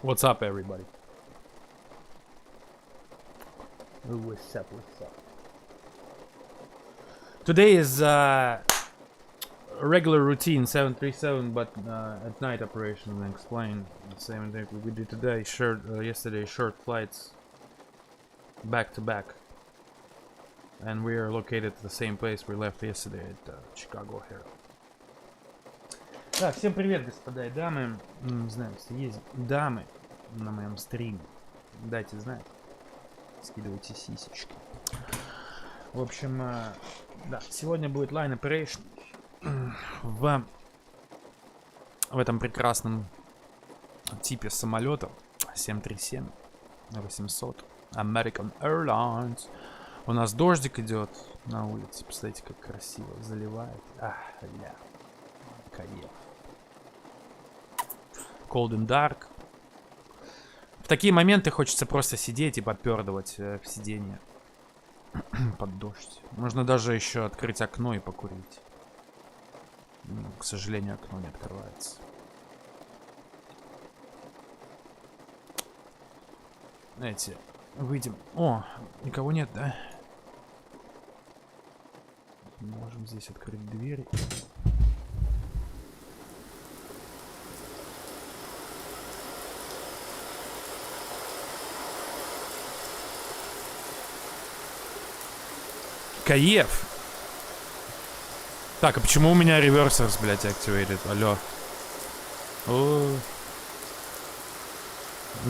What's up, everybody? What's up? What's up? Today is a regular routine 737, but at night operation. I explain the same thing we did today. Yesterday, short flights, back to back, and we are located at the same place we left yesterday at Chicago O'Hare. Так, всем привет, господа и дамы. Не знаю, если есть дамы на моем стриме, дайте знать. Скидывайте сисечки. В общем, да, сегодня будет line operation в этом прекрасном типе самолета 737 800 American Airlines. У нас дождик идет на улице. Представляете, как красиво заливает. Ах, ля. Кайф. Cold and dark. В такие моменты хочется просто сидеть и попердывать в сиденье под дождь. Можно даже еще открыть окно и покурить. Но, к сожалению, окно не открывается. Знаете, выйдем. О, никого нет, да? Можем здесь открыть дверь. Каев. Так, а почему у меня реверсерс, блядь, activated? Алло. О,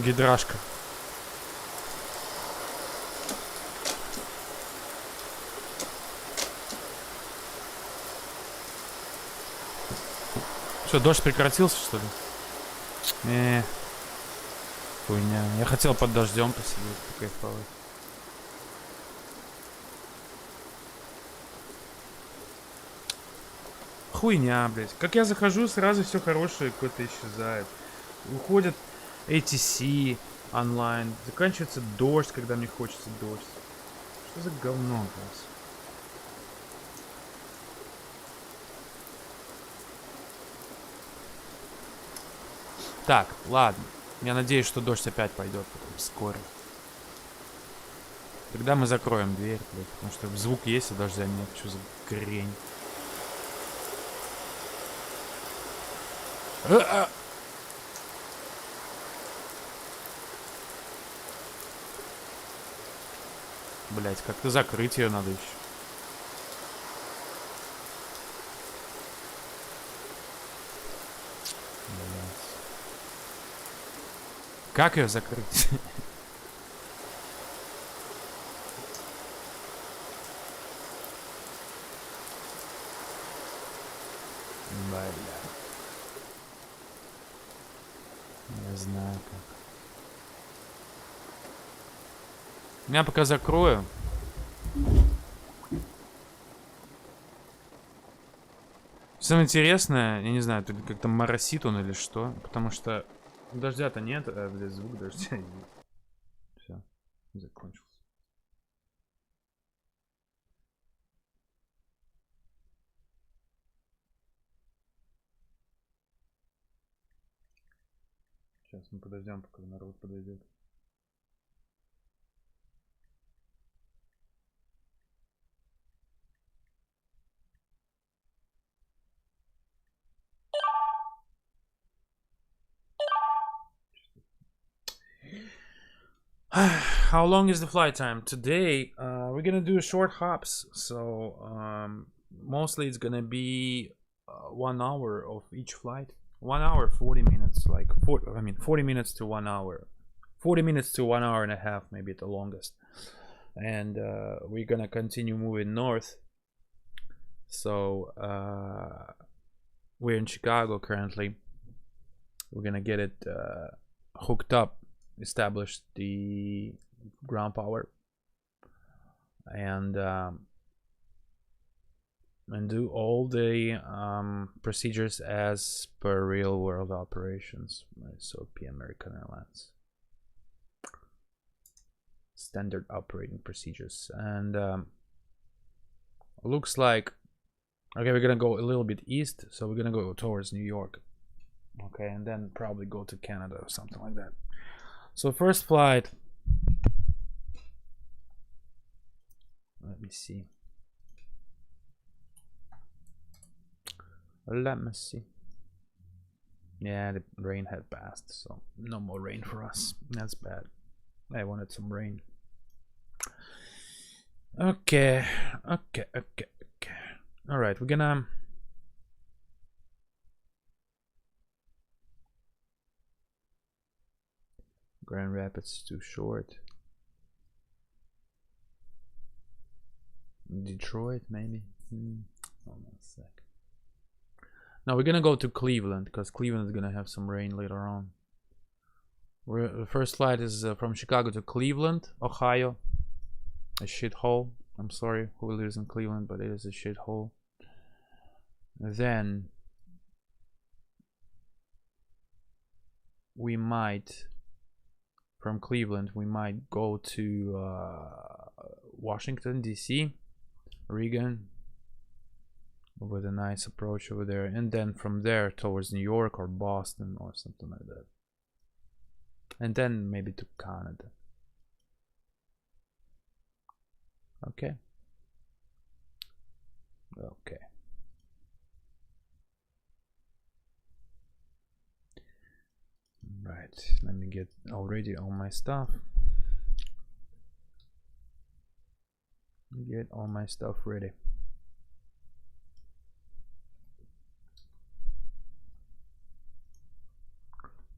гидрашка. Что, дождь прекратился, что ли? Хуйня. Я хотел под дождем посидеть, покайфовать. Хуйня, блядь. Как я захожу, сразу все хорошее какое-то исчезает. Уходят ATC онлайн. Заканчивается дождь, когда мне хочется дождь. Что за говно, блядь? Так, ладно. Я надеюсь, что дождь опять пойдет потом скоро. Тогда мы закроем дверь, блядь, потому что звук есть, а дождя нет. Что за хрень? Блять, как-то закрыть ее надо еще. Блять. Как ее закрыть? Бля. Не знаю как. Я пока закрою. Самое интересное, я не знаю, тут как-то моросит он или что. Потому что дождя-то нет, а, блядь, звук дождя нет. Все, закончился. Сейчас мы подождем, пока народ подойдет. How long is the flight time? Today, we're gonna do short hops. So, mostly it's gonna be 1 hour of each flight. 1 hour, 40 minutes. Like, 40 minutes to 1 hour. 40 minutes to 1 hour and a half, maybe at the longest. And we're gonna continue moving north. So, we're in Chicago currently. We're gonna get it hooked up. Establish the ground power and do all the procedures as per real world operations. So American Airlines standard operating procedures. And looks like okay, we're gonna go a little bit east, so we're gonna go towards New York. Okay, and then probably go to Canada or something like that. So first flight. Let me see. Let me see. Yeah, the rain had passed, so no more rain for us. That's bad. I wanted some rain. Okay. All right, we're gonna. Grand Rapids is too short. Detroit, maybe. Hold on a sec. Now we're gonna go to Cleveland because Cleveland is gonna have some rain later on. The first flight is from Chicago to Cleveland, Ohio. A shithole. I'm sorry who lives in Cleveland, but it is a shithole. Then we might, from Cleveland, we might go to Washington, D.C., Reagan, with a nice approach over there, and then from there towards New York or Boston or something like that, and then maybe to Canada. Okay. Right, let me get already all my stuff. Get all my stuff ready.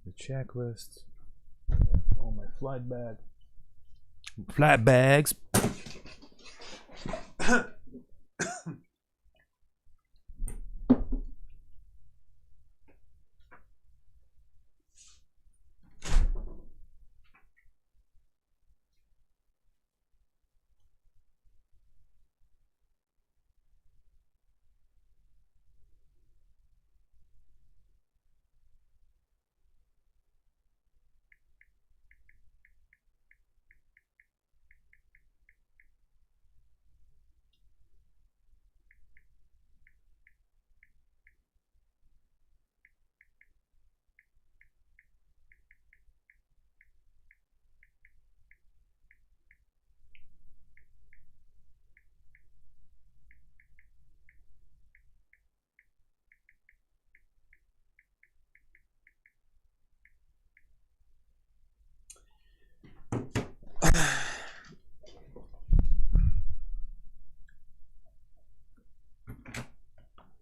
The checklist. All my flight bag. Flight bags.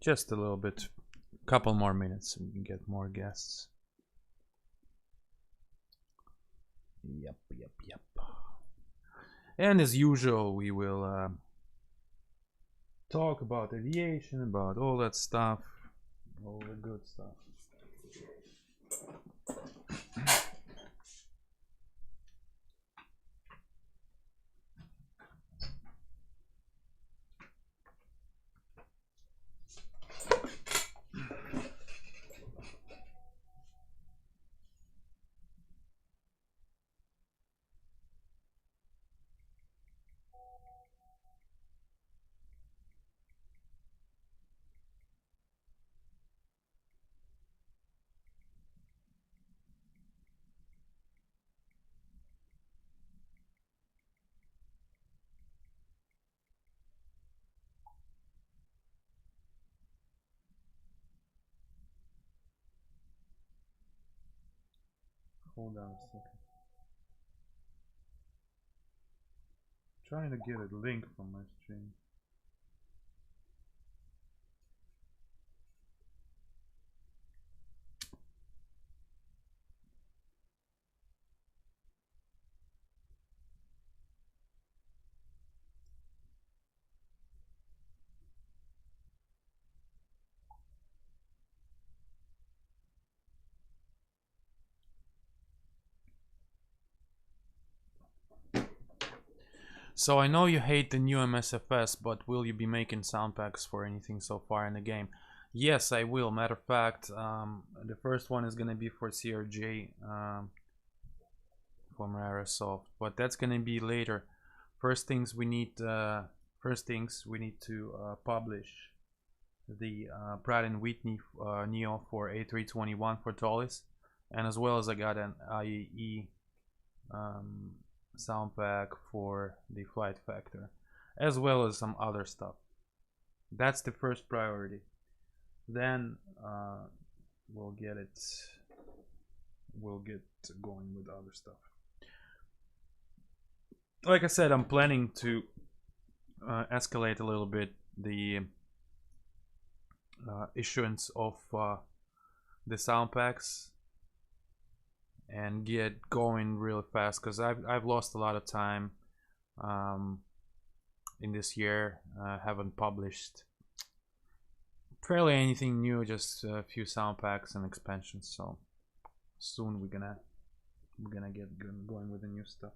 Just a little bit, couple more minutes and we can get more guests. Yep. And as usual, we will talk about aviation, about all that stuff, all the good stuff. Hold on a second. Trying to get a link from my stream. So I know you hate the new MSFS, but will you be making sound packs for anything so far in the game? Yes, I will. Matter of fact, the first one is gonna be for CRJ from Aerosoft, but that's gonna be later. First things we need to publish the Pratt & Whitney Neo for A321 for Tollis, and as well as I got an IAE sound pack for the flight factor, as well as some other stuff. That's the first priority. Then we'll get going with other stuff. Like I said, I'm planning to escalate a little bit the issuance of the sound packs and get going real fast, because I've lost a lot of time in this year. Haven't published fairly anything new, just a few sound packs and expansions. So soon we're gonna get going with the new stuff.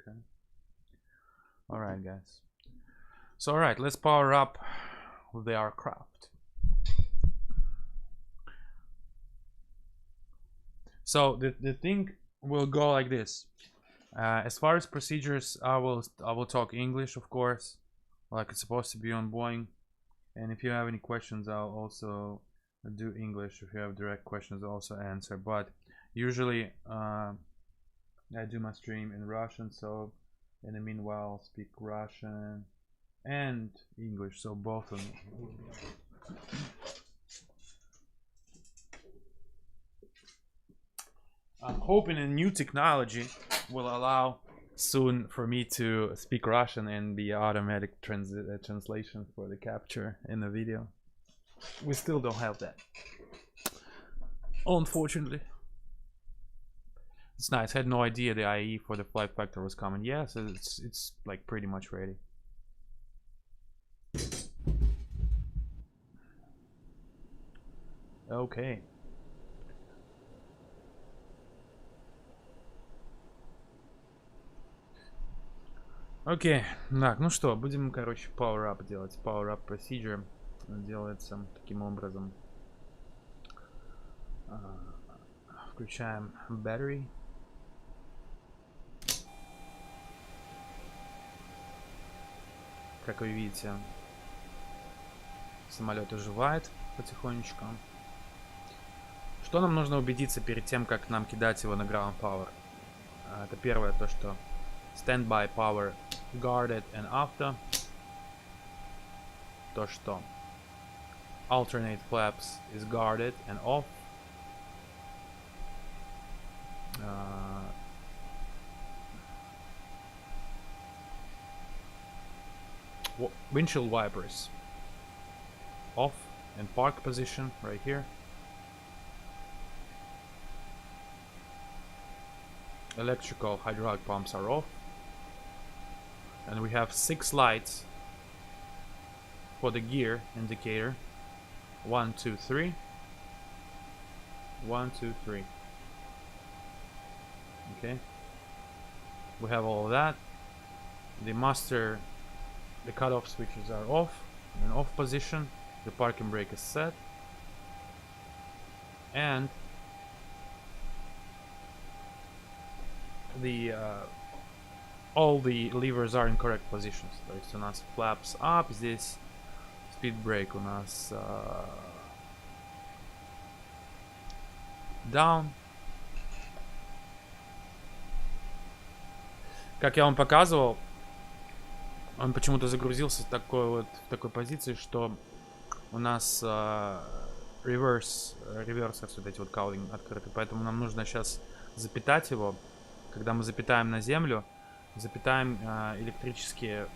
Okay. All right, guys. So all right, let's power up the aircraft. So the thing will go like this. As far as procedures, I will talk English, of course, like it's supposed to be on Boeing. And if you have any questions, I'll also do English. If you have direct questions, I'll also answer. But usually I do my stream in Russian, so in the meanwhile I'll speak Russian and English, so both of them. I'm hoping a new technology will allow soon for me to speak Russian and the automatic translation for the capture in the video. We still don't have that, unfortunately. It's nice. I had no idea the IE for the flight factor was coming. Yes, it's like pretty much ready. Okay. Окей, так, ну что, будем, короче, power up делать. Power up procedure делается таким образом. Включаем battery. Как вы видите, самолет оживает потихонечку. Что нам нужно убедиться перед тем, как нам кидать его на ground power? Это первое, то что standby power guarded and after. То что alternate flaps is guarded and off. Windshield wipers off and park position right here. Electrical hydraulic pumps are off, and we have 6 lights for the gear indicator. 1, 2, 3. 1, 2, 3. Okay, we have all of that. The master, the cutoff switches are off, in off position. The parking brake is set, and the all the levers are in correct positions. То есть у нас flaps up, здесь speed brake у нас down. Как я вам показывал, он почему-то загрузился в такой позиции, что у нас реверсорс, вот эти вот каулинг открыты, поэтому нам нужно сейчас запитать его. Когда мы запитаем на землю, запитаем электрические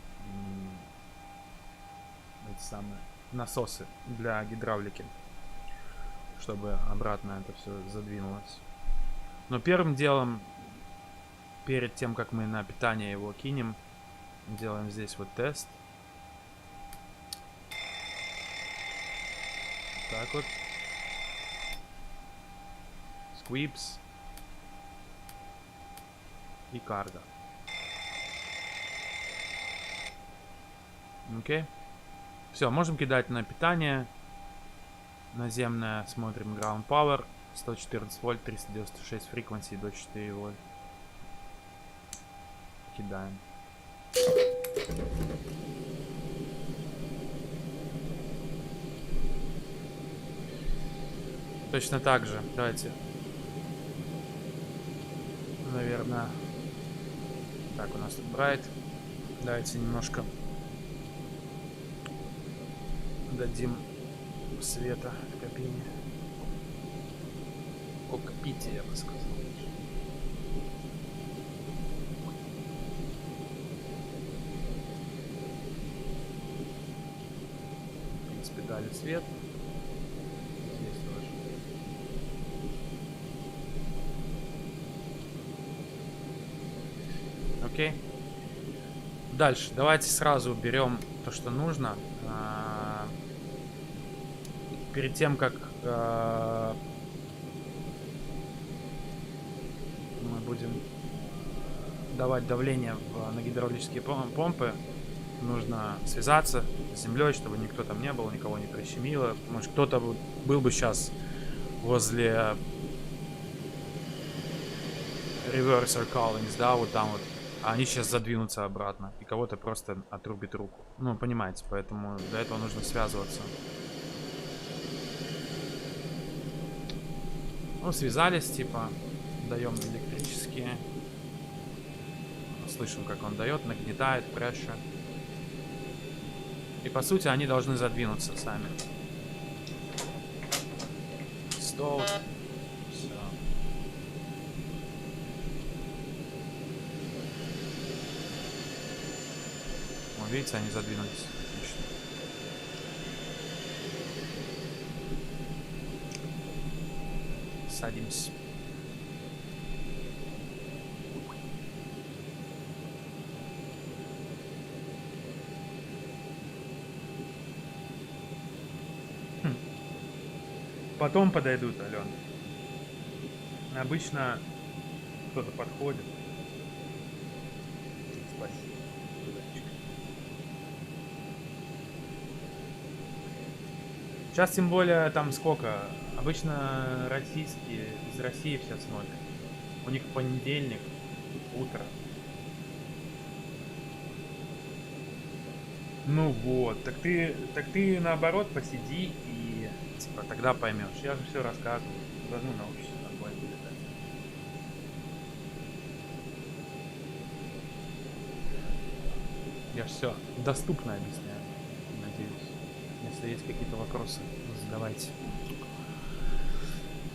эти самые насосы для гидравлики, чтобы обратно это все задвинулось. Но первым делом, перед тем, как мы на питание его кинем, делаем здесь вот тест. Так вот. Squeeps. И карго. Окей. Все, можем кидать на питание. Наземное. Смотрим ground power. 114 вольт, 396 frequency до 4 вольт. Кидаем. Точно так же. Давайте. Наверное. Так, у нас тут Брайт. Давайте немножко дадим света в кабине. Кокпите, я бы сказал. В принципе, дали свет. Здесь тоже. Окей. Дальше. Давайте сразу уберем то, что нужно. Перед тем, как мы будем давать давление на гидравлические помпы, нужно связаться с землей, чтобы никто там не был, никого не прищемило. Может, кто-то был бы сейчас возле reverser callings, да, вот там вот. А они сейчас задвинутся обратно, и кого-то просто отрубит руку. Ну, понимаете, поэтому для этого нужно связываться. Ну, связались, типа, даем электрические. Слышим, как он дает, нагнетает, пряща. И по сути они должны задвинуться сами. Стол. Все. Вот видите, они задвинулись. Отлично. Садимся. Потом подойдут, Алена. Обычно кто-то подходит. Спасибо. Сейчас тем более там сколько? Обычно российские, из России все смотрят. У них понедельник, утро. Ну вот, так ты наоборот посиди и типа тогда поймешь. Я же все рассказываю. Должны научиться нормально летать. Я же все доступно объясняю. Надеюсь. Если есть какие-то вопросы, задавайте.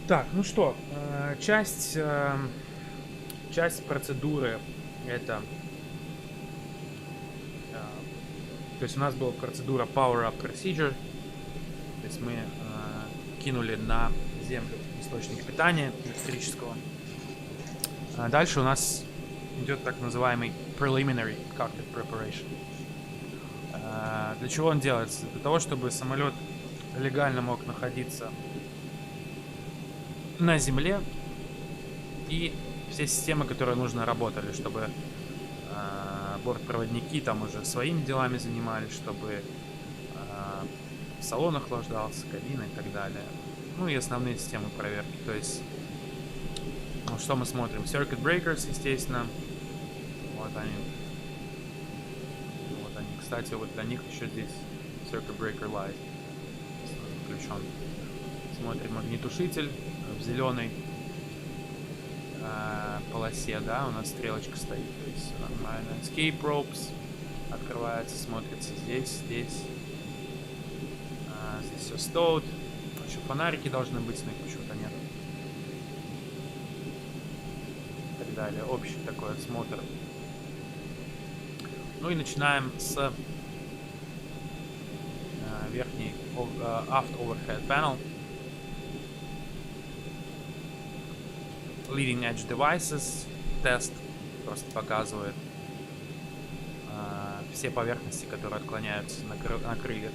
Так, ну что, часть процедуры это, то есть у нас была процедура Power Up Procedure, то есть мы кинули на землю источник питания электрического. А дальше у нас идет так называемый Preliminary Cockpit Preparation. Для чего он делается? Для того, чтобы самолет легально мог находиться на земле и все системы, которые нужно, работали, чтобы бортпроводники там уже своими делами занимались, чтобы салон охлаждался, кабина и так далее. Ну и основные системы проверки. То есть, ну, что мы смотрим? Circuit breakers, естественно. Вот они. Вот они. Кстати, вот для них еще здесь Circuit breaker light включен. Смотрим огнетушитель в зеленой полосе, да, у нас стрелочка стоит, то есть нормально. Escape ropes открывается, смотрится здесь. Здесь все stowed. Еще фонарики должны быть, но их почему-то нет. И так далее. Общий такой осмотр. Ну и начинаем с верхней aft overhead panel. Leading Edge Devices тест просто показывает все поверхности, которые отклоняются на крыльях.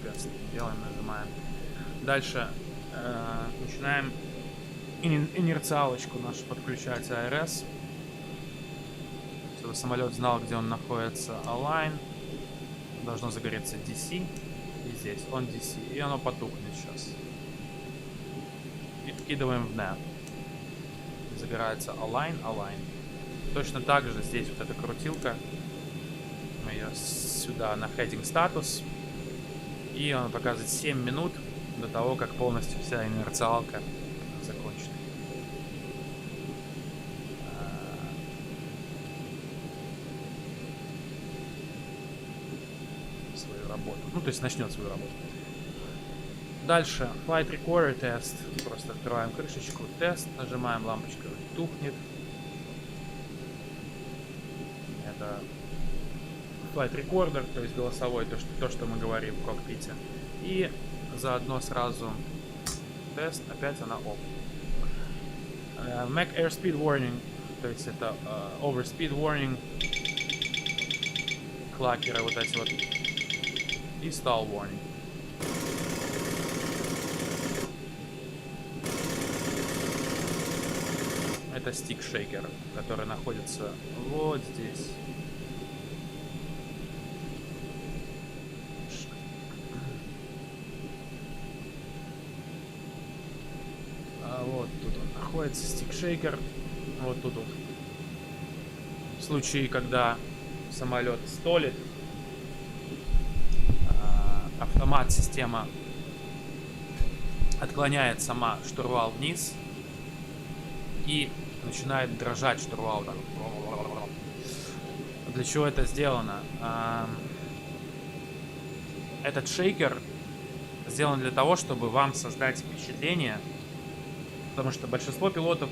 Тест делаем, нажимаем. Дальше начинаем инерциалочку нашу подключать ARS, чтобы самолет знал, где он находится. Align. Должно загореться DC. И здесь он DC. И оно потухнет сейчас. И вкидываем в nav. Загорается Align. Точно так же здесь вот эта крутилка. Мы ее сюда на Heading Status. И он показывает 7 минут до того, как полностью вся инерциалка закончена. Свою работу. Ну, то есть начнет свою работу. Дальше. Flight Recorder тест. Просто открываем крышечку. Тест. Нажимаем, лампочка тухнет. Это Flight Recorder, то есть голосовой, то, что мы говорим в кокпите. И заодно сразу тест. Опять она off. Make Airspeed Warning. То есть это Overspeed Warning. Клакеры вот эти вот. И Stall Warning. Это стик-шейкер, который находится вот здесь. А вот тут он находится, стик-шейкер. Вот тут вот. В случае, когда самолет столит, автомат-система отклоняет сама штурвал вниз и начинает дрожать штурвал. Для чего это сделано? Этот шейкер сделан для того, чтобы вам создать впечатление, потому что большинство пилотов,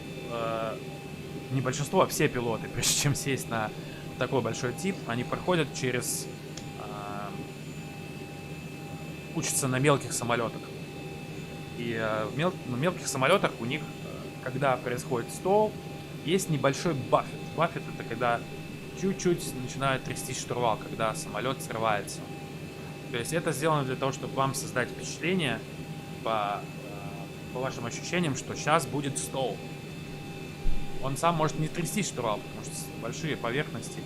не большинство, а все пилоты, прежде чем сесть на такой большой тип, они проходят через... учатся на мелких самолетах. И на мелких самолетах у них, когда происходит стол, есть небольшой баффет. Баффет — это когда чуть-чуть начинает трястись штурвал, когда самолет срывается. То есть это сделано для того, чтобы вам создать впечатление по вашим ощущениям, что сейчас будет стол. Он сам может не трясти штурвал, потому что большие поверхности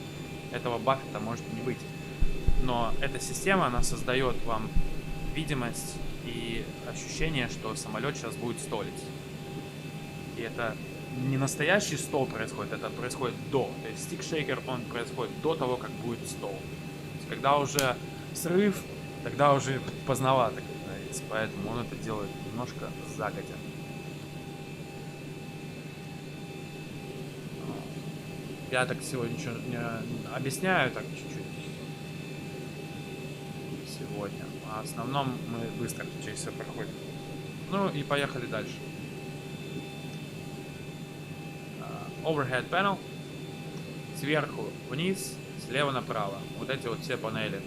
этого баффета может не быть. Но эта система, она создает вам видимость и ощущение, что самолет сейчас будет столить. И это не настоящий стол происходит, это происходит до. То есть стик-шейкер, он происходит до того, как будет стол. То есть, когда уже срыв, тогда уже поздновато, как говорится. Поэтому он это делает немножко загодя. Я так сегодня ничего не объясняю, так чуть-чуть сегодня. А в основном мы быстро через все проходим. Ну и поехали дальше. Overhead panel. Сверху вниз, слева направо. Вот эти вот все панели.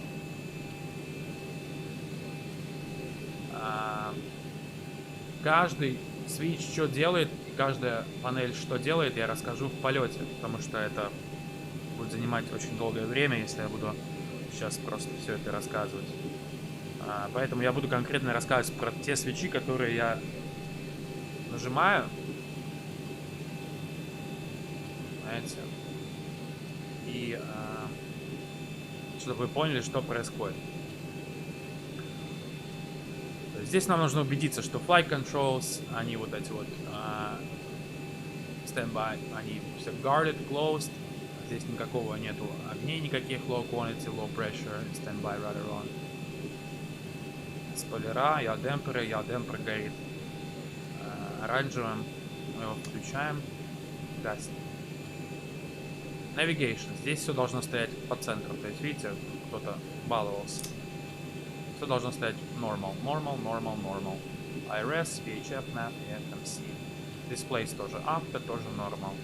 Каждый свич что делает, и каждая панель что делает, я расскажу в полете, потому что это будет занимать очень долгое время, если я буду сейчас просто все это рассказывать. Поэтому я буду конкретно рассказывать про те свечи, которые я нажимаю. Знаете? И чтобы вы поняли, что происходит. Здесь нам нужно убедиться, что flight controls, они вот эти вот standby, они все guarded, closed. Здесь никакого нету огней, никаких low quantity, low pressure, standby rather on. Спойлера, ял демпфер горит оранжевым. Мы его включаем, гаснет. Navigation. Здесь все должно стоять по центру. То есть, видите, кто-то баловался. Все должно стоять normal. IRS, VHF, map и FMC. Displays тоже auto, тоже normal.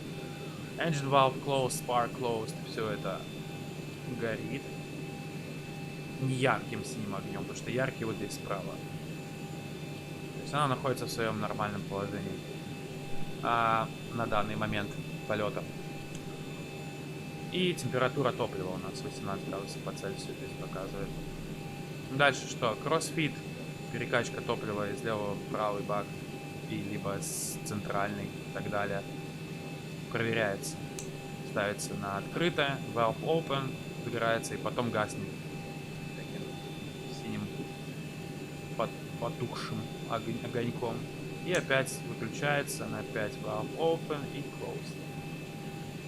Engine valve closed, spark closed. Все это горит. Не ярким синим огнем, потому что яркий вот здесь справа. То есть она находится в своем нормальном положении на данный момент полета. И температура топлива у нас 18 градусов по Цельсию здесь показывает. Дальше что? Кроссфит, перекачка топлива из левого в правый бак и либо с центральный и так далее. Проверяется. Ставится на открытое, valve open, выбирается и потом гаснет таким синим потухшим огоньком. И опять выключается на 5 valve open и closed.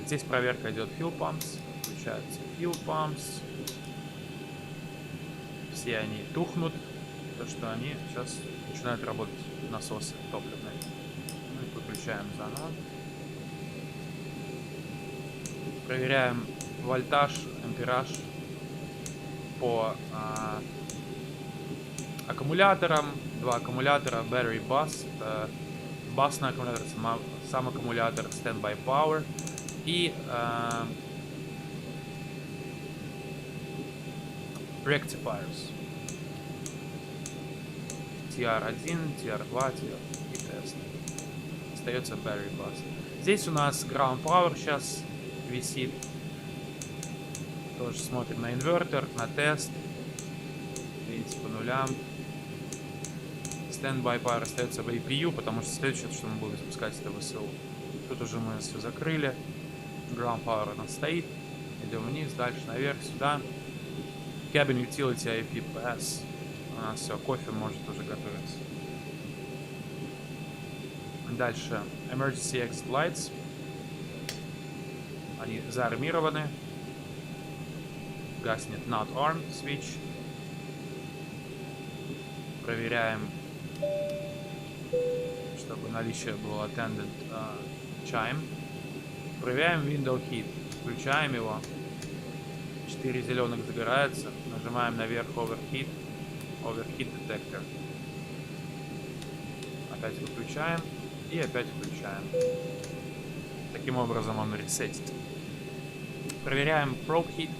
Здесь проверка идет fuel pumps, включаются fuel pumps. Все они тухнут, то, что они сейчас начинают работать, насосы топливные. Ну и выключаем заново. Проверяем вольтаж, ампераж по аккумуляторам. Два аккумулятора, battery bus, это басный аккумулятор, сам аккумулятор, standby power и rectifiers. TR1, TR2, TR и тест. Остается battery bus. Здесь у нас ground power сейчас висит. Тоже смотрим на инвертор, на тест. Видите, по нулям. Standby power остается в APU, потому что следующее, что мы будем запускать, это ВСУ. Тут уже мы все закрыли. Ground power у нас стоит. Идем вниз, дальше наверх, сюда. Cabin utility IP pass. У нас все, кофе может уже готовиться. Дальше emergency exit lights. Они заармированы. Гаснет not armed switch. Проверяем, чтобы наличие было attendant chime. Проверяем window heat. Включаем его. 4 зеленых загорается. Нажимаем наверх overheat. Overheat detector. Опять выключаем. И опять включаем. Таким образом он ресетит. Проверяем probe heat.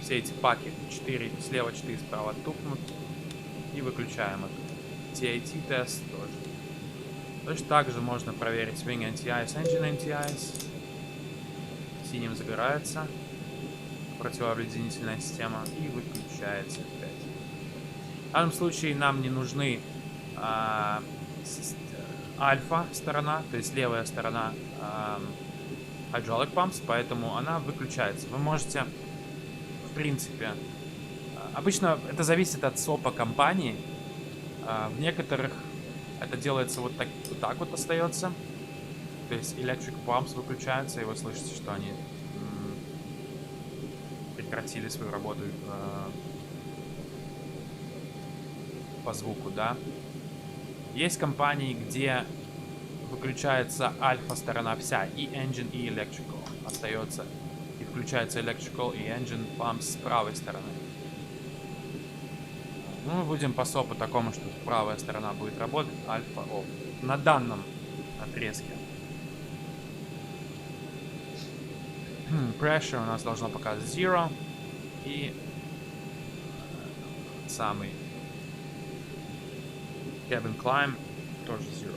Все эти паки 4 слева, 4 справа тупнут. И выключаем их. TAT тест тоже. Точно так же можно проверить Wing anti-ice, Engine anti-ice. Синим загорается противообледенительная система и выключается опять. В данном случае нам не нужны альфа сторона, то есть левая сторона hydraulic pumps, поэтому она выключается. Вы можете, в принципе, обычно это зависит от СОПа компании. В некоторых это делается вот так вот остается. То есть electric pumps выключаются, и вы слышите, что они прекратили свою работу по звуку, да. Есть компании, где выключается альфа-сторона вся, и engine, и electrical остается. И включается electrical и engine pumps с правой стороны. Ну, мы будем по СОПу такому, что правая сторона будет работать, альфа off. На данном отрезке. Pressure у нас должно показывать 0. И самый cabin climb тоже 0.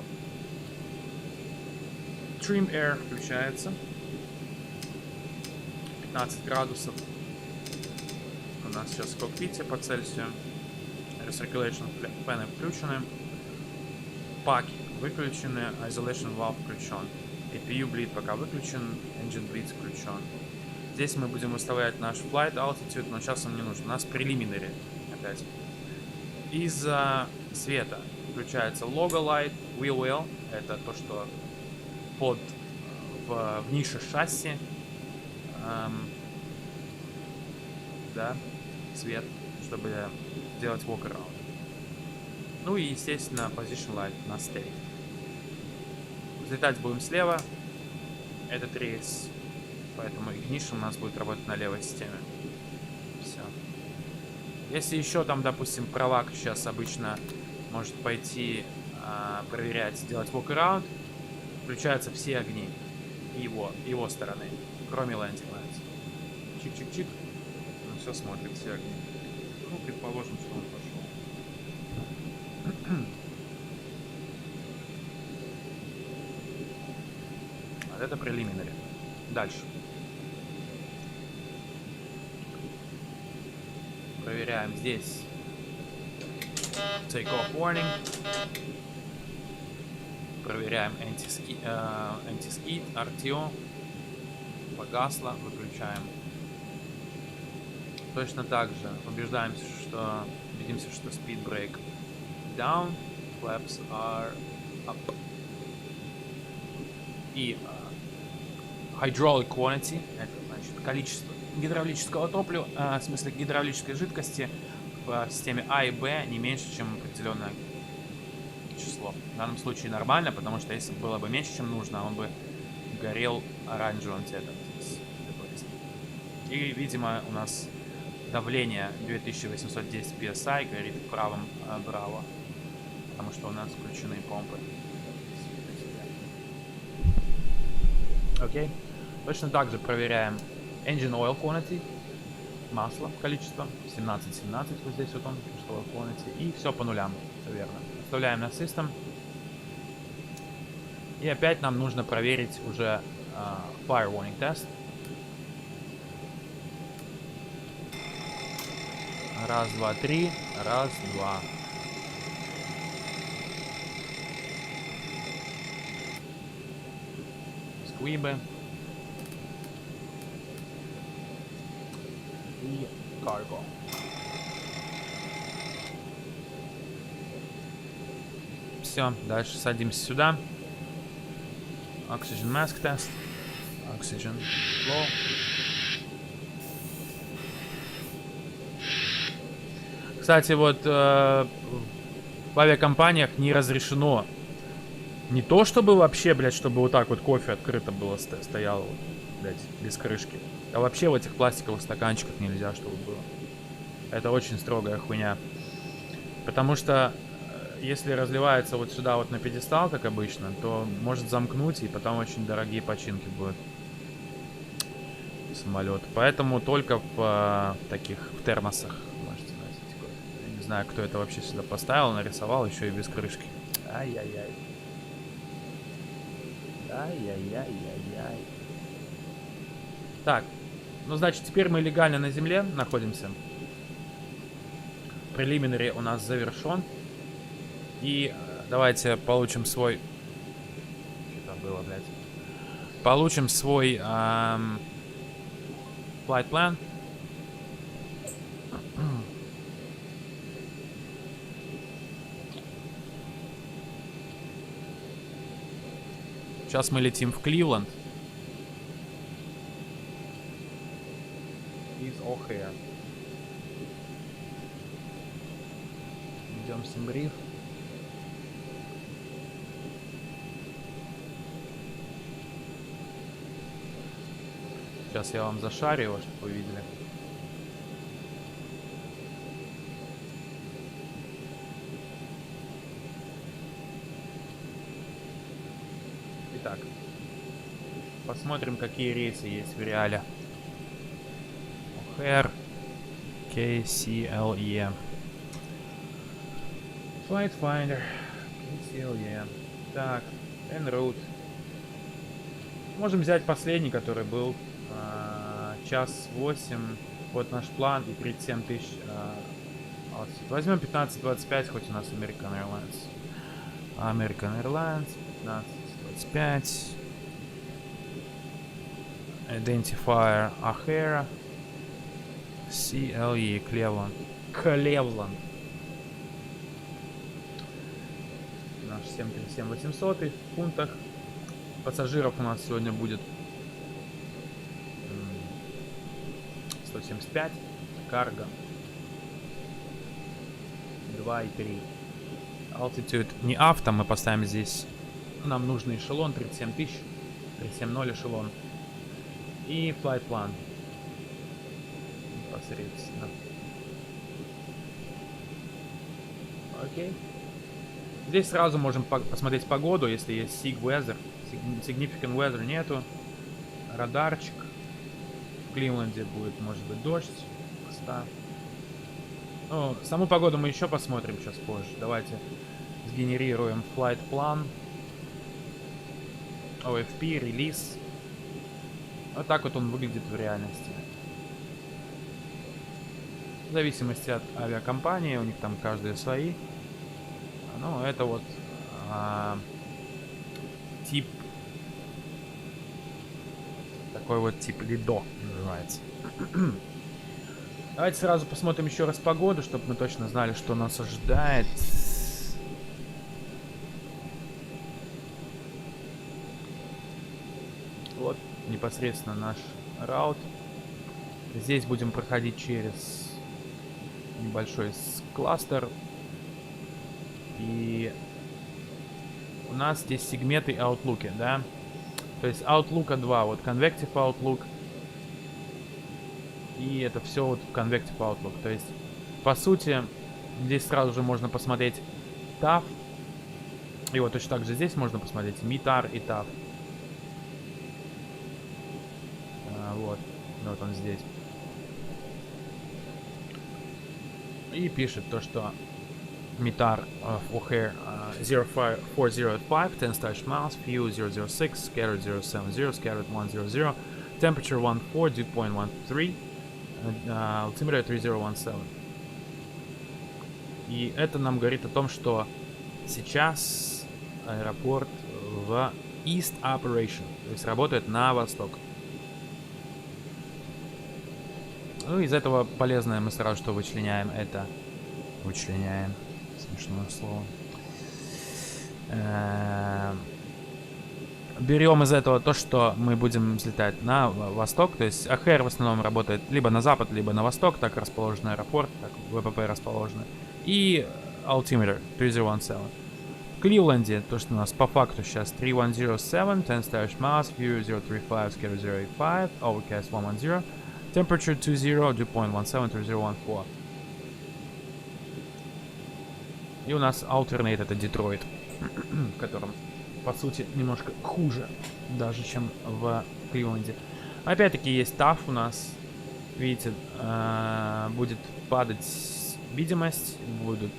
Trim air включается. 15 градусов. У нас сейчас в кокпите по Цельсию. Recirculation фэны включены. Паки выключены. Isolation valve включен. APU bleed пока выключен. Engine bleed включен. Здесь мы будем выставлять наш flight altitude, но сейчас он не нужен. У нас preliminary опять. Из-за света включается logo light, wheel well. Это то, что в нише шасси. Да, свет, чтобы делать walk around. Ну и, естественно, position light на stay. Взлетать будем слева. Этот рейс, поэтому ignition у нас будет работать на левой системе. Все. Если еще там, допустим, провак сейчас обычно может пойти проверять, делать walk around, включаются все огни его стороны, кроме landing lights. Чик-чик-чик. Он все смотрит, все огни. Ну, предположим, что он пошел. Вот это preliminary. Дальше. Проверяем здесь. Take off warning. Проверяем антискид, RTO. Погасло, выключаем. Точно так же убедимся, что speed brake down, flaps are up. И hydraulic quantity, это значит количество гидравлического топлива, в смысле гидравлической жидкости в системе А и Б не меньше, чем определенное число. В данном случае нормально, потому что если было бы меньше, чем нужно, он бы горел оранжевым цветом здесь. И, видимо, у нас давление 2810 PSI горит в правом браво, потому что у нас включены помпы. Окей. Точно так же проверяем engine oil quantity, масло, количество, 17 вот здесь вот он, что oil quantity, и все по нулям, все верно. Вставляем на system. И опять нам нужно проверить уже fire warning test. Раз, два, три. Раз, два. Сквибы. И cargo. Все, дальше садимся сюда. Oxygen mask test. Oxygen flow. Кстати, вот в авиакомпаниях не разрешено не то, чтобы вообще, блядь, чтобы вот так вот кофе открыто было, стояло, вот, блядь, без крышки. А вообще в этих пластиковых стаканчиках нельзя, чтобы было. Это очень строгая хуйня. Потому что если разливается вот сюда вот на пьедестал, как обычно, то может замкнуть, и потом очень дорогие починки будут самолет. Поэтому только в таких в термосах можете носить кофе. Я не знаю, кто это вообще сюда поставил, нарисовал, еще и без крышки. Ай-яй-яй. Ай-яй-яй-яй-яй. Так, ну значит теперь мы легально на земле находимся. Прелиминари у нас завершен. И давайте получим свой... Что там было, блядь? Получим свой flight plan. Сейчас мы летим в Кливленд. Из О'Хэр. Идем с бриф. Сейчас я вам зашарю его, чтобы вы видели. Итак, посмотрим, какие рейсы есть в реале. O'Hare KCLE. Flight Finder KCLE. Так, en route. Можем взять последний, который был час 8. Вот наш план и 37 тысяч. Возьмем 15-25, хоть у нас American Airlines. American Airlines 15-25. Identifier O'Hare CLE Cleveland. Cleveland. Наш 737-800 в фунтах. Пассажиров у нас сегодня будет 175. Карго 2,3. Altitude не авто, мы поставим здесь. Нам нужный эшелон 37 тысяч. 370 эшелон. И flight plan. Непосредственно. Окей. Здесь сразу можем посмотреть погоду, если есть Sig Weather. Significant Weather нету. Радарчик. В Кливленде будет, может быть, дождь. Ну, саму погоду мы еще посмотрим сейчас позже. Давайте сгенерируем flight plan. OFP, релиз. Вот так вот он выглядит в реальности. В зависимости от авиакомпании, у них там каждые свои. Ну, это вот тип. Такой вот тип лидо называется. Давайте сразу посмотрим еще раз погоду, чтобы мы точно знали, что нас ожидает. Вот непосредственно наш раут. Здесь будем проходить через небольшой кластер. И у нас здесь сегменты Outlook, да? То есть Outlook 2, вот Convective Outlook. И это все вот в Convective Outlook. То есть, по сути, здесь сразу же можно посмотреть TAF. И вот точно так же здесь можно посмотреть MITAR и TAF. Вот. Вот он здесь. И пишет то, что MITAR for hair 0405, 10 miles, fuel 006, scattered 070, scattered 100, temperature 14, dew point 13, altimeter 3017. И это нам говорит о том, что сейчас аэропорт в East Operation, то есть работает на восток. Ну, из этого полезное мы сразу что вычленяем. Это вычленяем. Смешное слово. Берем из этого то, что мы будем взлетать на восток. То есть АХР в основном работает либо на запад, либо на восток. Так расположен аэропорт, так ВПП расположено. И altimeter 3017. В Кливленде, то, что у нас по факту сейчас 3107, 10 miles, view 035, scatter 085, overcast 110. Temperature 20, dew point 17, 3014. И у нас alternate это Детройт, в котором, по сути, немножко хуже даже, чем в Кливленде. Опять-таки есть TAF у нас. Видите, будет падать видимость, будет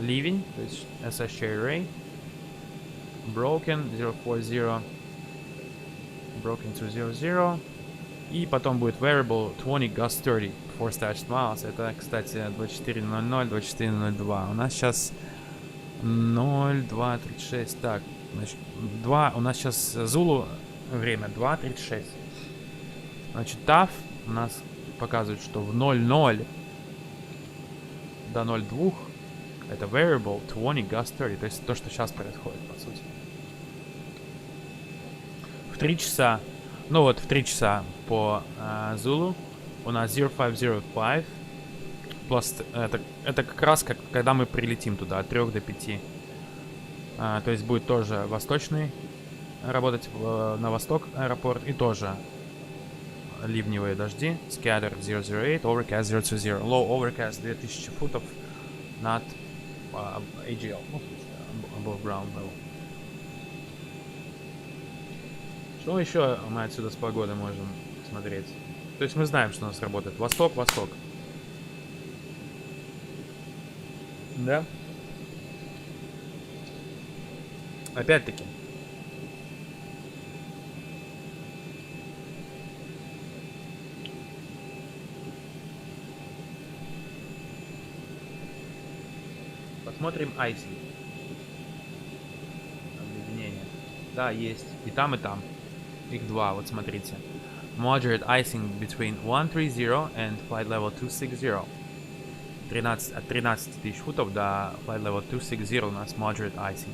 ливень, то есть SHA array. Broken 040, broken 200. И потом будет variable 20 gust 30 for stashed miles. Это, кстати, 24.00, 24.02. У нас сейчас 02.36. Так, значит, 2. У нас сейчас Zulu время 2.36. Значит, TAF у нас показывает, что в 00 до 0.2 это variable 20 gust 30. То есть то, что сейчас происходит, по сути. В 3 часа. Ну вот, в 3 часа по Zulu у нас 0505. Plus, это как раз когда мы прилетим туда, от 3 до 5. То есть будет тоже восточный работать на восток аэропорт. И тоже ливневые дожди. Scattered 008, overcast 020. Low overcast 2000 футов над AGL. Ну, above ground level. Что еще мы отсюда с погоды можем смотреть? То есть мы знаем, что у нас работает восток-восток. Да? Опять-таки. Посмотрим айсинг. Обледенение. Да, есть. И там, и там. Их два, вот смотрите. Moderate icing between 130 and flight level 260. 13, от 13 тысяч футов до flight level 260 у нас moderate icing.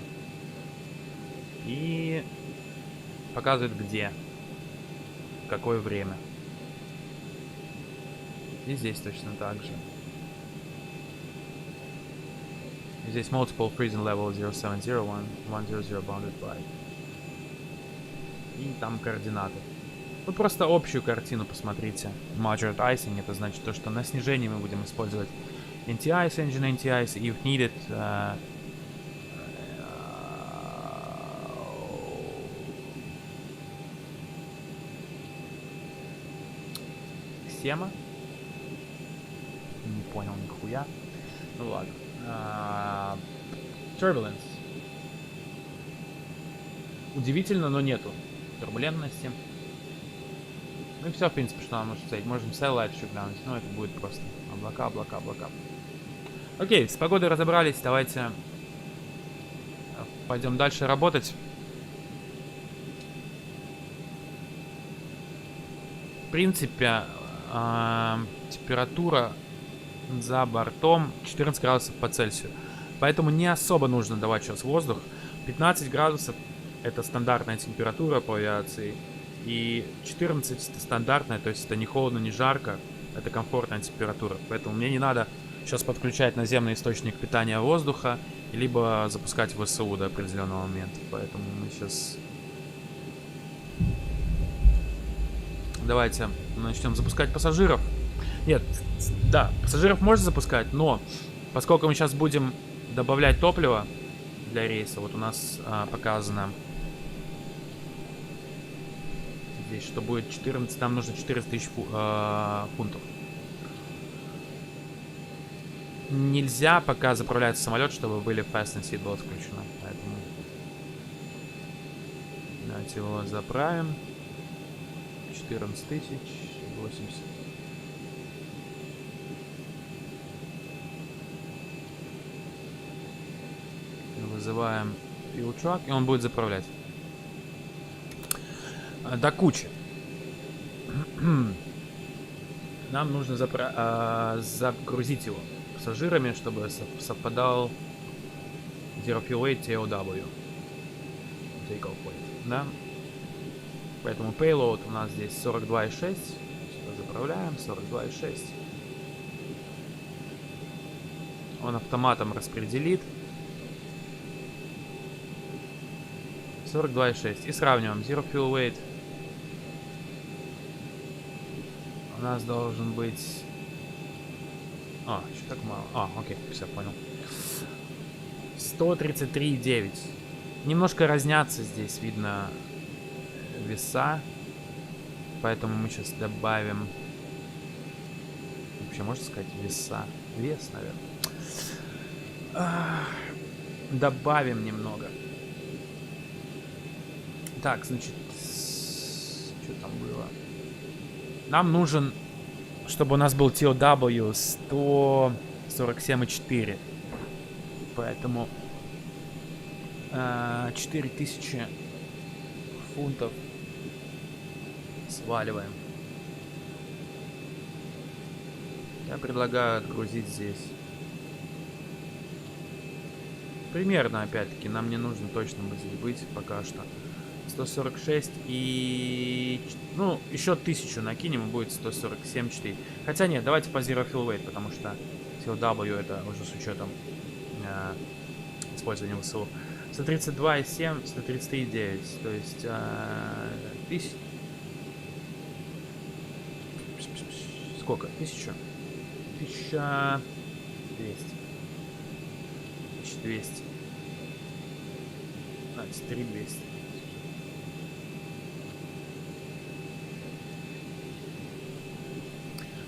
И показывает где, в какое время. И здесь точно так же. И здесь multiple freezing level 070, 100 bounded by. И там координаты. Вы просто общую картину посмотрите. Moderate icing это значит то, что на снижении мы будем использовать anti-ice, engine anti-ice, if needed. Сема. Не понял нихуя. Ну ладно. Turbulence. Удивительно, но нету турбулентности. Ну и все, в принципе, что нам нужно сказать. Можем satellite еще глянуть, но это будет просто облака, облака, облака. Окей, с погодой разобрались. Давайте пойдем дальше работать. В принципе, температура за бортом 14 градусов по Цельсию. Поэтому не особо нужно давать сейчас воздух. 15 градусов это стандартная температура по авиации. И 14 это стандартная, то есть это не холодно, не жарко. Это комфортная температура. Поэтому мне не надо сейчас подключать наземный источник питания воздуха, либо запускать ВСУ до определенного момента. Поэтому мы сейчас... Давайте начнем запускать пассажиров. Нет, да, пассажиров можно запускать, но поскольку мы сейчас будем добавлять топливо для рейса, вот у нас показано здесь, что будет 14, нам нужно 14 тысяч фунтов. Нельзя пока заправляется самолет, чтобы были fasten seatbelts включено, поэтому давайте его заправим. 14 тысяч 80. Вызываем fuel truck, и он будет заправлять. До кучи. Нам нужно загрузить его пассажирами, чтобы совпадал Zero Fuel Weight TOW. Take off weight. Да? Поэтому payload у нас здесь 42,6. Заправляем 42,6. Он автоматом распределит 42,6. И сравниваем. Zero Fuel Weight у нас должен быть... еще так мало. Окей, все, понял. 133,9. Немножко разнятся здесь, видно, веса. Поэтому мы сейчас добавим... Вообще, можно сказать, веса? Вес, наверное. Добавим немного. Так, значит, что там было? Нам нужен, чтобы у нас был TOW 147,4. Поэтому 4000 фунтов сваливаем. Я предлагаю отгрузить здесь. Примерно, опять-таки, нам не нужно точно здесь быть пока что. 146 и... Ну, еще 1000 накинем, и будет 147,4. Хотя нет, давайте по Zero Fuel Weight, потому что TOW это уже с учетом использования ВСУ. 132,7, 133,9. То есть 1000... Сколько? 1000? 1200. 1200. 3200.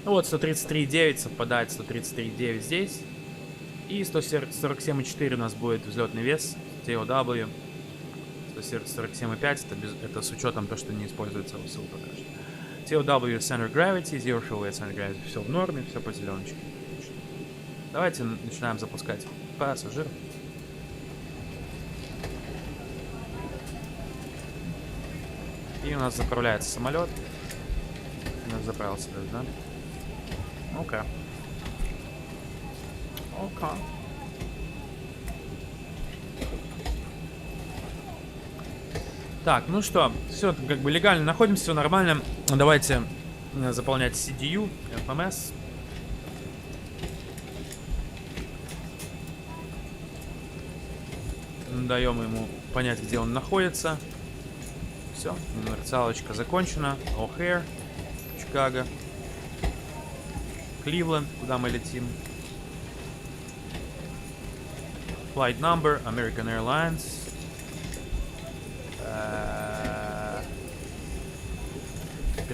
Ну вот, 133,9 совпадает 133,9 здесь. И 147,4 у нас будет взлетный вес TOW. 147,5 это с учетом то, что не используется ВСУ пока что. TOW Center Gravity, Zero Fuel Weight Center Gravity. Все в норме, все по зеленочке. Давайте начинаем запускать пассажиров. И у нас заправляется самолет. У нас заправился, да? Окей. Окей. Так, ну что, все как бы легально находимся, все нормально. Давайте заполнять CDU, FMS. Даем ему понять, где он находится. Все, мерцалочка закончена. O'Hare, Чикаго, Кливленд, куда мы летим. Flight number, American Airlines.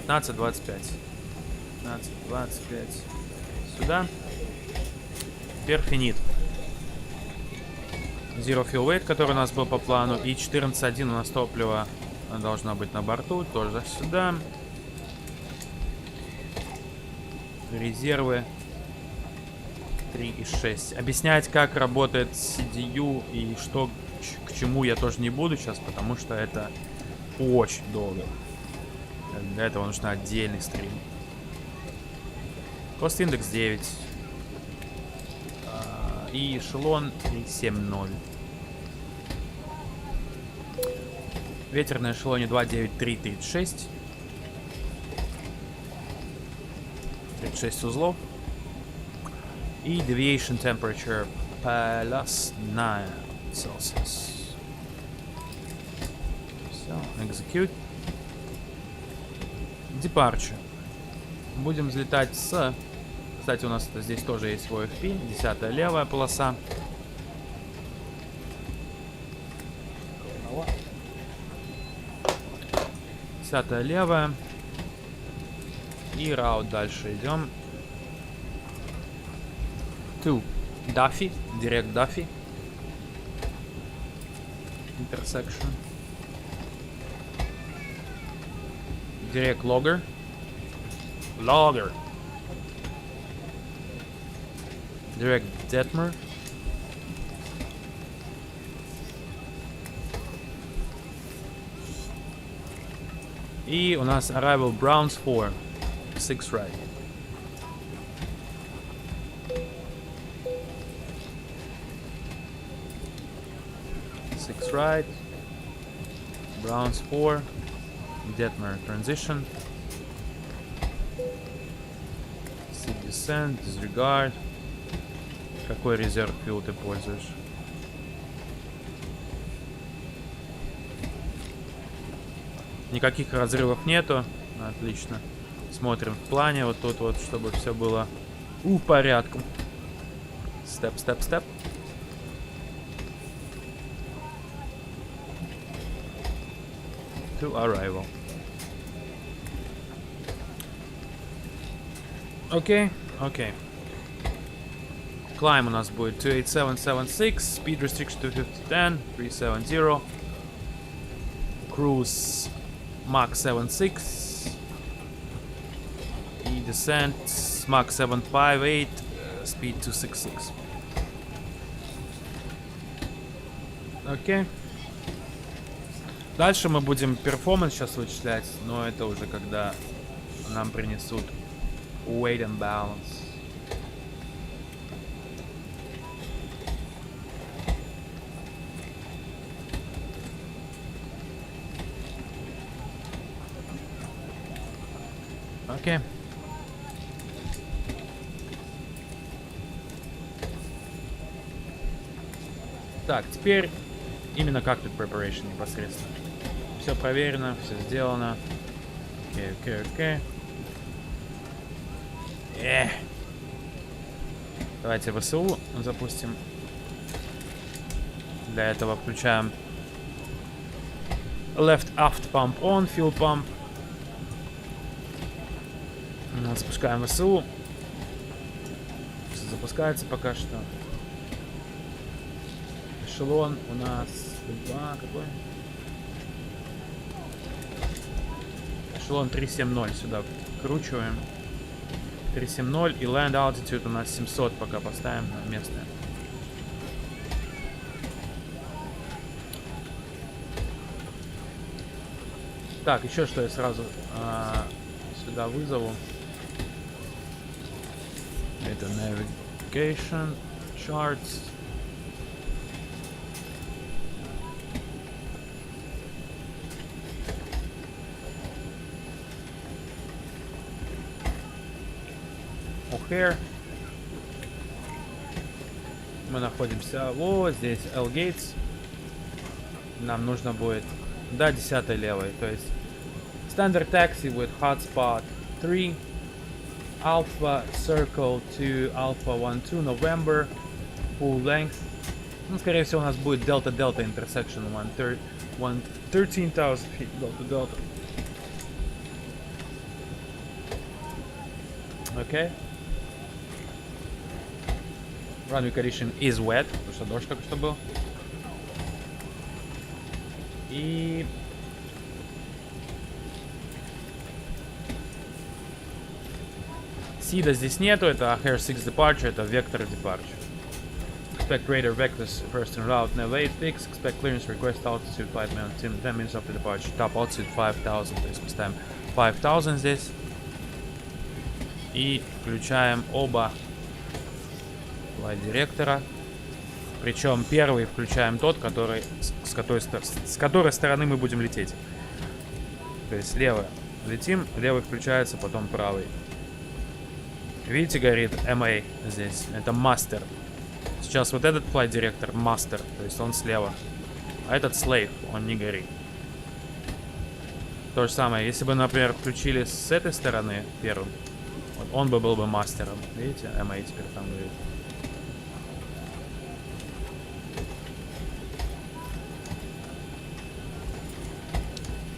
1525. 1525. Сюда. Теперь финит. Zero Fuel Weight, который у нас был по плану. И 14.1 у нас топливо должно быть на борту. Тоже сюда. Резервы 3,6. Объяснять, как работает CDU и что к чему, я тоже не буду сейчас, потому что это очень долго. Для этого нужен отдельный стрим. Cost индекс 9. И эшелон 370. Ветер на эшелоне 29336. 36 узлов. И deviation temperature plus 9 Celsius. Все, execute. Departure. Будем взлетать с... Кстати, у нас здесь тоже есть свой FP. 10-я левая полоса. Десятая левая. И раут дальше идем. To Duffy. Direct Duffy. Intersection. Direct Logger. Logger. Direct Detmer. И у нас Arrival Browns 4. 6 right. Right. Browns 4. Detmer transition. Seat descent. Disregard. Какой резерв fuel ты пользуешь? Никаких разрывов нету. Отлично. Смотрим в плане. Вот тут вот, чтобы все было порядком. Степ, степ, степ. To arrival. Окей, окей. Climb у нас будет 28776, speed restriction 25010, 370. Cruise Mach 76. И descent Mach 758, speed 266. Окей. Дальше мы будем перформанс сейчас вычислять, но это уже когда нам принесут weight and balance. Окей. Так, теперь именно cockpit preparation непосредственно. Все проверено, все сделано. Окей. Давайте ВСУ запустим. Для этого включаем left aft pump on, fuel pump. Запускаем ВСУ. Все запускается пока что. Эшелон у нас какой? Эшелон 370 сюда вкручиваем. 370 и land altitude у нас 700 пока поставим на местное. Так, еще что я сразу сюда вызову. Это navigation charts. O'Hare. Мы находимся вот здесь, L Gates. Нам нужно будет до 10 левой, то есть standard taxi with hotspot 3, Alpha Circle to Alpha 12 November, full length. Ну, скорее всего, у нас будет Delta-Delta intersection 13,000 feet Delta-Delta. Okay. Runway condition is wet, потому что дождь только что был. И Сида здесь нету, это O'Hare 6 departure, это Vector departure. Expect radar vectors first en route, navigate fix, expect clearance request altitude 5 minutes, 10 minutes after departure, top altitude 5000, то есть поставим 5000 здесь. И включаем оба flight директора. Причем первый включаем тот, который, с с которой стороны мы будем лететь. То есть слева летим, левый включается, потом правый. Видите, горит MA здесь. Это Master. Сейчас вот этот Flight Director Master, то есть он слева. А этот Slave, он не горит. То же самое, если бы, например, включили с этой стороны первым, вот он бы был бы мастером. Видите, MA теперь там горит.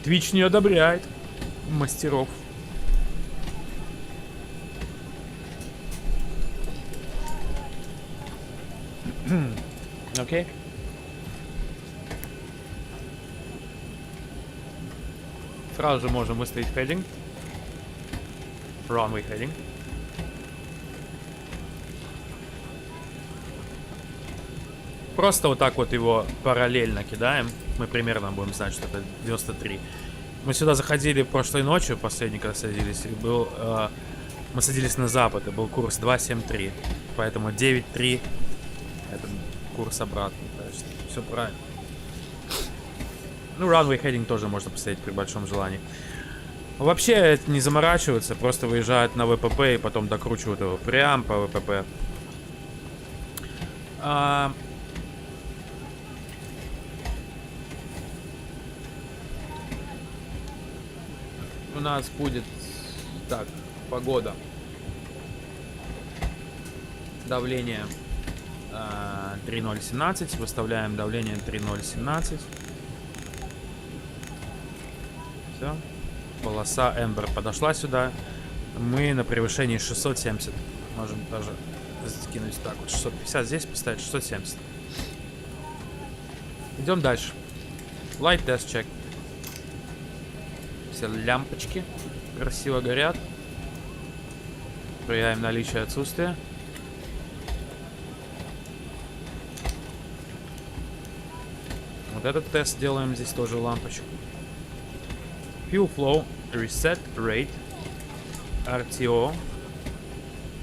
Twitch не одобряет мастеров. Окей. Сразу же можем выставить heading. Runway heading. Просто вот так вот его параллельно кидаем. Мы примерно будем знать, что это 93. Мы сюда заходили прошлой ночью, последний, когда садились, и был... мы садились на запад, и был курс 273. Поэтому 9.3 это курс обратный. Все правильно. Ну, runway heading тоже можно поставить при большом желании. Вообще, это не заморачиваться, просто выезжают на ВПП и потом докручивают его прям по ВПП. У нас будет... Так, погода. Давление 3.017. Выставляем давление 3.017. Все. Полоса Ember подошла сюда. Мы на превышении 670. Можем даже скинуть так вот. 650 здесь поставить, 670. Идем дальше. Light test check. Все лямпочки красиво горят. Проверяем наличие отсутствия. Вот этот тест делаем. Здесь тоже лампочку. Fuel flow, reset rate, RTO,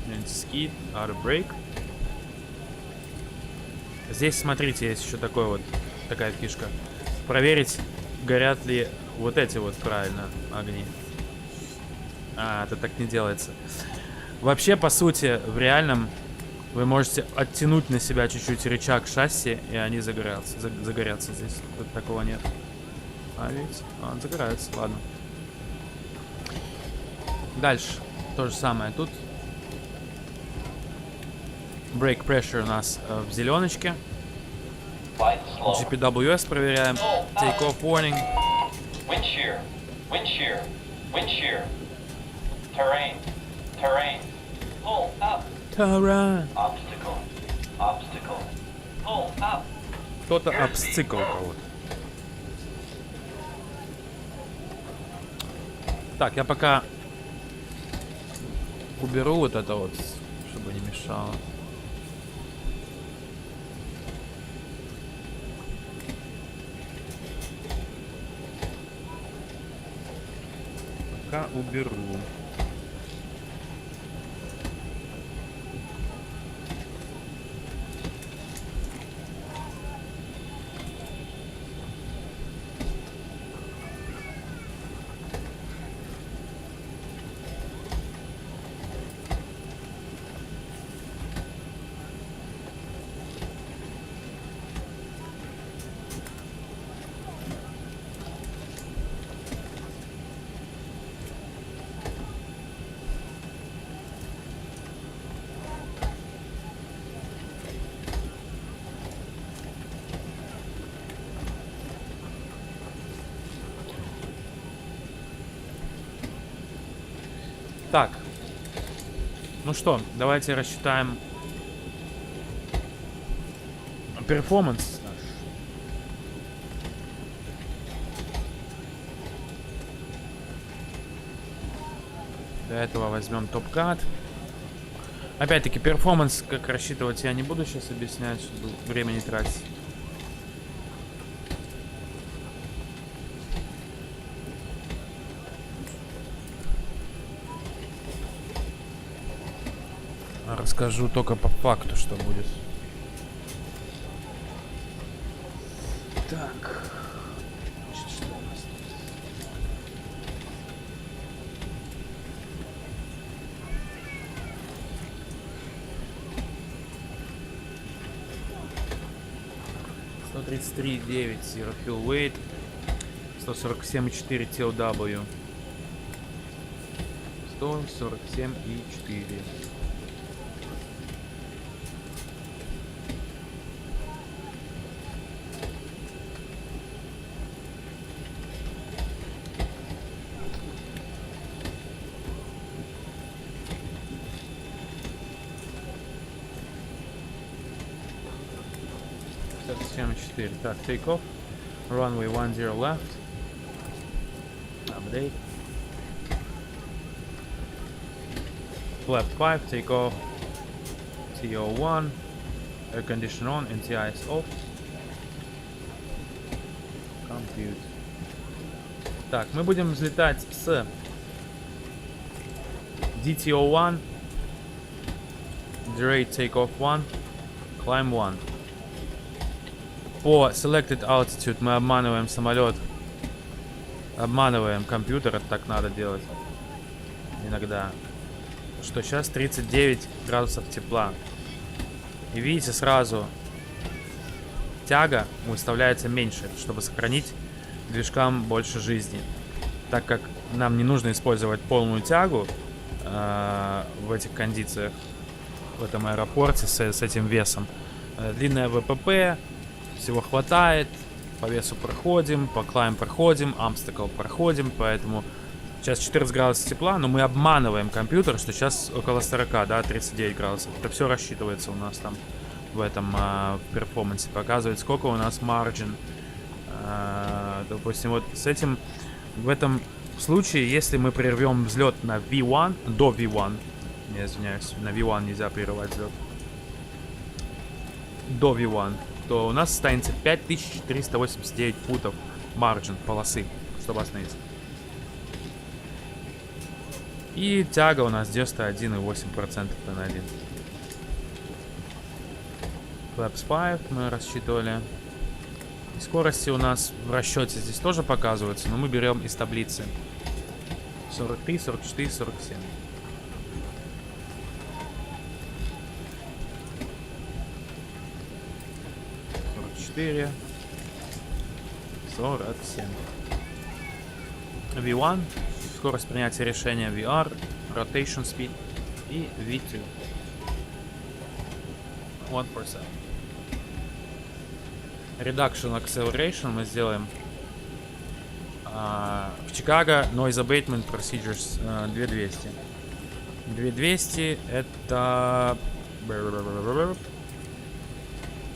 and skid, auto brake. Здесь, смотрите, есть еще такая фишка. Проверить, горят ли вот эти вот правильно огни. Это так не делается. Вообще, по сути, в реальном вы можете оттянуть на себя чуть-чуть рычаг шасси, и они загорятся здесь. Тут такого нет. А, видите? Он загорается, ладно. Дальше. То же самое тут. Brake pressure у нас в зеленочке. GPWS проверяем. Take off warning. Wind shear. Wind shear. Wind shear. Terrain. Terrain. Pull up. Terrain. Obstacle. Obstacle. Pull up. Кто-то обстыкал кого-то. Так, я пока уберу вот это вот, чтобы не мешало. Пока уберу. Так. Ну что, давайте рассчитаем перформанс наш. Для этого возьмем топ-кат. Опять-таки, перформанс, как рассчитывать, я не буду сейчас объяснять, чтобы время не тратить. Расскажу только по факту, что будет. Так. 133,9 zero fuel weight, 147,4 TOW. 147,4. Так, take off. Runway 10 left. Update. Flap 5, take off. TO1. Air condition on, NTI is off. Compute. Так, мы будем взлетать с DTO1. Derate takeoff 1. Climb 1. По selected altitude мы обманываем самолет. Обманываем компьютер, это так надо делать. Иногда. Что сейчас 39 градусов тепла. И видите, сразу тяга выставляется меньше, чтобы сохранить движкам больше жизни. Так как нам не нужно использовать полную тягу в этих кондициях, в этом аэропорте с этим весом. Длинная ВПП, всего хватает, по весу проходим, по клайм проходим, обстакл проходим, поэтому сейчас 14 градусов тепла, но мы обманываем компьютер, что сейчас около 40, да, 39 градусов. Это все рассчитывается у нас там в этом в перформансе, показывает, сколько у нас margin. Допустим, вот с этим, в этом случае, если мы прервем взлет на V1, до V1, я извиняюсь, на V1 нельзя прерывать взлет, до V1, то у нас останется 5489 футов margin полосы, чтобы остановиться. И тяга у нас 91,8% на 1. Flaps 5 мы рассчитывали. И скорости у нас в расчете здесь тоже показываются, но мы берем из таблицы 43, 44, 47. 44, 47. V1, скорость принятия решения VR, rotation speed и V2. 1%. Reduction acceleration мы сделаем в Чикаго noise abatement procedures 2200. 2200 это...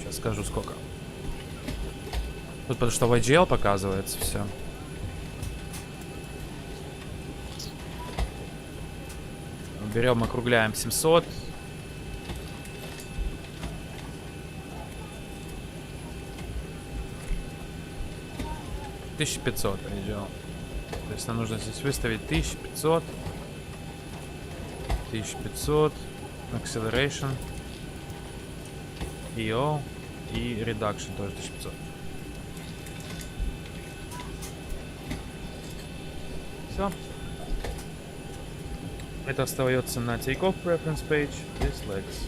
Сейчас скажу сколько. Тут потому что в IGL показывается все. Берем, округляем 700. $1500 IGL. То есть нам нужно здесь выставить 1500. 1500. Acceleration. EO. И Reduction тоже 1500. Все. Это остается на Takeoff Preference Page. This legs.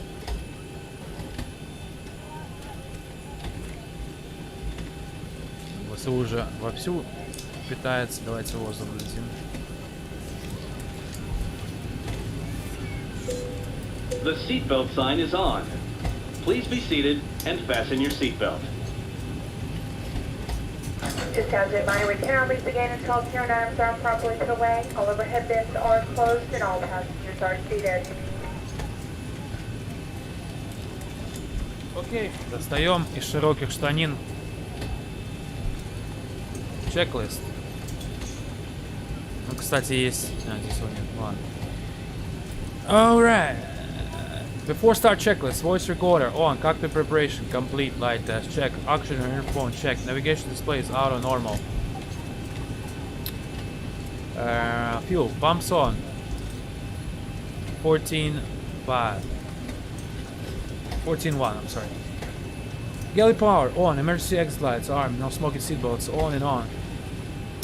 ВСУ уже вовсю питается. Давайте воздух взлетим. The seatbelt sign is on. Please be seated and fasten your seatbelt. Discounted binary cannot be began until turn arms are properly put away. All overhead bins are closed and all passengers are seated. Окей, достаем из широких штанин чек-лист. Ну, кстати, есть... здесь его нет, ладно. Alright. Before start checklist, voice recorder on, cockpit preparation, complete, light test, check, oxygen earphone, check, navigation display is auto normal. Fuel, pumps on. 14.5. 14.1, I'm sorry. Galley power on, emergency exit lights armed, no smoking seatbelts on and on.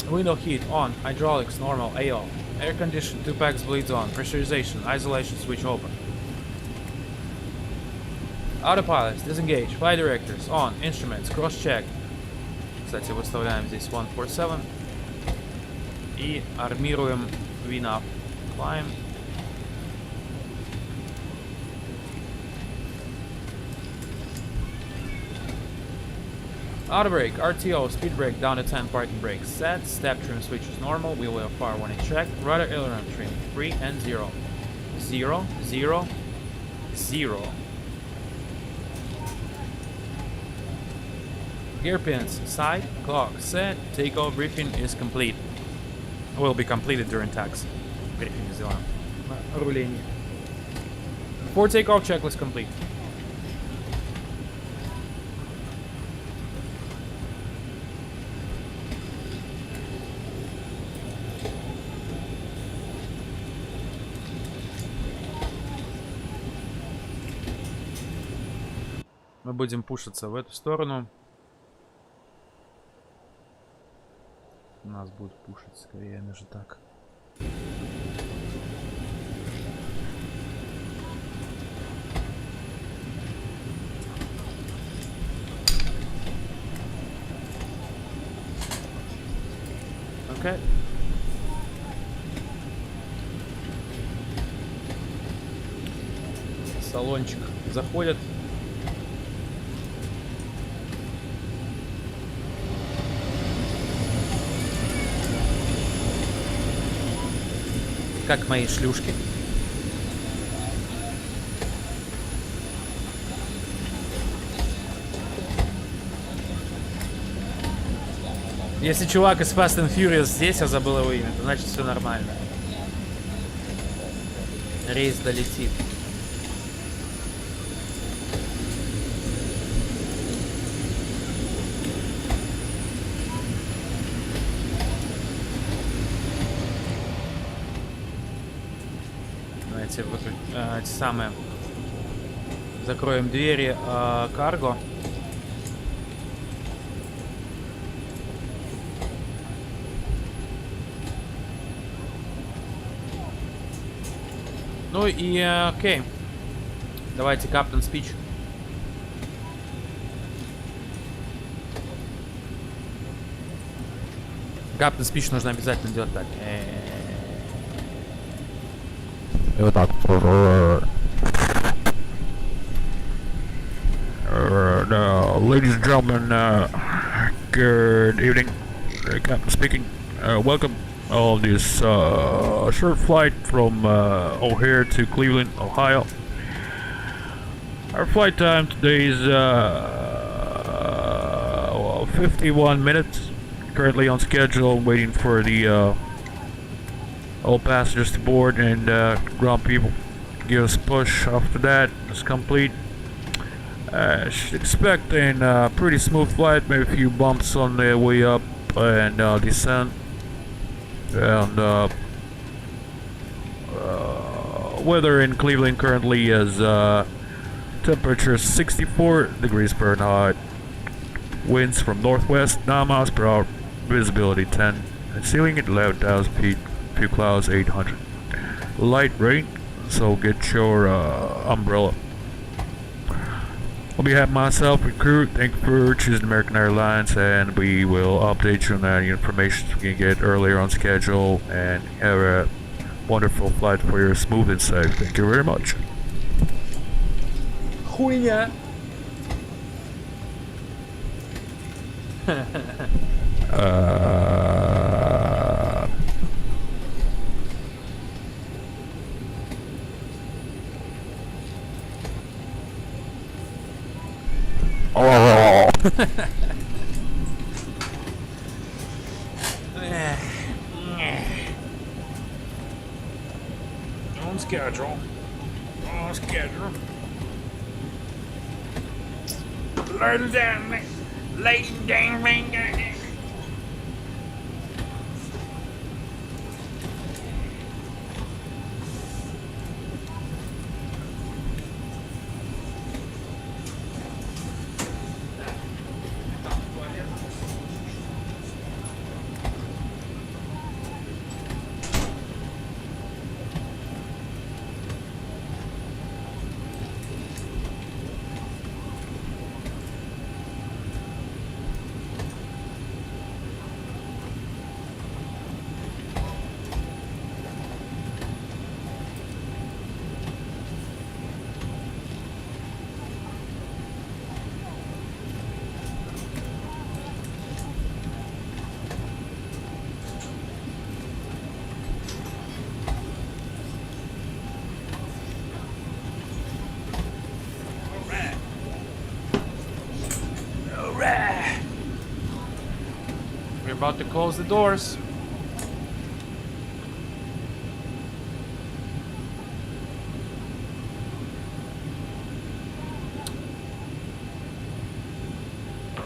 Window heat on, hydraulics normal, AO. Air condition, 2 packs bleeds on, pressurization, isolation switch open. Autopilots, disengage. Flight directors, on. Instruments, cross-check. Кстати, выставляем здесь 147. И армируем VNAV. Climb. Auto brake, RTO, speed brake, down to 10, parking brake set, step trim switch is normal, wheel well fire warning check, rudder aileron trim 3 and 0. 0, 0, 0. Gear pins, side, clock, set, takeoff briefing is complete. Will be completed during taxi. Briefing сделаем. Руление. For takeoff checklist complete. Мы будем пушиться в эту сторону. Нас будут пушить скорее, даже так. Окей. Салончик заходит. Как мои шлюшки. Если чувак из Fast and Furious здесь, я забыл его имя, то значит все нормально. Рейс долетит. Эти самые. Закроем двери карго. Ну и окей. Давайте Captain Speech. Captain Speech нужно обязательно делать так. И вот так. Ladies and gentlemen, good evening. Captain speaking. Welcome on this short flight from O'Hare to Cleveland, Ohio. Our flight time today is 51 minutes. Currently on schedule, waiting for the all passengers to board and ground people give us a push. After that, it's complete. Should expect a pretty smooth flight, maybe a few bumps on the way up and descent. And weather in Cleveland currently is temperature 64 degrees Fahrenheit. Winds from northwest 9 miles per hour. Visibility 10. And ceiling at 11,000 feet. Few clouds 800. Light rain, so get your umbrella. On behalf of myself and crew, thank you for choosing American Airlines, and we will update you on any information we can get earlier on schedule, and have a wonderful flight for you, smooth and safe. Thank you very much. Хуйня. On schedule. On schedule. Ladies and gentlemen. Ladies and gentlemen. about to close the doors.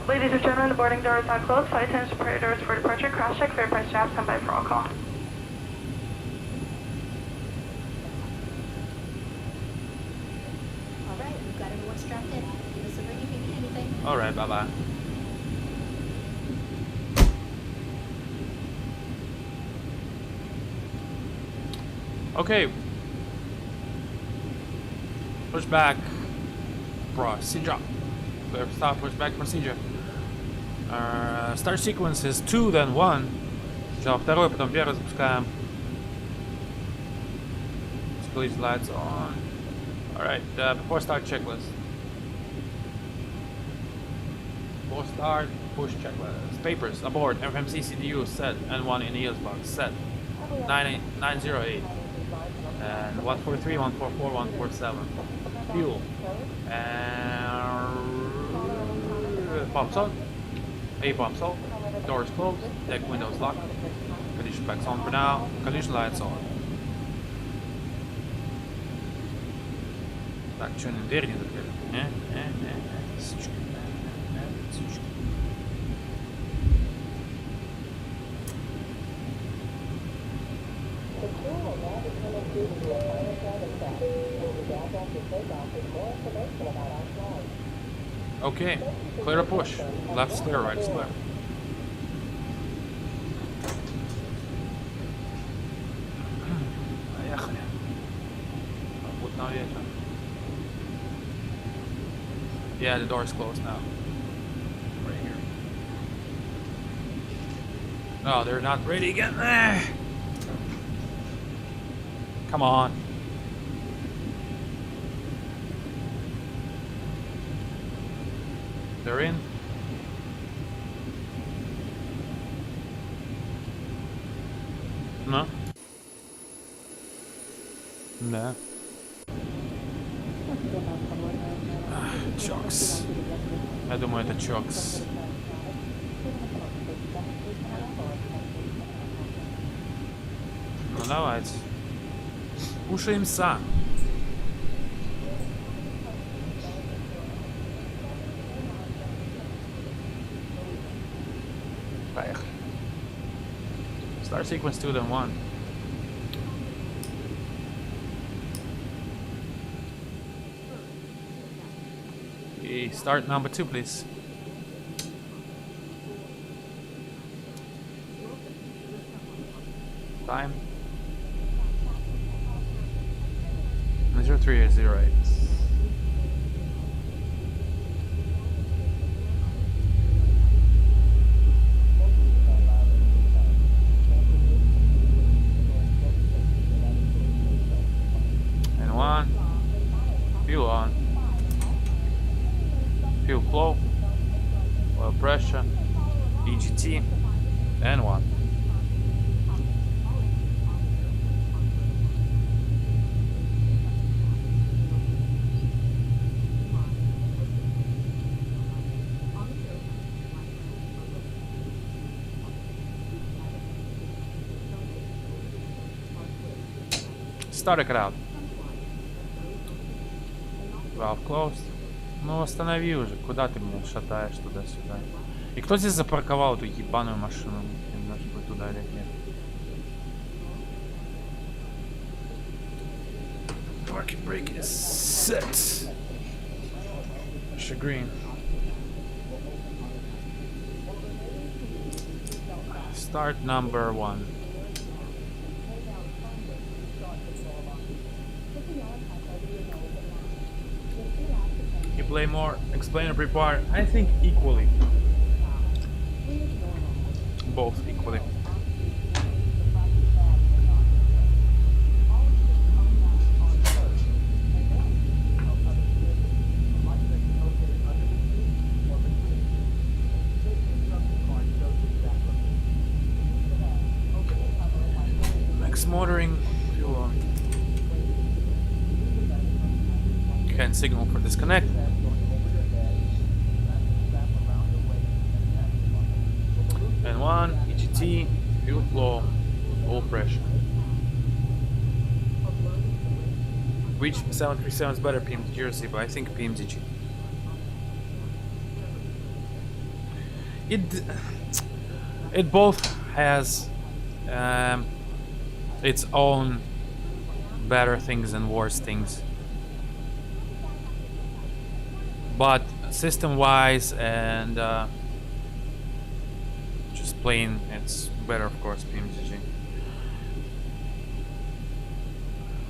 Ladies and gentlemen, the boarding door is now closed. Flight attendants prepare doors for departure. Cross check, fare price straps, stand by for all call. Alright, we've got everyone strapped in. Give us a ring if you need anything. Alright, bye bye. Okay. Push back. Procedure. Clear for stop, push back procedure. Start sequence is 2, then 1. Сначала второй, потом первый запускаем. Please lights on. Alright, before start checklist. Before start, push checklist. Papers, aboard, FMC CDU set, N1 in EOS box, set. 908. And 143, 144, 147. Fuel. And pumps on. A pumps on. Doors closed. Deck windows locked. Condition backs on for now. Condition lights on. Так, что они дверь не закрыли? Сучка. Сучка. Okay, clear to push. Left is clear, right is clear. Поехали. Попутно ветер. Yeah, the door's closed now. Right here. Oh, they're not ready again. Come on. They're in. No? No. Чокс. Я думаю, это чокс. Ну давайте. Кушаемся. Поехали. Start sequence 2, then 1. Okay, start number 2, please. Time. 0308. And 1. Fuel on. Fuel flow. Oil pressure. EGT. And 1. Start it out. Valve closed. Ну останови уже, куда ты меня шатаешь туда-сюда? И кто здесь запарковал эту ебаную машину? Может быть туда или нет? Parking brake is set. Green. Start number 1. You play more, explain or prepare? I think equally. Both equally. Max motoring, fuel on. Can signal for disconnect. And 1. T, fuel flow, full pressure. Which 737 is better, PMDG or C? But I think PMDG. It both has its own better things and worse things. But system-wise and just plain, it's better, of course, PMDG.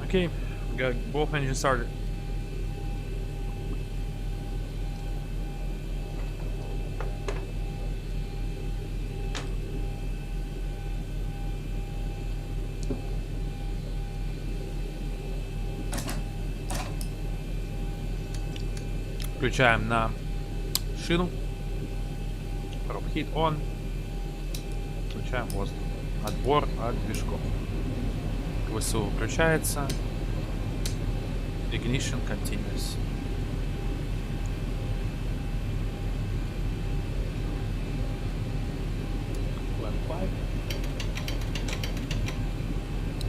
Okay, we got both engines started. Включаем на шину. Prop heat on. Включаем воздух. Отбор от движков. ВСУ включается. Ignition continuous. Plan 5.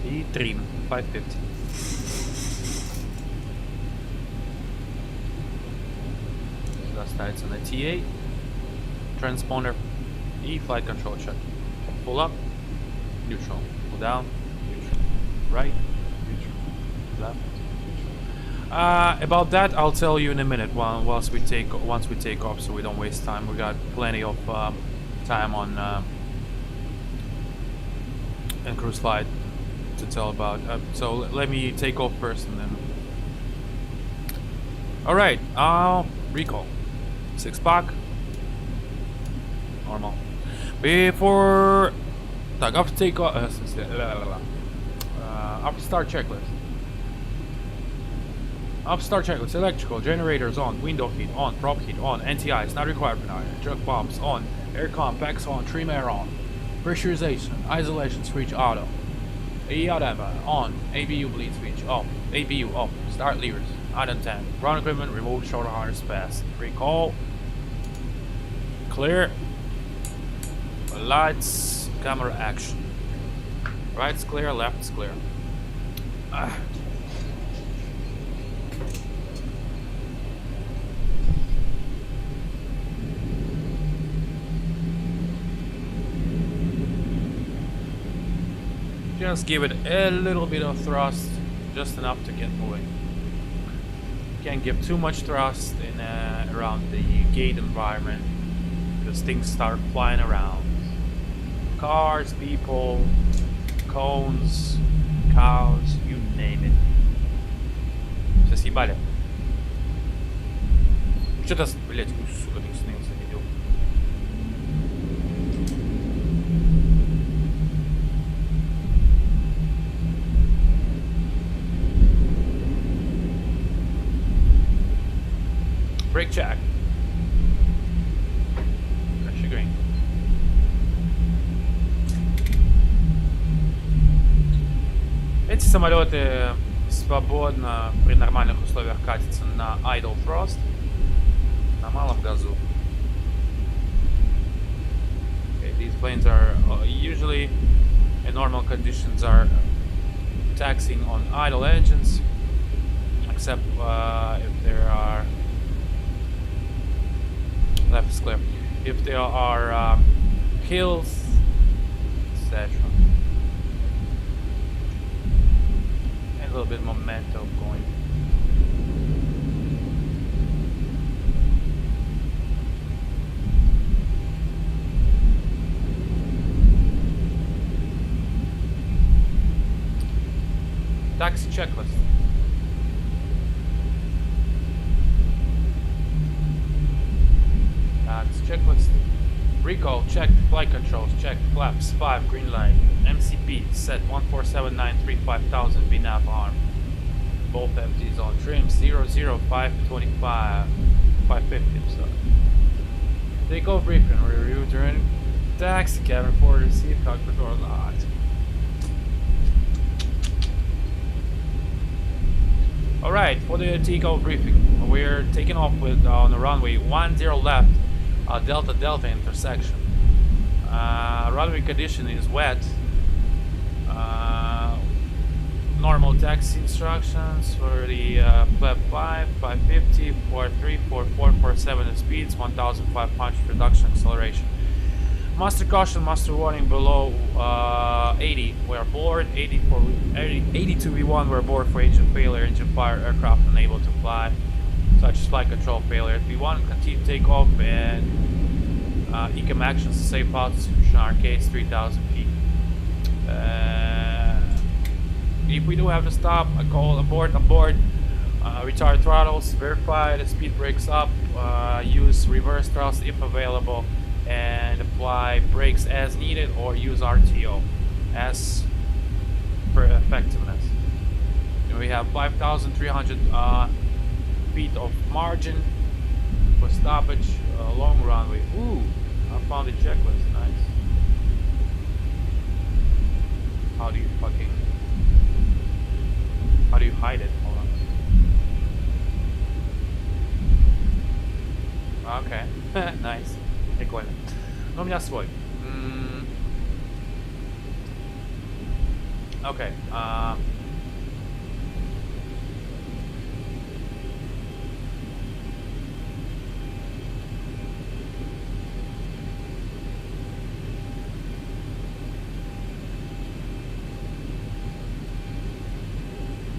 И trim 550. Ставится на TA, transponder и flight control check. Pull up, neutral. Pull down, neutral. Right, neutral. Left, neutral. About that, I'll tell you in a minute. Once we take off, so we don't waste time. We got plenty of time on cruise flight to tell about. So let me take off first, and then. All right. Recall. 6-pack. Normal. Before... Так, after take off... after start checklist. After start checklist. Electrical. Generators on. Window heat on. Prop heat on. NTI is not required for now. Truck pumps on. Aircon packs on. Trim air on. Pressurization. Isolation switch auto. ERM on. ABU bleed switch off. ABU off. Start levers. Item 10. Ground equipment, remove shoulder harness pass. Recall. Clear. Lights, camera action. Right's clear, left's clear. Just give it a little bit of thrust, just enough to get moving. Can't give too much thrust in around the gate environment because things start flying around. Cars, people, cones, cows, you name it. Все съебали. Что-то, блять, сука, не снился, видел. Brake check. Pressure green. Эти самолеты свободно при нормальных условиях катятся на idle thrust, на малом газу. Okay, these planes are usually in normal conditions are taxiing on idle engines, except if there are left is clear. If there are hills, etc. And a little bit of momentum going. Taxi checklist. Checklist. Recall, checked. Flight controls, checked. Flaps, 5, green light. MCP, set 14793 5000 VNAV arm. Both FGs on trim, 00525, 550, so. Takeoff briefing, review during taxi, cabin forward, receive, cockpit door locked. Alright, for the takeoff briefing, we're taking off with on the runway 10 left. Delta Delta intersection. Runway condition is wet. Normal taxi instructions for the flap 5, 550, 43, 44, 47 speeds, 1500 reduction acceleration. Master caution, master warning below 80. We're aboard. 80 to V1. We're aboard for engine failure, engine fire, aircraft unable to fly, such as flight control failure. At V1, continue takeoff and ECAM actions, safe altitude, arcades 3000 feet. If we do have to stop, a call aboard. Retard throttles, verify the speed brakes up, use reverse thrust if available, and apply brakes as needed or use RTO as per effectiveness. And we have 5,300 feet of margin for stoppage, long runway. Ooh, I found the checklist, nice. How do you hide it? Hold on. Okay, nice. Прикольно. Но у меня свой. Okay.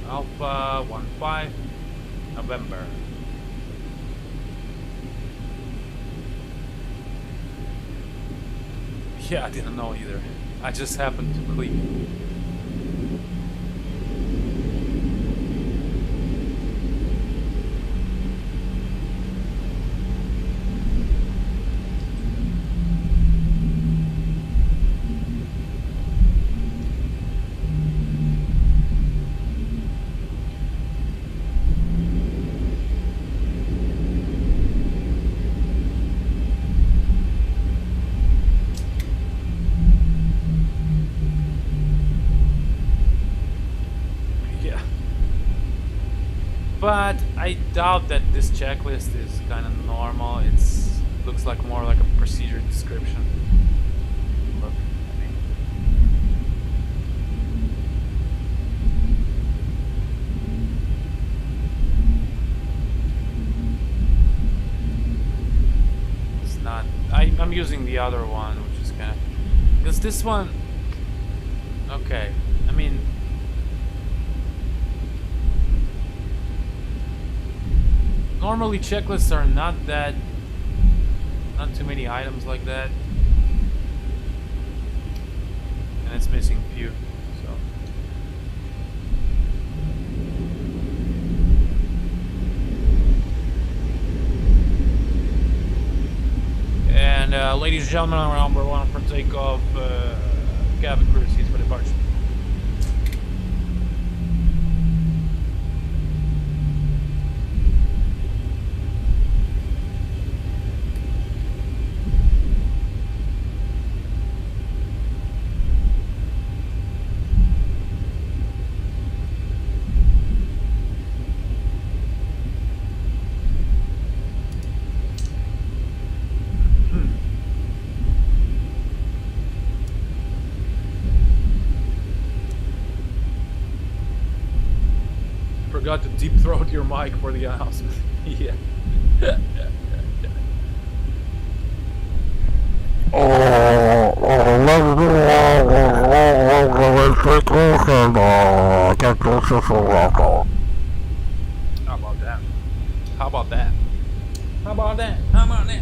Alpha 15 November. Yeah, I didn't know either. I just happened to click. But I doubt that this checklist is kind of normal. It's looks like more like a procedure description. Look, I mean. It's not. I'm using the other one, which is kind of because this one. Okay, I mean. Normally checklists are not too many items like that, and it's missing a few. So and ladies and gentlemen, our number one for takeoff, cabin crew seats for departure. Forgot to deep throat your mic for the announcement. Yeah. How about that? How about that? How about that? How about that?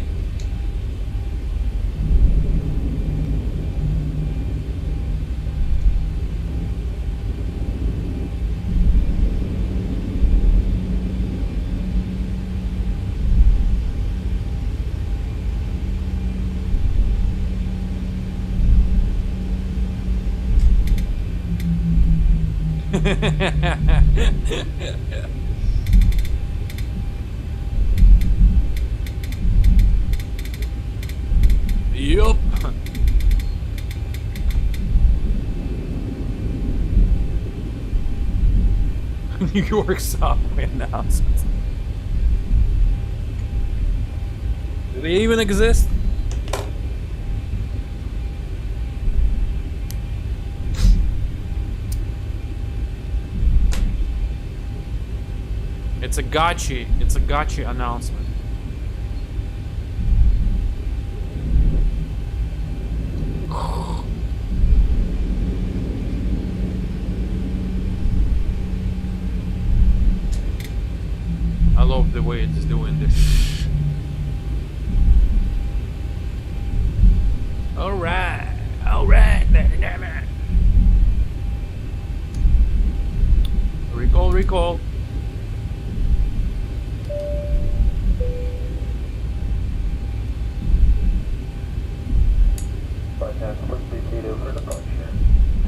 Yup. New York Subway announcements. Do they even exist? It's a gotcha announcement. I love the way it's doing this. Alright, damn it. Recall.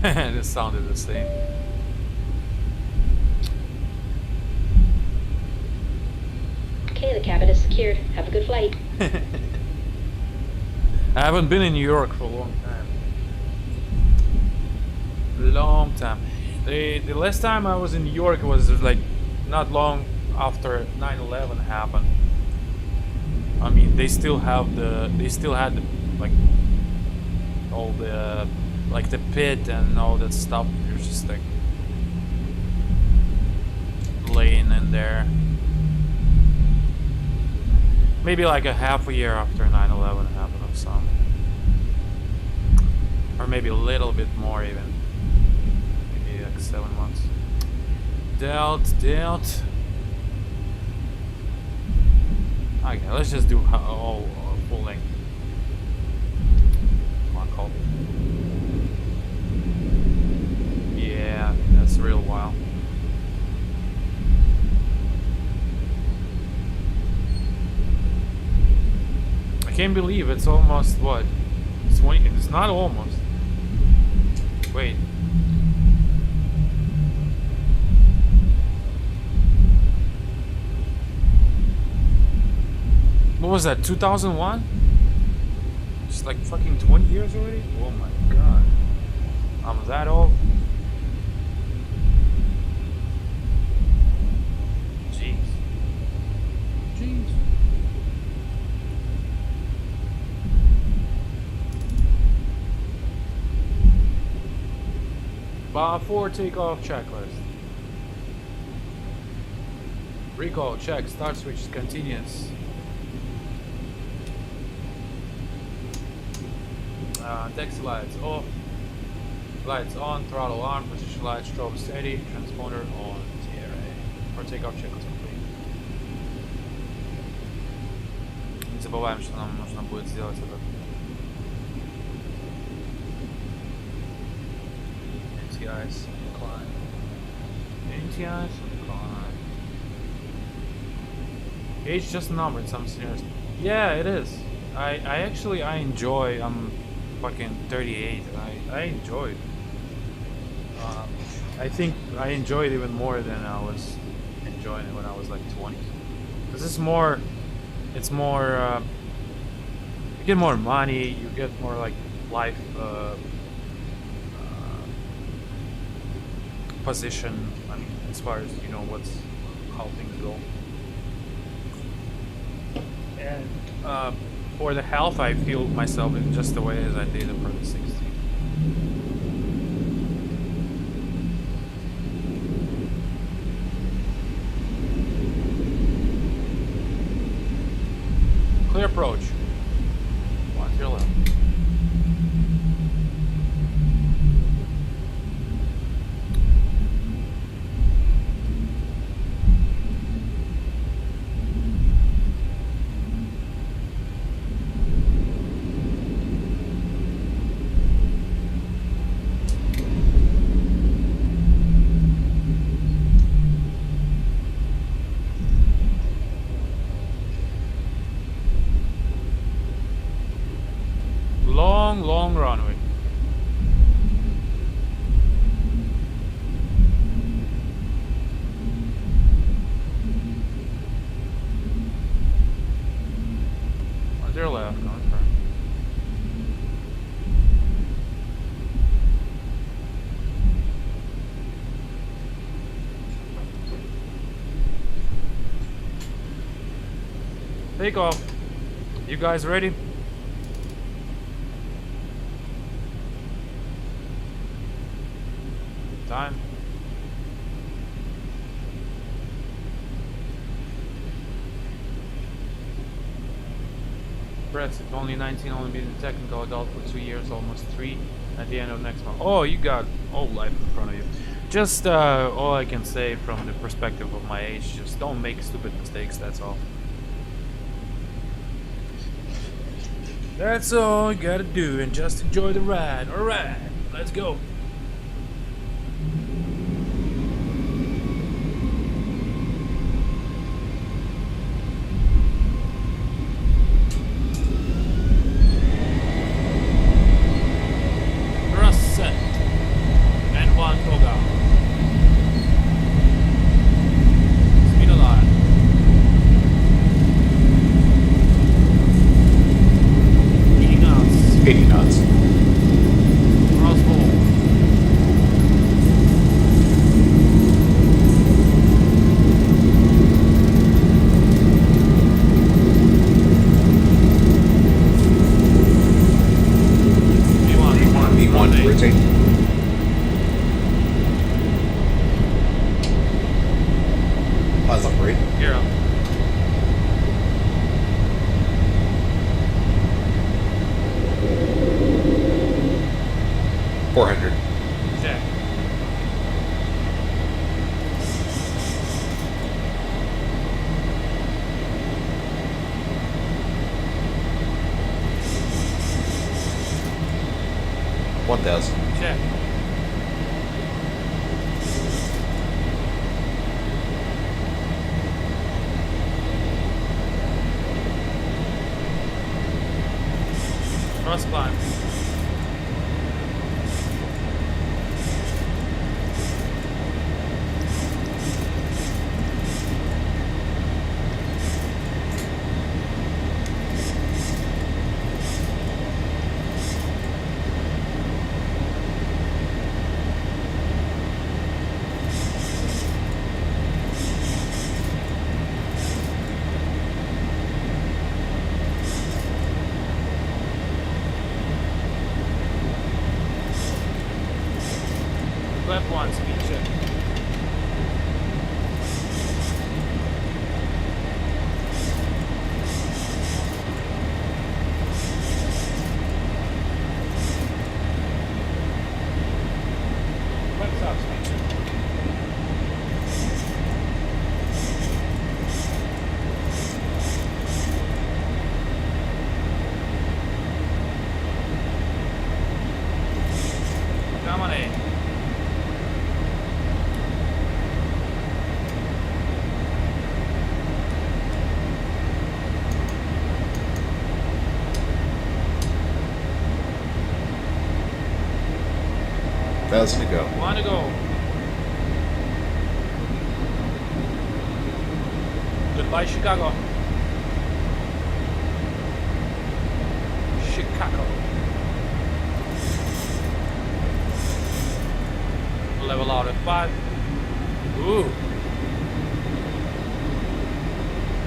This sounded the same. Okay, the cabin is secured. Have a good flight. I haven't been in New York for a long time. The last time I was in New York was like not long after 9/11 happened. I mean, they still had the like all the like the pit and all that stuff. They're just like laying in there. Maybe like a half a year after 9/11 happened or something. Or maybe a little bit more even. Maybe like 7 months. Dealt. Okay, let's just do all full length. Come on, call. Yeah, that's a real while. I can't believe it's almost what? It's 20. It's not almost. Wait. What was that? 2001? It's like fucking 20 years already? Oh my god. I'm that old? Jeez. Before takeoff checklist. Recall check. Start switch is continuous. Taxi lights off. Lights on. Throttle on. Position lights. Strobe steady. Transponder on. TRA. For takeoff checklist complete. Не забываем, что нам нужно будет сделать этот. NTIs climb. NTIs climb. Age just a number in some scenarios. Yeah, it is. I enjoy. I'm fucking 38. I enjoy it. I think I enjoy it even more than I was enjoying it when I was like 20. Cause it's more. You get more money. You get more like life. Position, I mean, as far as you know how things go. And for the health, I feel myself in just the way as I did for the 60. Clear approach. One to your left. Long runway. On your left, confirm. Take off. You guys ready? Time. impressive. Only 19, only being a technical adult for 2 years, almost 3 at the end of next month. Oh, you got all life in front of you. Just all I can say from the perspective of my age, just don't make stupid mistakes, that's all. That's all you gotta do, and just enjoy the ride. Alright, let's go. Check. Cross climb. Left one, speed check. Left stop, speed check. Come on in. Thousand to go. One to go. Goodbye, Chicago. Chicago. Level out at 5. Ooh.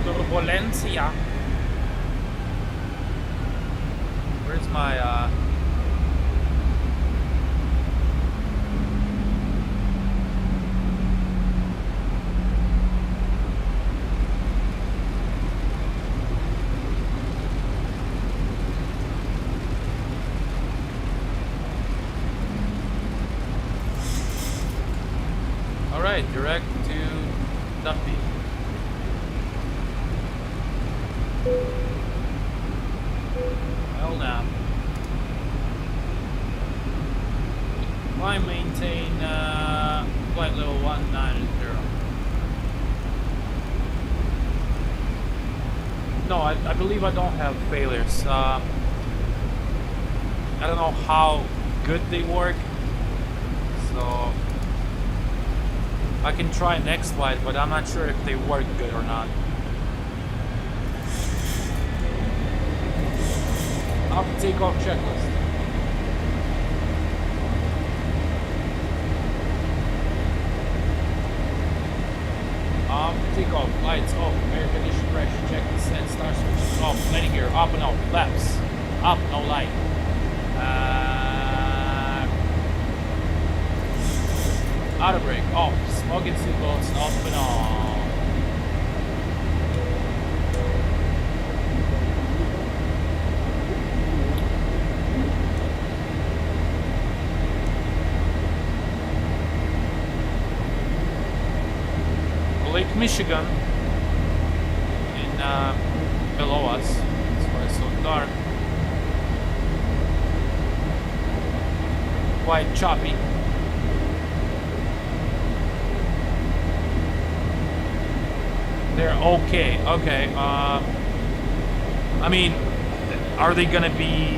Turbulencia. Where's my Alright, direct to Duffy. Well now. Why maintain flight level 190? No, I believe I don't have failures. I don't know how good they work, so I can try next flight, but I'm not sure if they work good or not. After takeoff checklist. Takeoff, lights off, air condition pressure, check descent, star switches off, landing gear up and off, flaps up, no light. Auto brake off, smoking seatbelts off and on. 1 Lake Michigan in below us. That's why it's so dark. Quite choppy. They're okay. Okay. I mean, are they gonna be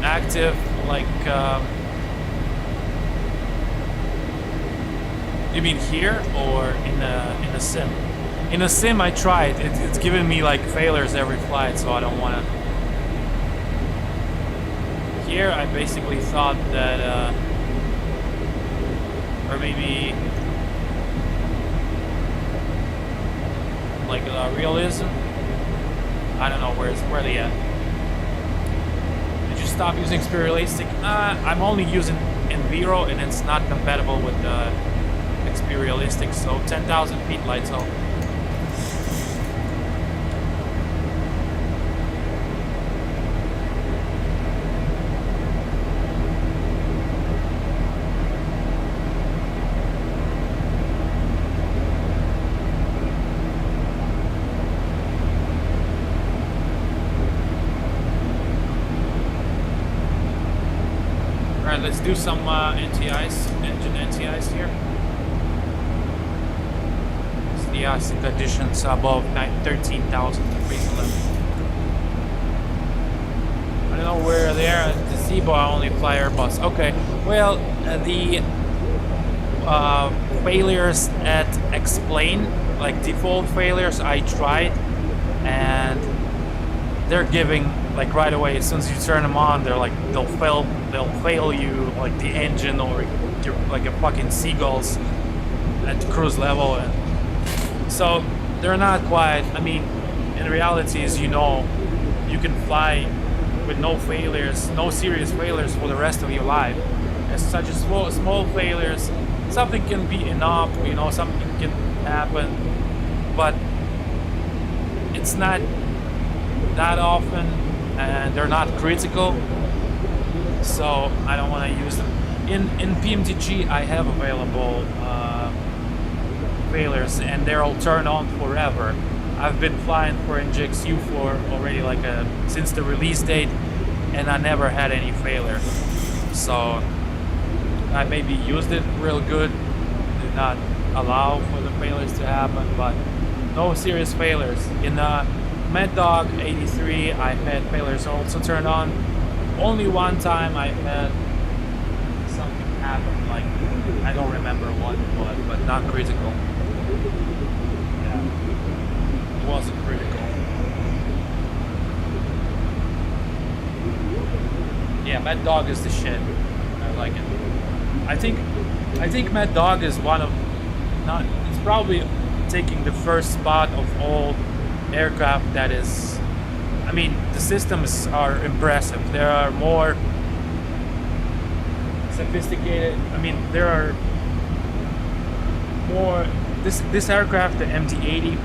active like? You mean here or in a sim? In a sim, I tried. It's giving me like failures every flight, so I don't want to. Here, I basically thought that, or maybe like realism. I don't know where they at. Did you stop using Spiralistic? I'm only using Enviro, and it's not compatible with Experialistic, so 10,000 feet lights off. Alright, let's do some NTIs, engine NTIs here. The icing conditions above 13,000 degrees level. I don't know where they are. The Zibo, I only fly Airbus. Okay, well, the failures at Explain, like default failures, I tried, and they're giving like right away. As soon as you turn them on, they're like they'll fail you like the engine, or you're like a fucking seagulls at cruise level. And so they're not quite. I mean, in reality, as you know, you can fly with no failures, no serious failures for the rest of your life. As such as small failures, something can be enough, you know, something can happen, but it's not that often, and they're not critical. So I don't want to use them. In PMDG, I have available failures, and they're all turned on forever. I've been flying for NGXU for already like since the release date, and I never had any failure. So I maybe used it real good, did not allow for the failures to happen, but no serious failures. In Mad Dog 83, I had failures also turned on. Only one time I had something happen, like I don't remember what it was, but not critical. Yeah, it wasn't critical. Yeah, Mad Dog is the shit. I like it. I think Mad Dog is one of it's probably taking the first spot of all aircraft that is. I mean, the systems are impressive. There are more sophisticated. I mean, there are more. This aircraft, the MD-80,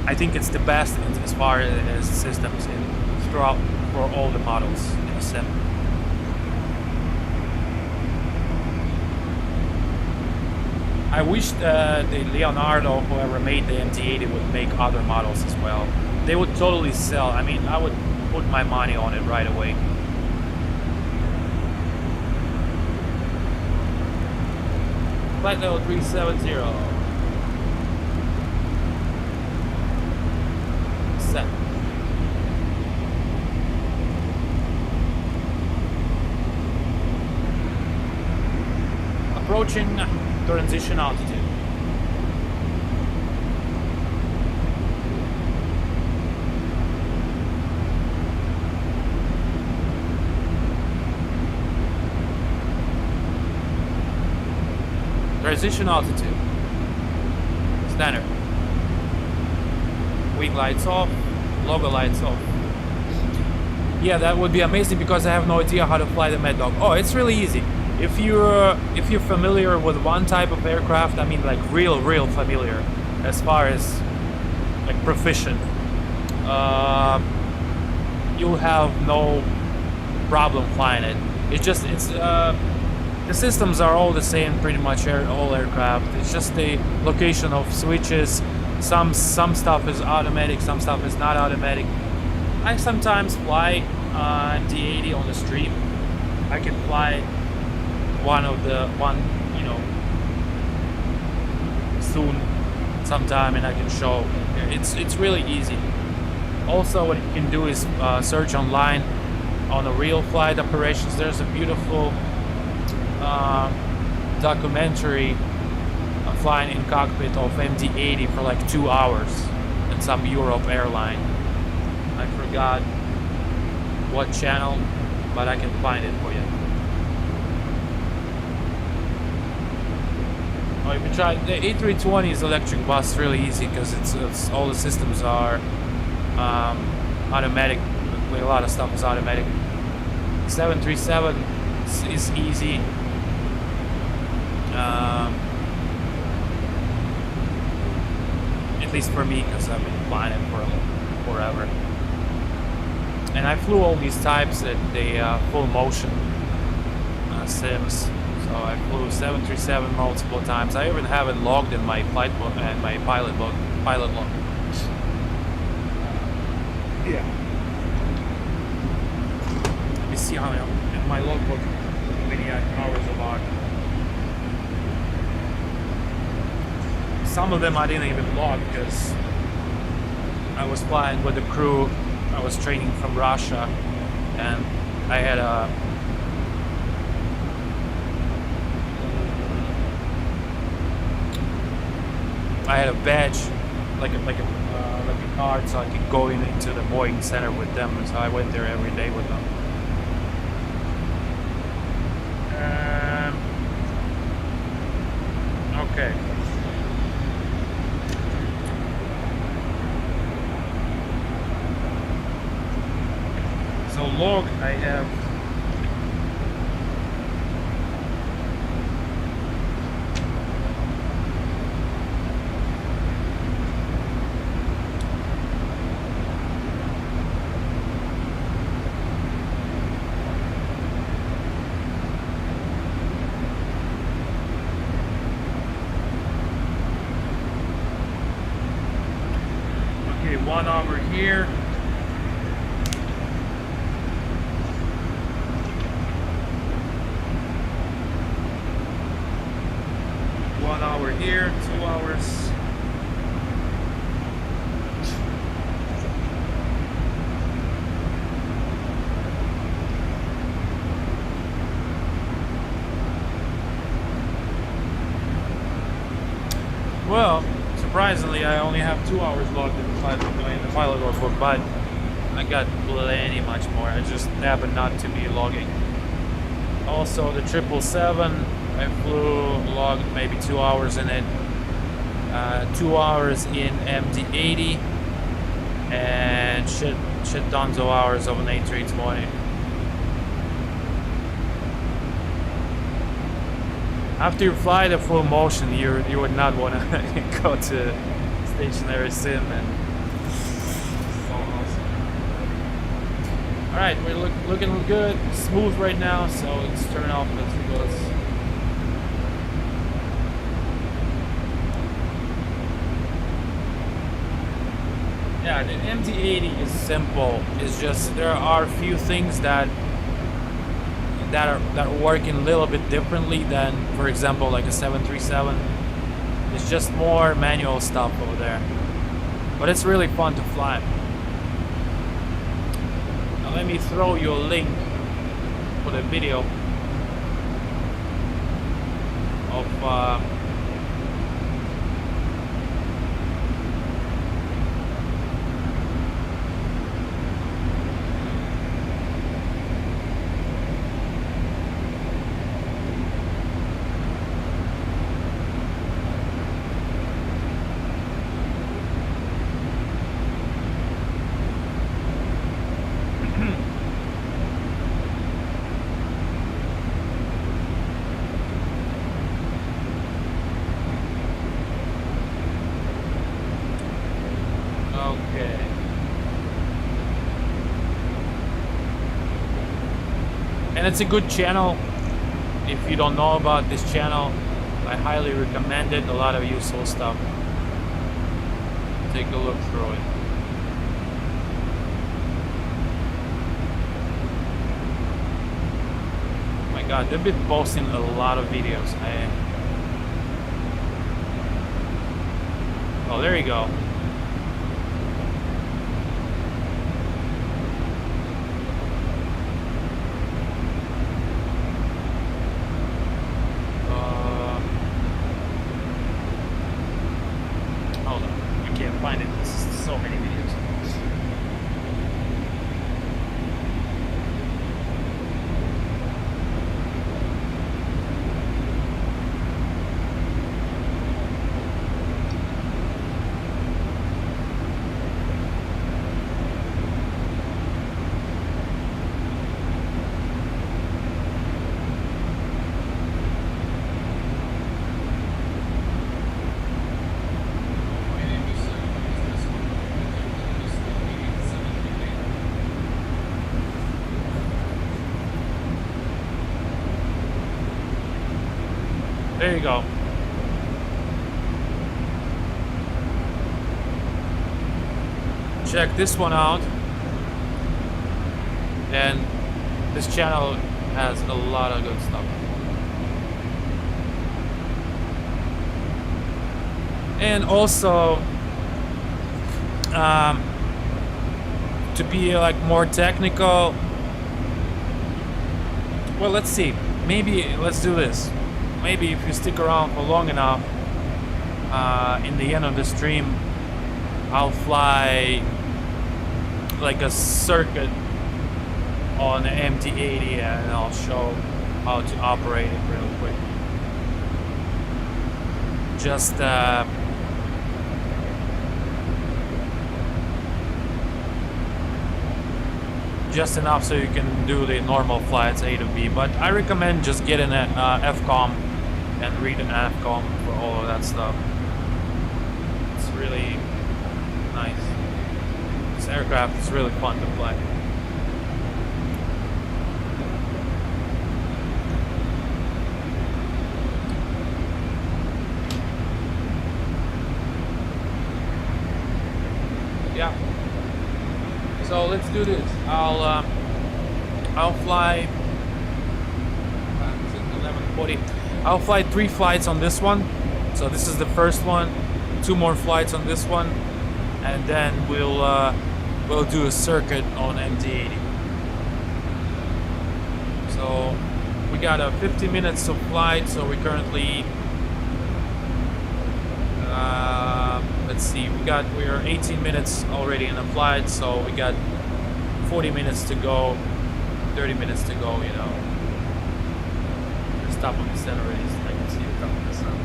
I think it's the best as far as systems throughout for all the models in the sim. I wish the Leonardo, whoever made the MD-80, would make other models as well. They would totally sell. I mean, I would put my money on it right away. Flight level 370. Set. Approaching transition altitude. Transition altitude. Standard. Wing lights off. Logo lights off. Yeah, that would be amazing because I have no idea how to fly the Mad Dog. Oh, it's really easy. If you're familiar with one type of aircraft, I mean like real familiar, as far as like proficient, you'll have no problem flying it. It's The systems are all the same, pretty much all aircraft. It's just the location of switches. Some stuff is automatic, some stuff is not automatic. I sometimes fly MD-80 on the stream. I can fly one, you know, soon, sometime, and I can show. It's really easy. Also, what you can do is search online on the real flight operations. There's a beautiful documentary flying in cockpit of MD-80 for like 2 hours in some Europe airline. I forgot what channel, but I can find it for you. Or you can try the A320's electric bus. Really easy because it's all the systems are automatic. A lot of stuff is automatic. 737 is easy. At least for me, because I've been flying it for forever. And I flew all these types at the full motion sims. So I flew 737 multiple times. I even have it logged in my flight book and my pilot log. Yeah. Let me see how in my logbook how many hours are logged. Some of them I didn't even log because I was flying with the crew. I was training from Russia, and I had a badge, like a card, so I could go into the Boeing Center with them. And so I went there every day with them. Okay. So log, I have okay, 1 hour here. Here, 2 hours. Well, surprisingly, I only have 2 hours logged in the pilot logbook, but I got plenty much more. I just happen not to be logging. Also, the 777. I flew, logged maybe 2 hours in it, 2 hours in MD-80, and shit tons of hours of an A320. After you fly the full motion, you would not want to go to stationary sim, and so awesome. All right, we're looking good, smooth right now, so let's turn off the turbos. Yeah, the MD-80 is simple. It's just there are a few things that are working a little bit differently than, for example, like a 737. It's just more manual stuff over there, but it's really fun to fly. Now let me throw you a link for the video of and it's a good channel. if you don't know about this channel, I highly recommend it. A lot of useful stuff. Take a look through it. Oh my god, they've been posting a lot of videos. Oh, there you go. Hold on, I can't find it. There's so many videos. There you go. Check this one out. And this channel has a lot of good stuff. And also, to be like more technical, well, let's see. Maybe let's do this. Maybe if you stick around for long enough, in the end of the stream, I'll fly like a circuit on the MT-80 and I'll show how to operate it real quick. Just enough so you can do the normal flights A to B, but I recommend just getting an FCOM and read an FCOM for all of that stuff. It's really nice. This aircraft is really fun to fly. Yeah. So let's do this. I'll fly 11:40. I'll fly 3 flights on this one. So this is the first one. 2 more flights on this one, and then we'll do a circuit on MT-80. So we got 50 minutes of flight. So we currently let's see. We are 18 minutes already in the flight. So we got 40 minutes to go. 30 minutes to go. You know. Top of the sun already, so I can see the top of the sun.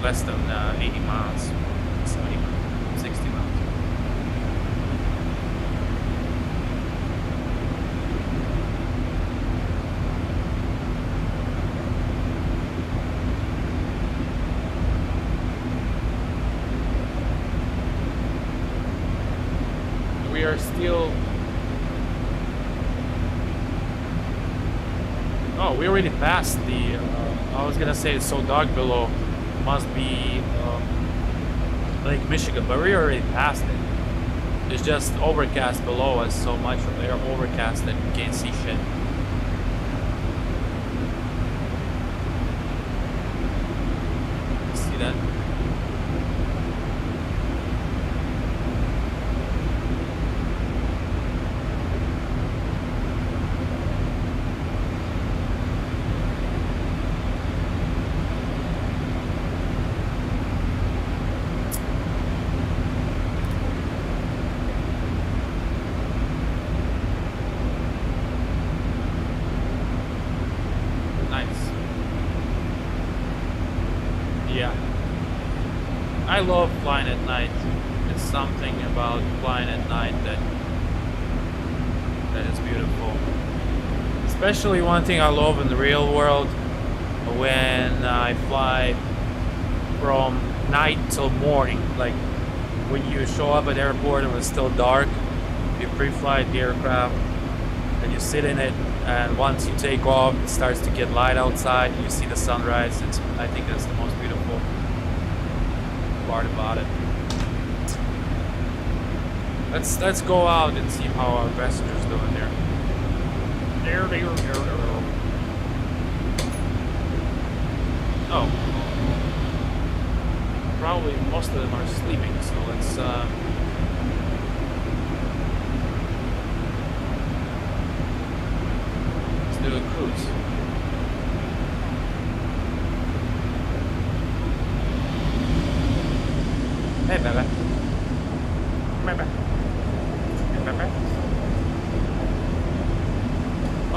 Less than 80 miles, 70 miles, 60 miles. We are still. Oh, we already passed the. I was gonna say it's so dark below. Must be Lake Michigan, but we already passed it. It's just overcast below us so much. They're overcast that you can't see shit. See that? I love flying at night. It's something about flying at night that is beautiful. Especially one thing I love in the real world, when I fly from night till morning. Like when you show up at the airport and it's still dark, You pre-flight the aircraft, and you sit in it, and once you take off, it starts to get light outside. You see the sunrise. I think that's the most beautiful part about it. Let's go out and see how our passengers doing there. Oh, probably most of them are sleeping. So let's do a cruise. Hey, baby. Baby.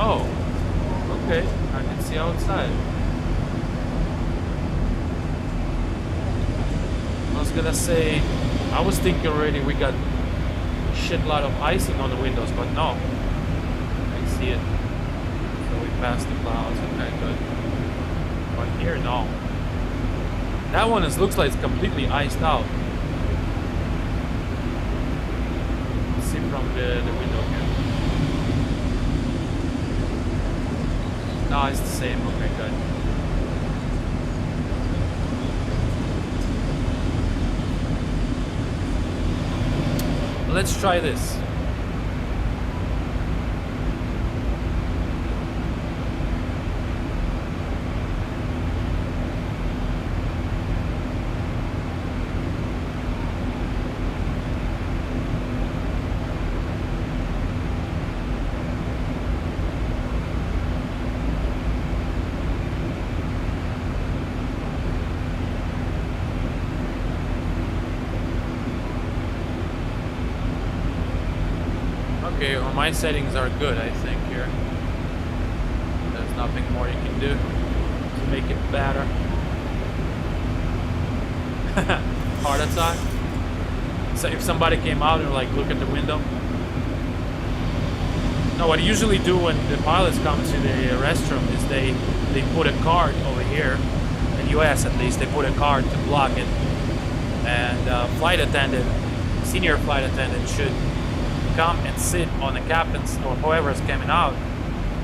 Oh, okay. I can see outside. I was gonna say, I was thinking already we got a shitload of icing on the windows, but no. I see it. So we passed the clouds. Okay, good. But here, no. That one looks like it's completely iced out. See from the window here. No, it's the same. Okay, good. Let's try this. Okay, well, my settings are good, I think, here. There's nothing more you can do to make it better. Heart attack. So if somebody came out and like look at the window. No, what I usually do when the pilots come to the restroom is they put a card over here. In the US at least, they put a card to block it. And flight attendant, senior flight attendant should come and sit on the captain's or whoever's coming out,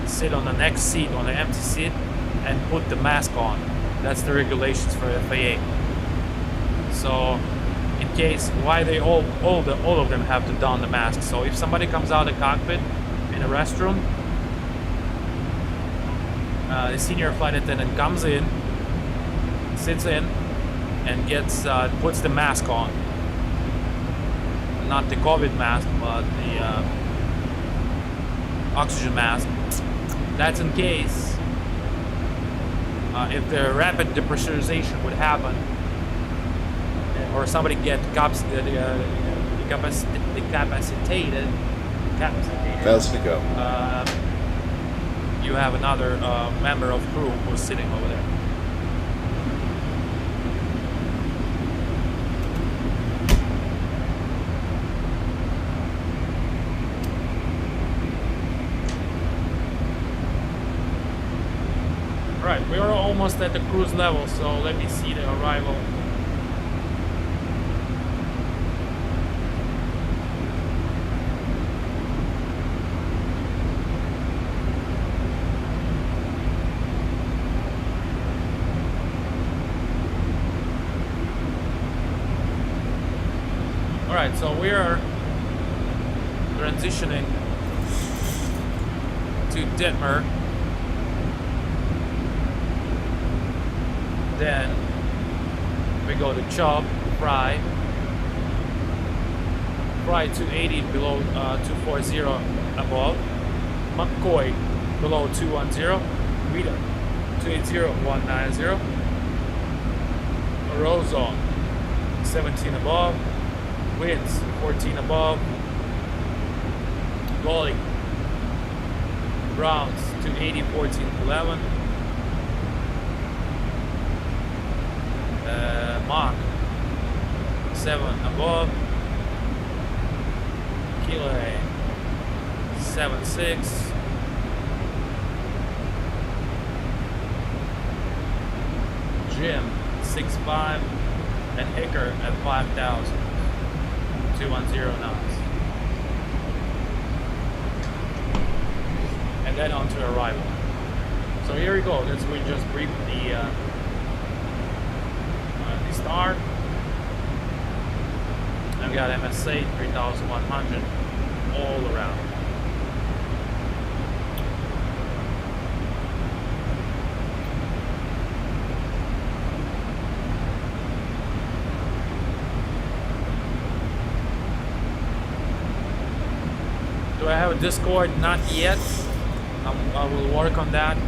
sit on the next seat, on the empty seat, and put the mask on. That's the regulations for FAA. So, in case why they all of them have to don the mask. So if somebody comes out of the cockpit in a restroom, the senior flight attendant comes in, sits in, and puts the mask on. Not the COVID mask, but the oxygen mask. That's in case if the rapid depressurization would happen, or somebody get incapacitated. You have another member of crew who's sitting over there. Right, we are almost at the cruise level, so let me see the arrival. Alright, so we are transitioning to Detmer. Then we go to Chop, Fry 280 below 240 above, McCoy below 210, Rita 280 190, Roson 17 above, winds 14 above, Gully Browns 280 14 11. Mach 7 above, Kilo 76, Jim 65, and Hicker at 5,000, 210 knots. and then on to arrival. So here we go. Let's we just brief the start. I've got MSA 3100 all around. Do I have a Discord? Not yet. I will work on that.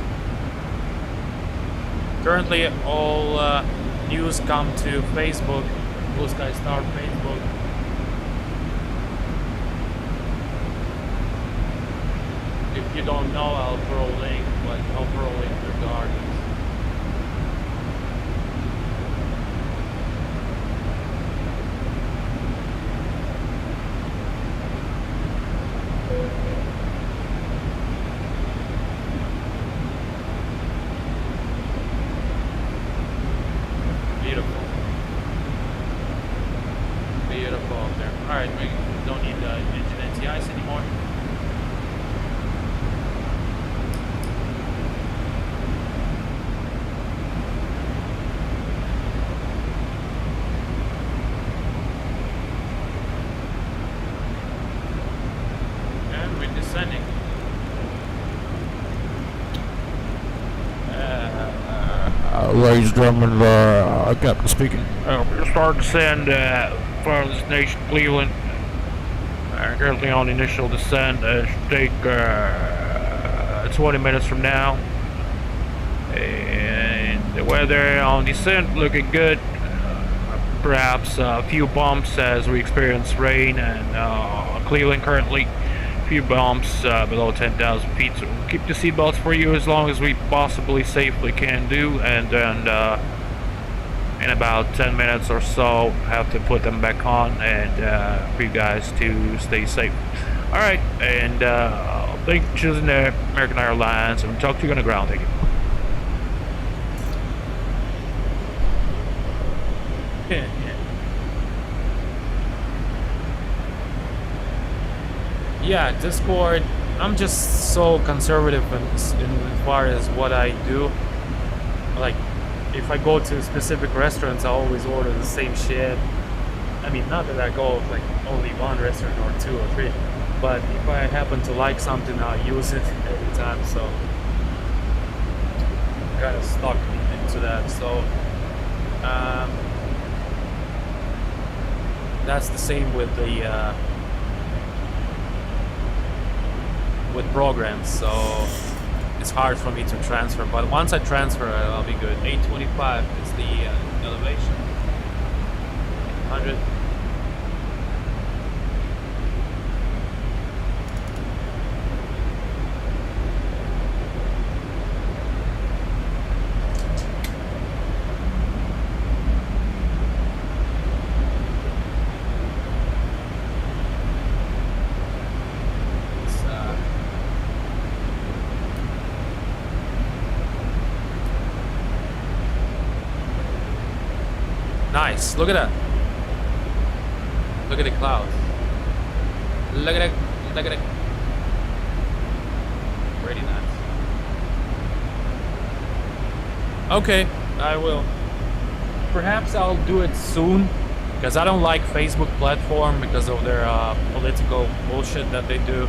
Currently, all news come to Facebook, Blue Sky Star Facebook. If you don't know, I'll throw a link, but I'll throw a link regardless. Alright, we don't need the engine anti-ice anymore. And we're descending. Ladies and gentlemen, Captain speaking. We're starting to descend for the destination Cleveland. Currently on initial descent. Should take 20 minutes from now. And the weather on descent looking good. Perhaps a few bumps as we experience rain and Cleveland currently. A few bumps below 10,000 feet. So we'll keep the seatbelts for you as long as we possibly safely can do. And then in about 10 minutes or so have to put them back on and for you guys to stay safe. Alright, and thank you for choosing American Airlines, and we'll talk to you on the ground. Thank you. Yeah, Discord, I'm just so conservative in as far as what I do. Like, if I go to specific restaurants, I always order the same shit. I mean, not that I go like only one restaurant or two or three, but if I happen to like something, I'll use it every time. So I'm kind of stuck into that. So that's the same with the with programs. So it's hard for me to transfer, but once I transfer, I'll be good. 825 is the elevation. 100. Nice. Look at that. Look at the clouds. Look at it. Look at it. Pretty nice. Okay, I will. Perhaps I'll do it soon, because I don't like Facebook platform because of their political bullshit that they do,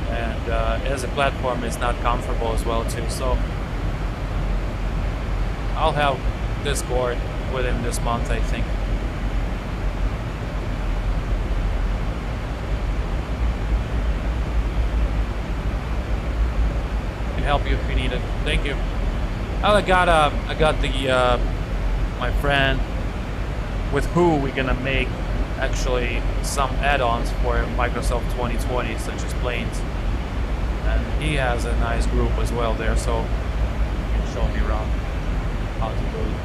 and as a platform, it's not comfortable as well too. So I'll have Discord within this month, I think. Can help you if you need it. Thank you. Well, I got the my friend with who we're gonna make actually some add-ons for Microsoft 2020, such as planes, and he has a nice group as well there, so he can show me around how to do it.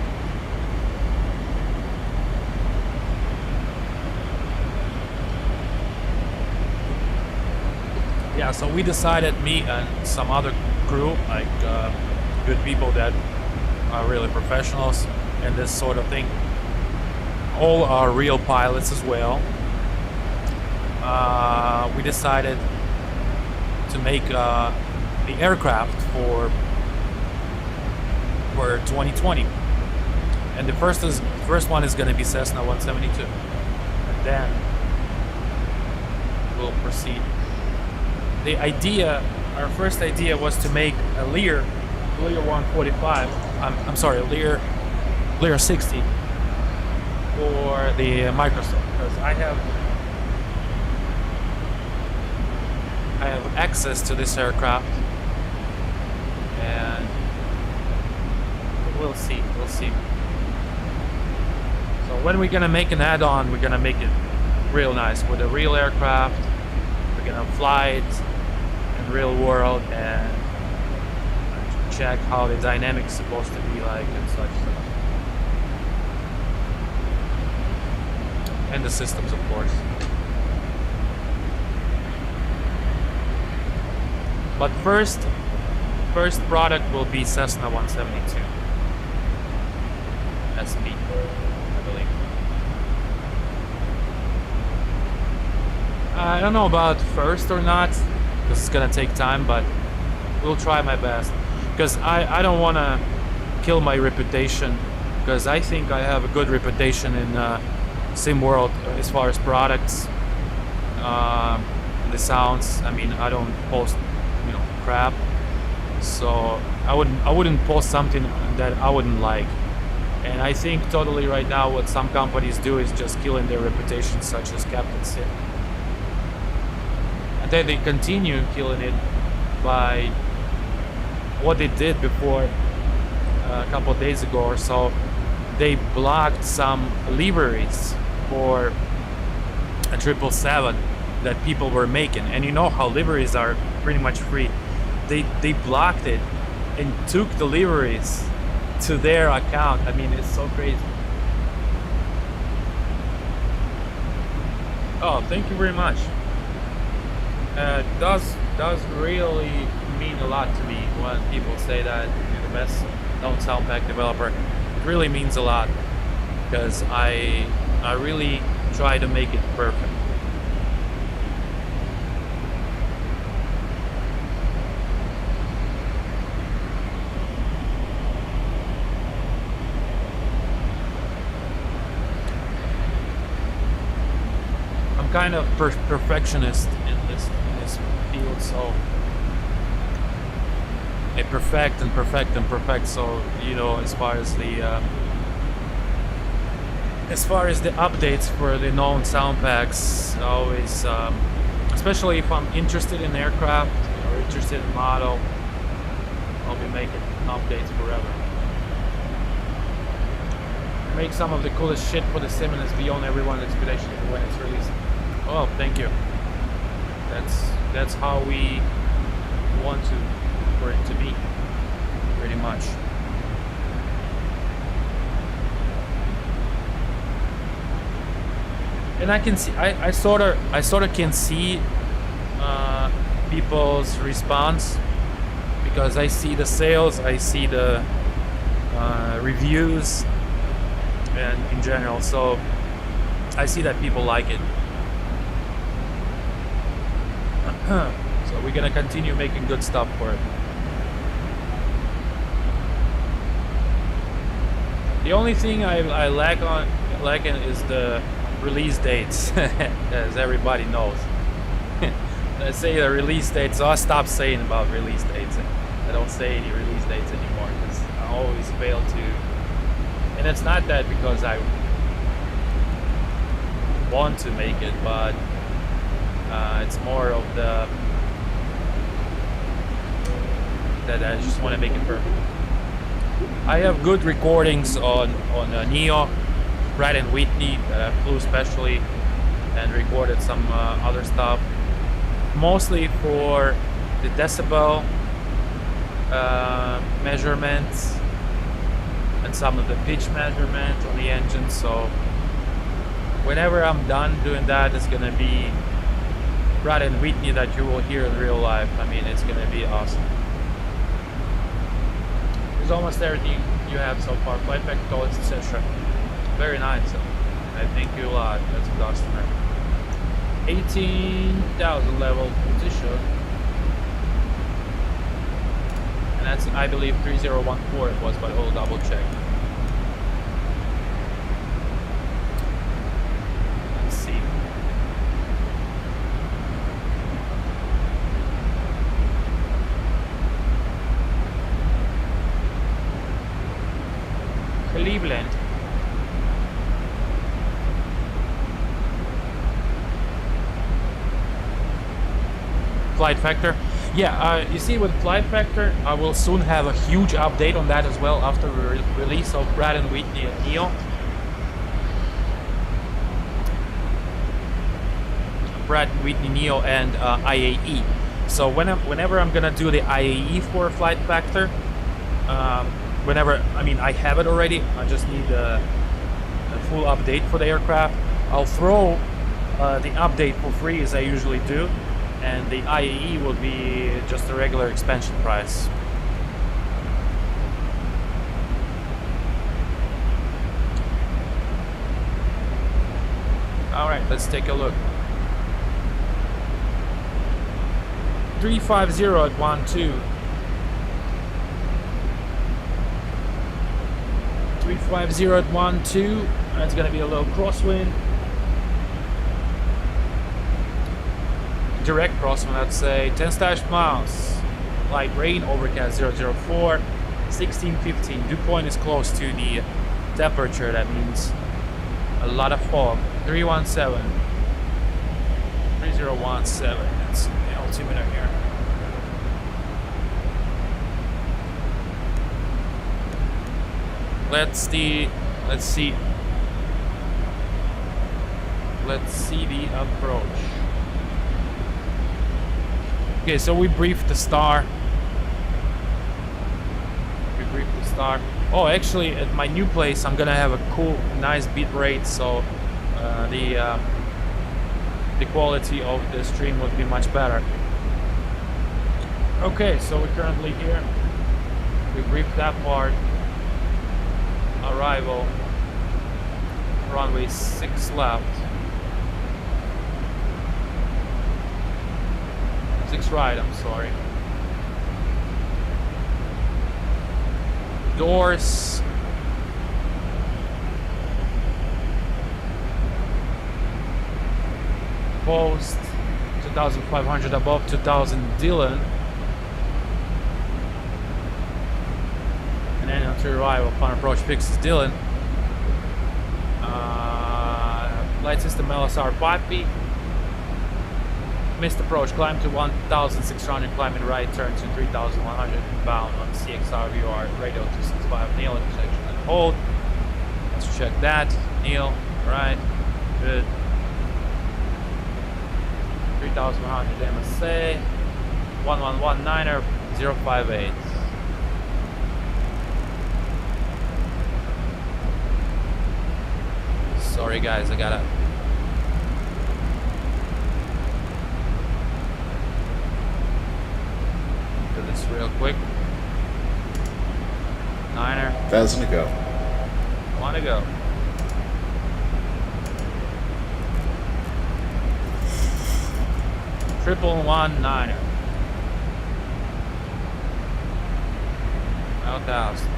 Yeah, so we decided, me and some other crew, like good people that are really professionals in this sort of thing. All are real pilots as well. We decided to make the aircraft for 2020, and the first one is going to be Cessna 172, and then we'll proceed. The idea, our first idea, was to make a Lear 145. I'm sorry, Lear 60 for the Microsoft, because I have access to this aircraft, and we'll see. So when we're gonna make an add-on, we're gonna make it real nice with a real aircraft. We're gonna fly it in real world and check how the dynamics is supposed to be like and such. And the systems, of course. But first product will be Cessna 172 SP, I believe. I don't know about first or not. This is gonna take time, but we'll try my best. Because I don't want to kill my reputation, because I think I have a good reputation in sim world as far as products, the sounds. I mean, I don't post, crap. So I wouldn't post something that I wouldn't like. And I think totally right now what some companies do is just killing their reputation, such as Captain Sim. And then they continue killing it by what they did before a couple of days ago or so. They blocked some liveries for a 777 that people were making, and you know how liveries are pretty much free. They blocked it and took the liveries to their account. I mean, it's so crazy. Oh, thank you very much. Does really mean a lot to me when people say that you're the best known sound pack developer. It really means a lot, because I really try to make it perfect. I'm kind of perfectionist in this field, so I perfect and perfect and perfect. So as far as the updates for the known sound packs, always, especially if I'm interested in aircraft or interested in model, I'll be making updates forever. Make some of the coolest shit for the sim, and it's beyond everyone's expectation when it's released. Oh, thank you. That's how we want for it to be, pretty much. And I can see, I sort of can see people's response, because I see the sales, I see the reviews, and in general, so I see that people like it. So we're gonna continue making good stuff for it. The only thing I lack in is the release dates, as everybody knows. I say the release dates, so I stopped saying about release dates. I don't say any release dates anymore, because I always fail to. And it's not that because I want to make it, but it's more of that I just want to make it perfect. I have good recordings on Neo, Pratt & Whitney that I flew specially and recorded some other stuff, mostly for the decibel measurements and some of the pitch measurement on the engine. So whenever I'm done doing that, it's gonna be Pratt & Whitney that you will hear in real life. I mean, it's gonna be awesome. There's almost everything you have so far, flight pack, toilets, etc. Very nice. I thank you a lot as a customer. 18,000 level position. That's, I believe, 3014 it was, but I will double check. Let's see. Cleveland. Flight factor. Yeah, you see with flight factor, I will soon have a huge update on that as well after the release of Brad and Whitney and Neo. Brad, Whitney, Neo, and IAE. So whenever I'm gonna do the IAE for flight factor, whenever, I mean, I have it already, I just need a full update for the aircraft. I'll throw the update for free as I usually do, and the IAE will be just a regular expansion price. Alright, let's take a look. 350 at 1-2. 350 at 1-2. That's gonna be a little crosswind. Direct crosswind, let's say 10 miles. Light rain, overcast 004. 1615. Dew point is close to the temperature, that means a lot of fog. 317. 3017. That's the altimeter here. Let's see the approach. Okay, so we briefed the star. Oh, actually, at my new place, I'm gonna have a cool, nice bit rate, so the quality of the stream would be much better. Okay, so we're currently here. We briefed that part. Arrival. Runway 6 left. 6 right, I'm sorry. Doors. Post. 2,500 above 2,000 Dylan. And then after arrival, upon approach fixes Dylan. Light system LSR 5P. Missed approach, climb to 1,600, climbing right, turn to 3,100, bound on CXR VR, radio 265, Neil intersection and hold. Let's check that. Neil, right, good. 3,100 MSA, 1119er, 058. Sorry guys, I gotta do this real quick. Niner. 1,000 to go. One to go. Triple 1-9er. 1,000.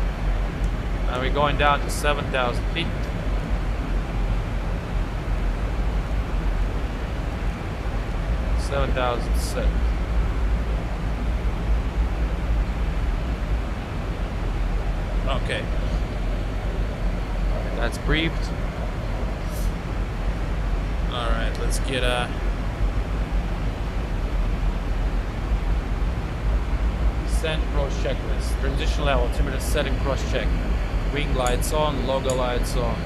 Now we're going down to 7,000 feet. 7,006. Okay. That's briefed. Alright, let's get a send cross checklist. Transition level, altimeter setting cross check. Wing lights on, logo lights on.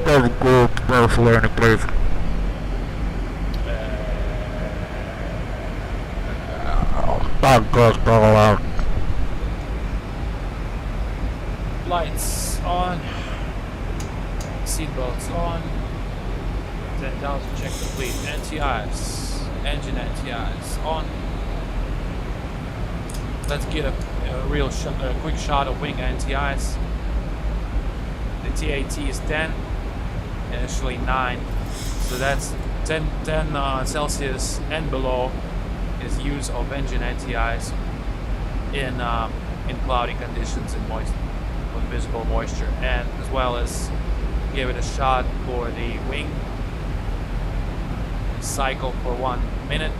Doesn't go to commercial landing, please. Podcast all out. Lights on. Seatbelts on. 10,000 check complete. NTIs. Engine NTIs on. Let's get a real shot, a quick shot of wing NTIs. The TAT is 10. Initially 9. So that's 10 Celsius and below is use of engine NTIs in cloudy conditions and moist with visible moisture, and as well as give it a shot for the wing cycle for 1 minute.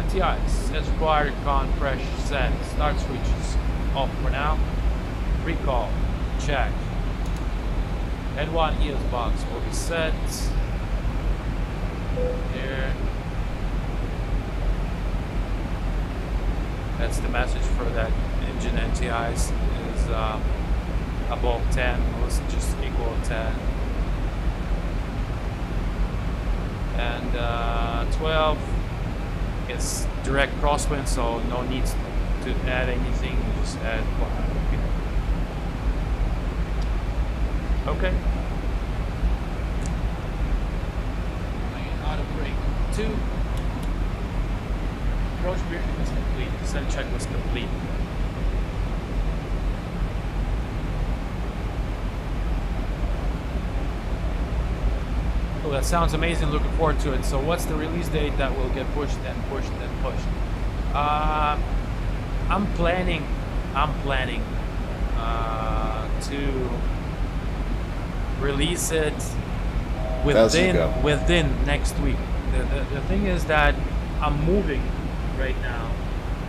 TIs as required, con pressure set, start switches off for now. Recall, check. N1 EOS box will be set. Here. That's the message for that engine NTIs is above 10, let's just equal 10. And 12 is direct crosswind, so no need to add anything, just add 1. Okay. Auto brake 2. Approach briefing is complete. Descent check was complete. Oh, that sounds amazing. Looking forward to it. So what's the release date that will get pushed and pushed and pushed? I'm planning to release it within next week. The thing is that I'm moving right now,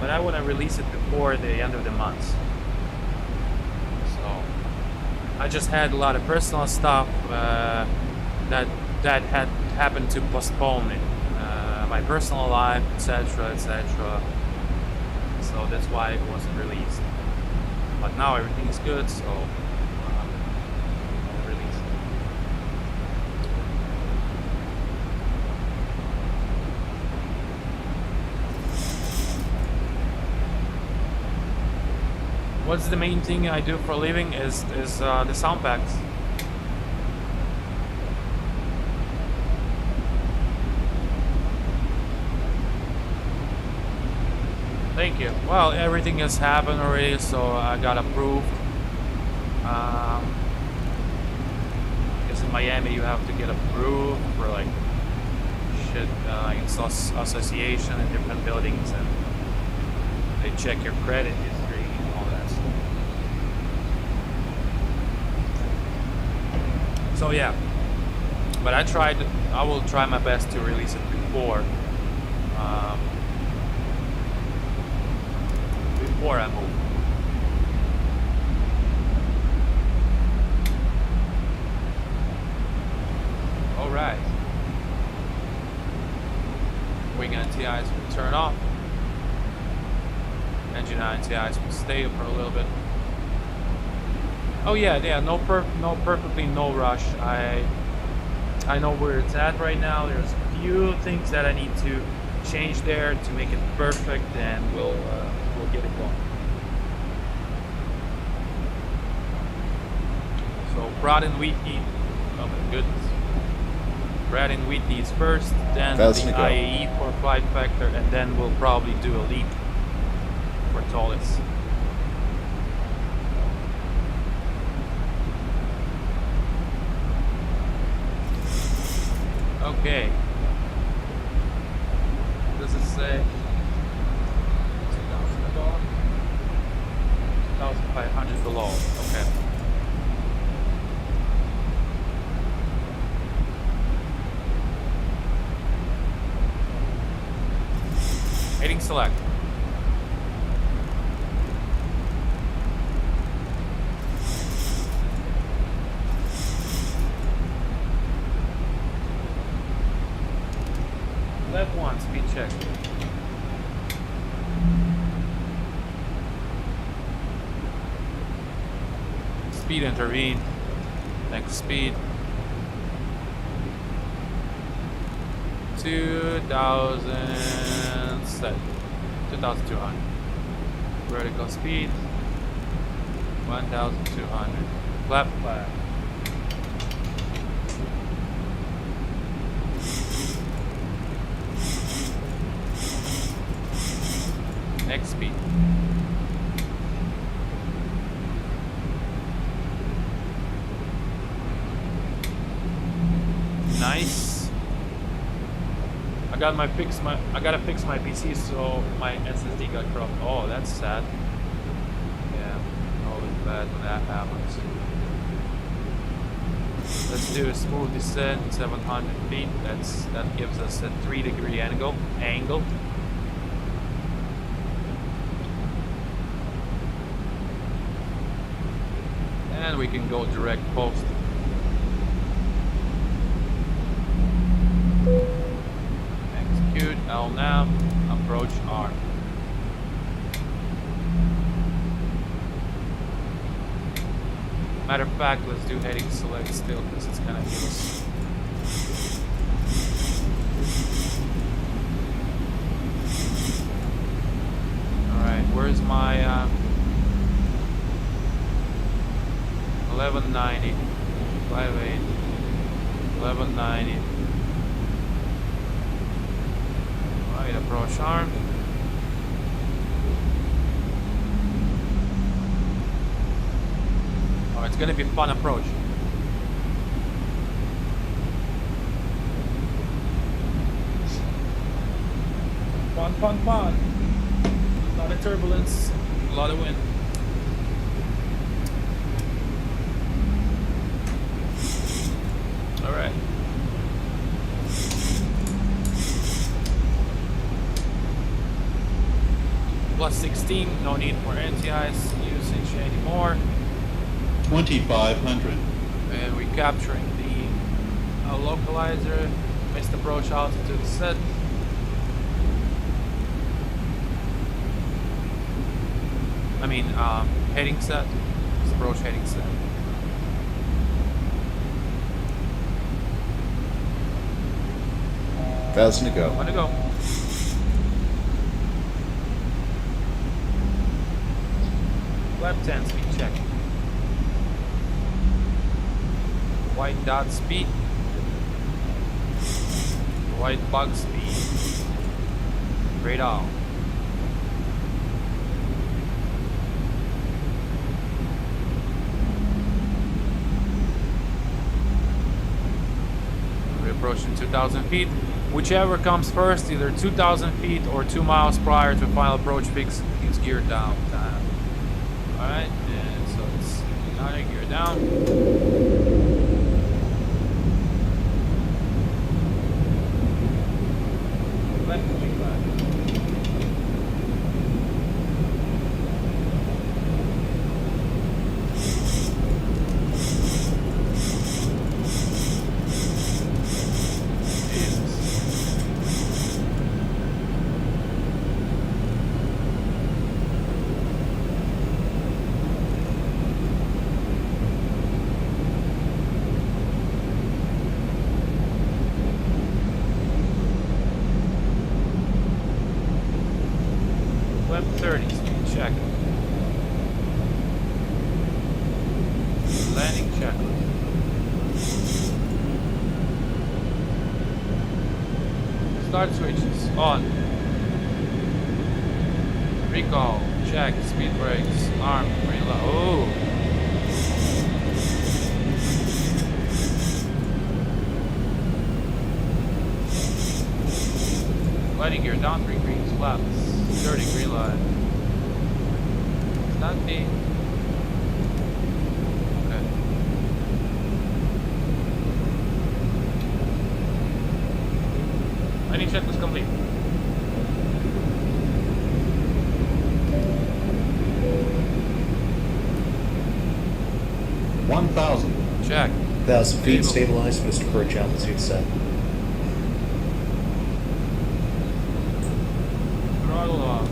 but I want to release it before the end of the month. So I just had a lot of personal stuff that had happened to postpone it, my personal life, etc., etc. So that's why it wasn't released. But now everything is good, so I'll release it. What's the main thing I do for a living is the sound packs. Thank you. Well, everything has happened already, so I got approved. Because in Miami you have to get approved for like shit, association and different buildings, and they check your credit history and all that stuff. So yeah, but I will try my best to release it before I move. All right. Wing NTIs will turn off. Engine NTIs will stay for a little bit. Oh yeah, no rush. I know where it's at right now. There's a few things that I need to change there to make it perfect, and we'll get it going. So broad and wheat heat. Oh my goodness. Bread and wheat heats first, then the IAE for flight factor, and then we'll probably do a leap for tallest. Okay. What does it say? $2,000. 2,500 below. Okay. Hitting select. Left 1, speed check. Speed intervene. Next speed. 2,000 set. 2,200. Vertical speed. 1,200. Flap flat. Next speed. Nice. I gotta fix my PC, so my SSD got cropped. Oh, that's sad. Yeah, always bad when that happens. Let's do a smooth descent, 700 feet. That gives us a 3-degree angle. And we can go direct post. Execute LNAV, approach R. Matter of fact, let's do heading select still because it's gonna give us. Alright, where's my 1190, 58, 1190. Right, approach arm. Oh, it's gonna be a fun approach. Fun. A lot of turbulence, a lot of wind. Alright. Plus 16, no need for anti-ice usage anymore. 2500. And we're capturing the localizer, missed approach altitude set. I mean, heading set. It's approach heading set. Thousand to go. One to go. Lap 10 speed check. White dot speed. White bug speed. Radar. We're approaching 2,000 feet. Whichever comes first, either 2,000 feet or 2 miles prior to final approach fix, is geared down. Alright, and so it's another gear down. Left to G5. Web 30, speed check. Landing checklist. Start switches on. Recall, check, speed brakes, arm, reload. Oh! Landing gear down 3 greens, flaps. 30 green line. It's not me. Okay. Landing check was complete. Check. 1,000 feet stabilized, Mr. Perch, altitude set. Throttle off.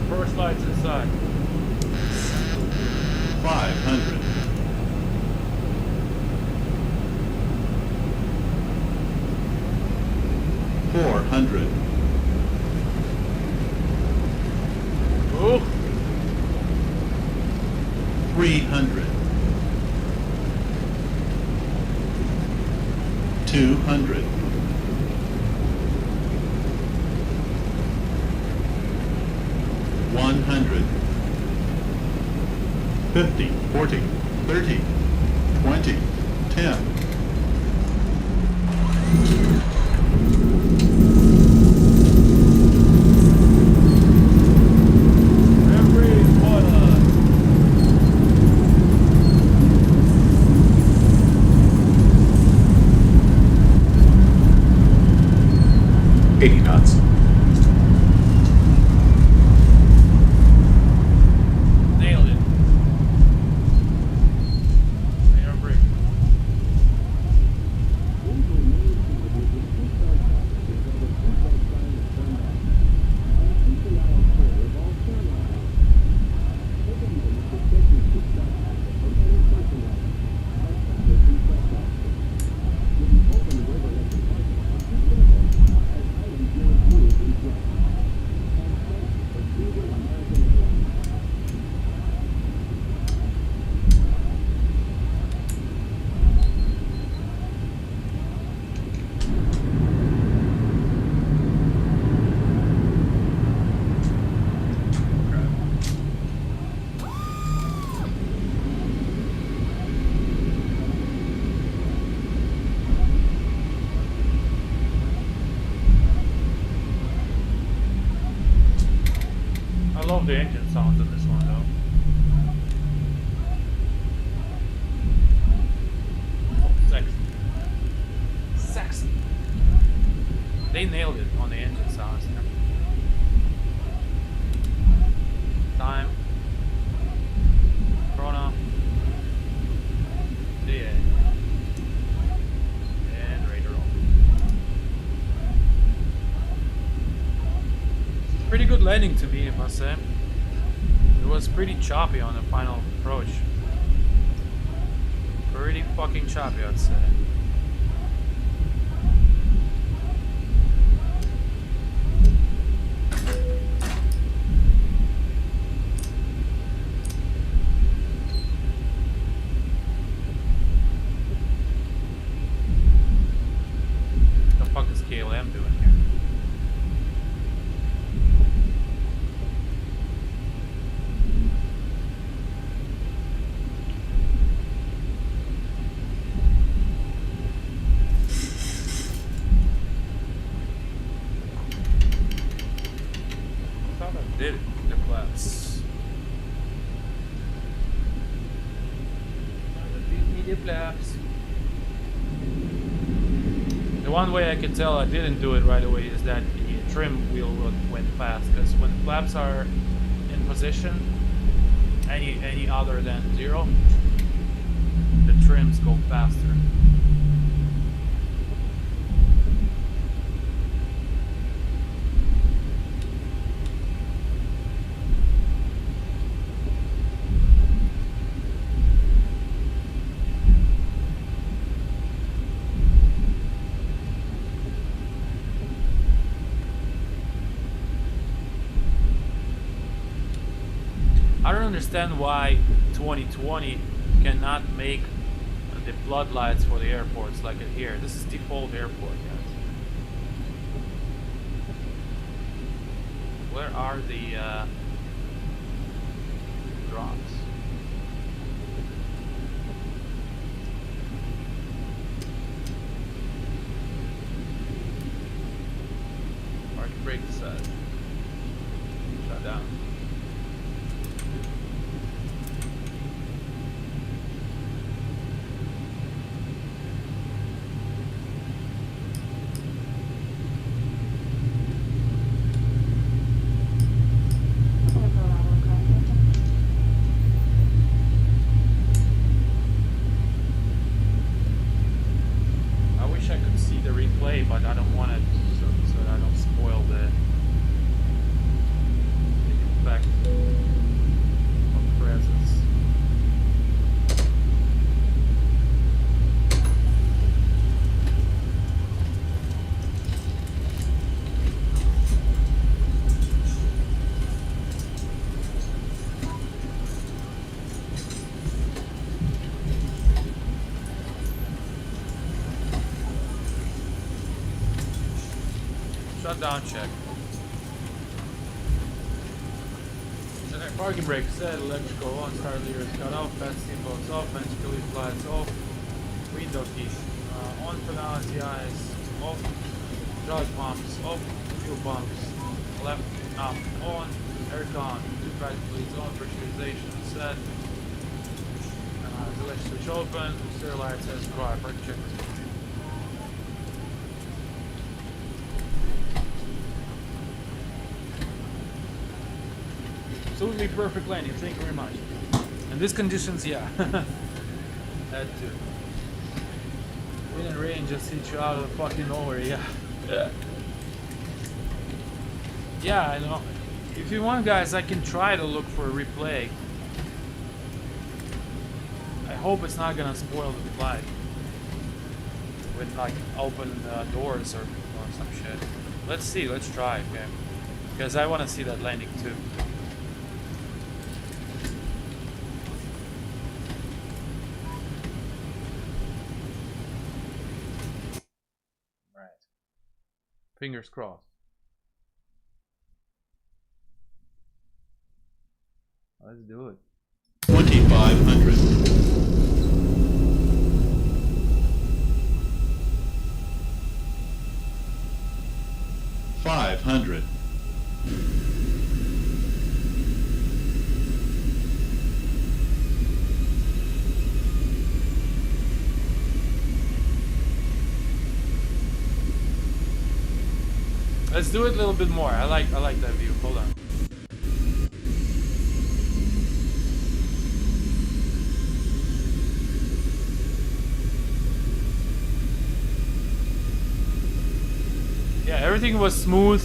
First lights inside. 500. 400. Ooh. 300. 200. 100. 50, 40, 30, 20, 10. The engine sounds in this one though. Oh, sexy. Sexy. They nailed it on the engine sounds there. Time. Chrono. DA. And radar on. Pretty good landing to me, I must say. It was pretty choppy on the final approach. Pretty fucking choppy, I'd say. What the fuck is KLM doing here? Did it, the flaps. The flaps. The one way I could tell I didn't do it right away is that the trim wheel went fast, because when the flaps are in position, any other than 0, the trims go faster. I don't understand why 2020 cannot make the floodlights for the airports like it here. This is default airport, guys. Where are the drops? Park brake set. Shut down. But I don't want it so that I don't spoil the Shutdown check. Parking brake set, electrical on, start leaders cut off, fast seatbelts off, ventricle lead lights off, window key on for now, CIs off, drug pumps off, fuel pumps left up on, aircon, two practical leads on, pressurization set, the latch switch open, steer lights as required, park check. Absolutely perfect landing, thank you very much. In these conditions, yeah. Had to. Wind and rain just hit you out of the fucking nowhere, yeah. Yeah, I know. If you want, guys, I can try to look for a replay. I hope it's not gonna spoil the flight. With like open doors or some shit. Let's see, let's try, okay? Because I want to see that landing too. Fingers crossed. Let's do it. 2,500. 500. 'Let's do it a little bit more. I like that view. Hold on. Yeah, everything was smooth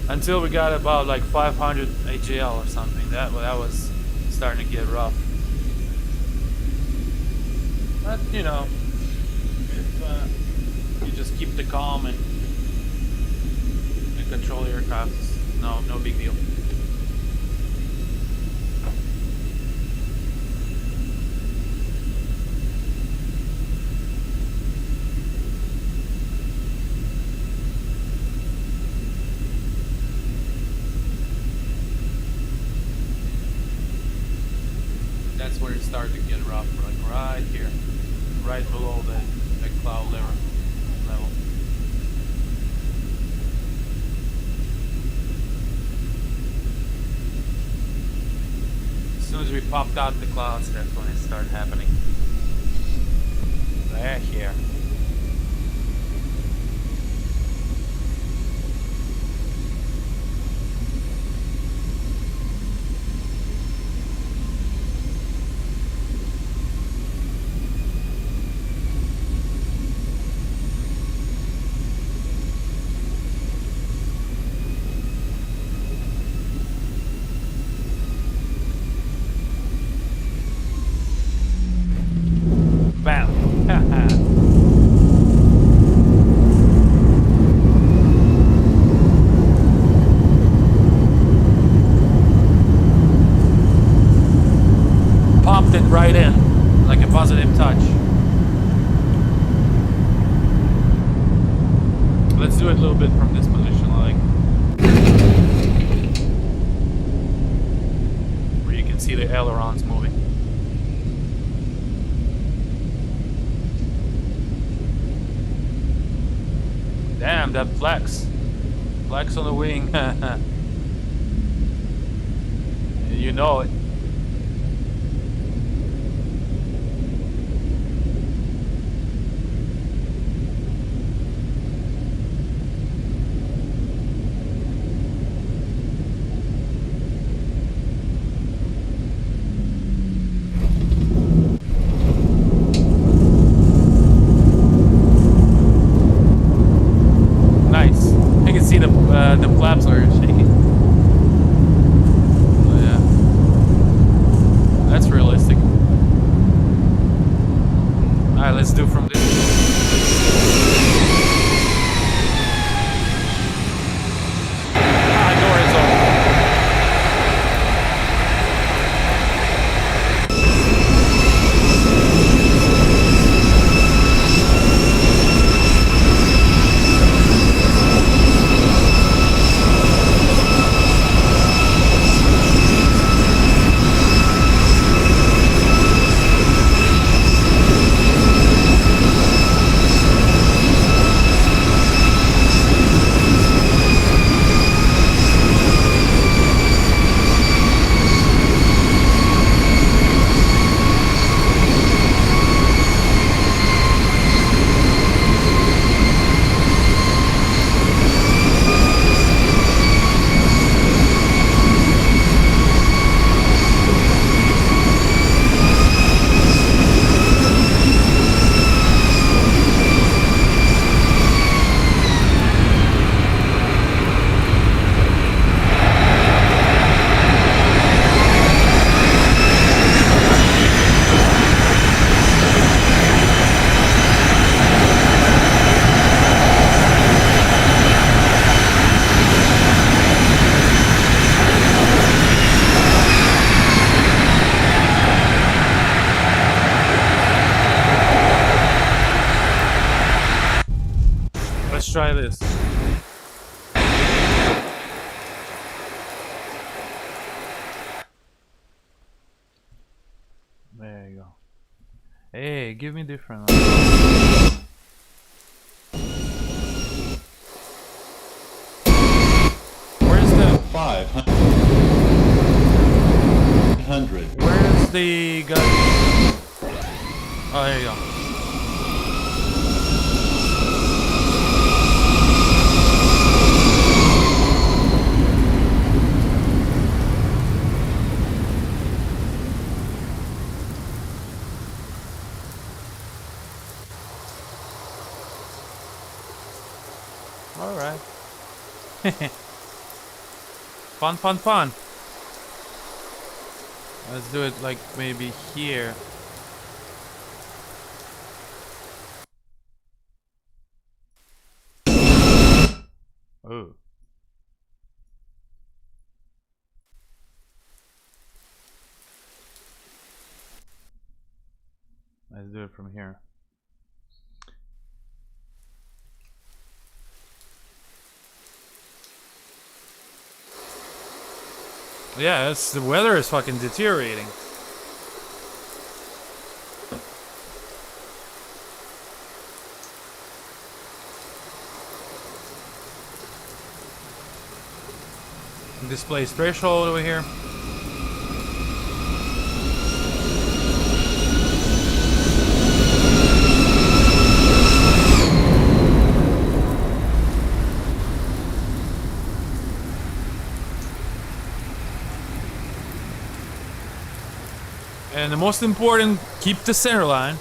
until we got about like 500 AGL or something. That was starting to get rough. But you know, if you just keep the calm and control aircraft, no big deal. That's where it started to get rough, like right here, right below the cloud level. As soon as we popped out the clouds, that's when it started happening. They're here. Popped it right in, like a positive touch. Let's do it a little bit from this position, like where you can see the ailerons moving. Damn, that flex on the wing. You know it. The flaps are shaking. Oh, yeah. try this. There you go. Hey, give me different. Where's the 500. Where's the guy? Oh, there you go. All right. Fun, fun, fun. Let's do it like maybe here. Oh. Let's do it from here. Yeah, the weather is fucking deteriorating. Displays threshold over here. And the most important, keep the center line.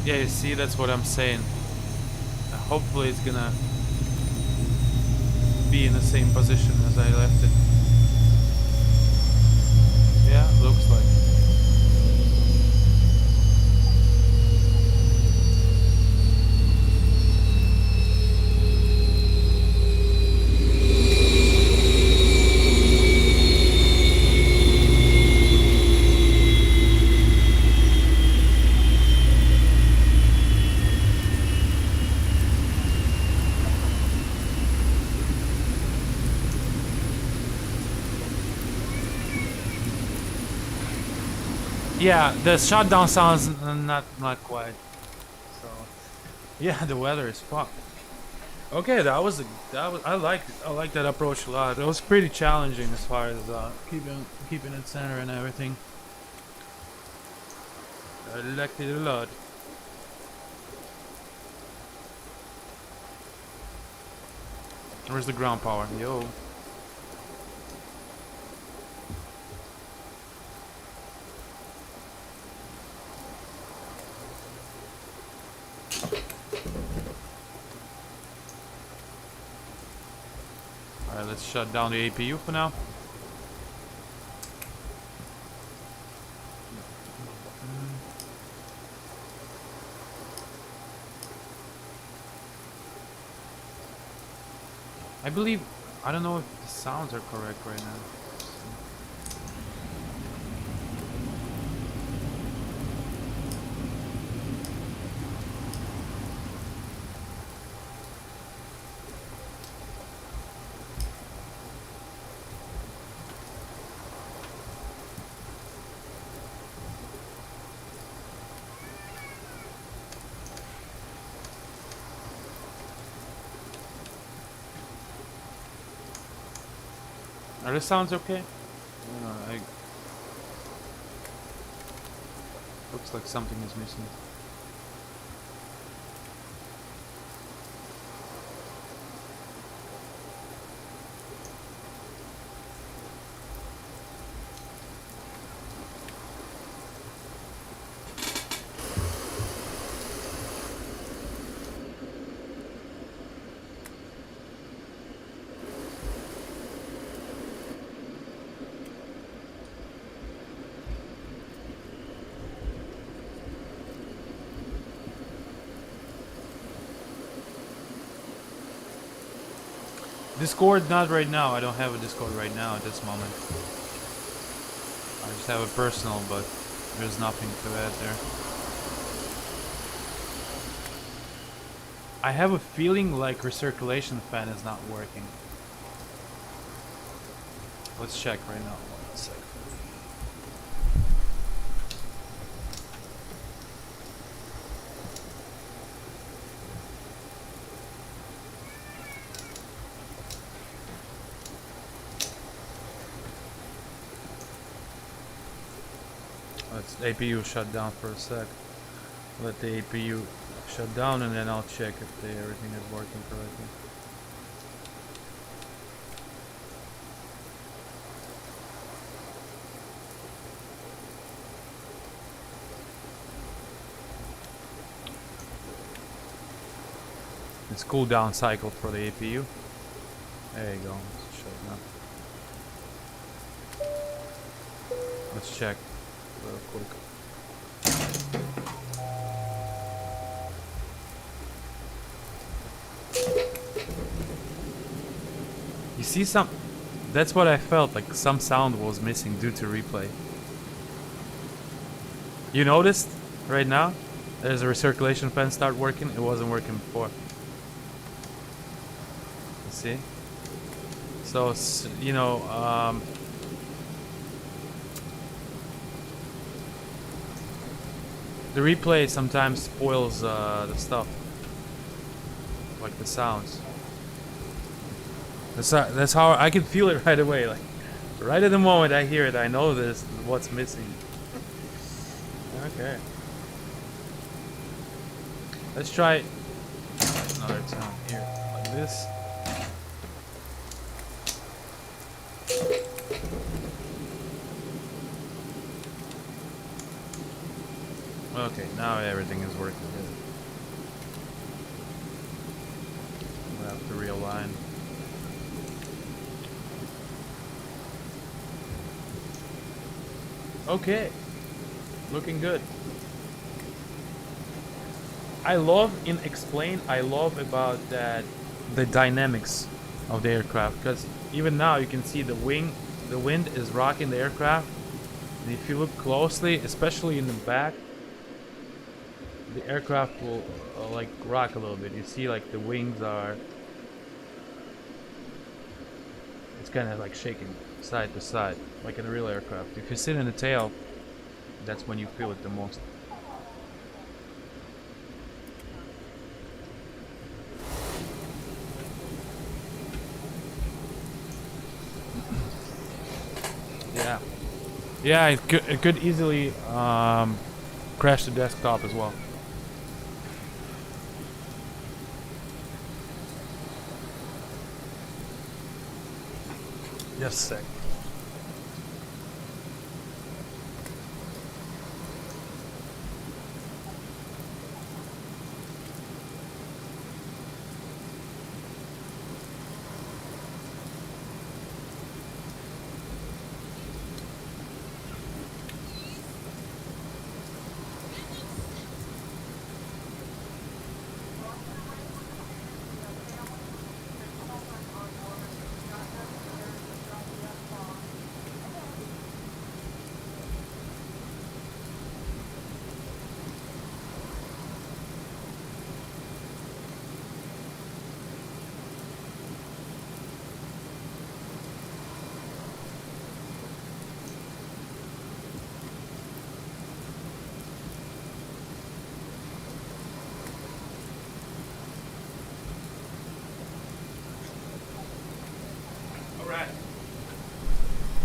Yeah, you see, that's what I'm saying. Hopefully it's gonna be in the same position as I left it. Yeah, looks like. Yeah, the shutdown sounds not quite. So Yeah, the weather is fucked. Okay, I like that approach a lot. It was pretty challenging as far as keeping it center and everything. I liked it a lot. Where's the ground power? Yo. Alright, let's shut down the APU for now. I believe, I don't know if the sounds are correct right now. Are the sounds okay? Looks like something is missing. Discord, not right now. I don't have a Discord right now at this moment. I just have a personal, but there's nothing to add there. I have a feeling like recirculation fan is not working. Let's check right now. 1 second. Let's APU shut down for a sec. Let the APU shut down and then I'll check if everything is working correctly. It's cool down cycle for the APU. There you go. Let's shut down. Let's check real quick. You see some... That's what I felt, like some sound was missing due to replay. You noticed right now? There's a recirculation fan start working. It wasn't working before. You see? So, you know, the replay sometimes spoils the stuff, like the sounds. That's how I can feel it right away. Like right at the moment I hear it, I know this what's missing. Okay. Let's try another sound here, like this. Okay, now everything is working good. We'll have to realign. Okay, looking good. I love about that the dynamics of the aircraft, because even now you can see the wind is rocking the aircraft, and if you look closely, especially in the back, the aircraft will like rock a little bit. You see like the wings are, it's kind of like shaking side to side like in a real aircraft. If you sit in the tail, that's when you feel it the most. Yeah, it could easily crash the desktop as well. Just a sec.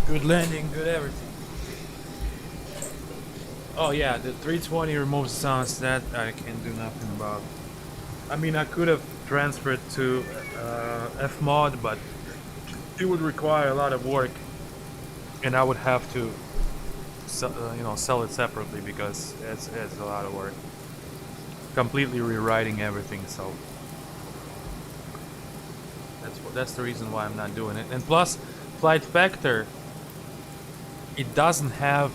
Good landing, good everything. Oh yeah, the 320 removes sounds that I can do nothing about. I mean, I could have transferred to Fmod, but it would require a lot of work, and I would have to, sell it separately because it's a lot of work. Completely rewriting everything, so that's the reason why I'm not doing it. And plus, Flight Factor, it doesn't have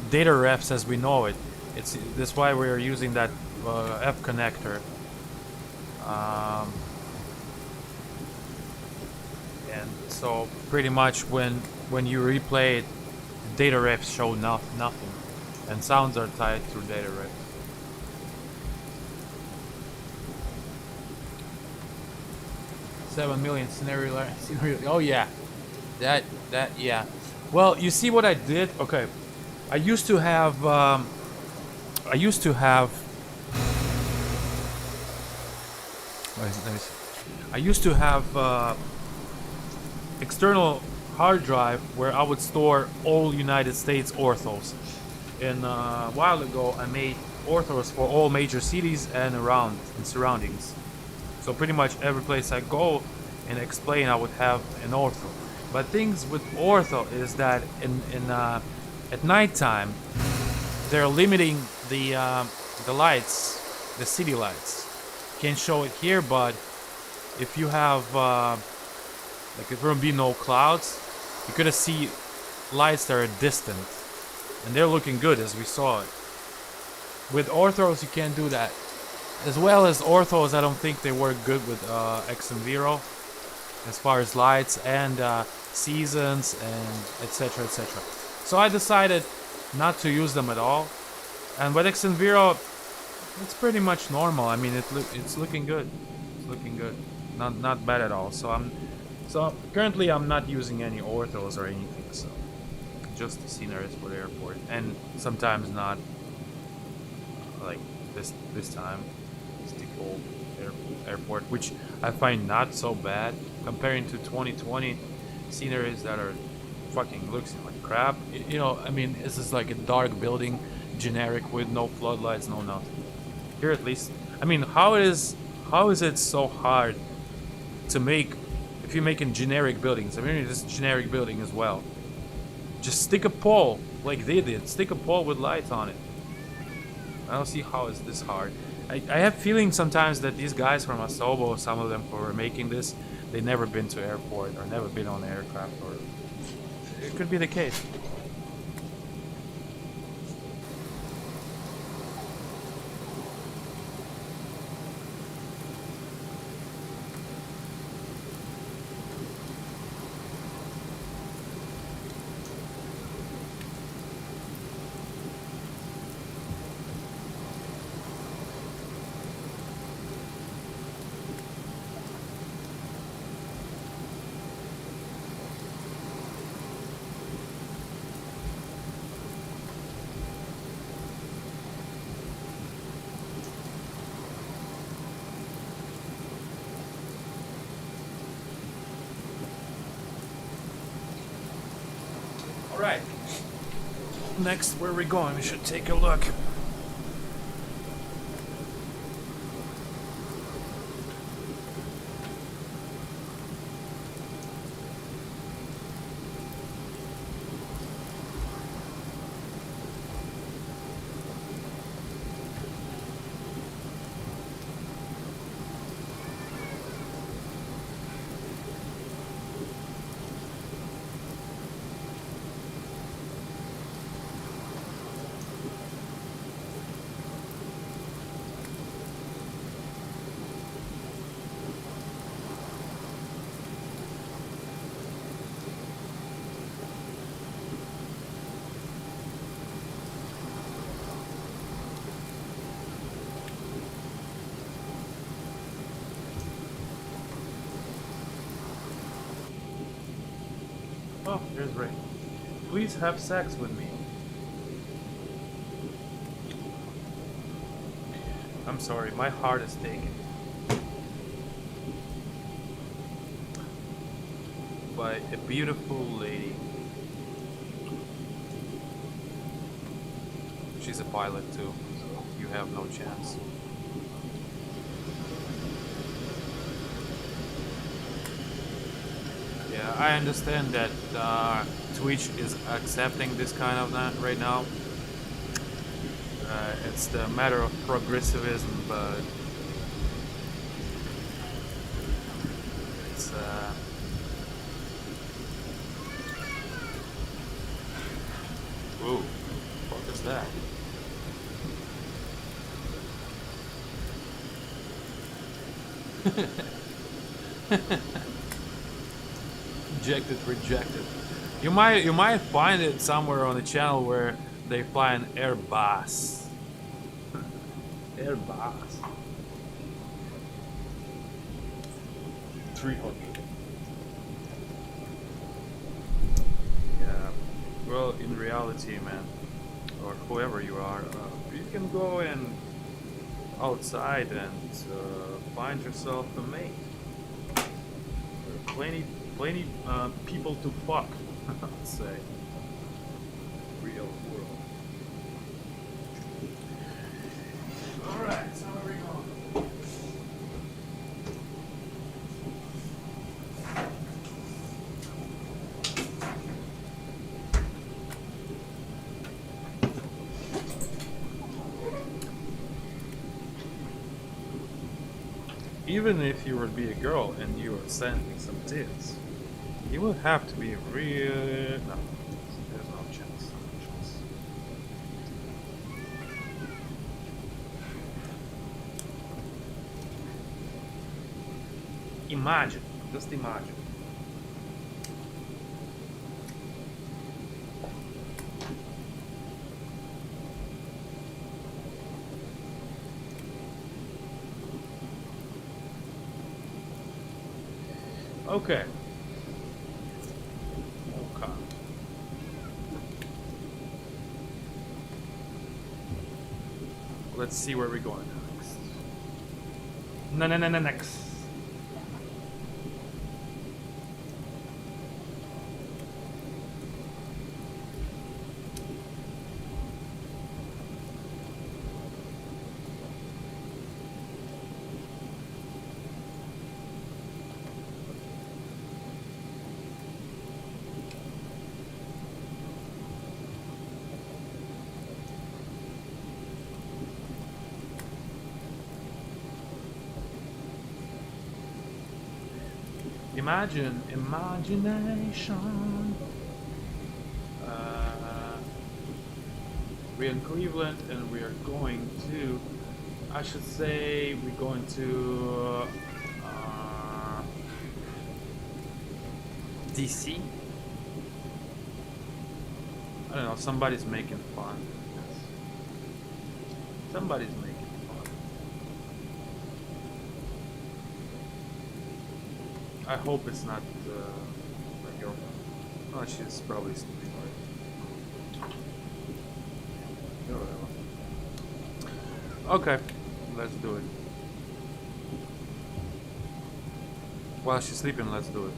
data refs as we know it. That's why we're using that F connector. And so pretty much when you replay it, data refs show nothing, and sounds are tied through data refs. $7 million scenario. Oh yeah, that yeah. Well, you see what I did? Okay, I used to have external hard drive where I would store all United States orthos. And a while ago, I made orthos for all major cities and surroundings. So pretty much every place I go and explain, I would have an ortho. But things with ortho is that at nighttime they're limiting the lights, the city lights. Can't show it here, but if you have like if there would be no clouds, you're gonna see lights that are distant, and they're looking good as we saw it. With orthos, you can't do that. As well as orthos, I don't think they work good with XM0 as far as lights and seasons and etc. etc. So I decided not to use them at all. And with XM0, it's pretty much normal. I mean, it's looking good. It's looking good. Not bad at all. So currently I'm not using any orthos or anything. So just the sceneries for the airport, and sometimes not. Like this time. Old airport, which I find not so bad comparing to 2020 sceneries that are fucking looks like crap. You know, I mean, this is like a dark building, generic with no floodlights, no nothing. Here at least, I mean, how is it so hard to make if you're making generic buildings? I mean, this generic building as well. Just stick a pole like they did. Stick a pole with lights on it. I don't see how it's this hard. I have feeling sometimes that these guys from Asobo, some of them who are making this, they never been to airport or never been on aircraft, or it could be the case. Alright. Next, where we going? We should take a look. Oh, here's Ray. Please have sex with me. I'm sorry, my heart is taken. By a beautiful lady. She's a pilot too, so you have no chance. Yeah, I understand that Twitch is accepting this kind of that right now. It's the matter of progressivism, but it's whoa, what is that? Rejected. You might find it somewhere on the channel where they fly an Airbus. Airbus. 300. Yeah. Well, in reality, man, or whoever you are, you can go and outside and find yourself a mate. Plenty people to fuck, I'd say. Real world. Alright, so where are we going? Even if you would be a girl and you were sending some tits, you would have to be real. No, there's no chance. Imagine, just imagine. Okay. Let's see where we're going next. No, next. Imagination. We're in Cleveland and we are going to, I should say, we're going to DC. I don't know, somebody's making fun. Somebody's making fun. I hope it's not my girlfriend. Oh, she's probably sleeping already. Okay, let's do it. While she's sleeping, let's do it.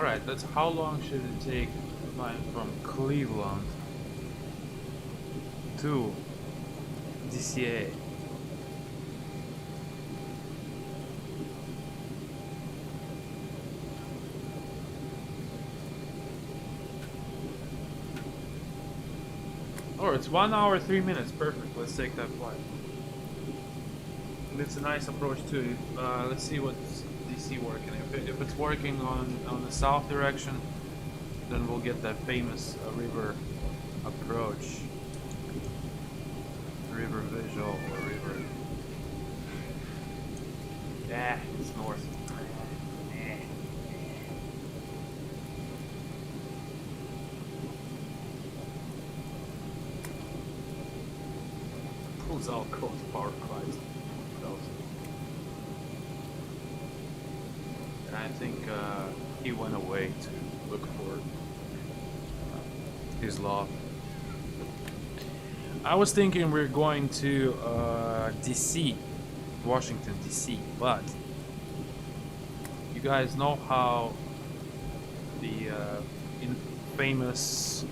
Alright, that's how long should it take flying from Cleveland to DCA? Oh, it's 1 hour 3 minutes. Perfect. Let's take that flight. It's a nice approach too. Let's see what's DC working. If it's working on the south direction, then we'll get that famous river approach, river visual or river. Yeah, it's north. Pulls out cold power Christ. And I think he went away to look for his love. I was thinking we're going to DC, Washington DC, but you guys know how the famous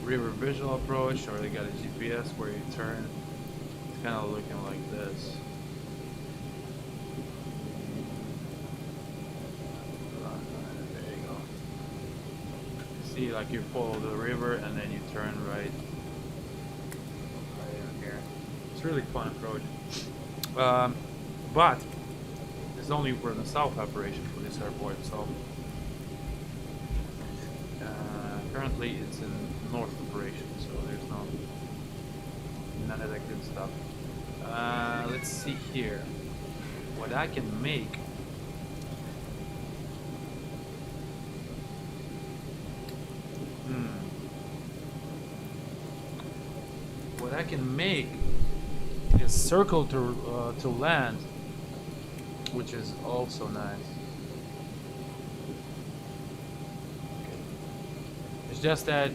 river visual approach, or they got a GPS where you turn. It's kind of looking like this. There you go. See, like you follow the river and then you turn right in here. It's really fun approach. But it's only for the south operation for this airport, so currently it's in north operation, so there's none of that good stuff. Let's see here what I can make. What I can make is circle to land, which is also nice. It's just that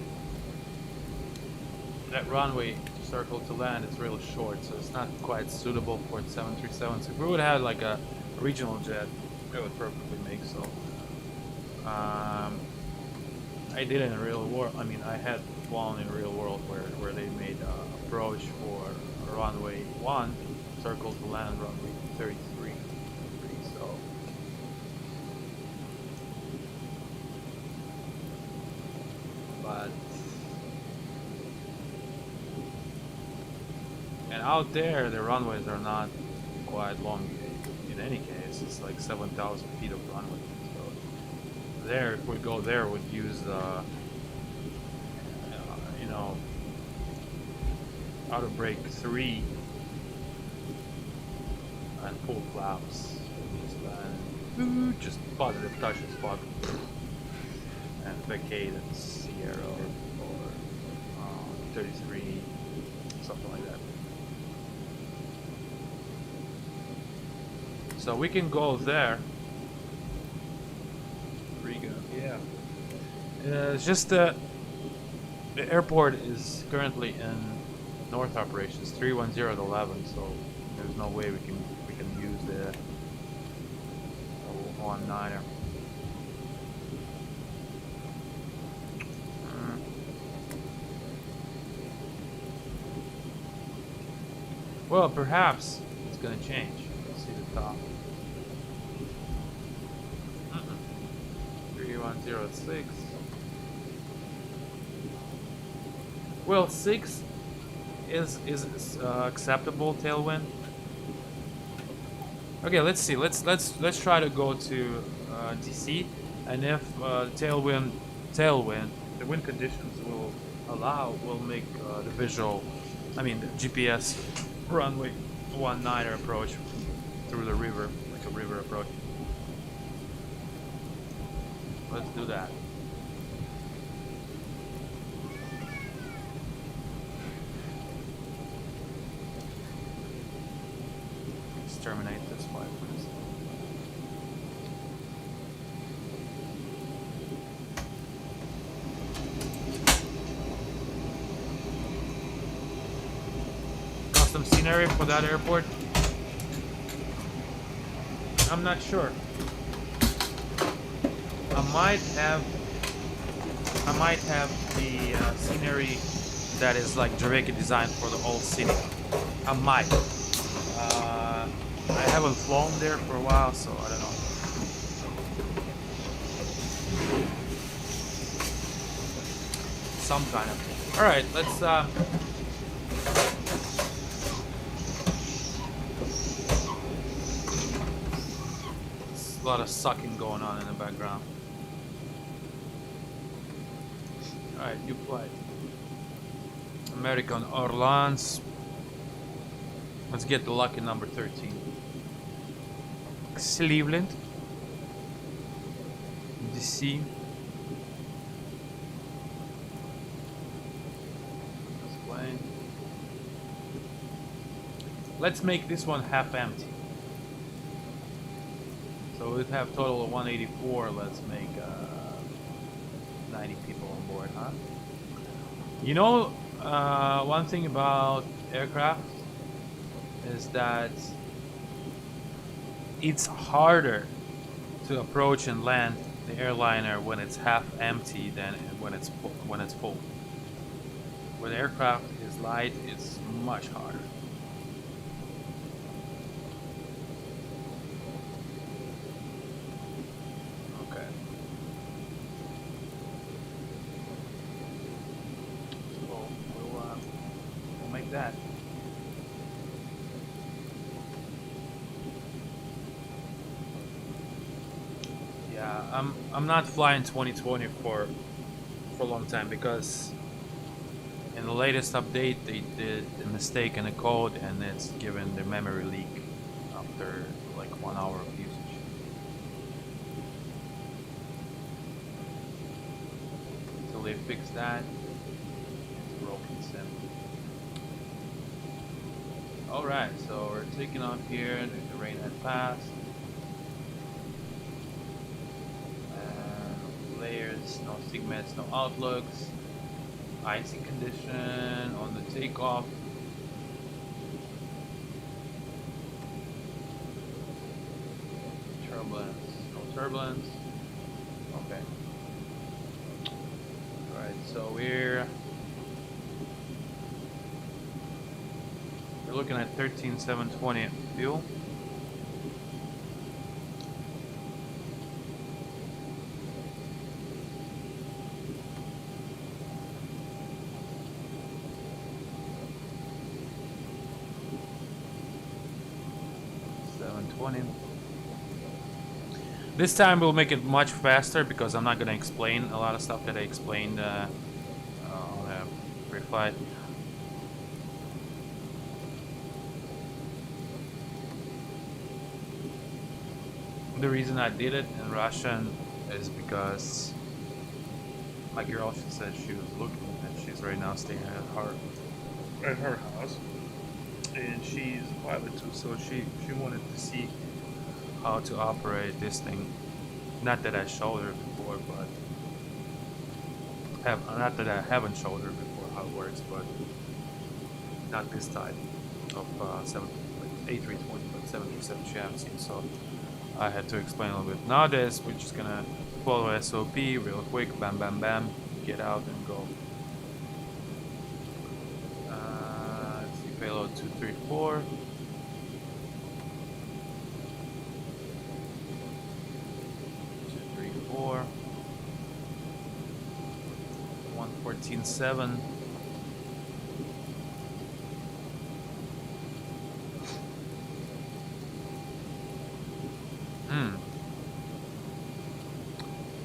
runway circle to land is real short, so it's not quite suitable for 737s. If we would have like a regional jet, it would perfectly make so. I did it in real world. I mean, I had one in real world where they made an approach for runway 1, circle to land runway 33. So. But and out there the runways are not quite long in any case. It's like 7,000 feet of runway. So there, if we go there, we'd use you know, auto brake 3 and full flaps. Just positive touch the spot and vacate and Sierra or 33, something like that. So we can go there. Riga, yeah. It's just the airport is currently in north operations 310 to 11, so there's no way we can use the 19er. Well, perhaps it's gonna change. Let's see the top. 3106. Well, 6 is acceptable tailwind. Okay, let's see. Let's try to go to DC, and if tailwind, the wind conditions will allow, we'll make the visual, I mean the GPS runway 19er approach through the river, like a river approach. Let's do that. Let's terminate this flight first. Custom scenery for that airport. I'm not sure. I might have the scenery that is like directly designed for the old city. I might. I haven't flown there for a while, so I don't know. Some kind of thing. All right, let's. There's a lot of sucking going on in the background. All right, you fly. American Airlines. Let's get the lucky number 13. Cleveland. DC. Let's make this one half empty. So we have total of 184. Let's make 90 people on board, huh? You know, one thing about aircraft is that it's harder to approach and land the airliner when it's half empty than when it's full. When the aircraft is light, it's much harder. Okay. So we'll make that. Yeah, I'm not flying 2020 for a long time because in the latest update they did a mistake in the code and it's given the memory leak after like 1 hour of usage. Until they fix that, it's broken sim. Alright, so we're taking off here, the rain had passed. Layers, no segments, no outlooks. Icy condition on the takeoff. Turbulence, no turbulence. Okay. Alright, so we're looking at 13,720 fuel. This time we'll make it much faster because I'm not going to explain a lot of stuff that I explained on a pre-flight. The reason I did it in Russian is because my girl, she said she was looking and she's right now staying at her house. And she's a pilot too, so she wanted to see how to operate this thing. Not that I showed her before, but not that I haven't showed her before how it works, but not this type of A320, but 737 she hasn't seen. So I had to explain a little bit. Nowadays we're just gonna follow SOP real quick, bam bam bam, get out and go. Let's see, payload 234. 114.7.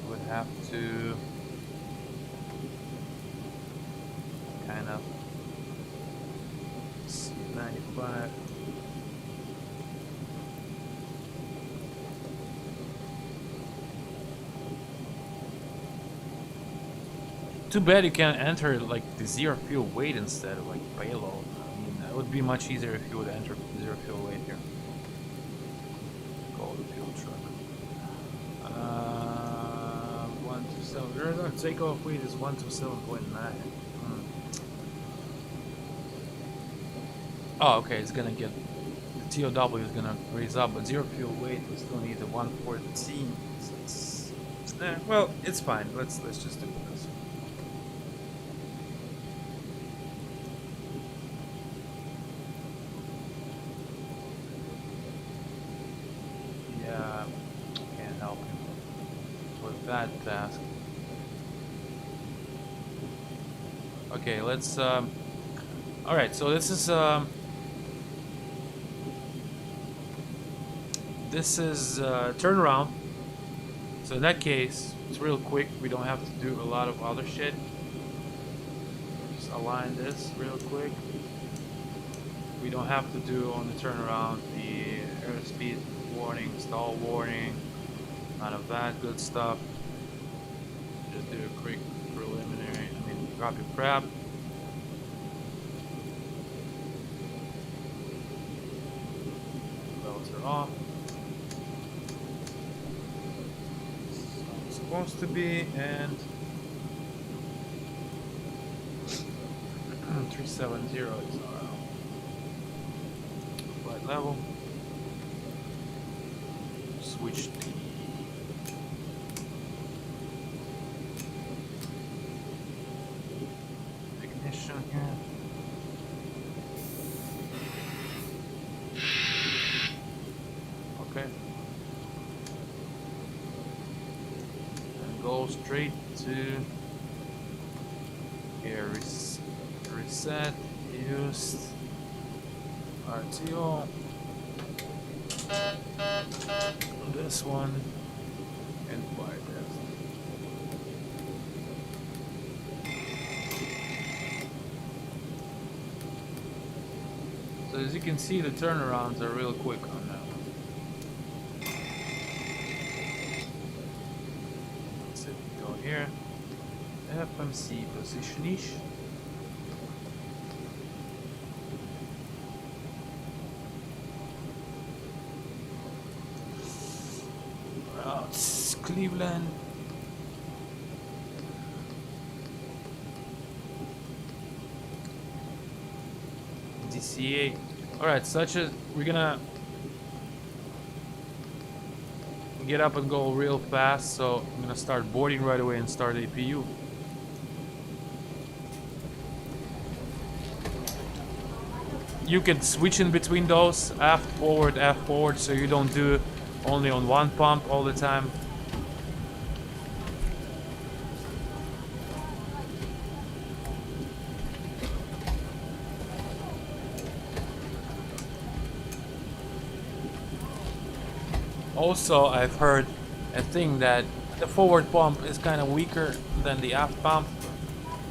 Would have to kind of 95. Too bad you can't enter like the zero fuel weight instead of like payload. I mean, it would be much easier if you would enter zero fuel weight here. Call the fuel truck. 127. Our takeoff weight is 127.9. Oh, okay. It's gonna get TOW is gonna raise up, but zero fuel weight, we still need a 114. So it's, well, it's fine. Let's just do this. Yeah, can't help him with that task. Okay, let's. All right, so this is turnaround. So in that case, it's real quick. We don't have to do a lot of other shit. Just align this real quick. We don't have to do on the turnaround the airspeed warning, stall warning, none of that good stuff. Just do a quick preliminary. I mean, drop your prep. Belts are off. Supposed to be, and 370 is our flight level. Switch the ignition here. Okay. Go straight to here. Reset. Used RTO. This one and fly test. So as you can see, the turnarounds are real quick on that one. So we go here. FMC position-ish. Routes Cleveland. DCA. Alright, such as we're gonna get up and go real fast, so I'm gonna start boarding right away and start APU. You can switch in between those, aft forward, so you don't do only on one pump all the time. Also, I've heard a thing that the forward pump is kind of weaker than the aft pump.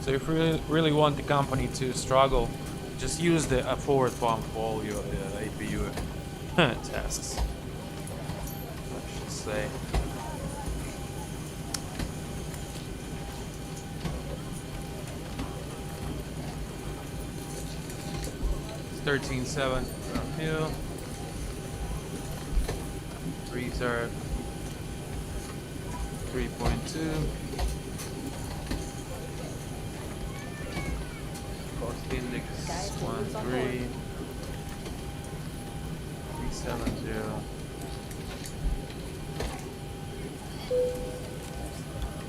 So if you really want the company to struggle, just use the forward pump for all your APU tasks, I should say. It's 13.7 fuel. Reserve 3.2. Cost index 13. 370.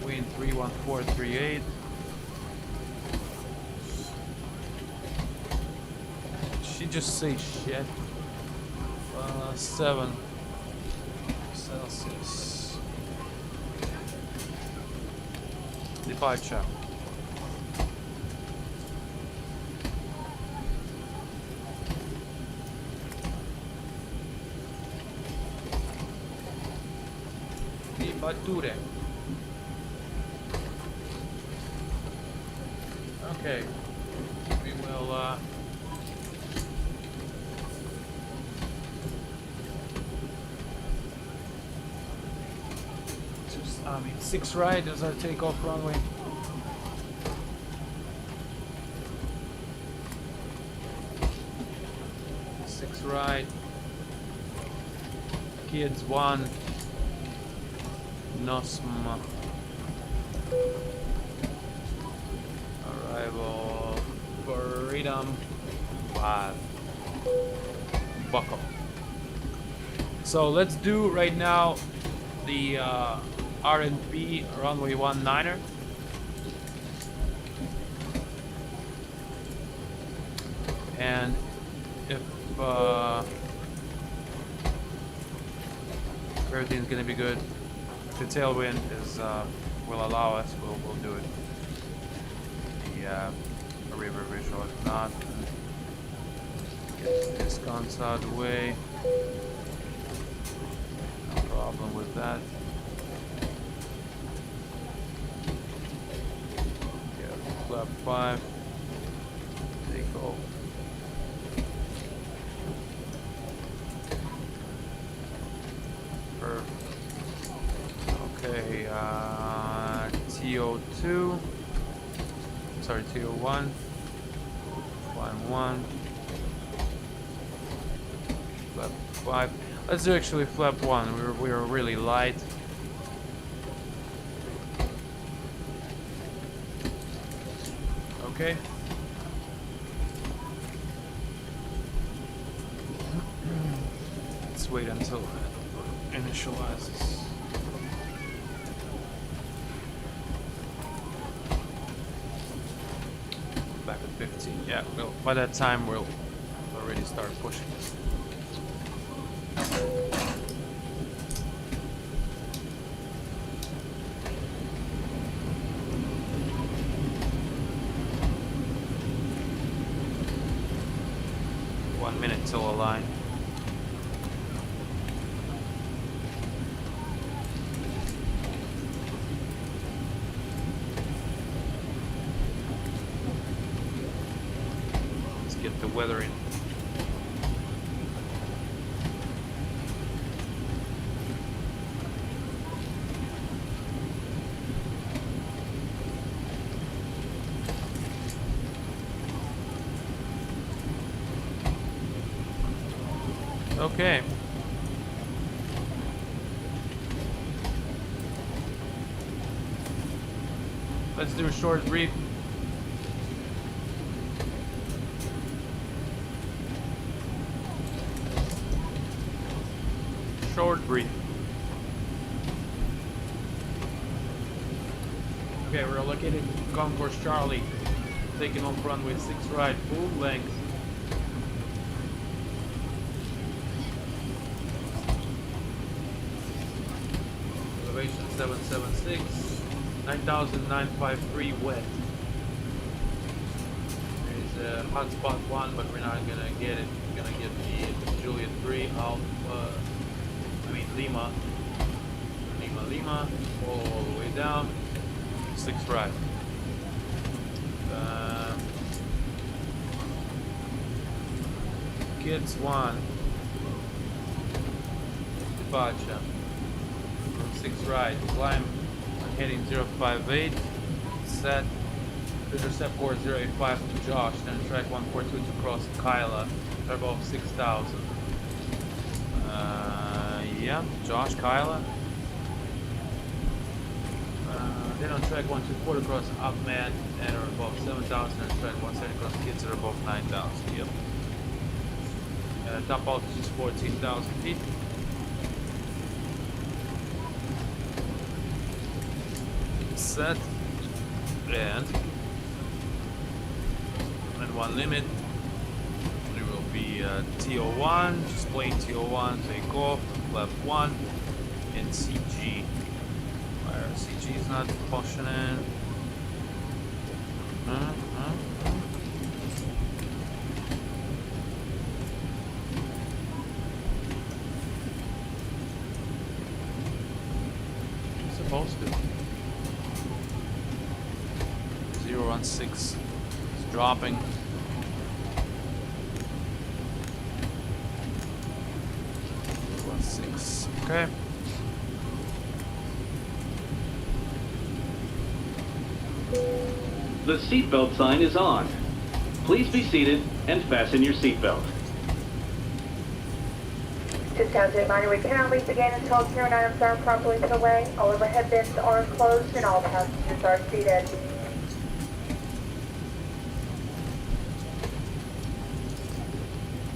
Wind 31438. She just say shit. 7 Celsius. Departure. Departure. Okay. We will I mean, 6 right is our takeoff runway. Six right. Kids 1. Nosma. Arrival. Freedom 5. Buckle. So let's do right now the R&B runway 19er. And if everything's gonna be good, if the tailwind is will allow us, we'll do it. The river visual. If not, get this guns out of the way. No problem with that. Yeah, flap 5. Take off. Okay, TO2. Sorry, TO1. Climb 1. Flap 5. Let's do actually flap 1. We were really light. Okay. Let's wait until it initializes. Back at 15. Yeah, well, by that time we'll already start pushing. Till a line. Let's get the weather in. Okay. Let's do a short brief. Short brief. Okay, we're located Concourse Charlie. Taking off runway 6 right, full length. Elevation 776, 9,953 wet. There's a hotspot 1, but we're not gonna get it. We're gonna get the Juliet 3 Alpha, Lima, Lima, all the way down, 6 right. Kids 1, departure. 6 right, climb, heading 058, set, intercept course 085 to Josh, then track 142 to cross Kyla, turbo 6,000. Yeah, Josh, Kyla. Then on track 124 to cross Upman and are above 7,000, and track 170 cross Kids are above 9,000, yep. Top altitude is 14,000 feet. Set and one limit. There will be TO1, just plain TO1, take off, left 1, and CG. Where CG is not functioning. It's supposed to. 016 is dropping. Okay. The seatbelt sign is on. Please be seated and fasten your seatbelt. Discounted minor, we cannot leave again until current items are properly put away. All overhead bins are closed and all passengers are seated.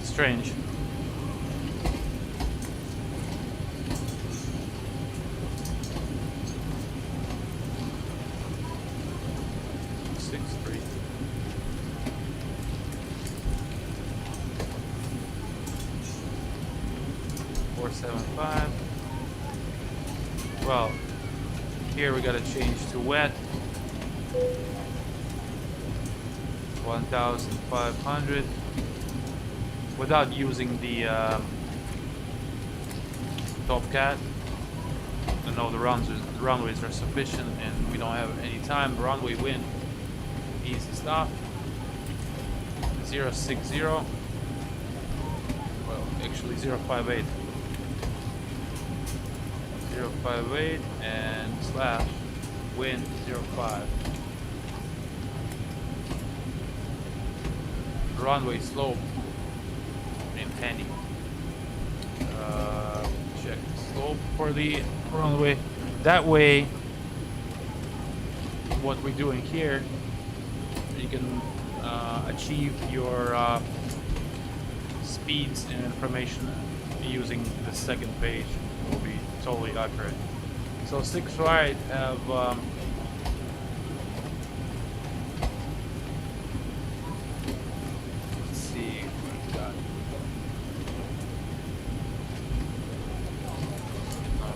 Strange. 475. Well, here we gotta change to wet. 1,500 without using the top cat. I know the runways are sufficient and we don't have any time. Runway wind, easy stop. 060. Well, actually 058. 058 and slash wind 05. Runway slope in handy. Check the slope for the runway. That way, what we're doing here, you can achieve your speeds and information using the second page. It will be totally accurate. So 6 right have let's see what we've got.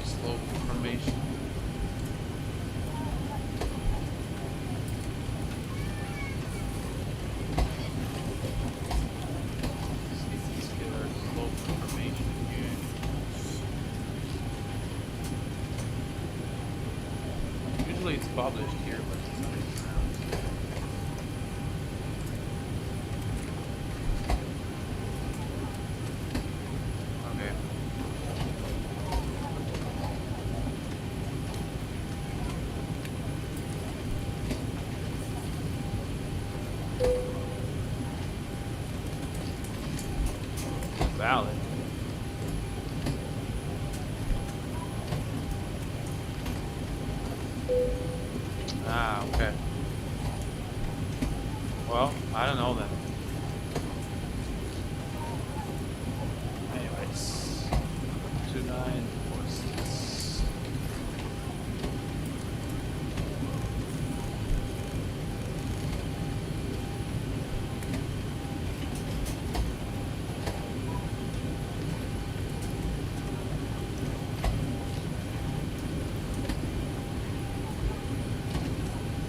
Slope information. Let's get our slope information here. Usually it's published here, but it's not. Okay. Valid. Ah, okay. Well, I don't know then. Anyways, 2946.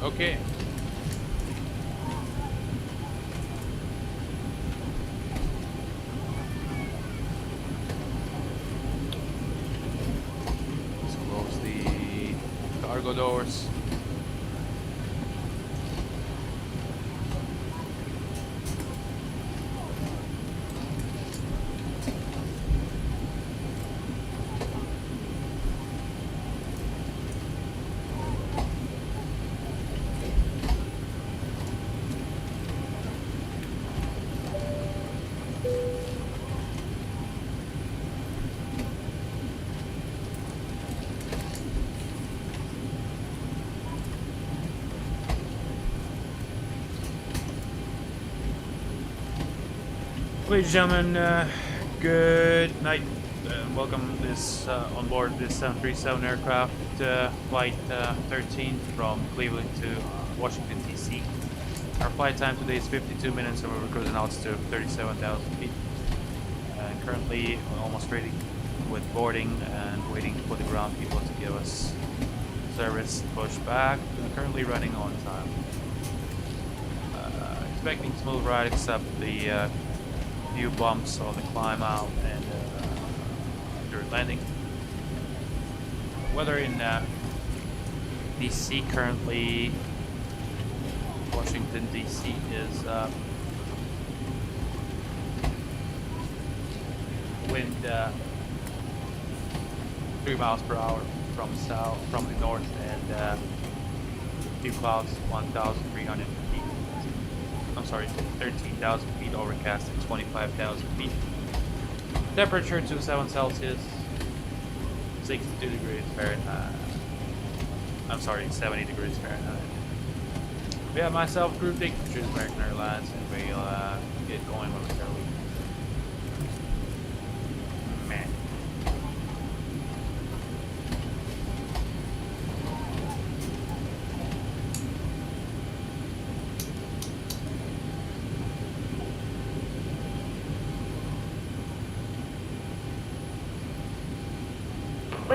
Okay. Let's close the cargo doors. Ladies and gentlemen, good night. Welcome this on board this 737 aircraft, flight 13 from Cleveland to Washington DC. Our flight time today is 52 minutes and we're cruising altitude of 37,000 feet. And currently we're almost ready with boarding and waiting for the ground people to give us service push back. We're currently running on time. Expecting smooth ride except the few bumps on the climb out and during landing. Weather in DC currently, Washington DC is wind 3 miles per hour from the north and few clouds 1,300 feet. I'm sorry, 13,000 feet overcast at 25,000 feet. Temperature 27 Celsius, 62 degrees Fahrenheit. I'm sorry, 70 degrees Fahrenheit. We have myself, crew take choose American Airlines, and we'll get going momentarily. Man.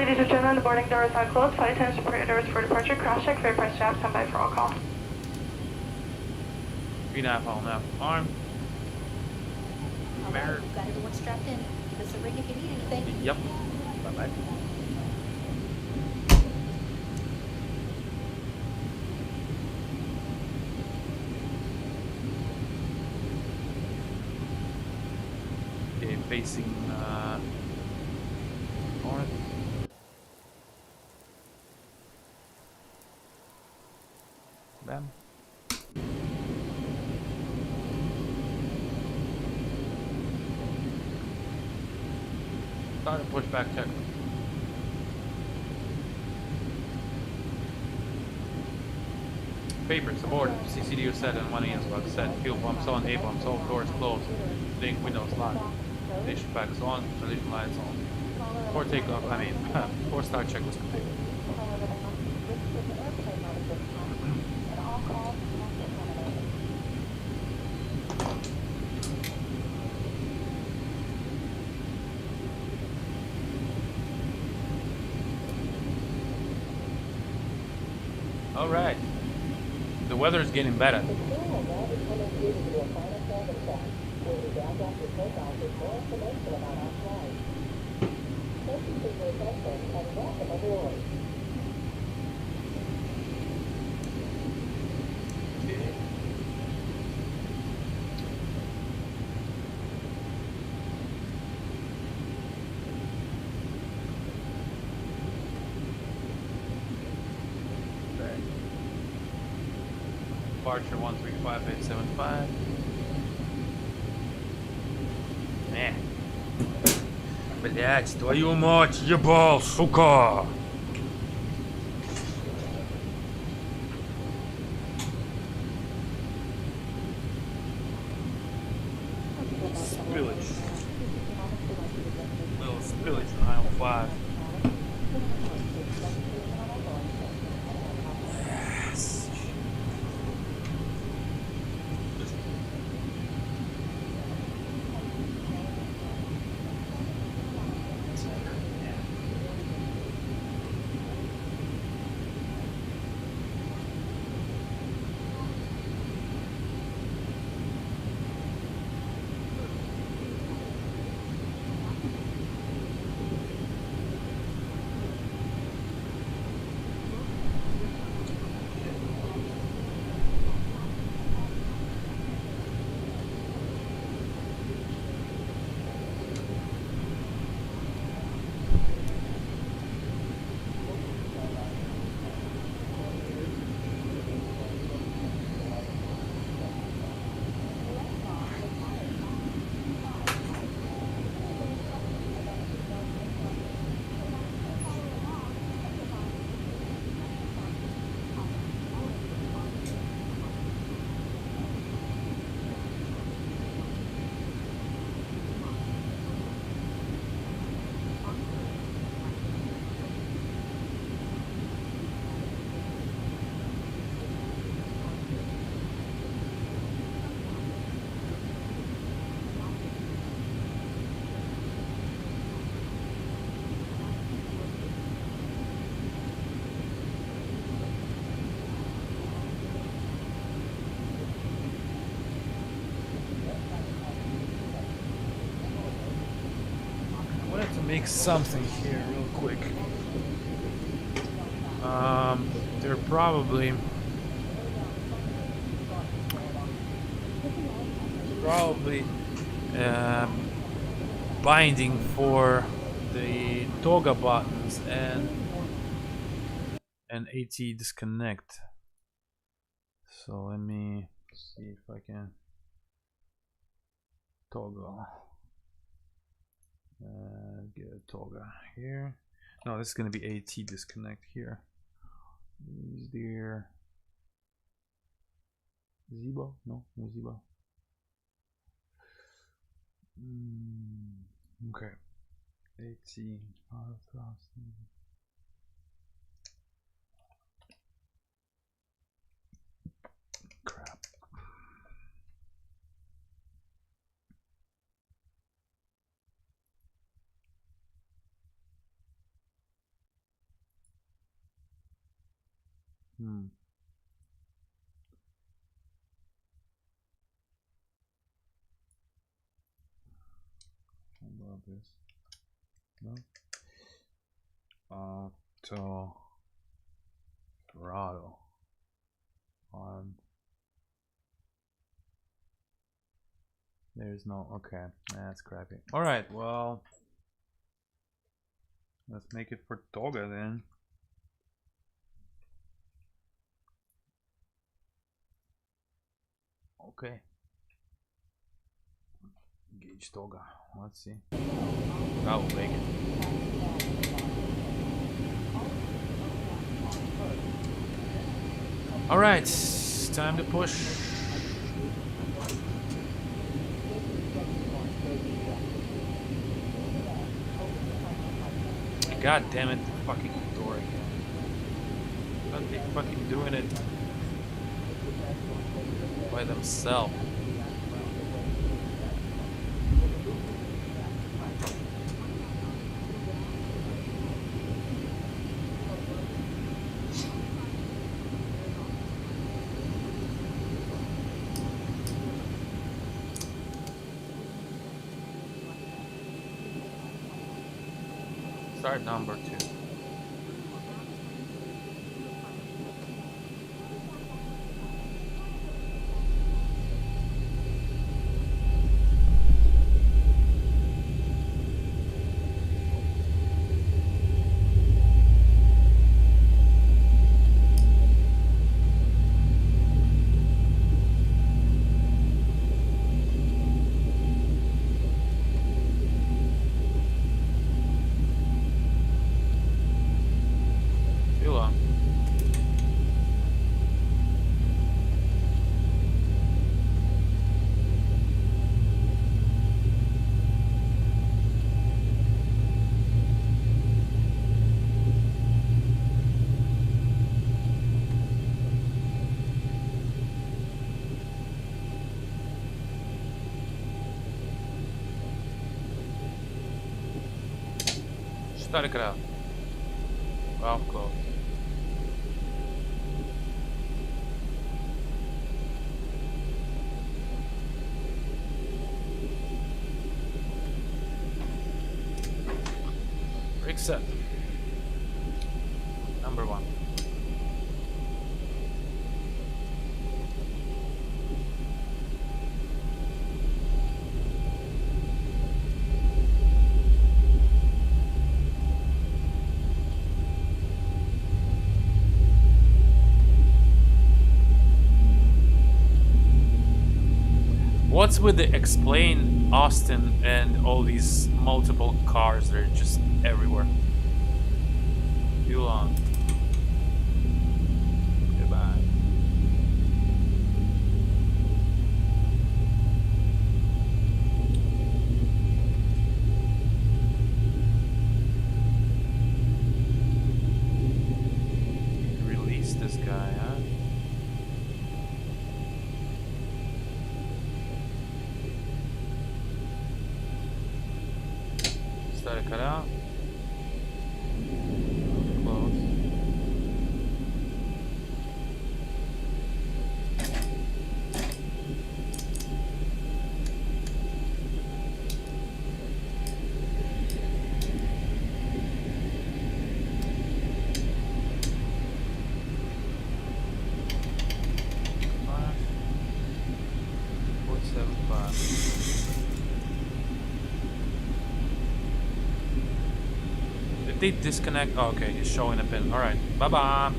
Ladies and gentlemen, the boarding doors are closed. Flight attendants prepare doors for departure. Cross check, fare price jab, stand by for all call. 3.5 all now. Arm. All right, we've got everyone strapped in. Give us a ring if you need anything. Yep. Bye bye. Okay, facing north. Bam. Start and push back check. Papers aboard. CCDU set and 1 ES box set. Fuel pumps on, A pumps off, doors closed. Link windows locked. Station packs on, collision lights on. Before takeoff, before start check was completed. Alright. The weather is getting better. Departure 135875. Блять, твою мать, ебал, сука! Spillage. Little spillage in aisle 5. Make something here real quick. They're probably binding for the toga buttons and AT disconnect. So let me see if I can toggle. Get a toga here. No, this is going to be AT disconnect here. Is there Zibo? No, no Zibo. Okay. AT. Crap. How about this? No. To throttle on. There's no. Okay, that's crappy. All right, well, let's make it for Toga then. Okay. Gauge Toga. Let's see. That will make it. All right, time to push. God damn it, the fucking door again. Don't they fucking doing it by themselves? Start number 2. Start it out. Well, close. Brake set. Number 1. What's with the explain Austin and all these multiple cars that are just everywhere? Too long. Goodbye. Release this guy, huh? Start to cut out. Close. They disconnect. Oh, okay, it's showing a pin. All right, bye bye.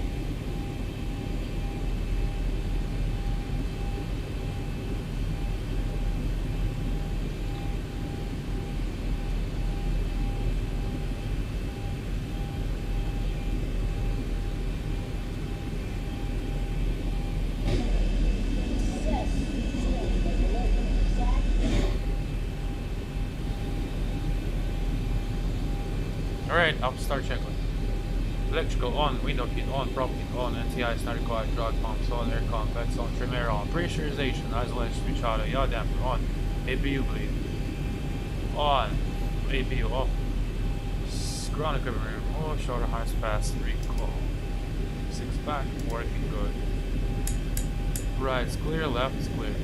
Alright, I'll start checklist. Electrical on, window kit on, prop kit on, NTI, not required, drag pumps on, air complex on, trim air on, pressurization, isolation switch auto, yaw damper on, APU bleed on, APU off, ground equipment remove, shoulder harness pass, recall, six pack, working good. Right's clear, left's clear.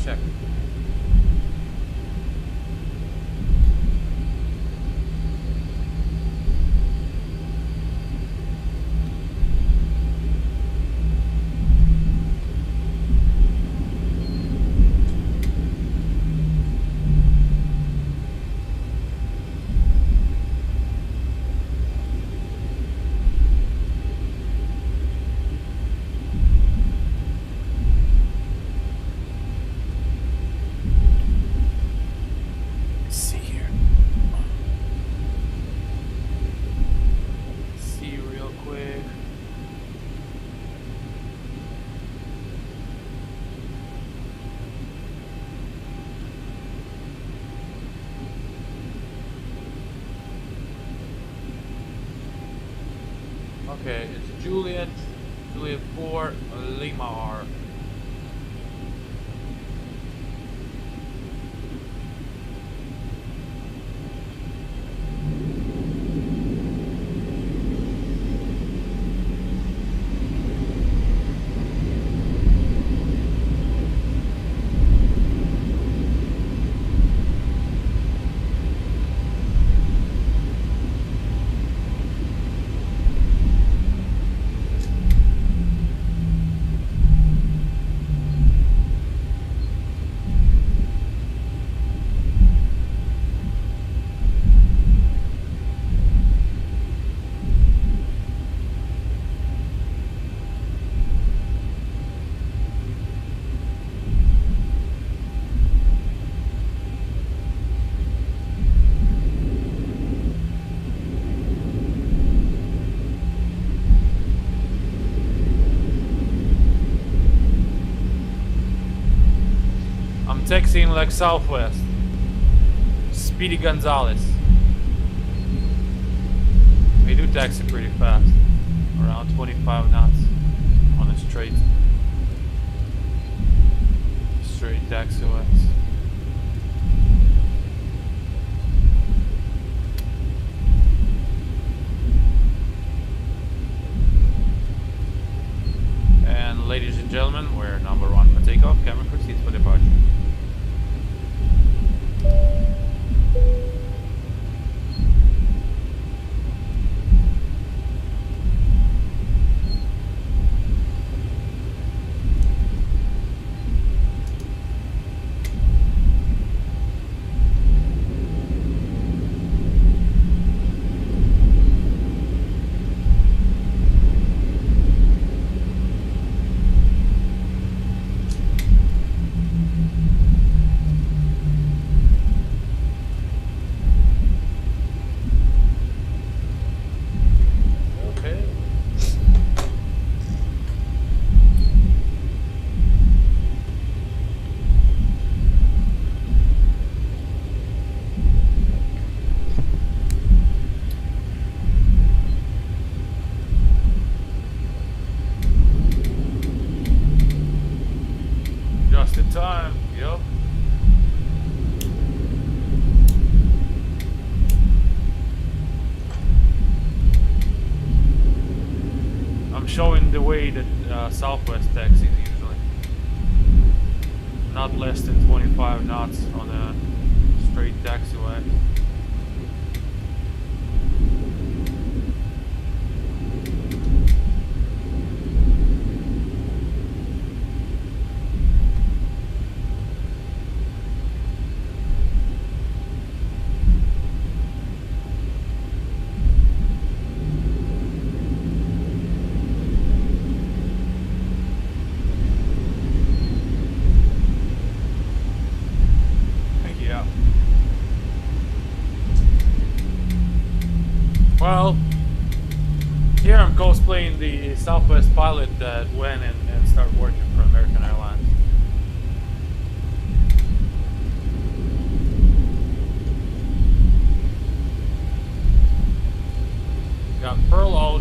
Check. Okay, it's Juliet 4, Lima R. Taxiing like Southwest. Speedy Gonzales. We do taxi pretty fast. Around 25 knots on a straight taxiways. And ladies and gentlemen, we're number 1 for takeoff. Camera proceeds for departure. Just in time, yep. I'm showing the way that Southwest taxis usually. Not less than 25 knots on a straight taxiway. Well, here I'm cosplaying the Southwest pilot that went and started working for American Airlines. Got furloughed.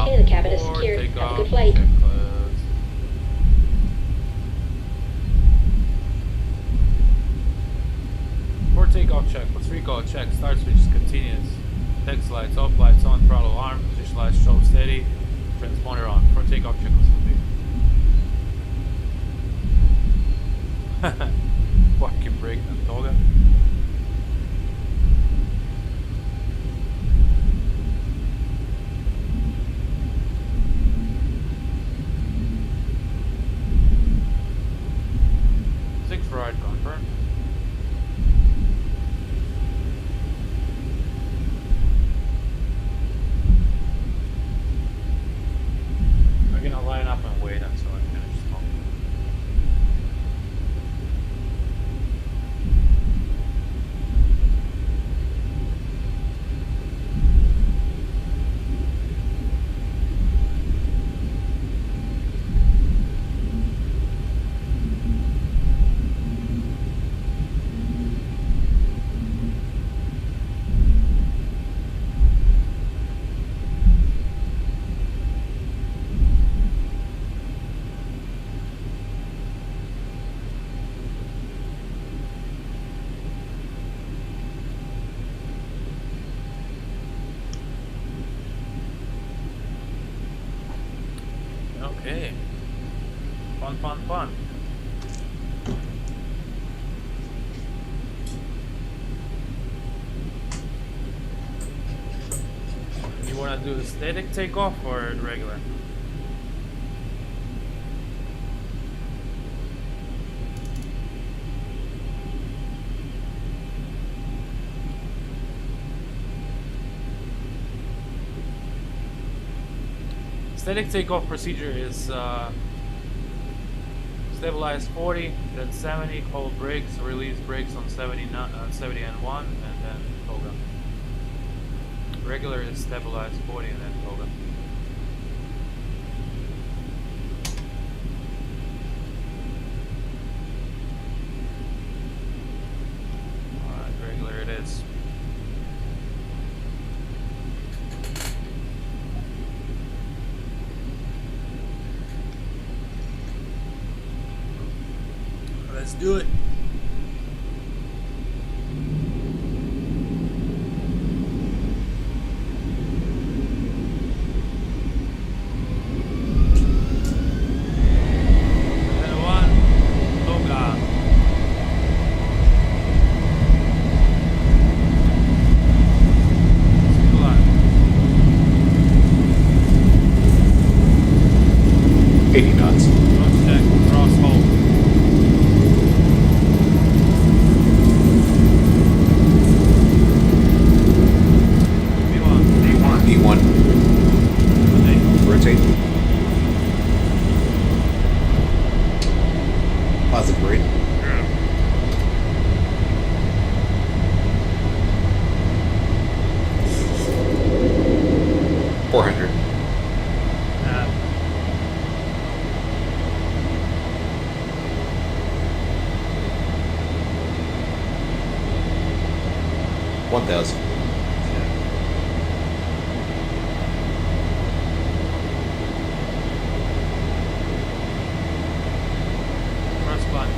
Okay, the cabin is secured. Have a good flight. For takeoff check, let's recall check. Start switch is continuous. Text lights off, lights on, throttle arm, position lights show steady, transponder on. For takeoff check, let's complete. Fucking break and toga. Ride confirmed. We're gonna line up and wait until I finish smoking. Okay. Fun, fun, fun. You wanna do the static takeoff or the regular? Static takeoff procedure is stabilize 40, then 70, hold brakes, release brakes on 70 and 1, and then toga. Regular is stabilize 40 and then toga. Alright, regular it is. Let's do it. Positive grade. $400. 1,000. First climb.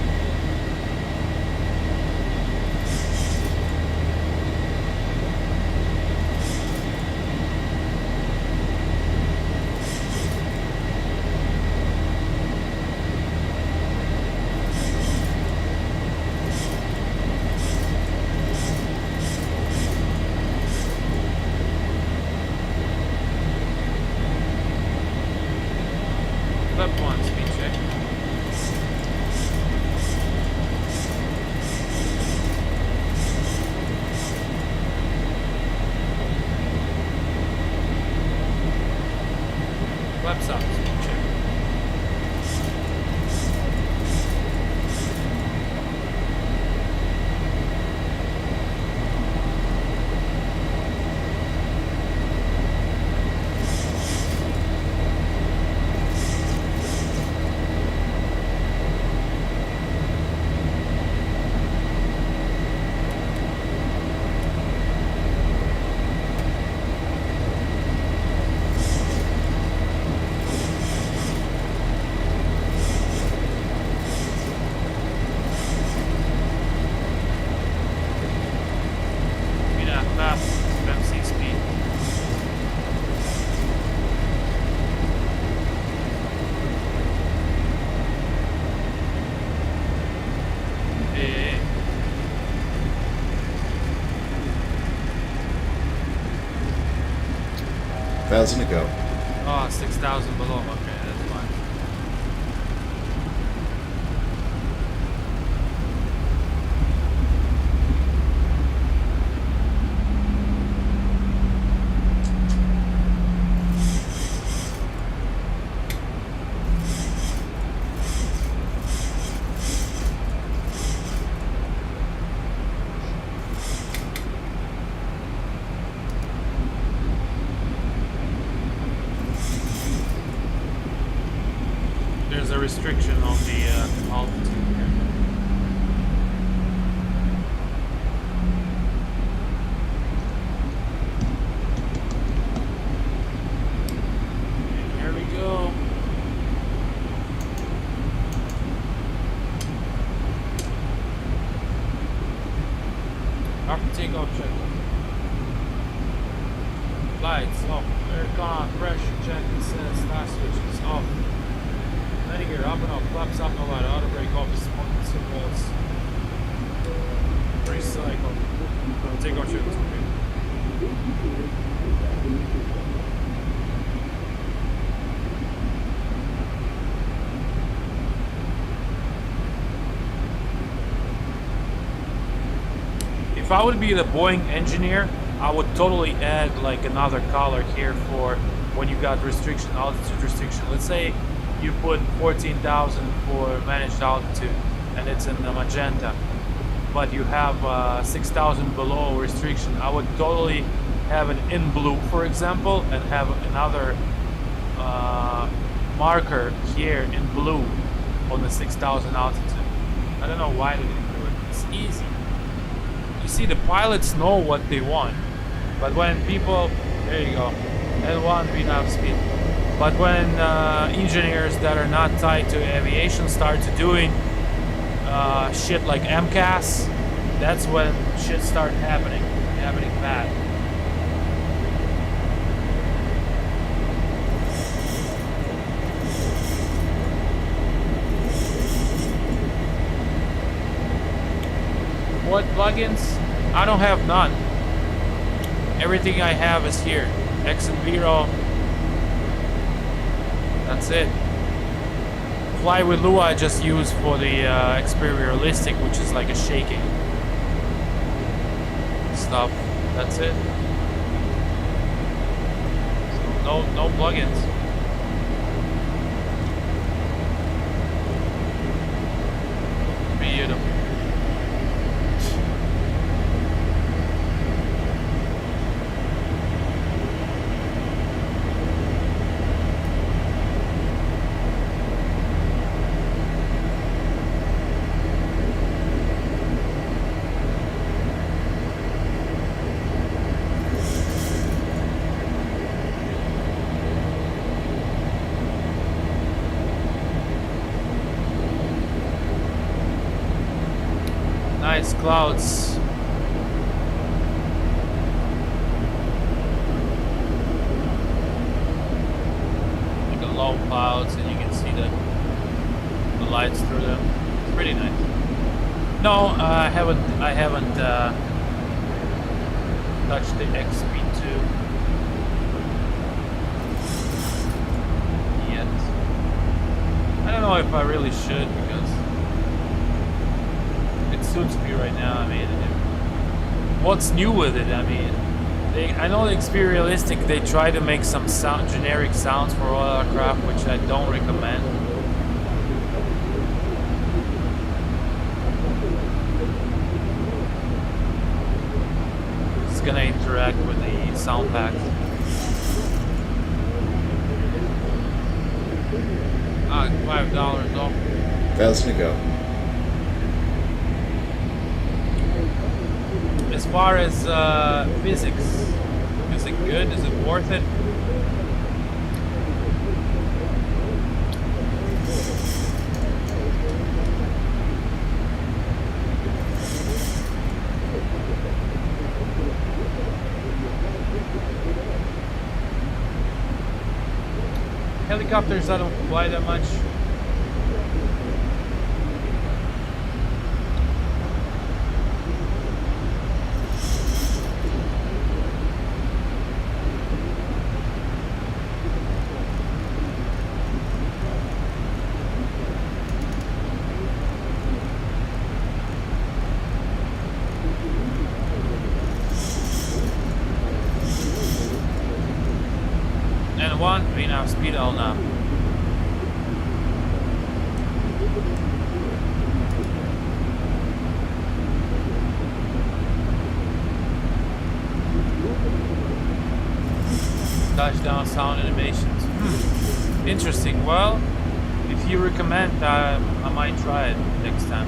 1,000 to go. Oh, 6,000 below. Okay, that's fine. There's a restriction on the altitude here. And here we go. After takeoff checklist. Lights off. Aircon pressure check and set start switches off. Landing gear up and off, flaps up and light, auto brake off, smoking signals. Recycle. Take off checklist, okay. If I would be the Boeing engineer, I would totally add like another color here for when you got restriction, altitude restriction. Let's say you put 14,000 for managed altitude and it's in the magenta, but you have 6,000 below restriction. I would totally have it in blue, for example, and have another marker here in blue on the 6,000 altitude. I don't know why they didn't do it. It's easy. You see, the pilots know what they want, but when people, there you go, L1 VNAV speed. But when engineers that are not tied to aviation start to doing shit like MCAS, that's when shit start happening bad. What plugins? I don't have none. Everything I have is here. X and Vero. That's it. Fly with Lua I just use for the Xperia Realistic, which is like a shaking stuff. That's it. So no plugins. Beautiful. Nice clouds. Like a low clouds, and you can see the lights through them. It's pretty nice. No, I haven't touched the XP2 yet. I don't know if I really should, because it suits me right now. I mean, what's new with it? I mean, I know the Xperia Realistic, they try to make some generic sounds for all aircraft, which I don't recommend. It's gonna interact with the sound packs. $5 off. 1,000 to go. As far as physics, is it good? Is it worth it? Helicopters, I don't fly that much. 1, 3.5 speed, L nav. Touchdown sound animations. Interesting. Well, if you recommend, I might try it next time.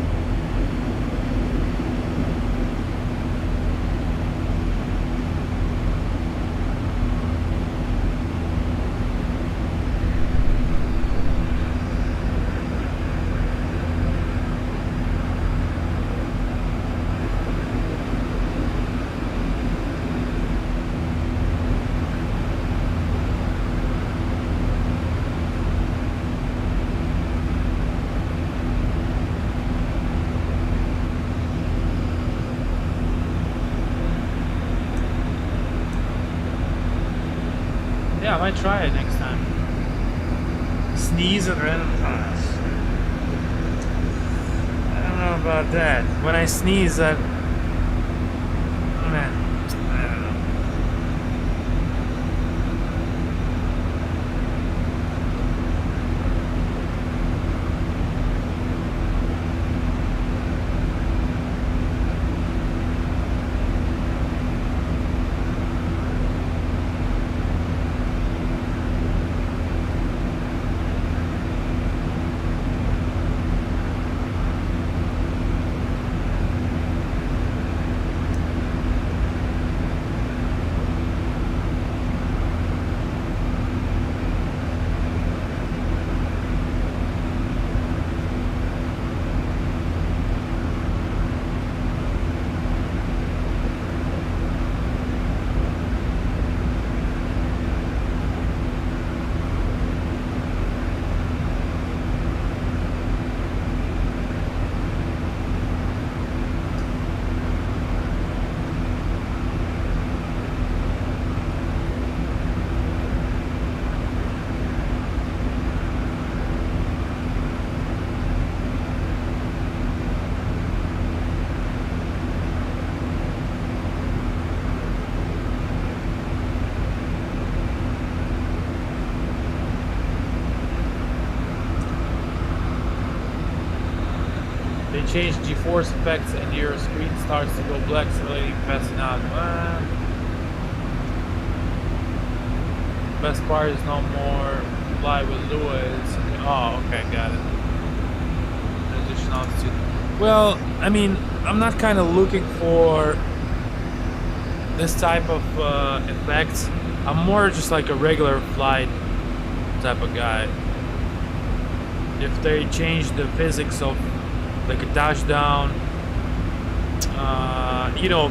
Yeah, I might try it next time. Sneeze at random times. I don't know about that. When I sneeze, man, I don't know. Change G-force effects and your screen starts to go black, simulating passing out. Best part is no more fly with Lewis. Oh, okay, got it. Transition altitude. Well, I mean, I'm not kind of looking for this type of effects. I'm more just like a regular flight type of guy. If they change the physics of like a touchdown, you know,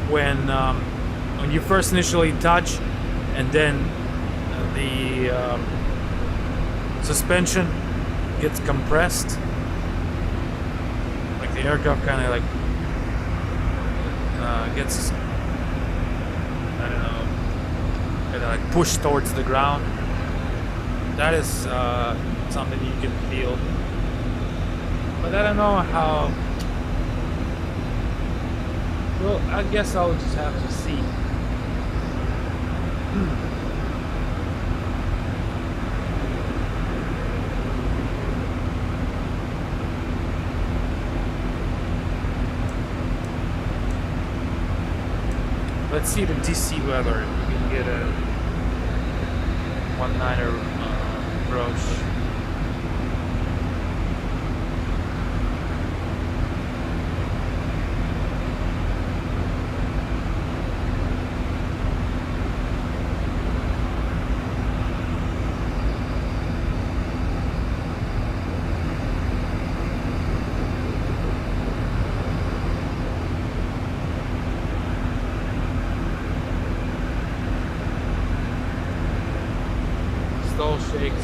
when you first initially touch and then the suspension gets compressed, like the aircraft kind of like gets, I don't know, kind of like pushed towards the ground. That is something you can feel. But I don't know how. Well, I guess I'll just have to see. Let's see the DC weather. If we can get a 1-9er approach.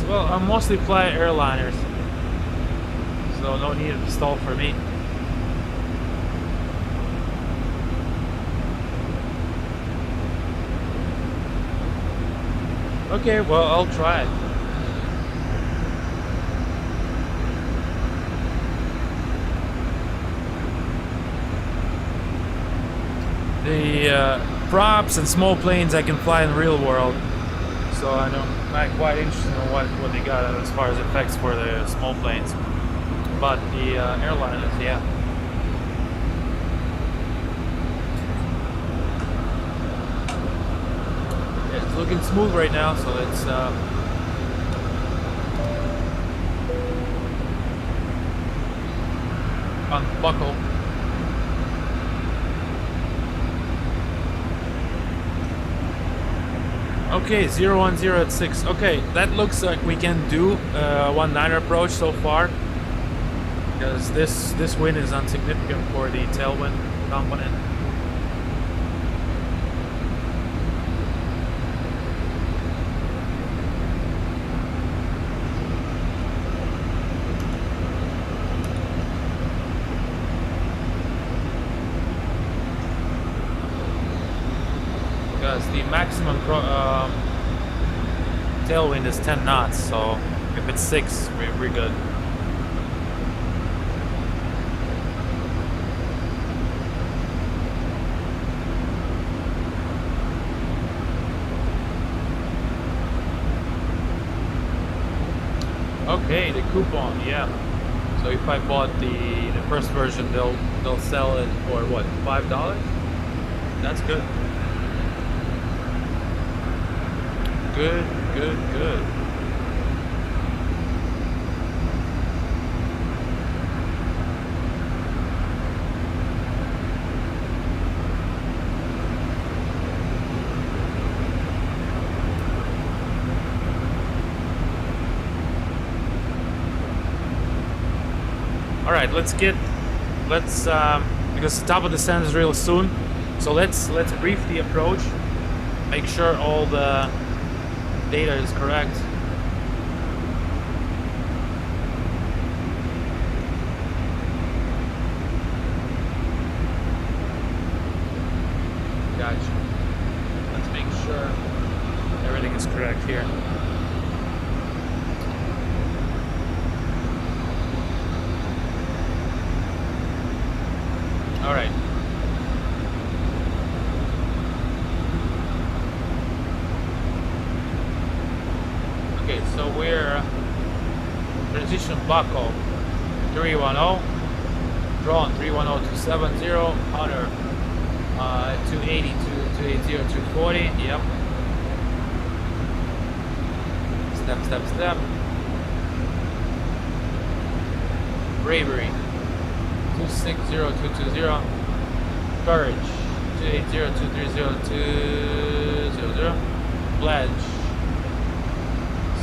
Well, I mostly fly airliners, so no need to stall for me. Okay, well, I'll try it. The props and small planes I can fly in the real world, so I'm quite interested in what they got as far as effects for the small planes. But the Airlines, yeah. It's looking smooth right now, so let's unbuckle. Okay, 010 at 6. Okay, that looks like we can do 1-9 approach so far, because this wind is insignificant for the tailwind component. Because the maximum tailwind is 10 knots, so if it's 6, we're good. Okay, the coupon, yeah. So if I bought the first version, they'll sell it for what, $5? That's good. Good. All right, let's because the top of the descent is real soon, so let's brief the approach, make sure all the data is correct. Gotcha. Let's make sure everything is correct here. All right. Okay, so we're transition buckle 310, drawn 310270, honor 280 to 280 240. Yep. Step. Bravery 260220, courage 280 pledge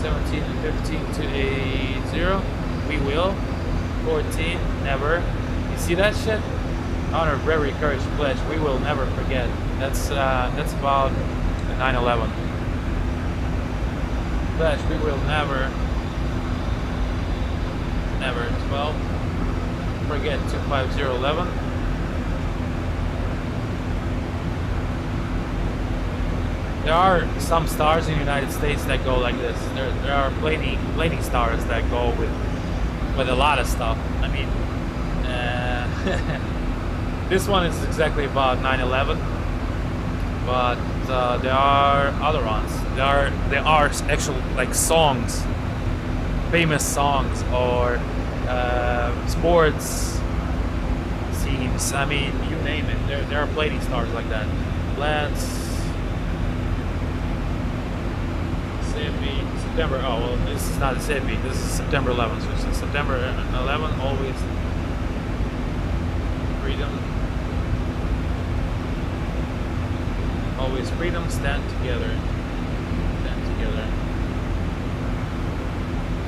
17 and 15 280, we will 14, never. You see that shit? Honor, bravery, courage, pledge, we will never forget. That's about 9/11. Pledge, we will never 12 forget 25011. There are some stars in the United States that go like this. There are planing stars that go with a lot of stuff. I mean, this one is exactly about 9/11, but there are other ones. There are actual like songs, famous songs, or sports scenes. I mean, you name it. There are planing stars like that. Let's September. Oh well, this is not a Sydney. This is September 11th. So September 11th, always freedom. Always freedom. Stand together. Stand together.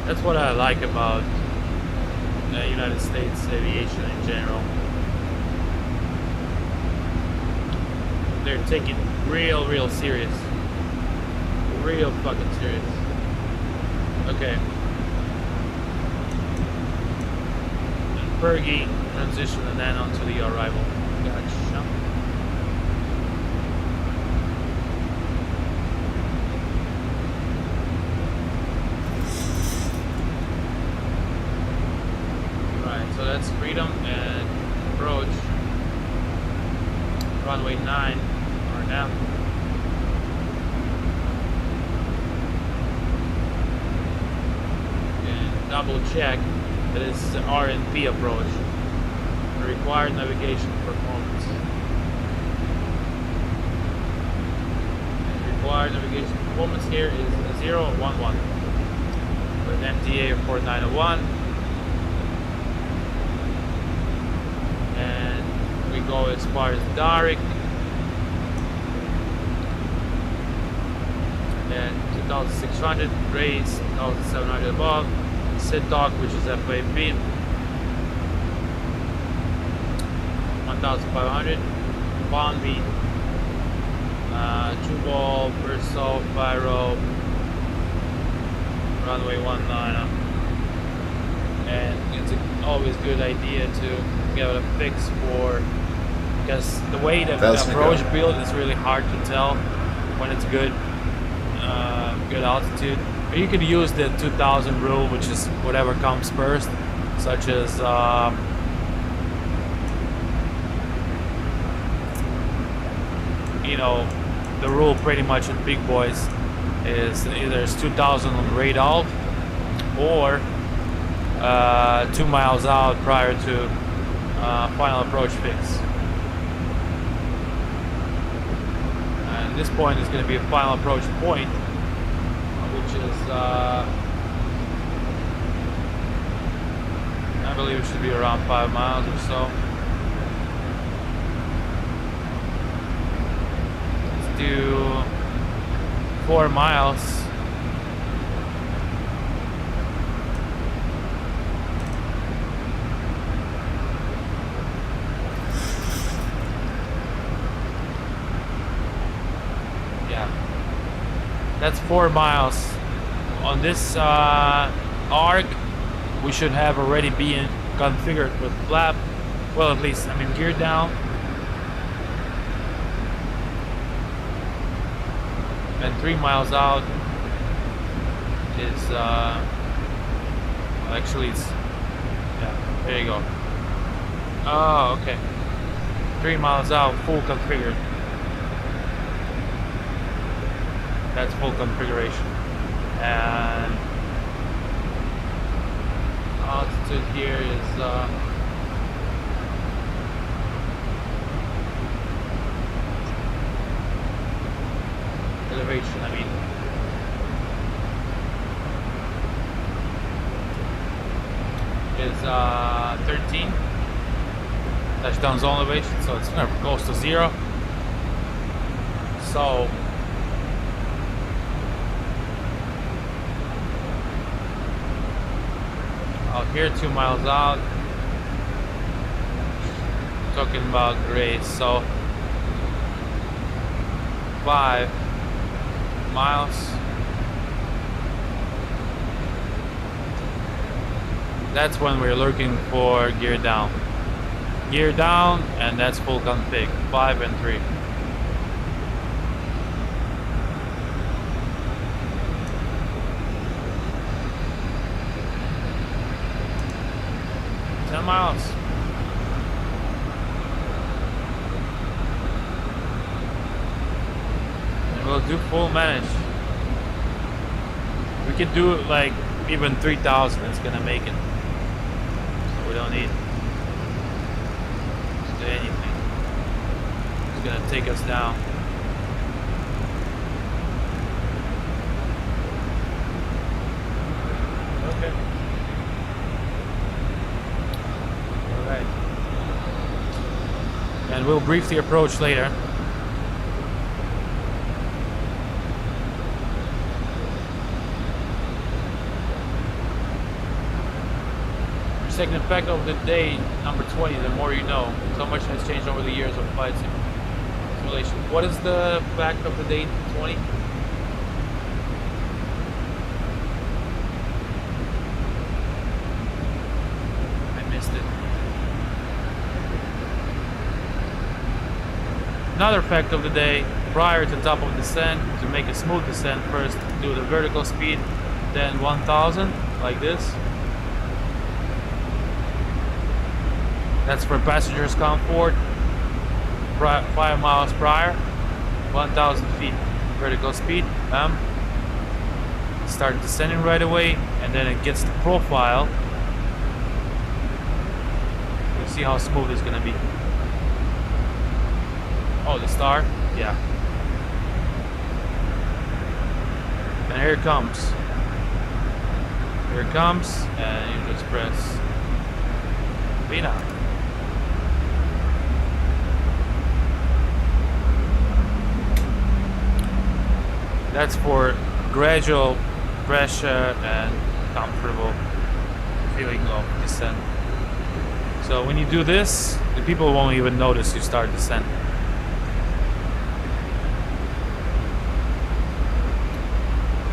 That's what I like about the United States aviation in general. They're taking real serious. Real fucking serious. Okay. And Fergie transition and then onto the arrival. Gotcha. Right, so that's freedom and approach. Runway 9 or now. double check that it's the RNP approach. Required navigation performance. Required navigation performance here is 011 with MTA 4901, and we go as far as Darek, and 2600 race, 1700 above, Sitok, which is FAP, 1500, Bonby, Jubal, Verso, Pyro, runway 19, and it's always a good idea to get a fix for, because the way that the approach build is really hard to tell when it's good altitude. But you can use the 2000 rule, which is whatever comes first, such as you know, the rule pretty much in big boys is either it's 2000 on rate alt or 2 miles out prior to final approach fix. And this point is going to be a final approach point, which is I believe it should be around 5 miles or so. Do 4 miles. Yeah, that's 4 miles. On this arc, we should have already been configured with flap. Well, at least, I mean, gear down. And 3 miles out is actually it's, yeah, there you go. Oh, okay. 3 miles out, full configured. That's full configuration. And altitude here is elevation, I mean. Is 13. Touchdown zone elevation, so it's close to 0. So out here 2 miles out, talking about grades, so 5 miles. That's when we're looking for gear down. Gear down, and that's full config. 5 and 3. Miles. And we'll do full manage. We could do like even 3,000. It's gonna make it. So we don't need to do anything. It's gonna take us down. Okay. And we'll brief the approach later. Second fact of the day, number 20, the more you know. So much has changed over the years of flight simulation. What is the fact of the day, 20? I missed it. Another fact of the day, prior to top of descent, to make a smooth descent, first do the vertical speed, then 1000, like this. That's for passengers comfort. 5 miles prior, 1000 feet vertical speed. start descending right away, and then it gets the profile. We'll see how smooth it's gonna be. Oh, the star? Yeah. And here it comes. Here it comes, and you just press Vina. That's for gradual pressure and comfortable feeling of descent. So when you do this, the people won't even notice you start descending.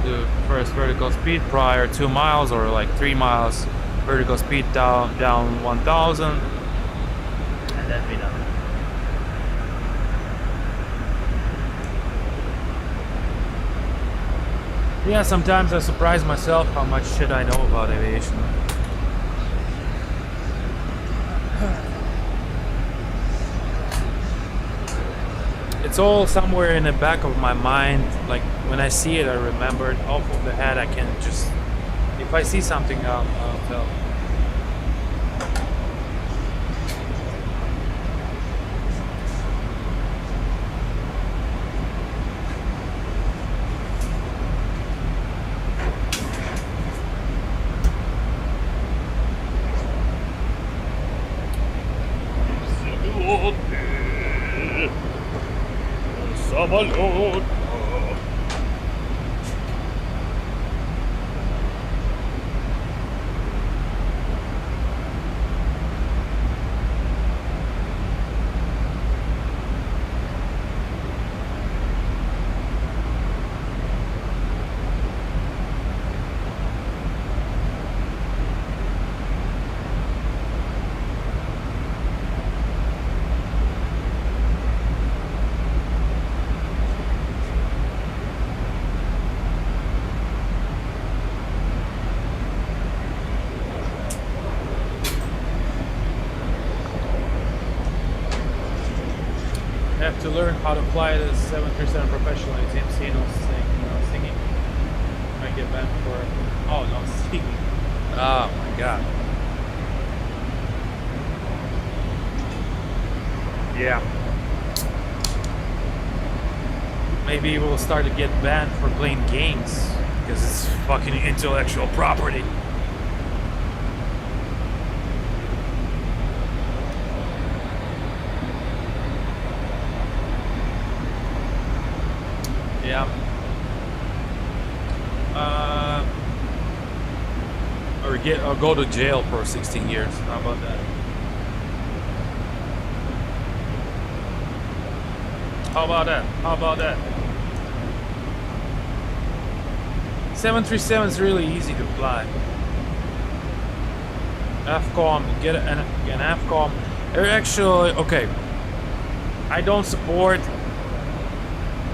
The first vertical speed prior 2 miles or like 3 miles, vertical speed down 1000, and then be done. Yeah, sometimes I surprise myself how much shit I know about aviation. It's all somewhere in the back of my mind. Like when I see it, I remember it. Off of the head, I can just, if I see something, I'll tell. Самолет. Have to learn how to fly the 737 professionally. TMC no singing. I get banned for no singing. Oh my god. Yeah. Maybe we'll start to get banned for playing games because it's fucking intellectual property. Yeah. Or go to jail for 16 years. How about that? How about that? How about that? 737 is really easy to fly. AFCOM, get an AFCOM. They're actually okay. I don't support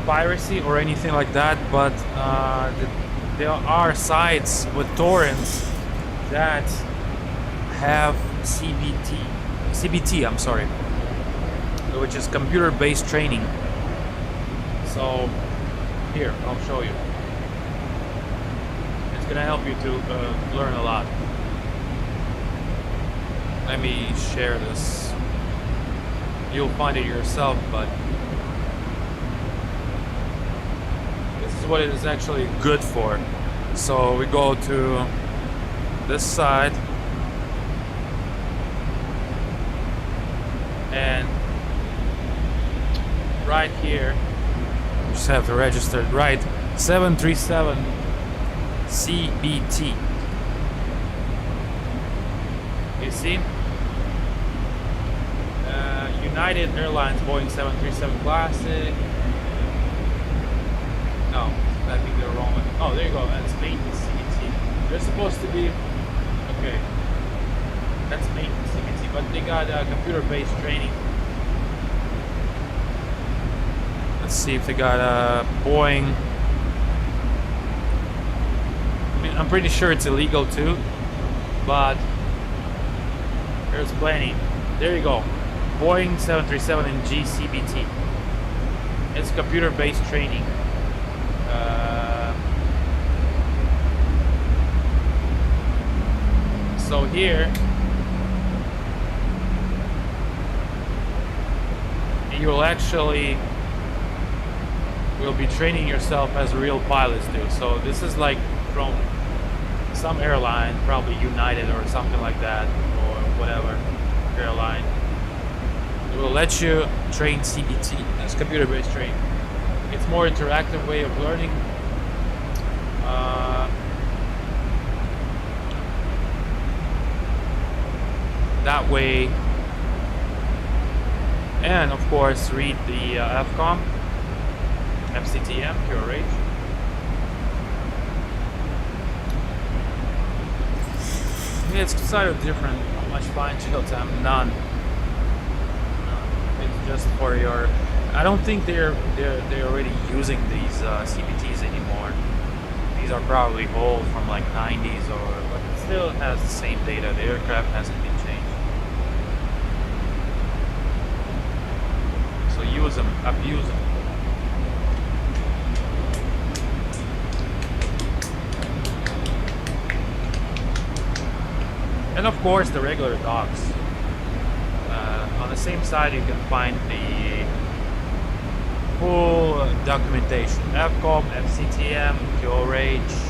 piracy or anything like that, but there are sites with torrents that have CBT, I'm sorry, which is computer-based training. So here, I'll show you. It's gonna help you to learn a lot. Let me share this. You'll find it yourself, but this is what it is actually good for. So we go to this side, and right here you just have to register it right. 737 CBT. You see? United Airlines Boeing 737 Classic. No, I think they're wrong. Oh, there you go. That's maintenance CBT. They're supposed to be okay. That's maintenance CBT, but they got computer-based training. Let's see if they got Boeing. I mean, I'm pretty sure it's illegal too, but there's plenty. There you go. Boeing 737 and GCBT. It's computer-based training. So here you'll actually will be training yourself as real pilots do. So this is like from some airline, probably United or something like that, or whatever airline. It will let you train CBT, as computer-based training. It's more interactive way of learning. That way, and of course read the FCOM, FCTM, QRH. It's sort of different. Not much fine chill time, none. It's just for your. I don't think they're already using these CBTs anymore. These are probably old from like 90s or, but it still has the same data. The aircraft hasn't been changed. So use them, abuse them. And of course the regular docs. On the same side you can find the full documentation. FCOM, FCTM, QRH.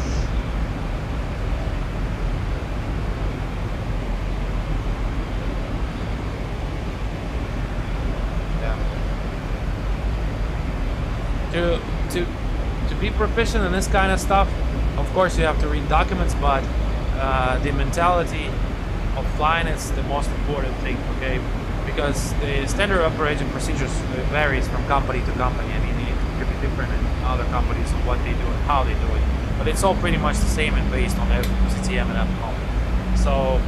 To be proficient in this kind of stuff, of course you have to read documents, but the mentality of flying is the most important thing, okay? Because the standard operating procedures varies from company to company. I mean, it could be different in other companies on what they do and how they do it, but it's all pretty much the same and based on FCTM and FCOM. So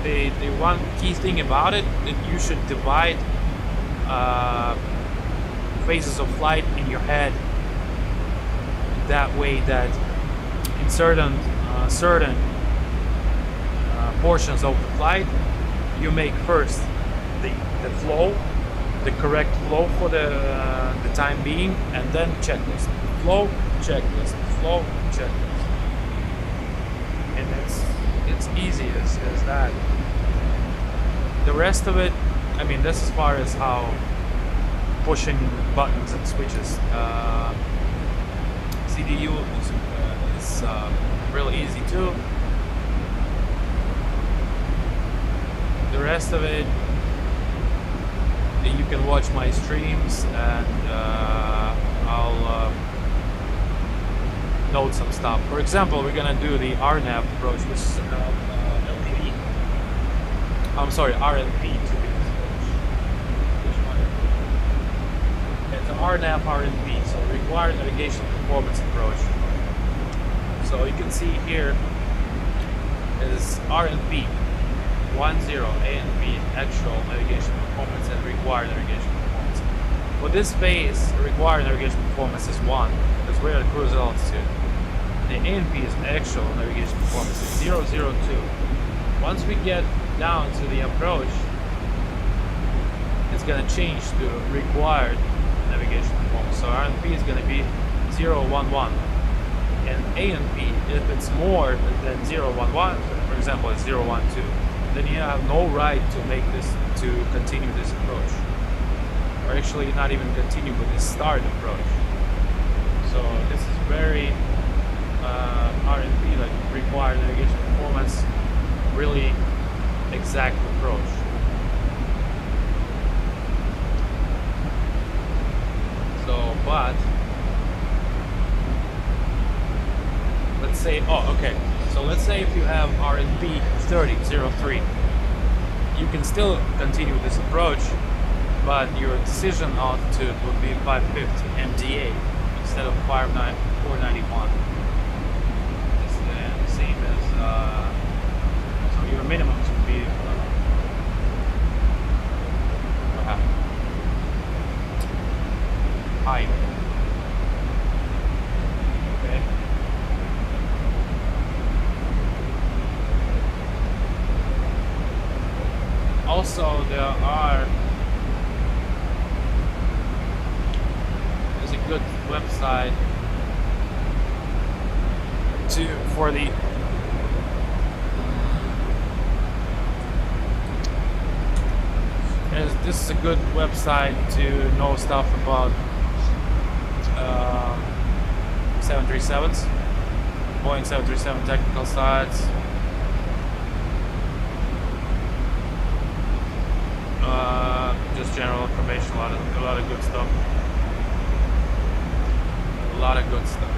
the one key thing about it, that you should divide phases of flight in your head that way that in certain portions of the flight you make first the flow, the correct flow for the time being, and then checklist. Flow, checklist, flow, checklist. And it's easy as that. The rest of it, I mean, that's as far as how pushing buttons and switches. CDU is really easy too. The rest of it, you can watch my streams and I'll note some stuff. For example, we're gonna do the RNAV approach, which is LTV. I'm sorry, RNP to be It's an RNAV RNP, so required navigation performance approach. So you can see here is RNP 10 A and B, actual navigation performance and required navigation performance. For this phase, required navigation performance is 1, because we're at cruise altitude. The A and B is actual navigation performance is 002. Once we get down to the approach, it's going to change to required navigation performance. So RNP is going to be 011. And A and B, if it's more than 011, for example, it's 012, then you have no right to make this, to continue this approach. Or actually not even continue, but the start approach. So this is very RNP, like required navigation performance, really exact approach. So, but let's say, oh, okay. So let's say if you have RNP 3003, you can still continue this approach, but your decision altitude would be 550 MDA instead of 491. It's the same as, so your minimums would be, height. Okay. Also, there's a good website for the this is a good website to know stuff about 737s, Boeing 737 technical sites. Just general information, a lot of good stuff. A lot of good stuff.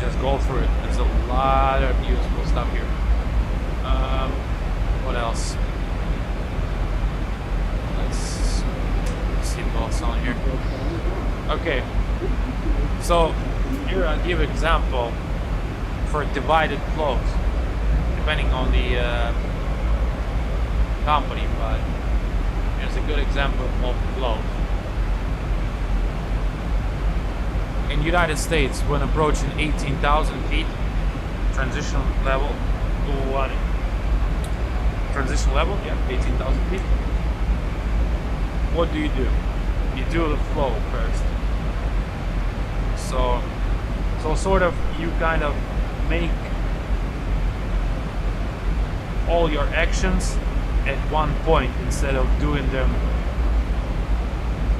Just go through it. There's a lot of useful stuff here. What else? Seatbelts on here. Okay, so here I'll give an example for divided flows, depending on the company, but here's a good example of flow. In United States, when approaching 18,000 feet, transition level, what? Transition level, yeah, 18,000 feet. What do? You do the flow first. So sort of you kind of make all your actions at one point instead of doing them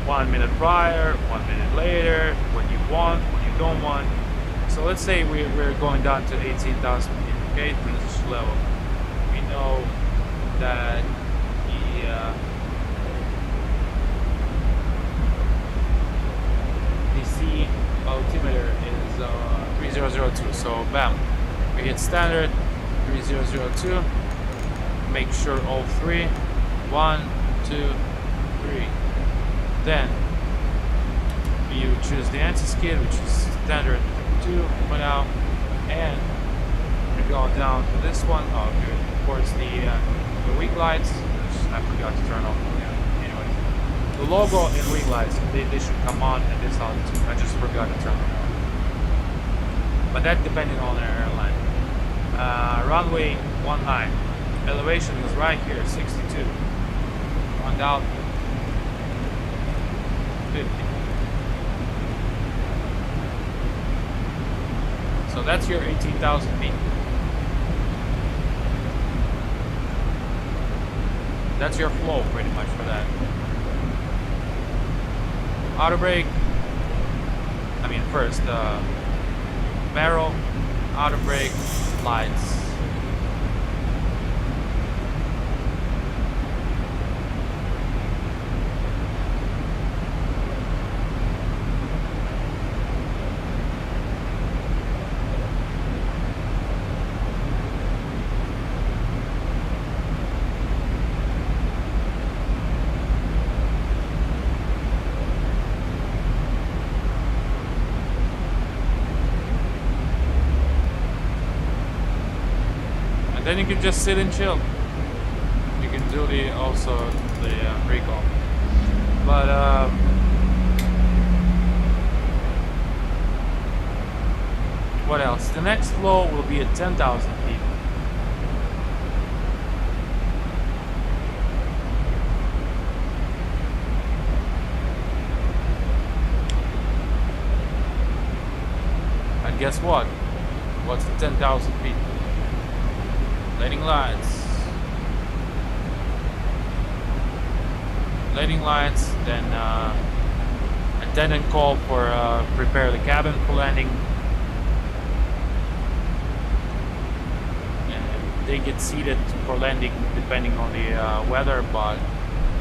1 minute prior, 1 minute later, when you want, when you don't want. So let's say we're going down to 18,000 feet, okay, transition level. We know that the C altimeter is 3002. So bam, we hit standard 3002. Make sure all three. 1, 2, 3. Then you choose the anti-skid, which is standard 2 for now, and we go down to this one. Oh, good. Of course, the wing lights. I forgot to turn off. Yeah. Anyway, the logo and wing lights they should come on at this altitude. I just forgot to turn them on. But that depending on the airline. Runway 19. Elevation is right here, 62. On down 50. So that's your 18,000 feet. That's your flow pretty much for that. Auto brake. I mean first barrel, auto brake, lights. Then you can just sit and chill. You can do the recall. But what else? The next flow will be at 10,000 feet. And guess what? What's the 10,000 feet? Lighting lights. Lighting lights, then attendant call for prepare the cabin for landing. And they get seated for landing depending on the weather, but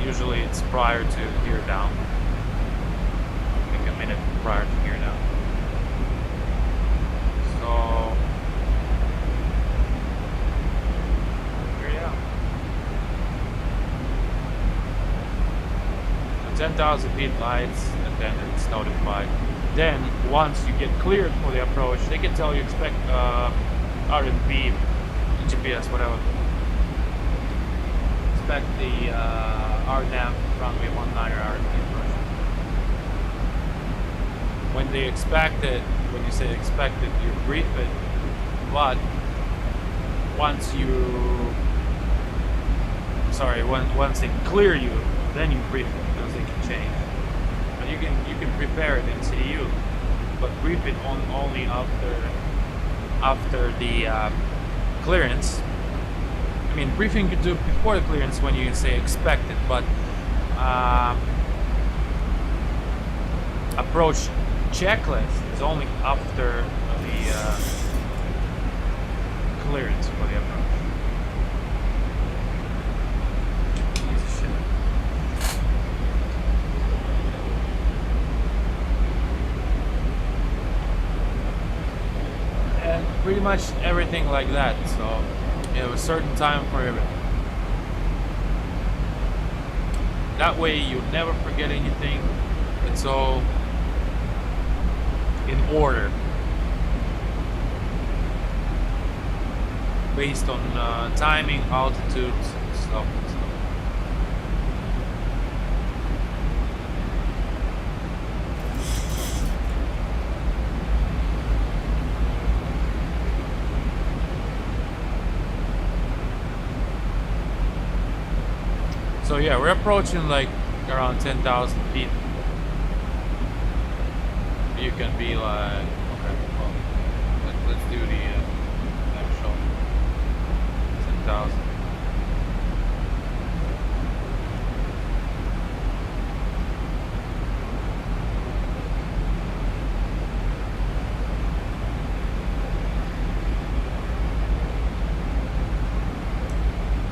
usually it's prior to gear down. I think a minute prior to gear down. So 10,000 feet lights, and then it's notified. Then once you get cleared for the approach, they can tell you expect RFB, GPS, whatever. Expect the RNAV runway 19 or RFB approach. When they expect it, when you say expect it, you brief it. But once they clear you, then you brief it. They can change. brief it only after the clearance. I mean, briefing you do before the clearance when you say expected, but approach checklist is only after the clearance for the approach. Piece of shit. And pretty much everything like that, so you have a certain time for everything. That way you never forget anything. It's all in order, based on timing, altitude, stuff. So yeah, we're approaching like around 10,000 feet. You can be like, okay, well, let's do the actual 10,000.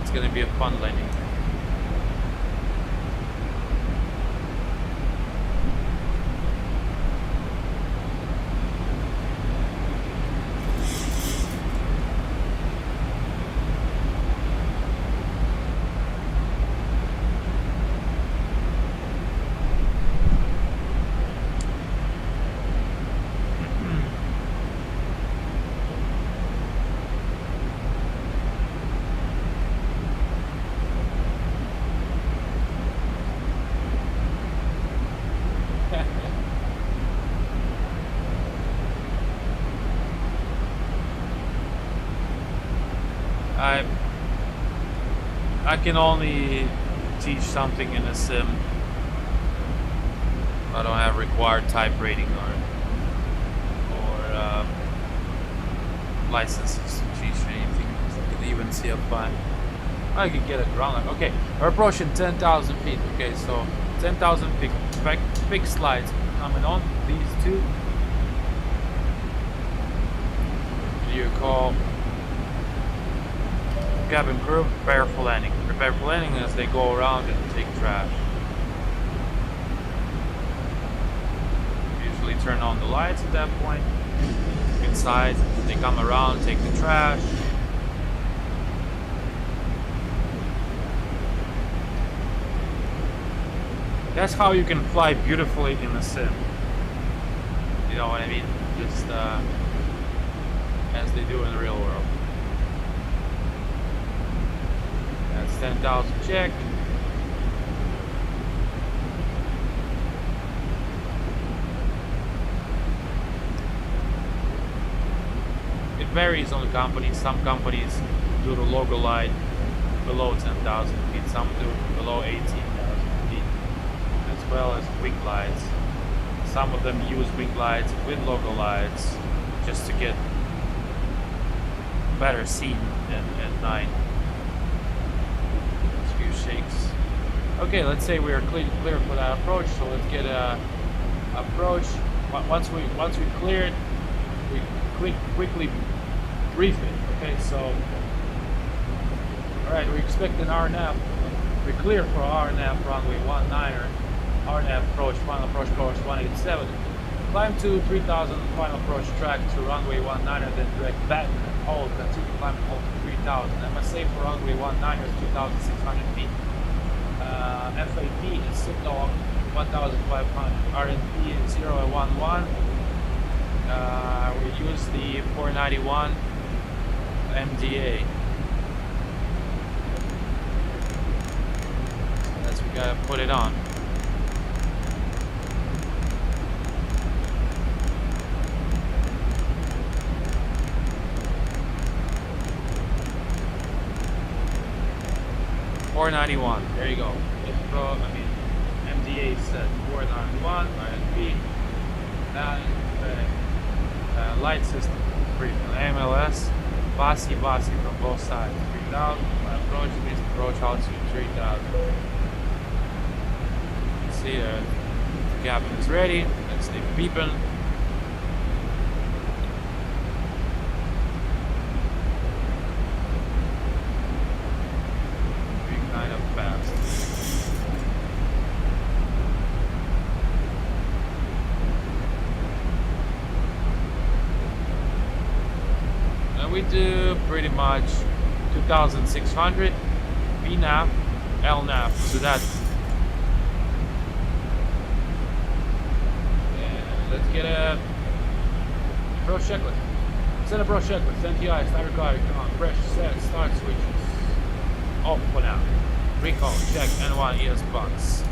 It's gonna be a fun landing. I can only teach something in a sim. I don't have required type rating or licenses to teach anything. I can even see a fine. I can get it wrong. Okay, we're approaching 10,000 feet. Okay, so 10,000 feet. Fixed lights coming on. These two. You call cabin crew, prepare for landing. Prepare for landing as they go around and take trash. Usually turn on the lights at that point. Inside, they come around, take the trash. That's how you can fly beautifully in a sim. You know what I mean? Just as they do in the real world. That's 10,000 check. It varies on the companies. Some companies do the logo light below 10,000 feet. Some do below 18,000 feet, as well as wing lights. Some of them use wing lights with logo lights just to get better scene at night. Shakes. Okay, let's say we are clear for that approach. So let's get a approach. Once we clear it, we quickly brief it. Okay, so all right, we expect an RNAV. We clear for RNAV runway 19er. RNAV approach, final approach course 187. Climb to 3000 final approach track to runway 19er, then direct back. Hold, continue climbing hold to 3000. MSA for runway 19er is 2600 feet. FAP is signal 1500. RNP is 011. We use the 491 MDA. That's we gotta put it on. $491. There you go. MDA said 491. RNP Light system brief on MLS. Bossy from both sides. 3000. Approach, please approach altitude 3000. See, the cabin is ready. Let's leave beeping. Be kind of fast. We do pretty much 2,600 VNAV, LNAV, so that. And let's get a approach checklist. Set approach checklist, NTI, start recording, come on, press, set, start switches. Off for now. Recall, check, N1 ES box.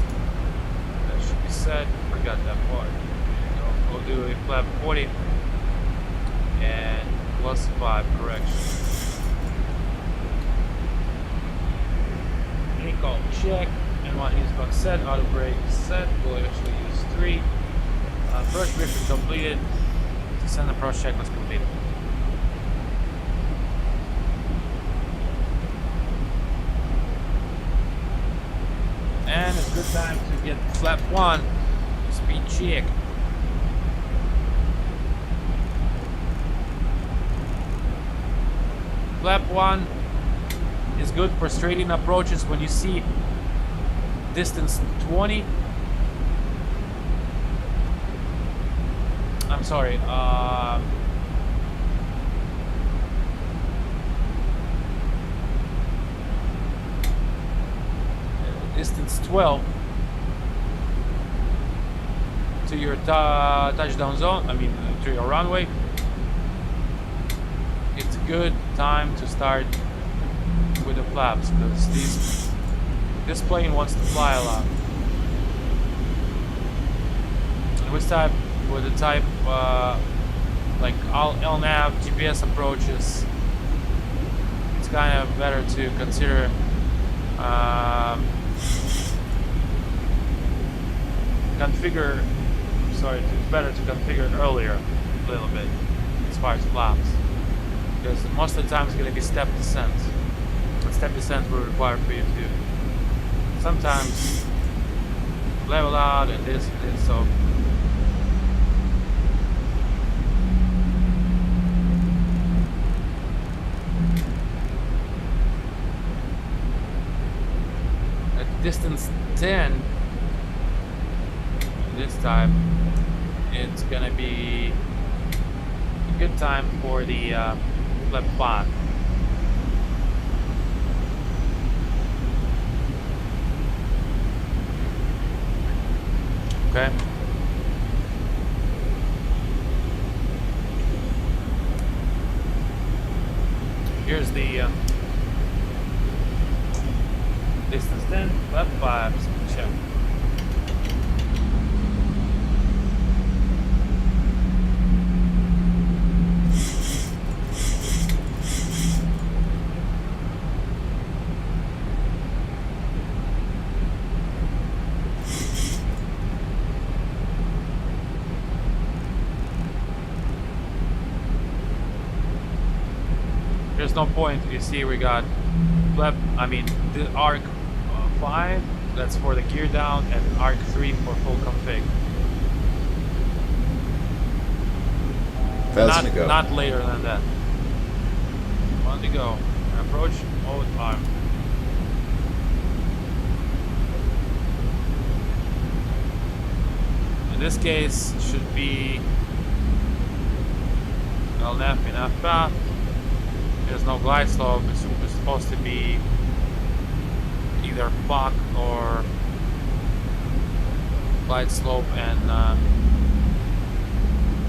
That should be set, forgot that part. So we'll do a flap 40 and +5 correction. Recall check, N1 ES box set, auto brake set. We'll actually use 3. First briefing completed. Send approach checklist completed. And it's good time to get flap 1 speed check. Flap 1 is good for straight-in approaches when you see distance 20. I'm sorry. Distance 12 to your touchdown zone. I mean, to your runway. It's a good time to start with the flaps because this plane wants to fly a lot. And with the type like all LNAV GPS approaches, it's kind of better to consider it's better to configure earlier a little bit as far as flaps. Because most of the time it's going to be step descent. And step descent will require for you to sometimes level out and this, so. At distance 10, this time, it's going to be a good time for the flap 5. Okay. Here's the distance 10, flap 5, check. There's no point. You see, we got the arc 5, that's for the gear down, and arc 3 for full config. Fast to go. Not later than that. On to go. Approach mode arm. In this case, should be LNAV enough path. There's no glide slope. It's supposed to be either FOC or glide slope, and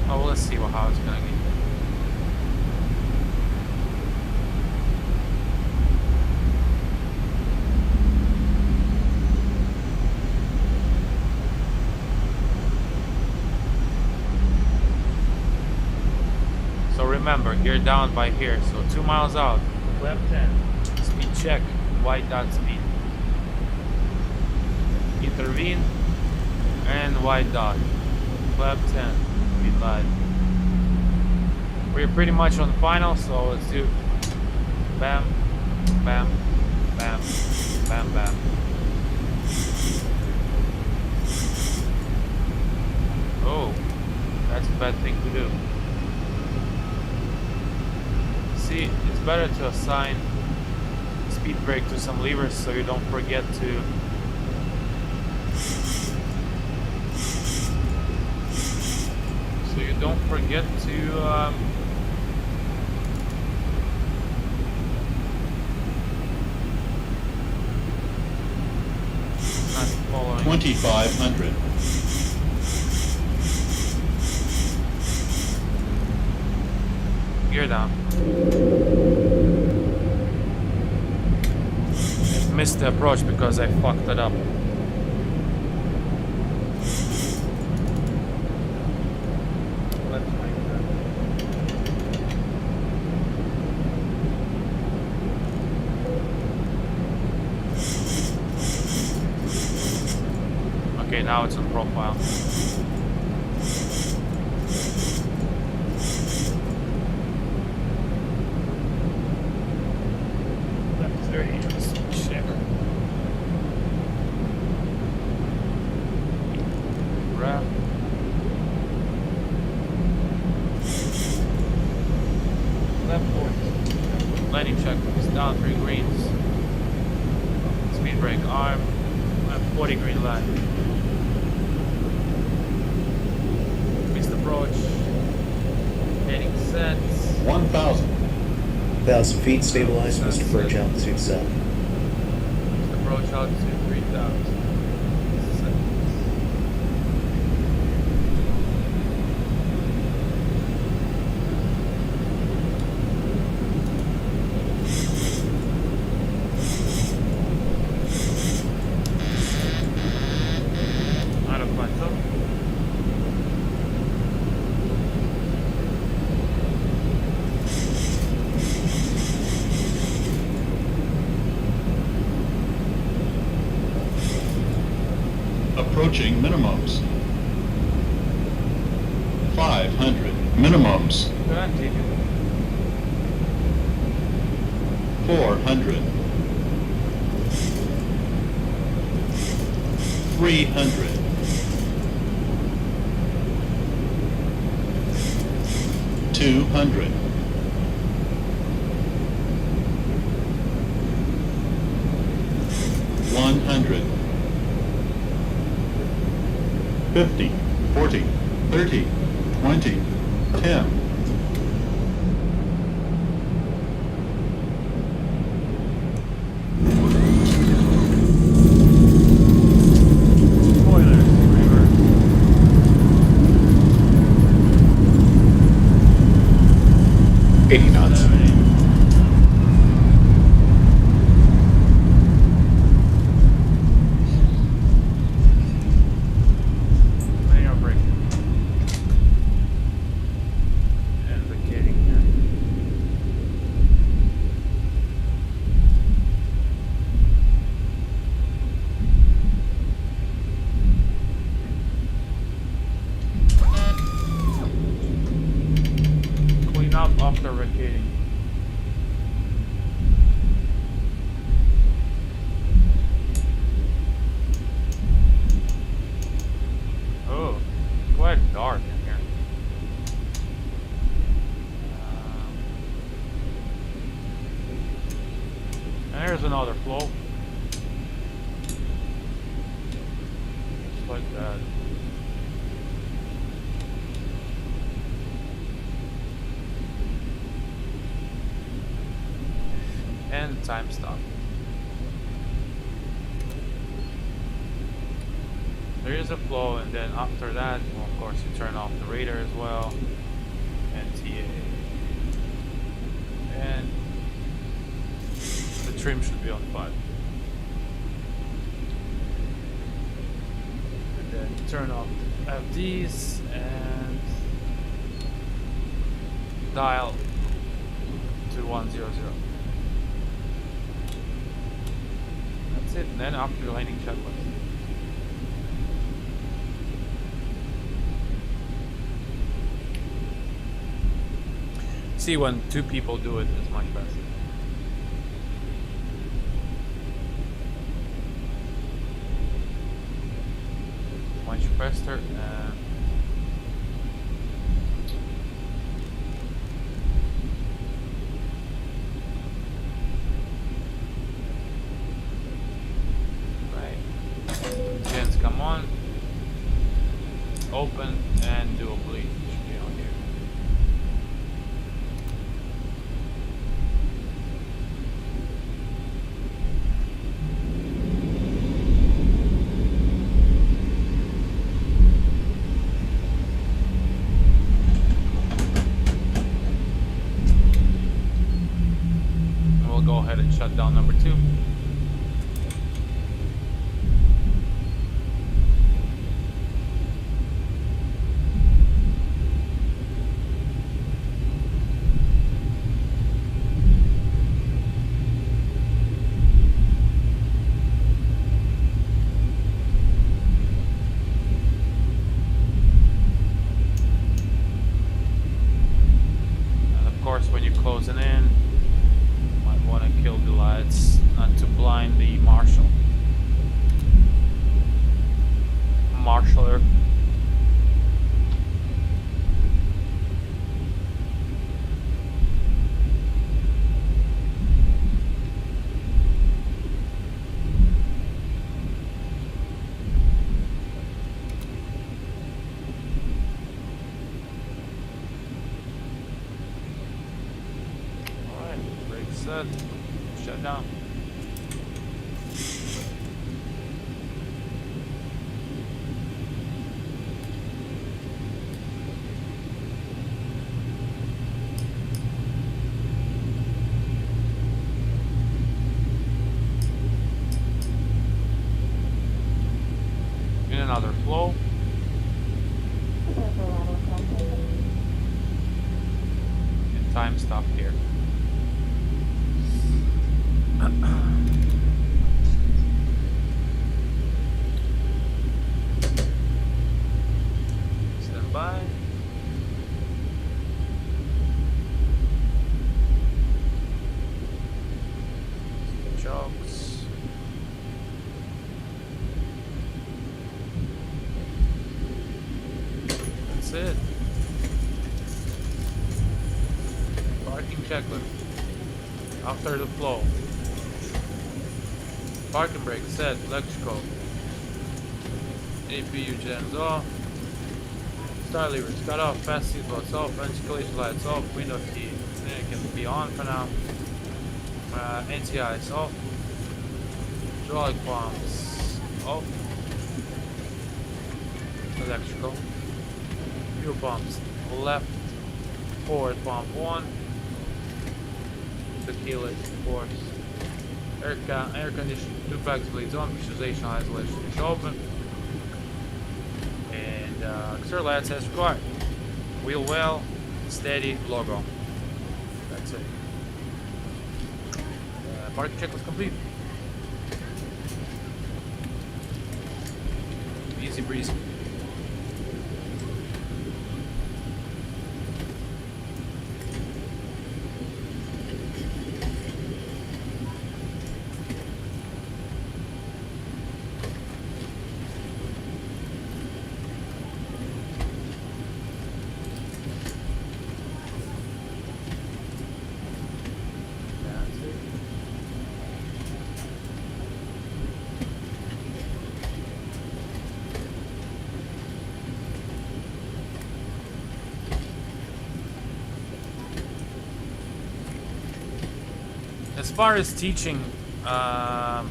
well, let's see how it's gonna be. So remember, gear down by here, so 2 miles out, flap 10, speed check, white dot speed. Intervene, and white dot, flap 10. but we're pretty much on the final, so let's do bam, bam, bam, bam, bam. Oh, that's a bad thing to do. See, it's better to assign speed brake to some levers so you don't forget to not following. 2,500. Gear down. I missed the approach because I fucked it up. Okay, now it's on profile. Left 30, just check. Wrap. Left 4. Landing check is down 3 greens. Speed brake arm. Left 40 green line. Approach. Heading set. 1,000. 1,000 feet, stabilize, Mr. Approach altitude set. Approach altitude 3,000. Out of plateau. Approaching minimums. 500 minimums. Continue. 400. 300. 200. 100. 50, 40, 30, 20, 10. After vacating. Oh, quite dark in here. And there's another flow. Just like that. And time stop. There is a flow, and then after that, well, of course, you turn off the radar as well, and TA, and the trim should be on 5. And then turn off FDs and dial to 100. That's it, and then after the landing checklist. See, when two people do it, it's much faster. Much faster. Gens, come on. Open and do a bleed. Should be on here. We'll go ahead and shut down number 2. When you're closing in, you might want to kill the lights not to blind the marshaller. Set. Shut down. In another flow. And time stop here. Stand by. Chokes. That's it. Parking checklist. After the flow. Parking brake set, electrical. APU gens off. Start levers cut off, fast seat belts off, ventilation lights off, window heat can be on for now. NTIs off. Hydraulic pumps off. Electrical. Fuel pumps left. Forward pump on. The keyless, of course. Air conditioning, 2 flex bleeds on, pressurization, isolation is open. And external lights as required. Wheel well, steady, logo. That's it. Parking check was complete. Easy breezy. As far as teaching, I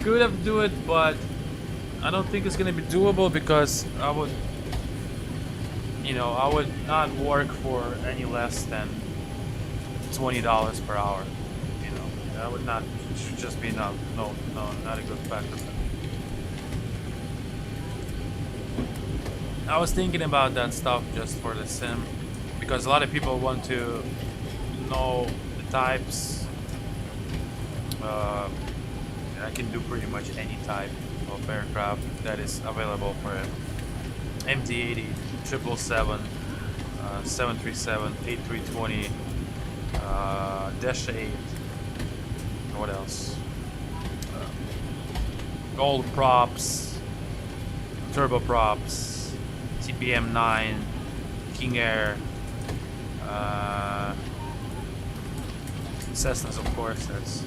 could have do it, but I don't think it's gonna be doable because I would not work for any less than $20 per hour. That would not, should just be no, not a good factor. I was thinking about that stuff just for the sim, because a lot of people want to know the types. I can do pretty much any type of aircraft that is available for MD-80, 777, 737, A320, Dash 8. What else? Gold props, turboprops, TPM 9, King Air, Cessnas, of course, that's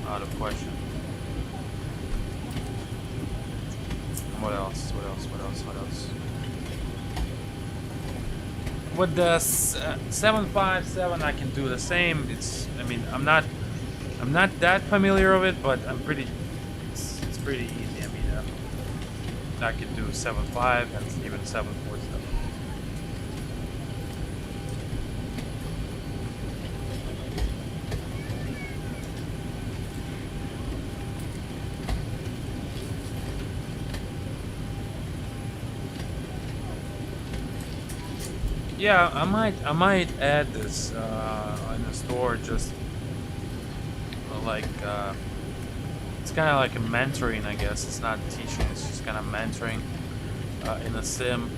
out of question. What else? What else? What else? What else? With the 757, I can do the same. I mean, I'm not that familiar with it, but I'm pretty. It's pretty easy. I mean, I can do 7.5 and even 7.47. Yeah, I might add this in the store, just like it's kind of like a mentoring, I guess. It's not teaching, it's just kind of mentoring in a sim,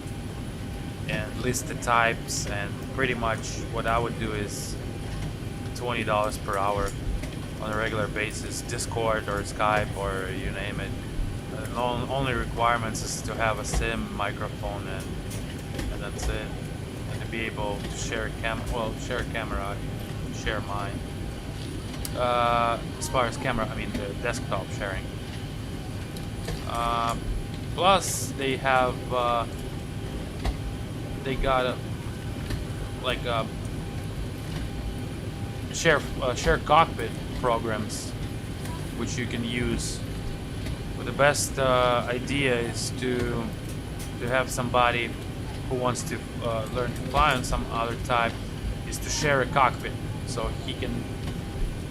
and list the types, and pretty much what I would do is $20 per hour on a regular basis, Discord or Skype or you name it. The only requirements is to have a sim, microphone, and that's it. Be able to share a share a camera, share mine. As far as camera, I mean the desktop sharing. Plus, they have they got share cockpit programs, which you can use. But the best idea is to have somebody who wants to learn to fly on some other type, is to share a cockpit, so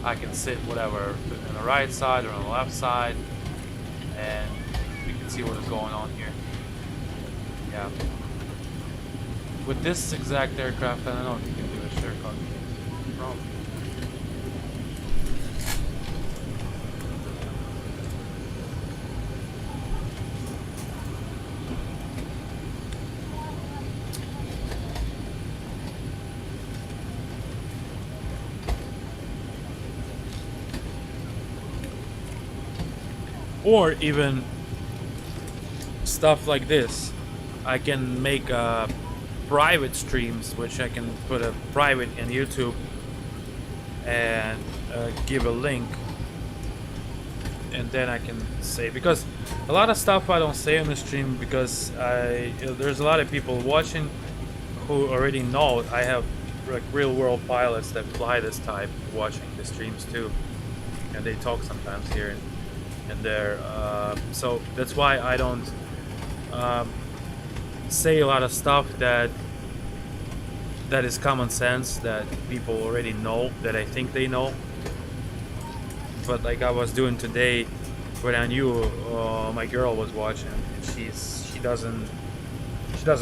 I can sit whatever on the right side or on the left side, and we can see what is going on here. Yeah. With this exact aircraft, I don't know if you can do a share cockpit. Probably. Or even stuff like this. I can make private streams, which I can put a private in YouTube and give a link, and then I can say, because a lot of stuff I don't say on the stream, because there's a lot of people watching who already know I have like real world pilots that fly this type watching the streams too, and they talk sometimes here and there, so that's why I don't say a lot of stuff that is common sense, that people already know, that I think they know. But like I was doing today, when I knew my girl was watching, and she doesn't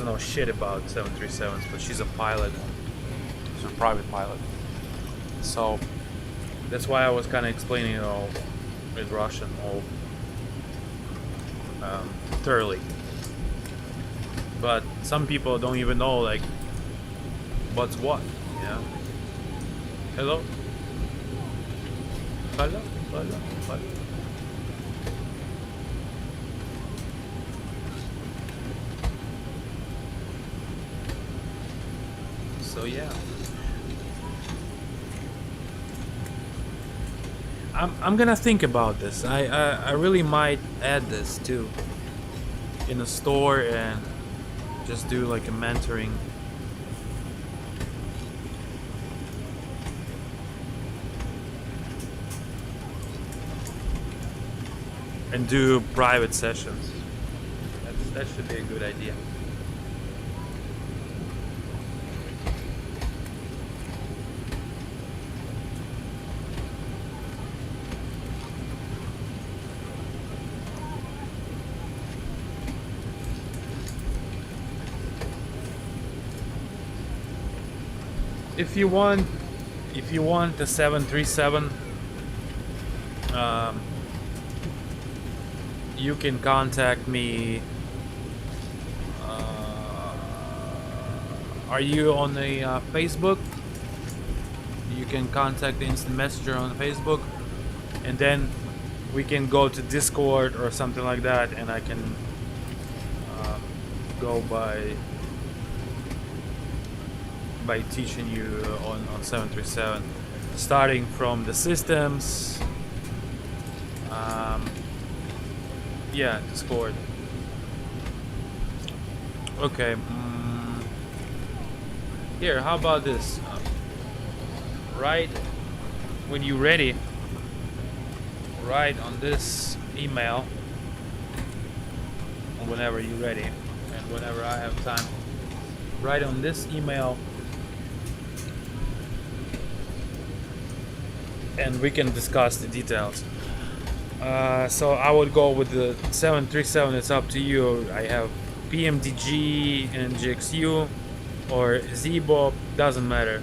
know shit about 737s, but she's a pilot, she's a private pilot, so that's why I was kind of explaining it all with Russian all thoroughly. But some people don't even know like what's what, you know. Hello? Hello? Hello? Hello? So yeah. I'm gonna think about this. I really might add this too in the store and just do like a mentoring. And do private sessions. That should be a good idea. If you want the 737, you can contact me Are you on the Facebook? You can contact the instant messenger on Facebook, and then we can go to Discord or something like that, and I can go by teaching you on 737, starting from the systems. Yeah, Discord. Okay. Here, how about this? Right when you're ready, write on this email whenever you're ready, and whenever I have time, write on this email, and we can discuss the details. So I would go with the 737. It's up to you. I have PMDG and GXU or ZBOB, doesn't matter.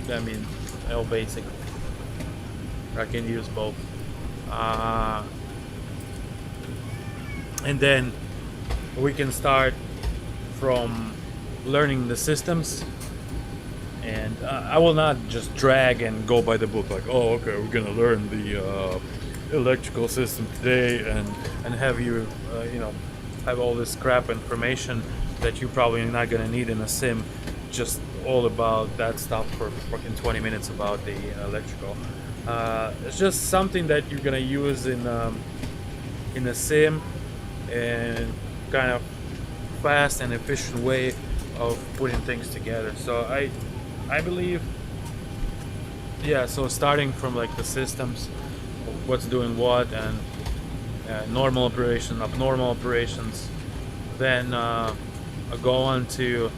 I mean, L basic. I can use both. And then we can start from learning the systems. And I will not just drag and go by the book like, oh, okay, we're gonna learn the electrical system today, and have you, have all this crap information that you're probably not gonna need in a sim. Just all about that stuff for fucking 20 minutes about the electrical. It's just something that you're gonna use in a sim, and kind of fast and efficient way of putting things together. So I believe, yeah, so starting from like the systems, what's doing what, and normal operation, abnormal operations, then go on to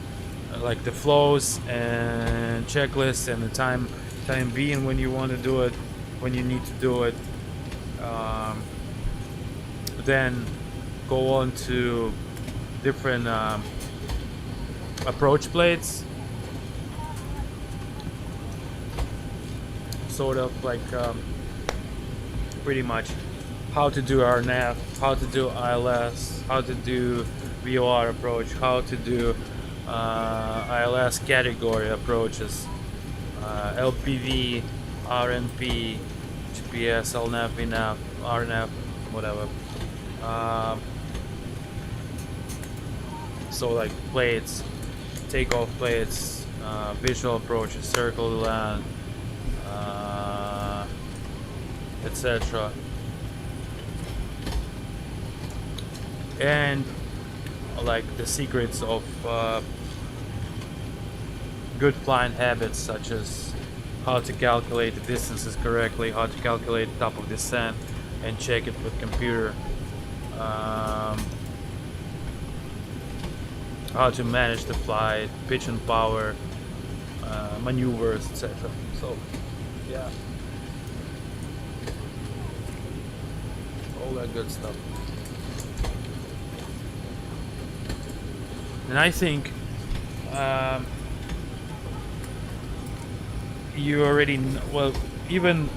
like the flows and checklists and the time being when you want to do it, when you need to do it. Then go on to different approach plates, sort of like pretty much how to do RNAV, how to do ILS, how to do VOR approach, how to do ILS category approaches, LPV, RNP, GPS, LNAV, VNAV, RNAV, whatever. So like plates, takeoff plates, visual approaches, circle to land, etc. And like the secrets of good flying habits, such as how to calculate the distances correctly, how to calculate top of descent and check it with computer, how to manage the flight, pitch and power, maneuvers, etc. So yeah, all that good stuff. And I think you already well, even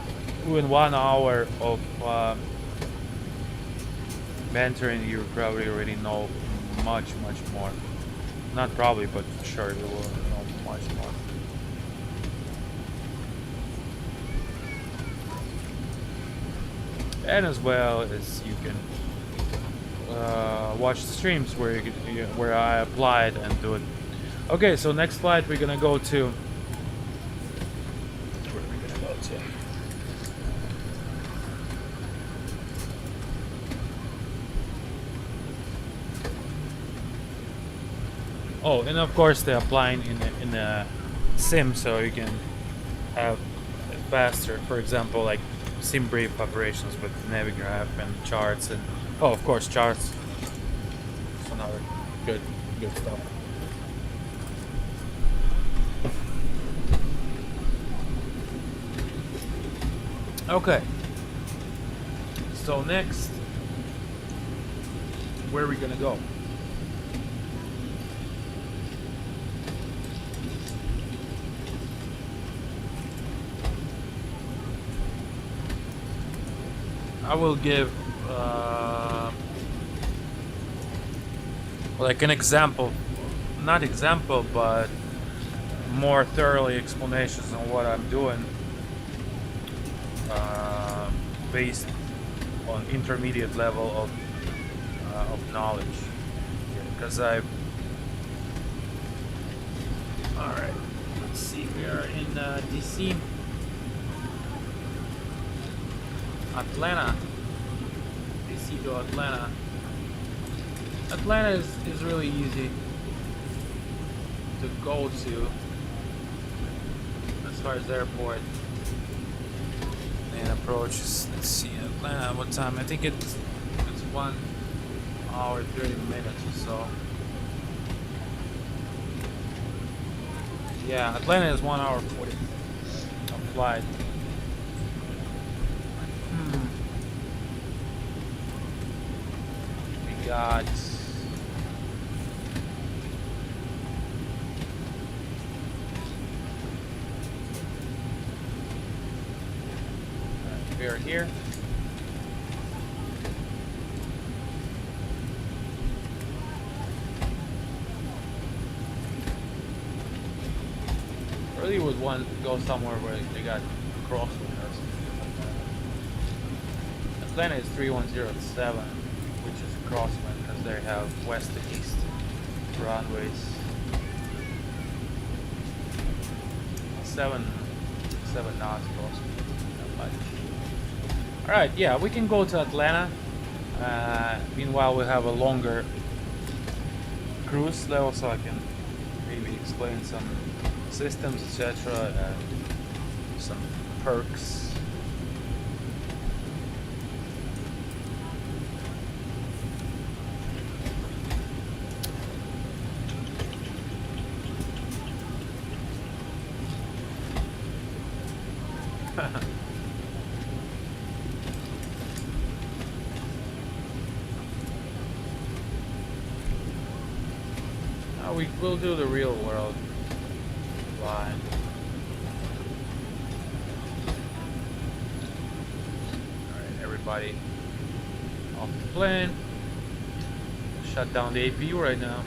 in 1 hour of mentoring, you probably already know much more. Not probably, but sure, you will know much more. And as well as you can watch the streams where where I applied and do it. Okay, so next flight we're gonna go to. Where are we gonna go to? Oh, and of course they're applying in a sim, so you can have it faster. For example, like sim brief operations with Navigraph and charts, and oh, of course, charts. It's another good stuff. Okay. So next, where are we gonna go? I will give like an example, not example, but more thoroughly explanations on what I'm doing, based on intermediate level of knowledge. Because All right, let's see. We are in DC, Atlanta. DC to Atlanta. Atlanta is really easy to go to as far as the airport and approaches. Let's see, Atlanta, what time? I think it's 1 hour 30 minutes or so. Yeah, Atlanta is 1 hour 40 of flight. We got we are here. Really would want to go somewhere where they got crosswind or something like that. Atlanta is 3107, which is a crosswind because they have west to east runways. 7 knots crosswind. Not much. Alright, yeah, we can go to Atlanta. Meanwhile, we have a longer cruise level, so I can maybe explain some systems, etc., and some perks. We will do the real world line. Alright, everybody off the plane. Shut down the APU right now.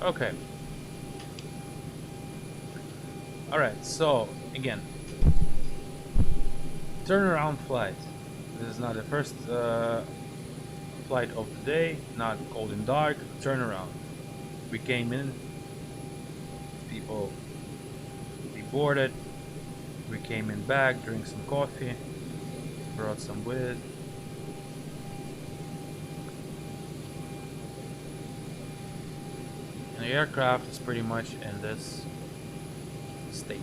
Okay. Alright, so again, turnaround flight. This is not the first flight of the day, not cold and dark, turnaround. We came in, people deboarded, we came in back, drank some coffee, brought some with it. And the aircraft is pretty much in this state.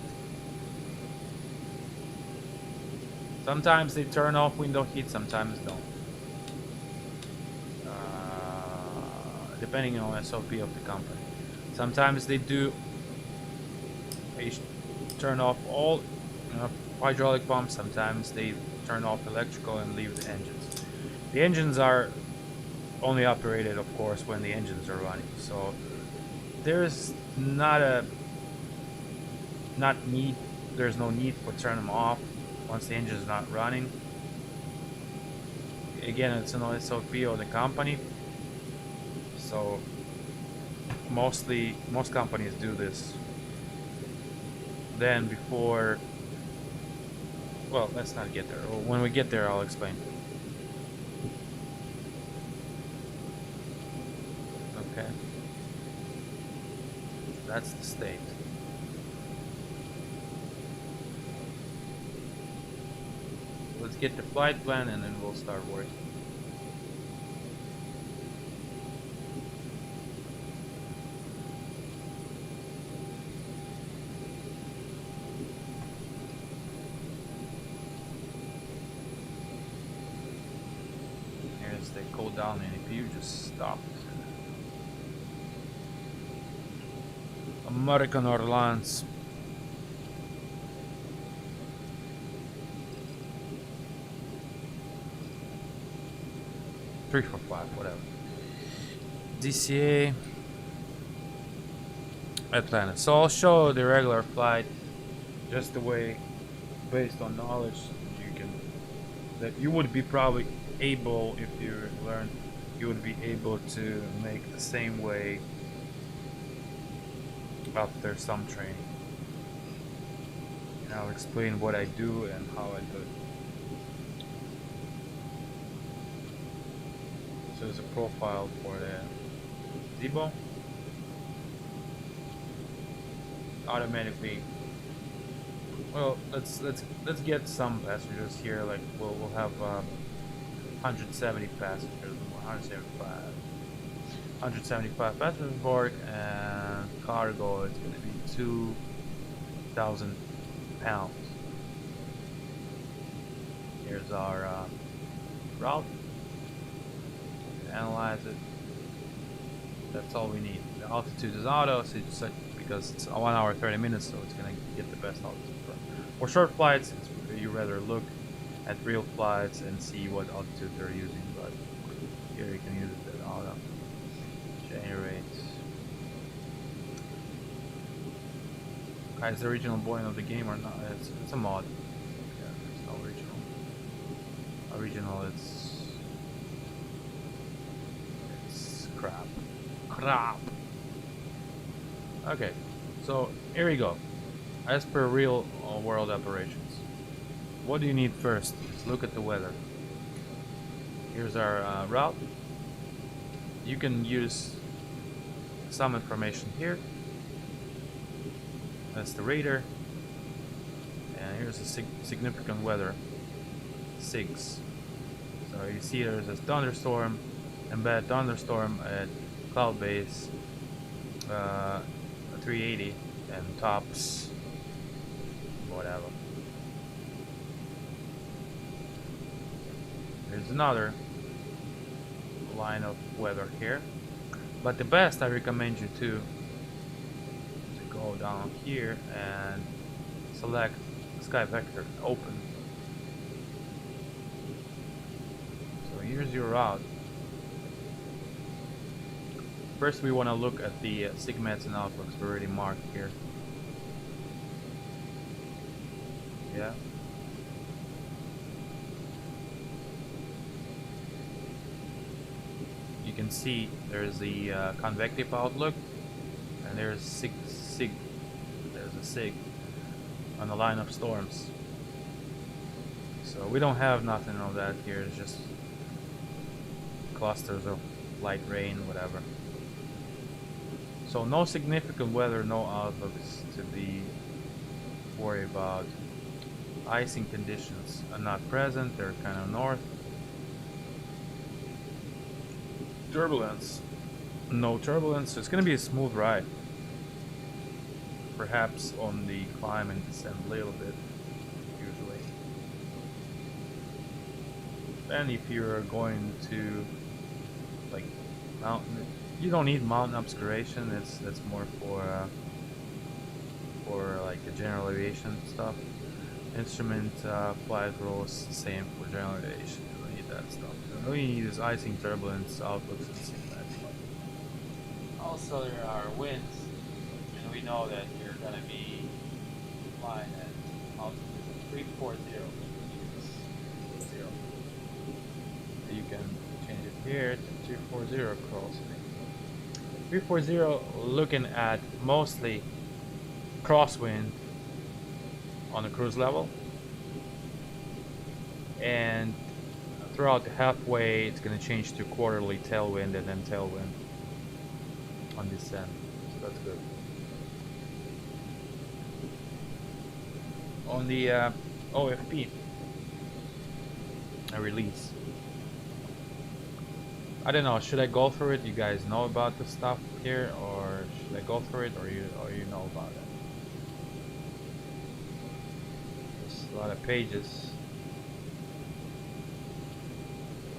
Sometimes they turn off window heat, sometimes don't. Depending on SOP of the company. Sometimes they do. They turn off all hydraulic pumps. Sometimes they turn off electrical and leave the engines. The engines are only operated, of course, when the engines are running. So there's there's no need for turn them off once the engine is not running. Again, it's an SOP of the company, so most companies do this. Then before, well, let's not get there. When we get there, I'll explain. Okay, that's the state. Let's get the flight plan and then we'll start working. As they cool down and if you just stop. American Airlines. $345, whatever. DCA Atlanta. So I'll show the regular flight just the way, based on knowledge you can, that you would be probably able, if you learn, you would be able to make the same way after some training. And I'll explain what I do and how I do it. So there's a profile for the Zibo. Automatically. Well, let's get some passengers here. Like we'll have 170 passengers, 175 passengers aboard, and cargo is going to be 2,000 pounds. Here's our route. Analyze it. That's all we need. The altitude is auto, so it's because it's 1 hour 30 minutes, so it's gonna get the best altitude. For short flights, you rather look at real flights and see what altitude they're using. But here you can use it at auto. Generate. Is the original Boeing of the game or not? It's a mod. Yeah, it's no original. Original, it's crap. Crap. Okay, so here we go. As per real world operations, what do you need first? Let's look at the weather. Here's our route. You can use some information here. That's the radar. And here's a significant weather. SIGs. So you see there's a thunderstorm, embedded thunderstorm at cloud base 380 and tops whatever. There's another line of weather here, but the best I recommend you to go down here and select sky vector open. So here's your route. First we want to look at the sigmets and outlooks we already marked here. Yeah. You can see there's the convective outlook, and there's there's a sig on the line of storms. So we don't have nothing of that here. It's just clusters of light rain, whatever. So no significant weather, no outlooks to be worried about. Icing conditions are not present, they're kind of north. Turbulence, no turbulence, it's going to be a smooth ride. Perhaps on the climb and descent a little bit, usually. Then if you're going to like mountain, you don't need mountain obscuration. That's more for like the general aviation stuff. Instrument flight rules, same for general aviation. You don't need that stuff. All you need is icing, turbulence, outlooks, and sigmets. Also, there are winds, and we know that you're going to be flying at altitude 340 meters. You can change it here to 340 cross. 340 looking at mostly crosswind on the cruise level, and throughout the halfway it's going to change to quarterly tailwind and then tailwind on descent. So that's good. On the OFP, a release. I don't know, should I go through it? You guys know about the stuff here, or should I go through it, or you know about it? There's a lot of pages.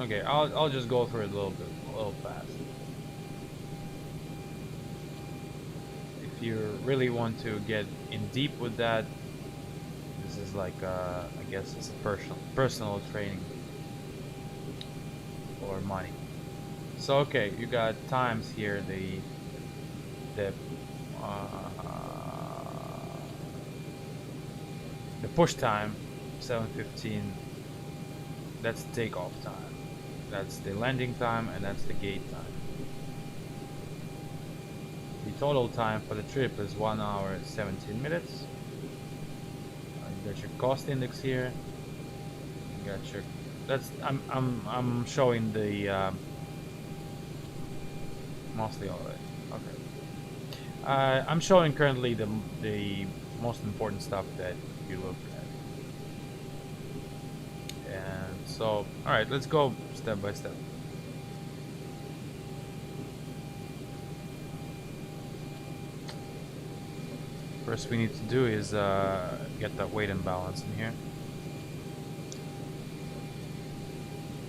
Okay, I'll just go through it a little fast. If you really want to get in deep with that, this is like I guess it's a personal training or money. So okay, you got times here. The the push time 7:15. That's the takeoff time. That's the landing time, and that's the gate time. The total time for the trip is 1 hour 17 minutes. You got your cost index here. You got your. That's I'm showing the mostly all of it. Okay. I'm showing currently the most important stuff that you look at. And so, all right, let's go step by step. First we need to do is get that weight and balance in here.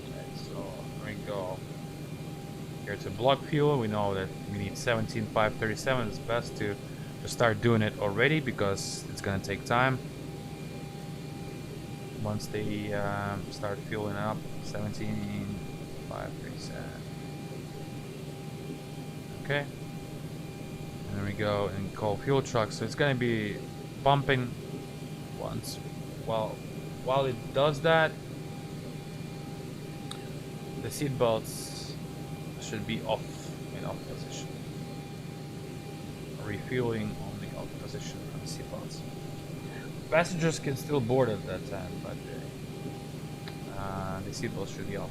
Okay, so here we go. Here to block fuel, we know that we need 17,537. It's best to start doing it already because it's gonna take time. Once they start fueling up, 17,537. Okay. And then we go and call fuel truck. So it's gonna be pumping once. Well, while it does that, the seat belts should be off in off position. Refueling on the off position on the seat belts. Passengers can still board at that time, but the seat belts should be off.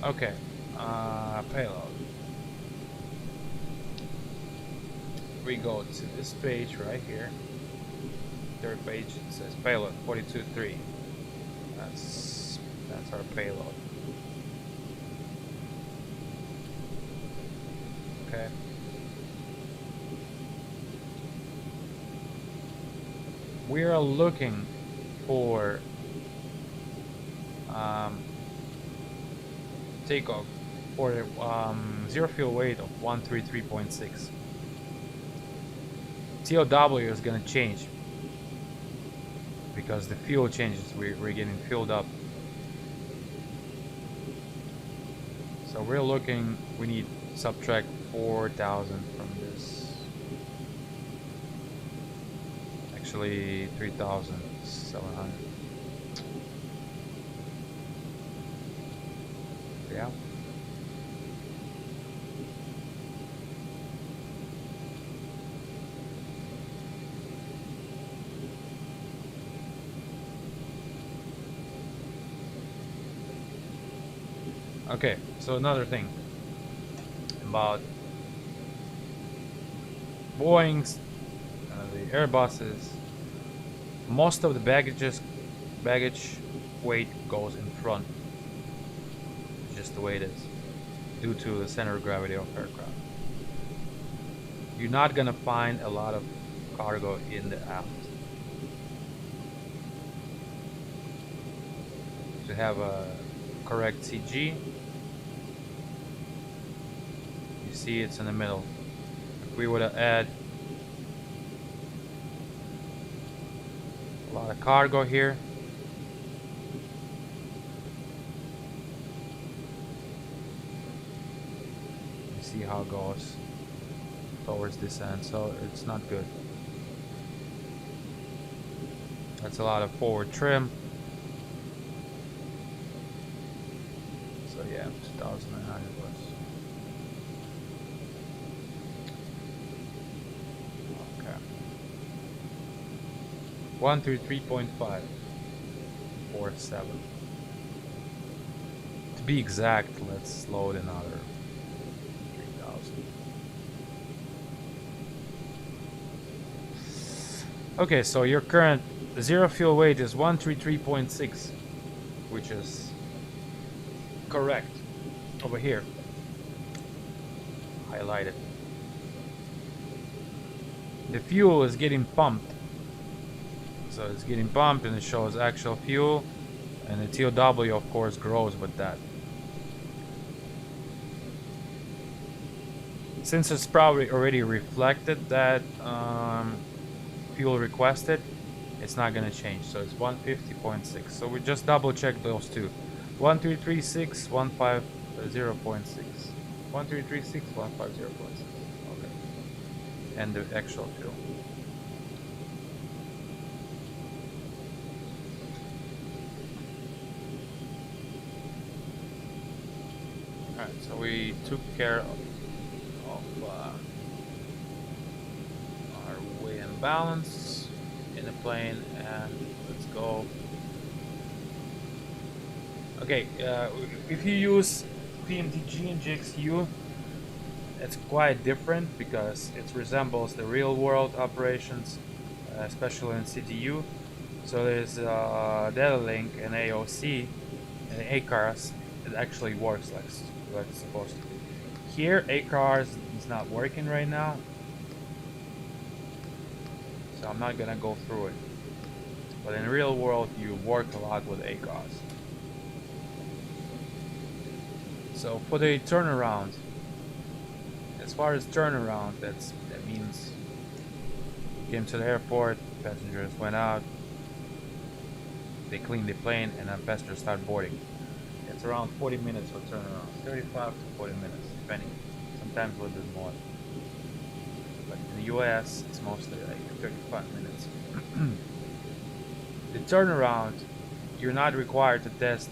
Okay, payload. We go to this page right here. Third page, it says payload 42.3. That's our payload. Okay. We are looking for takeoff for zero fuel weight of 133.6. TOW is gonna change because the fuel changes. We're getting filled up. So we're looking. We need subtract 4,000 from this. Actually, 3,700. Yeah. Okay, so another thing about Boeing's, the Airbuses, most of the baggage weight goes in front, just the way it is, due to the center of gravity of aircraft. You're not gonna find a lot of cargo in the aft. To have a correct CG, you see it's in the middle. If we were to add a lot of cargo here, you see how it goes towards this end, so it's not good. That's a lot of forward trim. So yeah, 2,900 was. Okay. 133.547. To be exact, let's load another 3,000. Okay, so your current zero fuel weight is 133.6, which is correct over here, highlighted. The fuel is getting pumped, so it's getting pumped and it shows actual fuel, and the TOW of course grows with that. Since it's probably already reflected that fuel requested, it's not gonna change, so it's 150.6. So we just double check those two. 1336, So 0.6. 1336, 150.6. Okay. And the actual fuel. Alright, so we took care of our weight and balance in the plane, and let's go. Okay, if you use PMDG and GXU, it's quite different because it resembles the real world operations, especially in CTU. So there's data link and AOC and ACARS. It actually works like it's supposed to. Here, ACARS is not working right now, so I'm not gonna go through it. But in the real world, you work a lot with ACARS. So for the turnaround, as far as turnaround, that means you came to the airport, passengers went out, they cleaned the plane, and then passengers start boarding. It's around 40 minutes for turnaround, 35 to 40 minutes, depending. Sometimes a little bit more. But in the US, it's mostly like 35 minutes. The turnaround, you're not required to test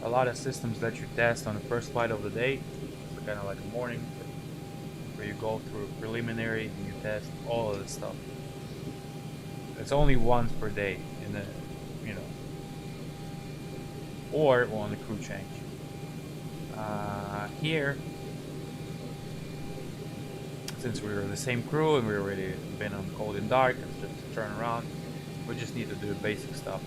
a lot of systems that you test on the first flight of the day. So kind of like a morning where you go through preliminary and you test all of this stuff. It's only once per day in the, you know, or on the crew change. Here, since we were the same crew and we already been on cold and dark, it's just a turn around. We just need to do basic stuff.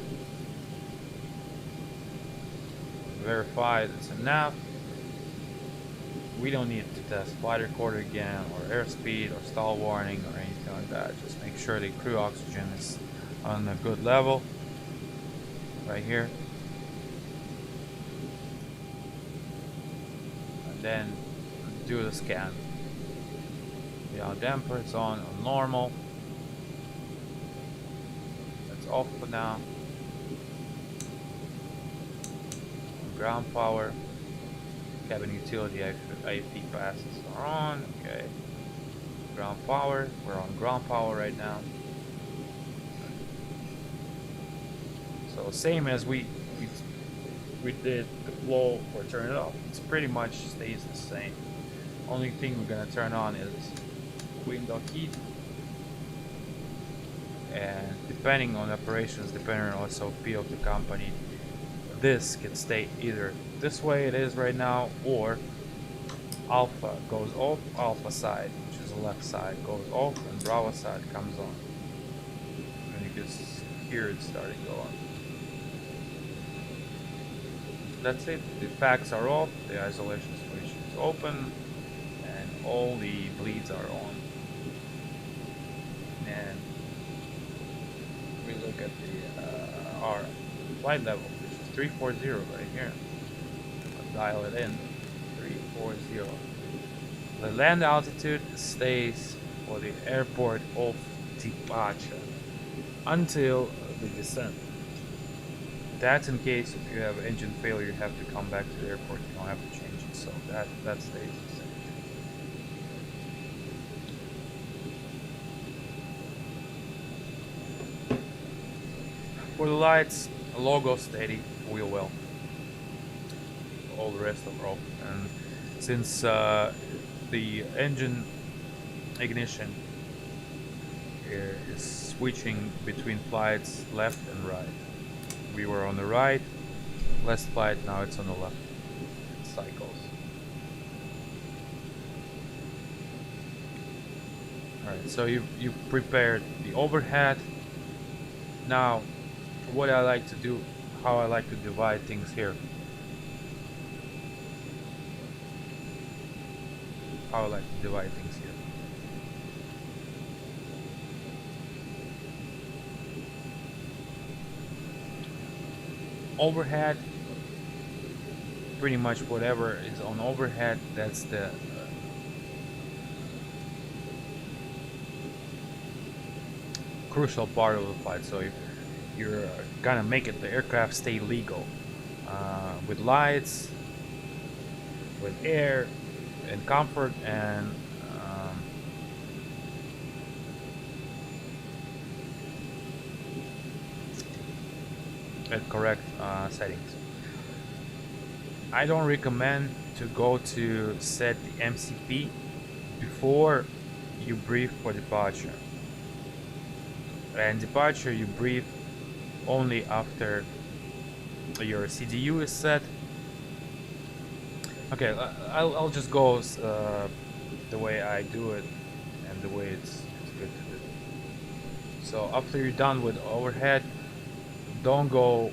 Verify it's enough. We don't need to test flight recorder again, or airspeed, or stall warning, or anything like that. Just make sure the crew oxygen is on a good level. Right here. And then do the scan. The damper is on normal. That's off for now. Ground power, cabin utility IFP classes are on. Okay, ground power, we're on ground power right now. So same as we did the flow or turn it off, it's pretty much stays the same. Only thing we're gonna turn on is window heat, and depending on operations, depending on SOP of the company, this can stay either this way it is right now, or alpha goes off, alpha side, which is the left side, goes off, and bravo side comes on. And you can hear it starting to go on. That's it. The packs are off, the isolation switch is open, and all the bleeds are on. And we look at the our flight level. 340 right here. I'll dial it in. 340. The land altitude stays for the airport of departure until the descent. That's in case if you have engine failure, you have to come back to the airport. You don't have to change it. So that stays the same. For the lights, logo steady, wheel well. All the rest are off. And since the engine ignition is switching between flights left and right. We were on the right, last flight, now it's on the left. It cycles. Alright, so you've prepared the overhead. Now, what I like to do, how I like to divide things here. How I like to divide things here. Overhead, pretty much whatever is on overhead, that's the crucial part of the flight. So you're gonna make it the aircraft stay legal with lights, with air and comfort and at correct settings. I don't recommend to go to set the MCP before you brief for departure. And departure you brief only after your CDU is set. Okay, I'll just go the way I do it and the way it's good to do. So after you're done with overhead, don't go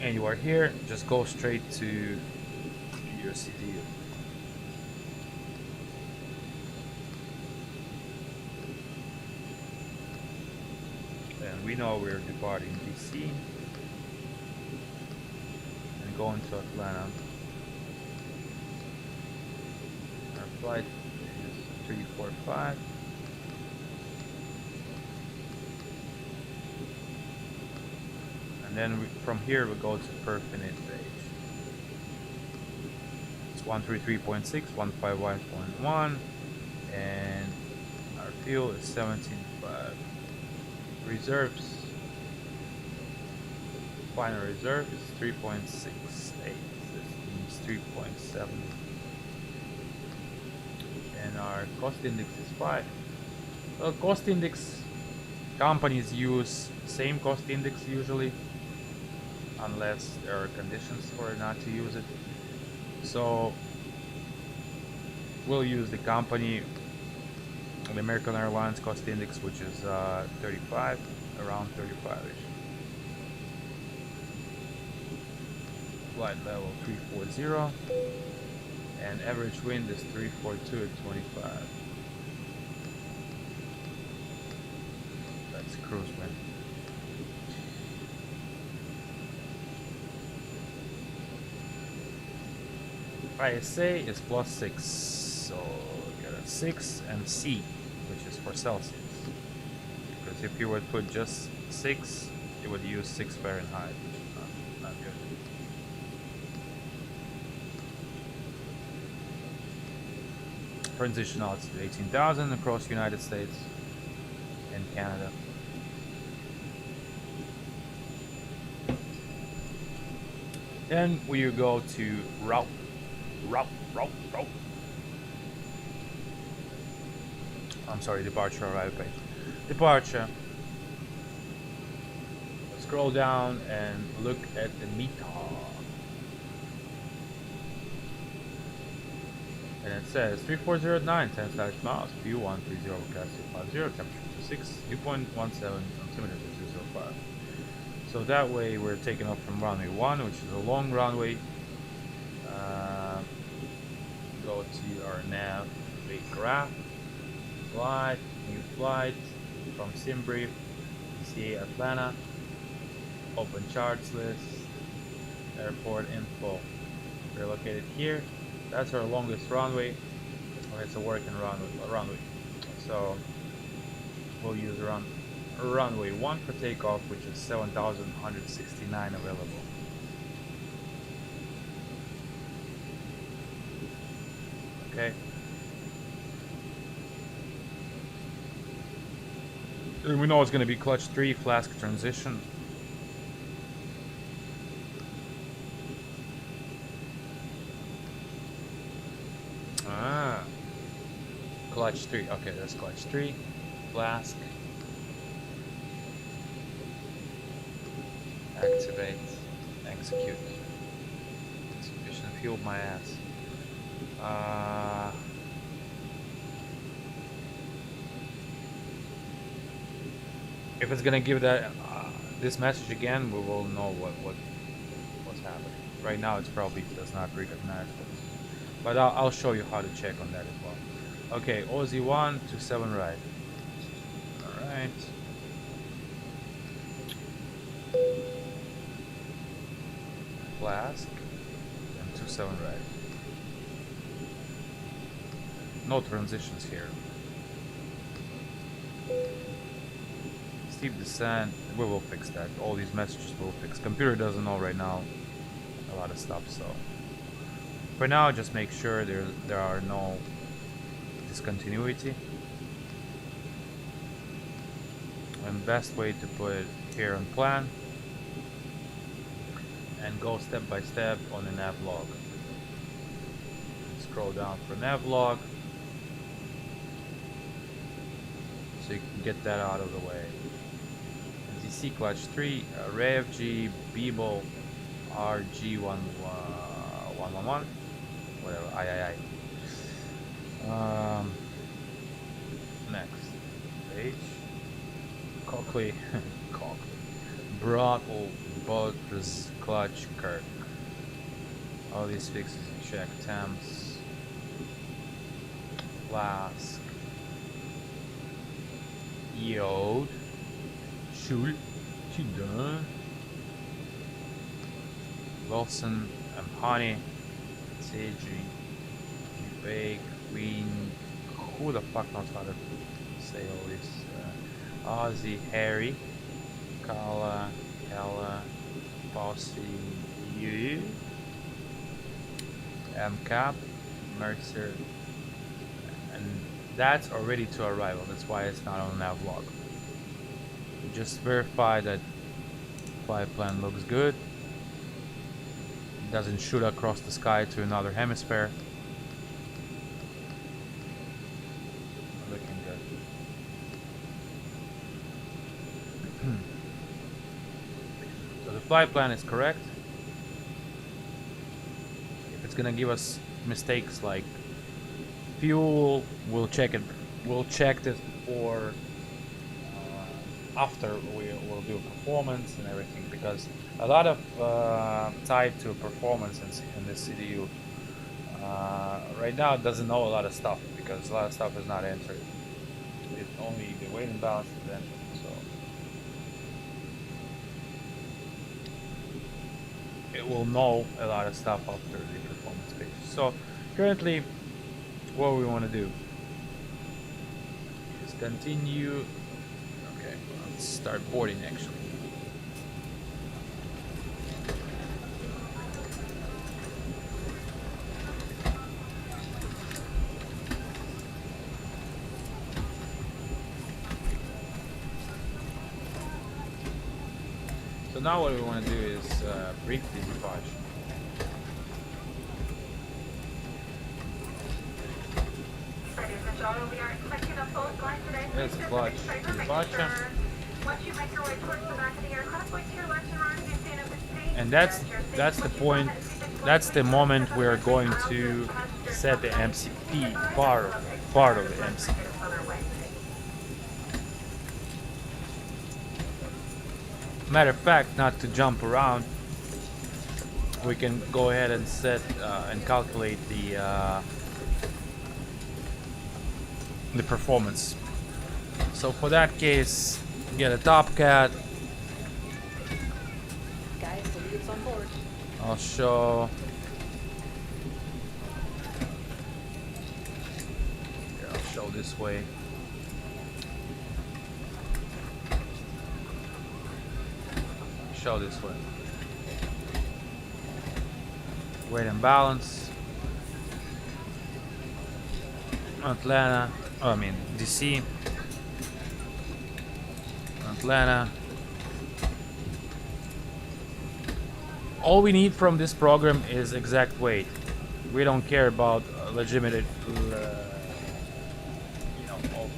anywhere here, just go straight to your CDU. And we know we're departing DC and going to Atlanta. Our flight is 345. And then from here we go to per minute range. It's 133.6, 151.1, and our fuel is 17.5. Reserves, final reserve is 3.68. This means 3.7. And our cost index is 5. Well, cost index, companies use same cost index usually, unless there are conditions for not to use it. So we'll use the company, the American Airlines cost index, which is 35, around 35ish. Flight level 340, and average wind is 342 at 25. That's cruise wind. ISA is +6, so we got a 6, and C, which is for Celsius. Because if you would put just 6, it would use 6 Fahrenheit, which is not good. Transition altitude 18,000 across the United States and Canada. Then we go to route. I'm sorry, departure arrival page. Departure. Scroll down and look at the meter. And it says 3409, 10 miles, view 130, forecast 250, temperature 26, dew point 17, altimeter 205. So that way we're taking off from runway 1, which is a long runway. Go to our nav, big graph, flight, new flight, from SimBrief, CA Atlanta, open charts list, airport info. We're located here. That's our longest runway, or it's a working runway. So we'll use runway 1 for takeoff, which is 7,169 available. Okay. And we know it's going to be clutch 3, flask transition. Clutch 3. Okay, that's clutch 3. Flask. Activate. Execute. Sufficient fuel, my ass. If it's gonna give that this message again, we will know what's happening. Right now, it's probably does not recognize this, but I'll show you how to check on that as well. Okay, Aussie 1 to 7 right. All right. Flask and 27 right. No transitions here. Steep descent, we will fix that. All these messages will fix. Computer doesn't know right now a lot of stuff, so For now, just make sure there are no discontinuity. And best way to put it here on plan and go step by step on the nav log. Scroll down for nav log so you can get that out of the way. DC clutch 3, Rev G, Beeble, RG111, whatever, next page. Coakley, Throttle, Bottas, clutch, Kirk. All these fixes you check. Temps, Flask, Yod, Schul, Chidon, Wilson, Honey, Seiji, Bake, Queen. Who the fuck knows how to say all this? Ozzy, Harry, Kala, Kala, Bossy, you, Cap, Mercer, and that's already to arrival. That's why it's not on nav log. Just verify that flight plan looks good. It doesn't shoot across the sky to another hemisphere. Looking good. So the flight plan is correct. If it's gonna give us mistakes like fuel, we'll check it. We'll check this before, after we'll do performance and everything, because a lot of tied to performance in this CDU right now doesn't know a lot of stuff, because a lot of stuff is not entered. It's only the weight and balance is entered. So it will know a lot of stuff after the performance page. So currently, what we want to do is continue. Okay, let's start boarding actually. So now what we want to do is brief the departure. There's a clutch departure. And that's the point. That's the moment we're going to set the MCP part of the MCP. Matter of fact, not to jump around, we can go ahead and set and calculate the performance. So for that case, get a top cat. Guys, the lead's on board. I'll show. Here, I'll show this way. Show this way. Weight and balance. Atlanta. Oh, I mean DC. Atlanta. All we need from this program is exact weight. We don't care about legitimate,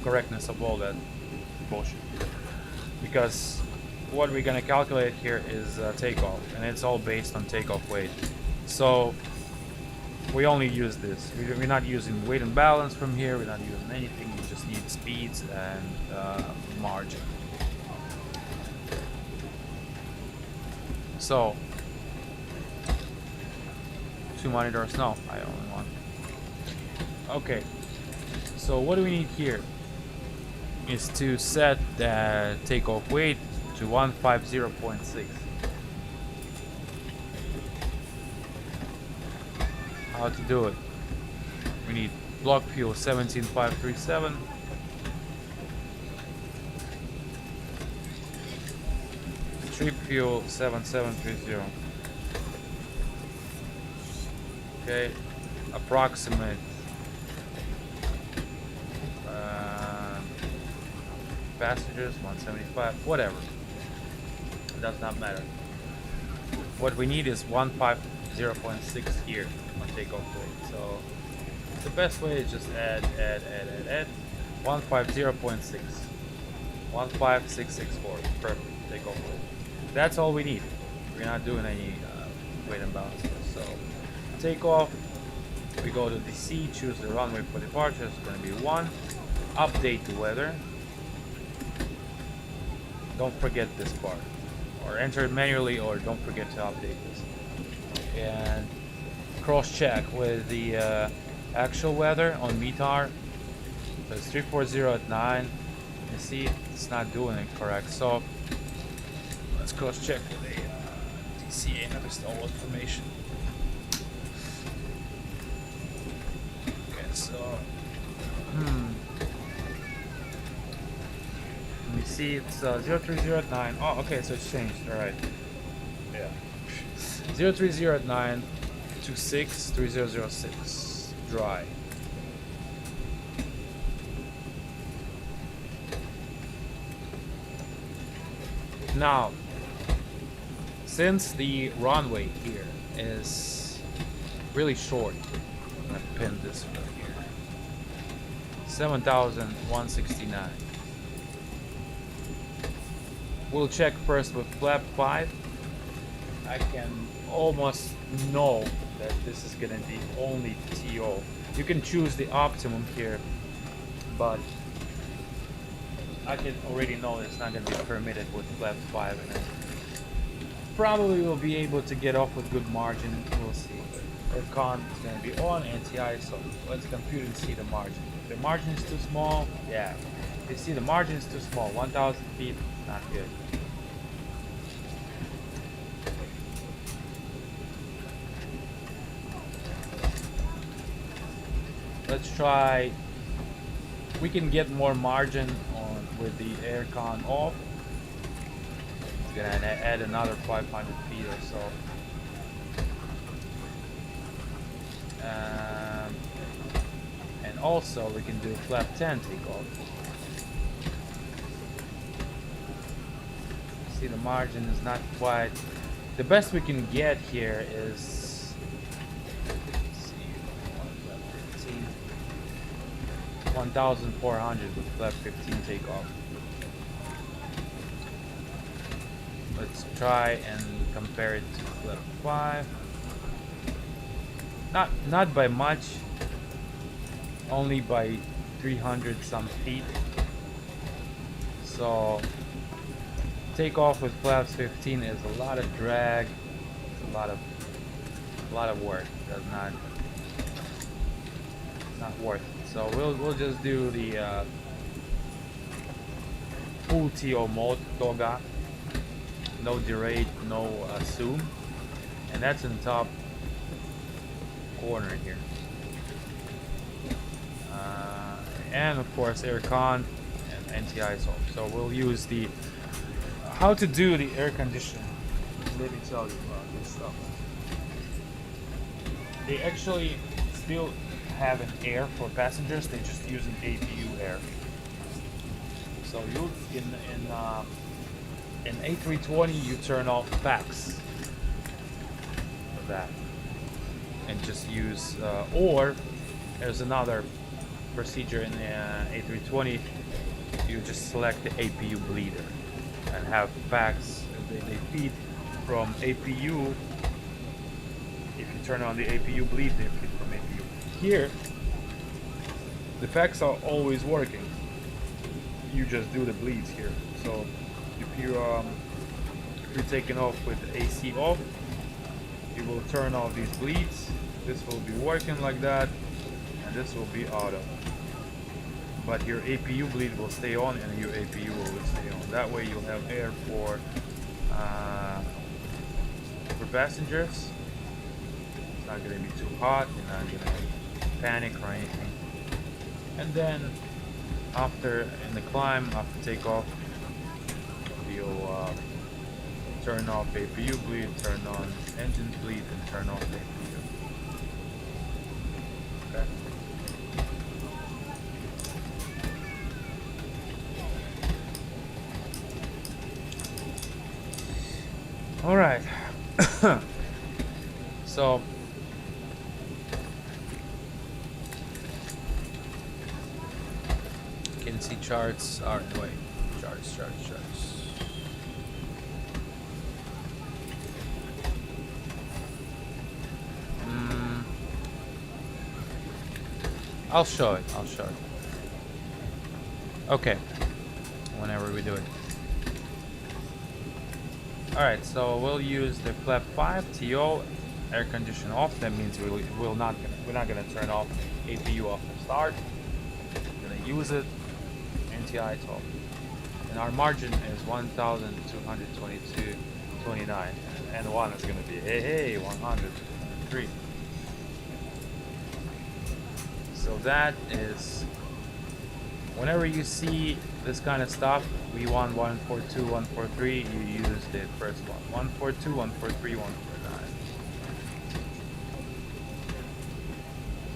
correctness of all that bullshit. Because what we're gonna calculate here is takeoff, and it's all based on takeoff weight. So we only use this. We're not using weight and balance from here. We're not using anything. We just need speeds and margin. So 2 monitors? No, I only want. Okay. So what do we need here? Is to set the takeoff weight to 150.6. How to do it? We need block fuel 17537. Trip fuel 7730. Okay, approximate passengers 175, whatever. It does not matter. What we need is 150.6 here on takeoff weight. So the best way is just add 150.6. 15664. Perfect. Takeoff weight. That's all we need. We're not doing any weight and balance. So takeoff. We go to DC, choose the runway for departure. It's going to be 1. Update the weather. Don't forget this part. Or enter it manually, or don't forget to update this. And cross-check with the actual weather on METAR. So it's 340 at 9. You see, it's not doing it correct. So let's cross-check with the DCA install information. Okay, so let me see, it's 030 at 9. Oh, okay, so it's changed. Alright. Yeah. 030 at 9 to 6 3006. Dry. Now, since the runway here is really short, I'm gonna pin this right here. 7,169. We'll check first with flap 5. I can almost know that this is gonna be only TO. You can choose the optimum here, but I can already know it's not gonna be permitted with flap 5 in it. Probably will be able to get off with good margin. We'll see. Aircon is gonna be on anti-ice, so let's compute and see the margin. If the margin is too small, yeah. You see the margin is too small. 1,000 feet, not good. Let's try. We can get more margin on with the aircon off. It's gonna add another 500 feet or so. And also we can do flap 10 takeoff. See, the margin is not quite. The best we can get here is, let's see, 1,400 with flap 15 takeoff. Let's try and compare it to flap 5. Not by much, only by 300 some feet. So takeoff with flaps 15 is a lot of drag, a lot of work. Does not worth it. So we'll just do the full TO mode, toga, no derate, no assume, and that's in the top corner here. And of course aircon and anti-ice off. So we'll use the how to do the air conditioning. Let me tell you about this stuff. They actually still have an air for passengers. They just use an APU air. So you in A320 you turn off packs for that and just use or there's another procedure in the A320. You just select the APU bleeder and have packs. They feed from APU. If you turn on the APU bleed, they feed from APU. Here, the packs are always working. You just do the bleeds here. So if you're taking off with AC off, you will turn off these bleeds. This will be working like that, and this will be auto. But your APU bleed will stay on, and your APU will stay on. That way, you'll have air for passengers. It's not going to be too hot. You're not going to panic or anything. And then, after in the climb, after takeoff, you'll turn off APU bleed, turn on engine bleed, and turn off APU. So you can see charts are wait, charts. I'll show it. Okay. Whenever we do it. Alright, so we'll use the flap 5 TO, air condition off. That means we're not gonna turn off APU off the start. We're gonna use it. NTI top. And our margin is 1,222.29. And one is gonna be 103. So that is, whenever you see this kind of stuff, V1, 142, 143, you use the first one. 142, 143, 149.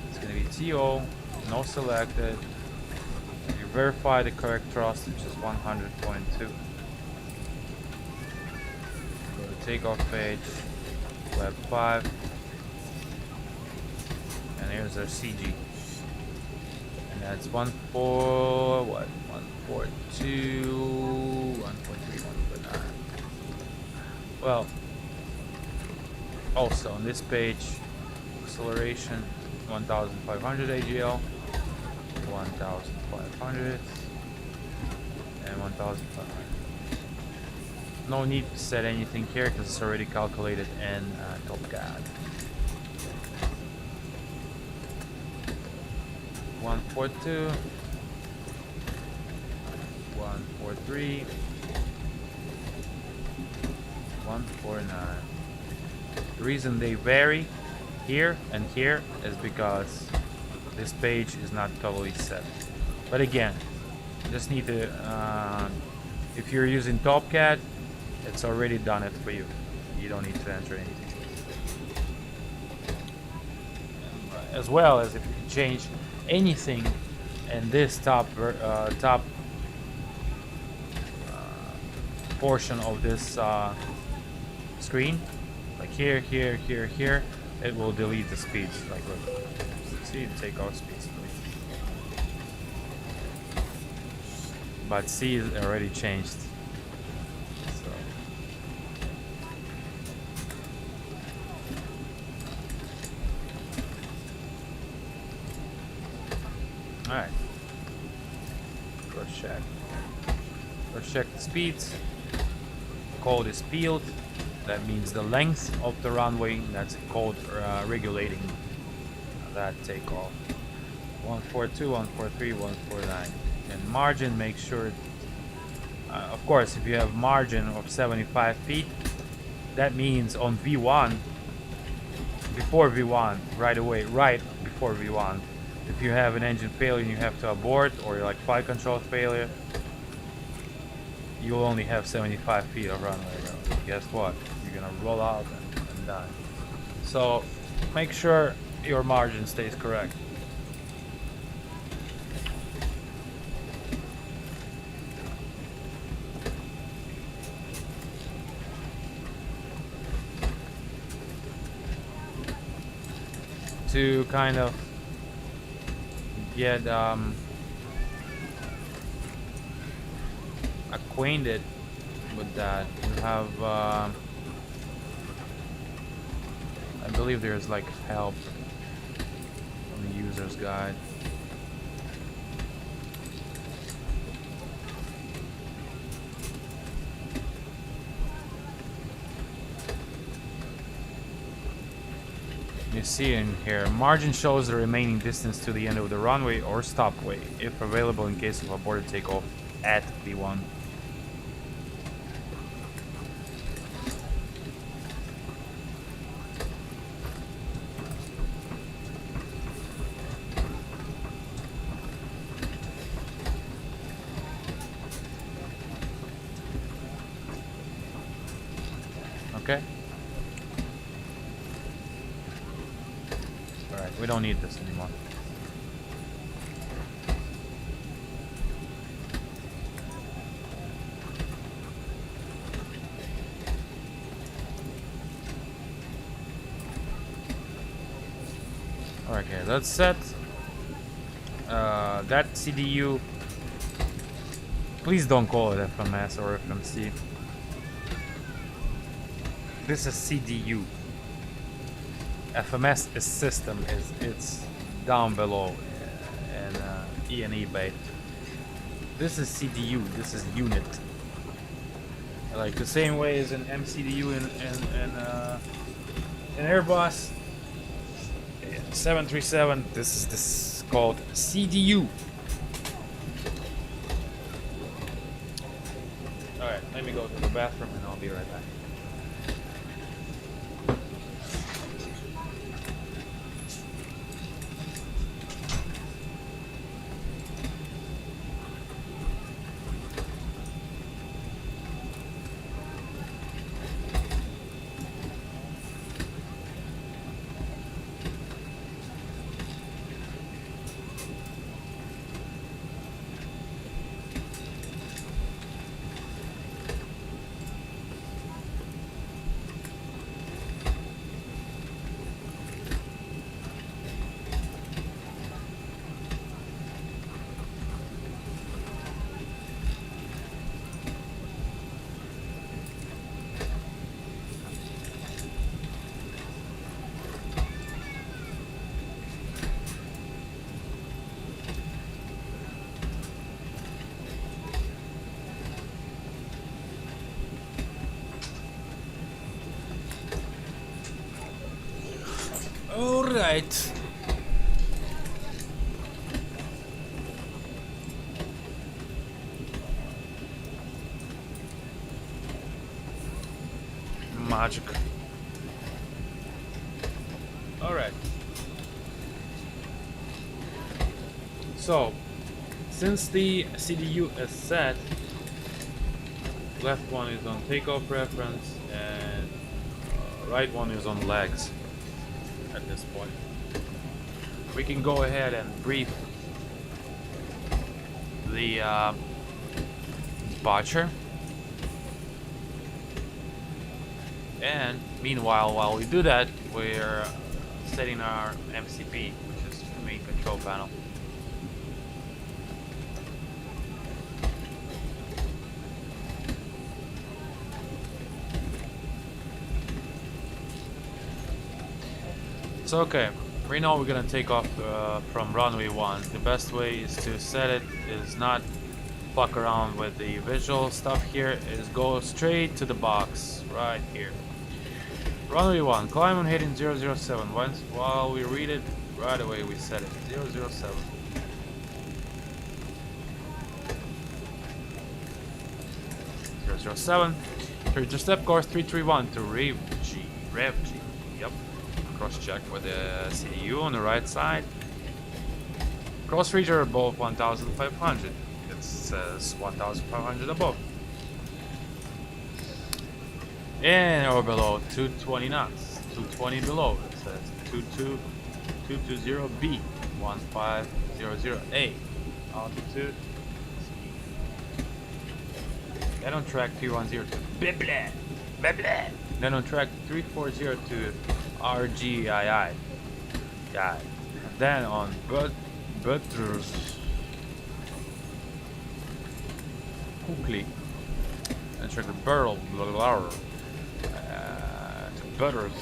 It's going to be TO, no selected. You verify the correct thrust, which is 100.2. Go to takeoff page, flap 5. And here's our CG. That's 142, 143, 149. Well, also on this page, acceleration 1,500 AGL, 1,500, and 1,500. No need to set anything here because it's already calculated in TopCAD. 142, 143, 149. The reason they vary here and here is because this page is not totally set. But again, you just need to, if you're using TopCAD, it's already done it for you. You don't need to enter anything. As well as if you change anything in this top portion of this screen, like here, it will delete the speeds. Like look, see, take off speeds. But C is already changed. So. Alright. First check the speeds. Code is peeled. That means the length of the runway. That's code regulating that takeoff. 142, 143, 149. And margin, make sure. Of course, if you have margin of 75 feet, that means on V1, before V1, right before V1. If you have an engine failure and you have to abort, or like flight control failure, you'll only have 75 feet of runway. Guess what? You're gonna roll out and die. So make sure your margin stays correct. To kind of get acquainted with that, you have I believe there's like help from the user's guide. You see in here, margin shows the remaining distance to the end of the runway or stopway, if available in case of aborted takeoff at V1. Okay. Alright, we don't need this anymore. Okay, let's set that CDU. Please don't call it FMS or FMC. This is CDU. FMS is system. It's down below in E&E bay. This is CDU. This is unit. Like the same way as an MCDU in Airbus. 737. This is called CDU. All right, let me go to the bathroom and I'll be right back. All right. Magic. All right. So, since the CDU is set, left one is on takeoff reference and right one is on legs. At this point, we can go ahead and brief the departure, and meanwhile, while we do that, we're setting our MCP, which is main control panel. So okay, right now we're gonna take off from runway 1. The best way is to set it is not fuck around with the visual stuff here, is go straight to the box right here. Runway 1, climb on heading 007. Once while we read it, right away we set it 007. Turn to step course 331 to Rev G. Yep. Cross check with the CDU on the right side. Cross reacher above 1,500. It says 1,500 above. And or below 220 knots. 220 below. It says 220B 1500A. Altitude. Then on track 310 to Then on track 340 to RGII. Yeah. Then on Butters quickly and check the barrel to Butters.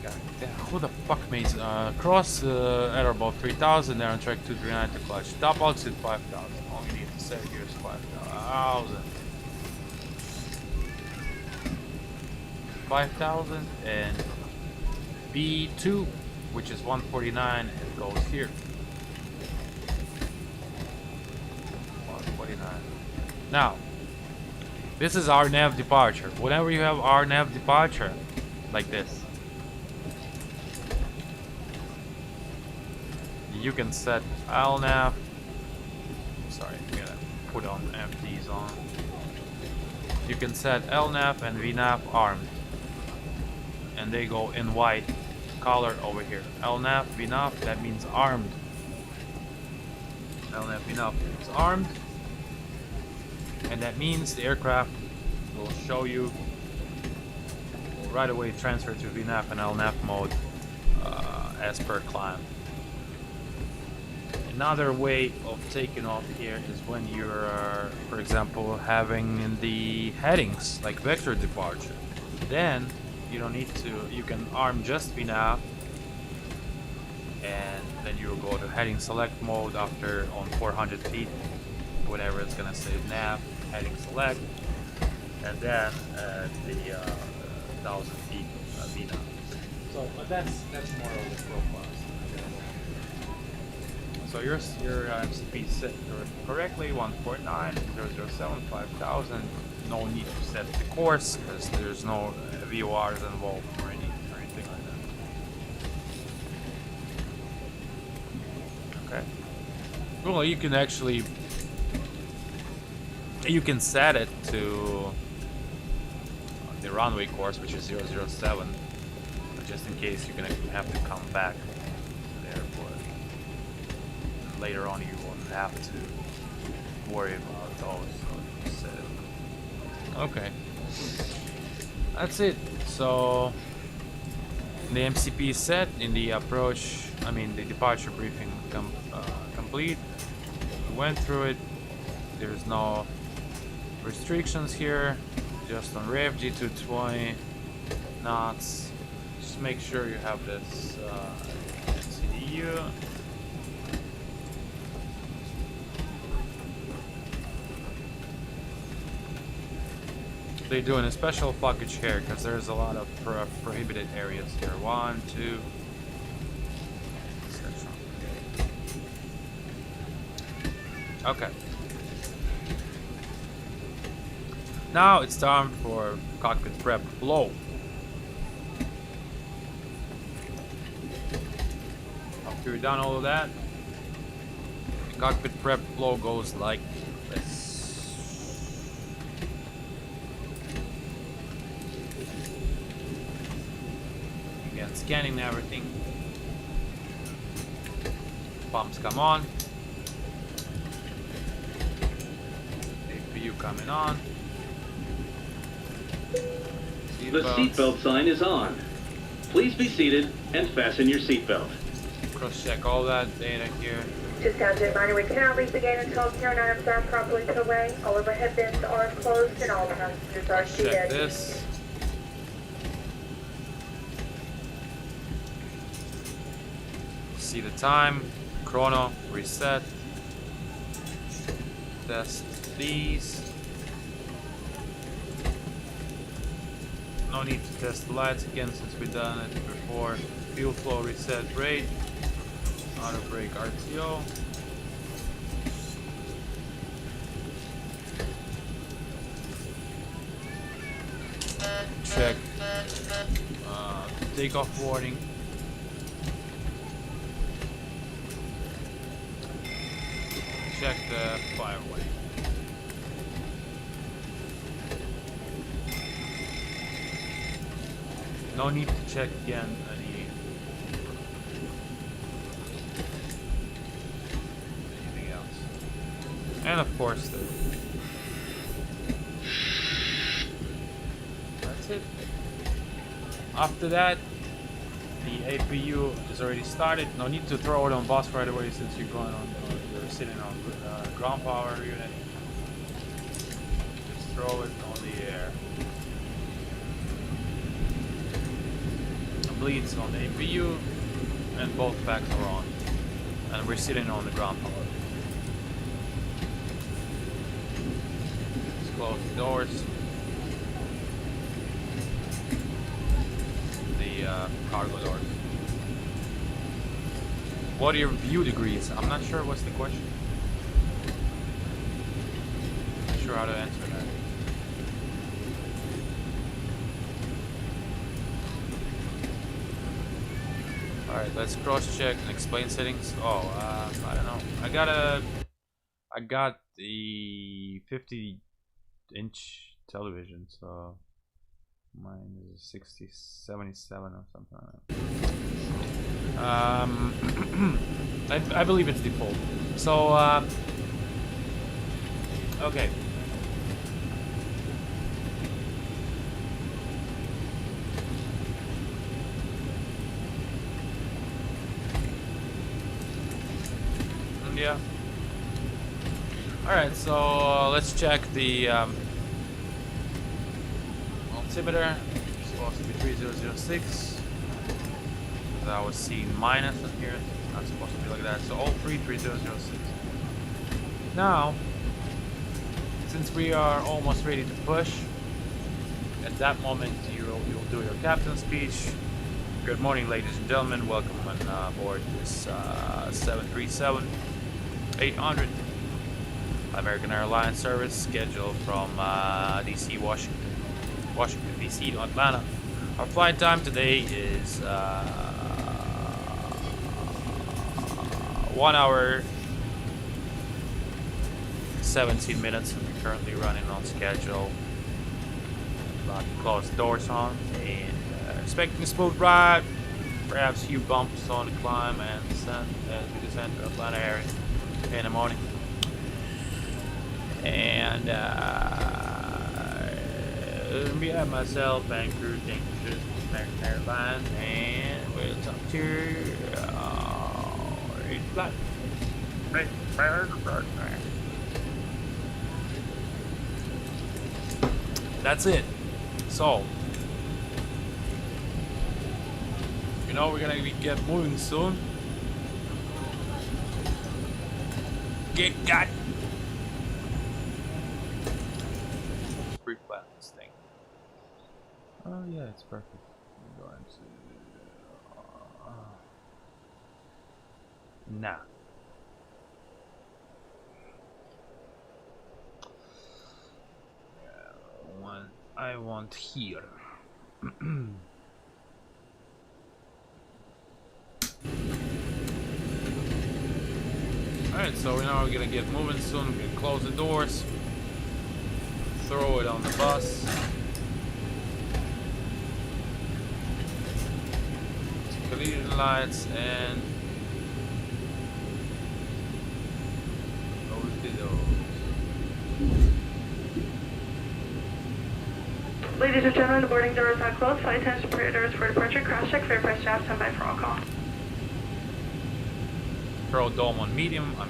God damn, who the fuck makes cross at about 3,000, then on track 239 to clutch. Top altitude 5,000. All you need to set here is 5,000. 5,000 and B2, which is 149, it goes here. 149. Now, this is our nav departure. Whenever you have our nav departure, like this, you can set LNAV. Sorry, I'm gonna put on FDs on. You can set LNAV and VNAV armed, and they go in white color over here. LNAV, VNAV, that means armed. LNAV, VNAV is armed, and that means the aircraft will show you, will right away transfer to VNAV and LNAV mode as per climb. Another way of taking off here is when you're, for example, having the headings like vector departure. Then you don't need to, you can arm just VNAV, and then you will go to heading select mode after on 400 feet, whatever it's gonna say, nav, heading select, and then the 1000 feet VNAV. So that's more of the profile. So your MCP set correctly, 149, 007, 5000. No need to set the course because there's no VORs involved or anything like that. Okay. Well, you can actually set it to the runway course, which is 007, just in case you're gonna have to come back to the airport. Later on, you won't have to worry about those. So, okay, that's it. So the MCP is set. In the approach, I mean the departure briefing complete. We went through it. There's no restrictions here. Just on rev G220 knots. Just make sure you have this CDU. They're doing a special package here because there's a lot of prohibited areas here. 1, 2, etc. Okay. Now it's time for cockpit prep flow. After you've done all of that, the cockpit prep flow goes like this. Scanning everything. Pumps come on. APU coming on. The seatbelt sign is on. Please be seated and fasten your seatbelt. Cross-check all that data here. Just down to a reminder, we cannot leave the gate until Karen items are properly put away. All overhead bins are closed and all passengers are seated. Check this. See the time, chrono, reset, test these. No need to test the lights again since we've done it before. Fuel flow reset rate, auto brake RTO. Check takeoff warning. Check the fireway. No need to check again anything else. And of course that's it. After that, the APU is already started. No need to throw it on bus right away since you're going on. You're sitting on ground power unit. Just throw it on the air. Bleeds on the APU, and both packs are on. And we're sitting on the ground power. Let's close the doors. The cargo doors. What are your view degrees? I'm not sure what's the question. Not sure how to answer that. Alright, let's cross check and explain settings. Oh, I don't know. I got the 50-inch television, so mine is 60, 77 or something like that. I believe it's default. So, okay. India. Alright, so let's check the altimeter. It's supposed to be 3006. I was seeing minus in here. It's not supposed to be like that. So all 3006. Now, since we are almost ready to push, at that moment you'll do your captain's speech. Good morning, ladies and gentlemen. Welcome on board this 737-800 American Airlines service scheduled from DC, Washington DC to Atlanta. Our flight time today is 1 hour 17 minutes. We're currently running on schedule. About to close the doors on and expecting a smooth ride. Perhaps a few bumps on the climb and descent as we descend to Atlanta area in the morning. And we have myself and crew, thank you to American Airlines, and we'll talk to flight. That's it. So, you know, we're gonna get moving soon. Get got. Pre-plan this thing. Oh yeah, it's perfect. I'm going to nah. One I want here. Alright, so now we're gonna get moving soon. We're gonna close the doors, throw it on the bus. Collision lights and close the doors. Ladies and gentlemen, the boarding doors are closed. Flight attendants prepare doors for departure. Cross check, fare price staff, stand by for all call. Throw dome on medium, on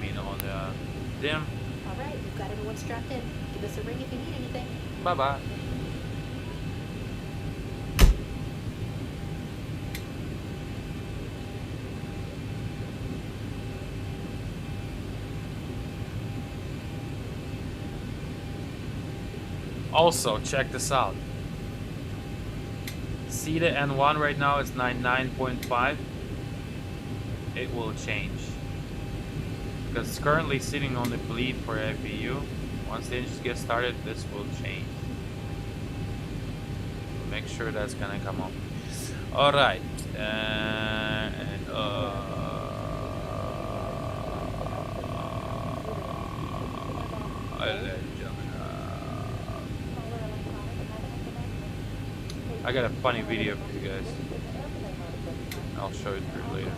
dim. Alright, we've got everyone strapped in. Give us a ring if you need anything. Bye bye. Also, check this out. See the N1 right now is 99.5. It will change. Because it's currently sitting on the bleed for APU. Once the engines get started, this will change. Make sure that's gonna come up. Alright. I got a funny video for you guys. I'll show it through later.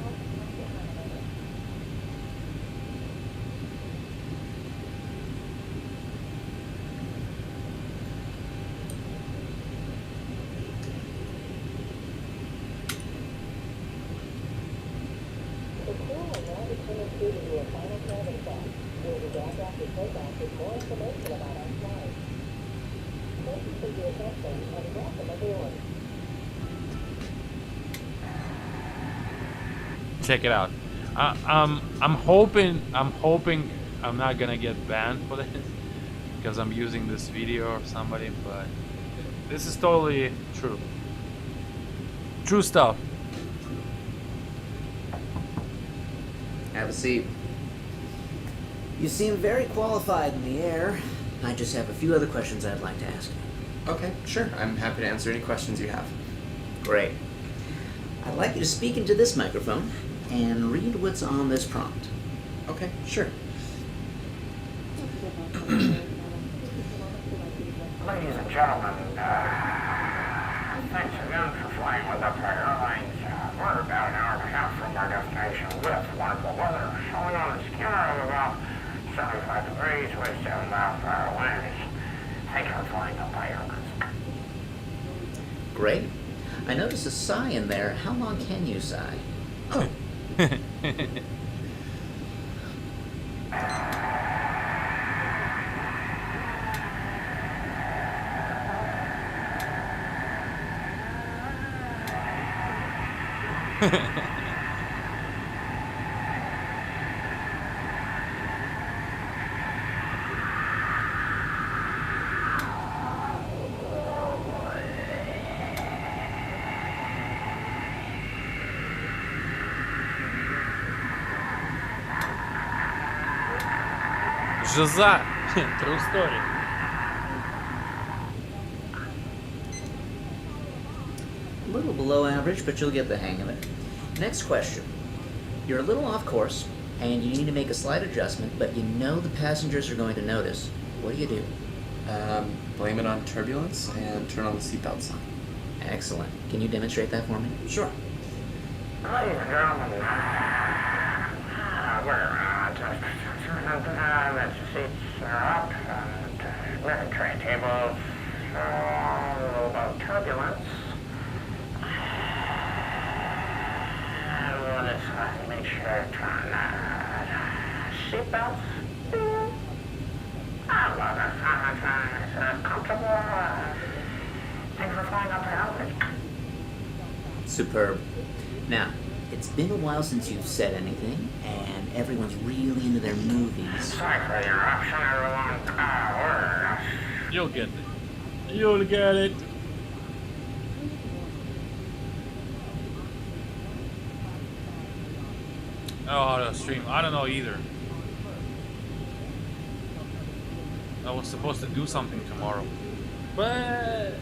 Check it out. I'm hoping I'm not gonna get banned for this because I'm using this video of somebody, but this is totally true. True stuff. Have a seat. You seem very qualified in the air. I just have a few other questions I'd like to ask you. Okay, sure. I'm happy to answer any questions you have. Great. I'd like you to speak into this microphone and read what's on this prompt. Okay, sure. Ladies and gentlemen, thanks again for flying with Airpula Airlines. We're about an hour and a half from our destination with wonderful weather, showing on a skimmer of about 75 degrees with 7 miles per hour winds. Thank you for flying Airpula Airlines. Great. I noticed a sigh in there. How long can you sigh? Oh. Жиза. True story. A little below average, but you'll get the hang of it. Next question. You're a little off course, and you need to make a slight adjustment, but you know the passengers are going to notice. What do? Blame it on turbulence and turn on the seatbelt sign. Excellent. Can you demonstrate that for me? Sure. Ladies and gentlemen, we're just the seats are up, and we're tray tables, a little about turbulence. We'll just make sure to turn seatbelts. I love it. It's comfortable. Thanks for flying up to Albany. Superb. Now, it's been a while since you've said anything, and everyone's really into their movies. Sorry for the interruption, everyone. You'll get it. You'll get it. Oh, how to stream. I don't know either. I was supposed to do something tomorrow. But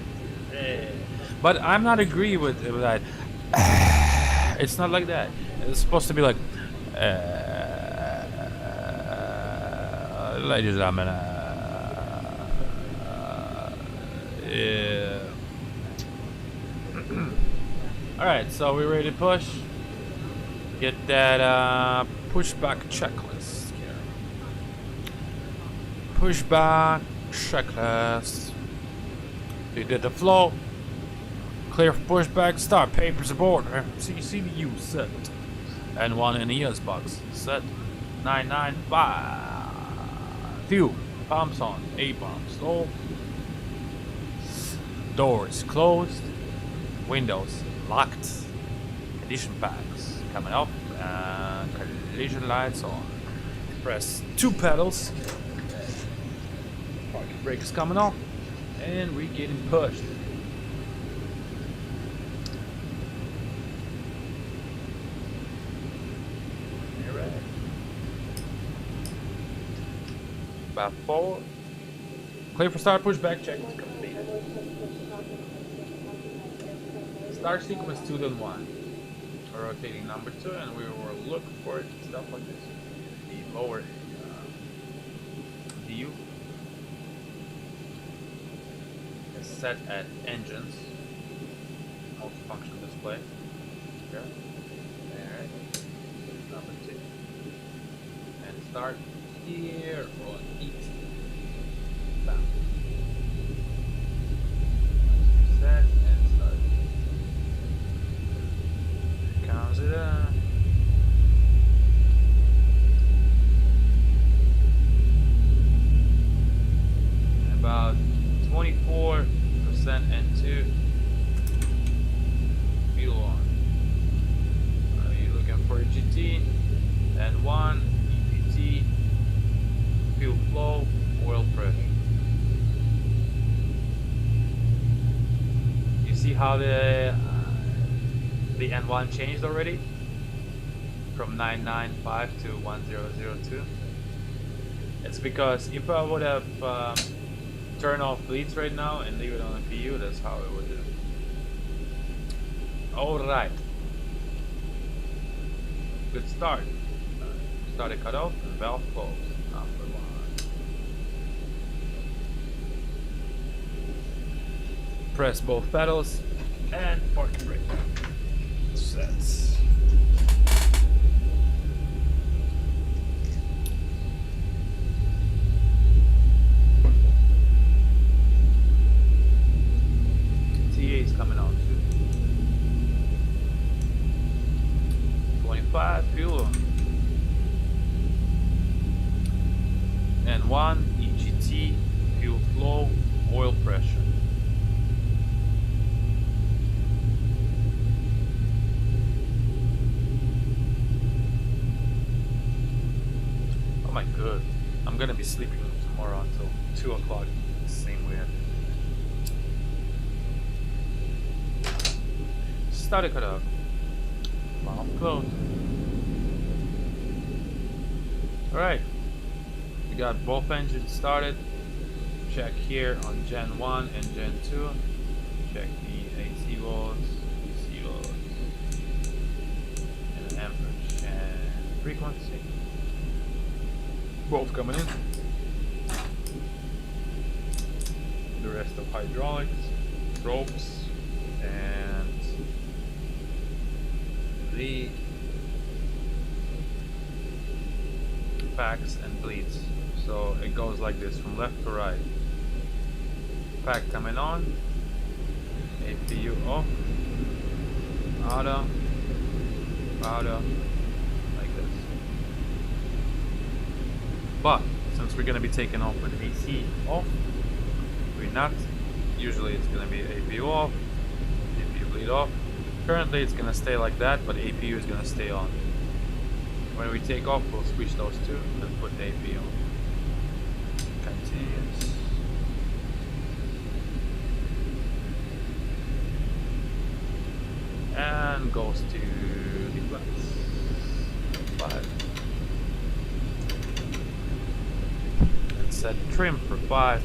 I'm not agree with that. It's not like that. It's supposed to be like, ladies and gentlemen, yeah. Alright, so we're ready to push. Get that pushback checklist here. Pushback checklist. You did the flow. Clear for pushback. Start papers aboard. CCU set. And one in the ES box. Set. 995. Fuel. Pumps on. A pumps. Low. Doors closed. Windows locked. Condition packs coming up. Collision lights on. Press 2 pedals. Parking brake is coming off. And we're getting pushed. Alright. About 4. Clear for start, pushback check is complete. Start sequence 2 then 1. Rotating number 2, and we will look for it, stuff like this. The lower view is set at engines, multifunction display. Okay. Alright. Number 2. And start here on ET. Down. Set and start. Counts it up. About 24% N2 fuel on. Are you looking for a GT? N1 EPT fuel flow, oil pressure. You see how the N1 changed already from 995 to 1002. It's because if I would have turned off bleeds right now and leave it on a PU, that's how it would do. Alright. Good start. Started cut off and valve closed. Number 1. Press both pedals and parking brake. Sets. TA is coming on too. 25 fuel. And 1 EGT fuel flow, oil pressure. Oh my god, I'm gonna be sleeping tomorrow until 2 o'clock, same way. Started cut up. Valve closed. Alright, got both engines started. Check here on Gen 1 and Gen 2. Check the AC volts, DC volts, and amperage and frequency. Both coming in. The rest of hydraulics, ropes, and the packs and bleeds. So it goes like this from left to right. Pack coming on, APU off, auto, like this. But since we're gonna be taking off with AC off, we're not. Usually it's gonna be APU off, APU bleed off. Currently it's gonna stay like that, but APU is gonna stay on. When we take off, we'll switch those two and put the APU on. Continuous. And goes to the flats. 5. And set trim for 5.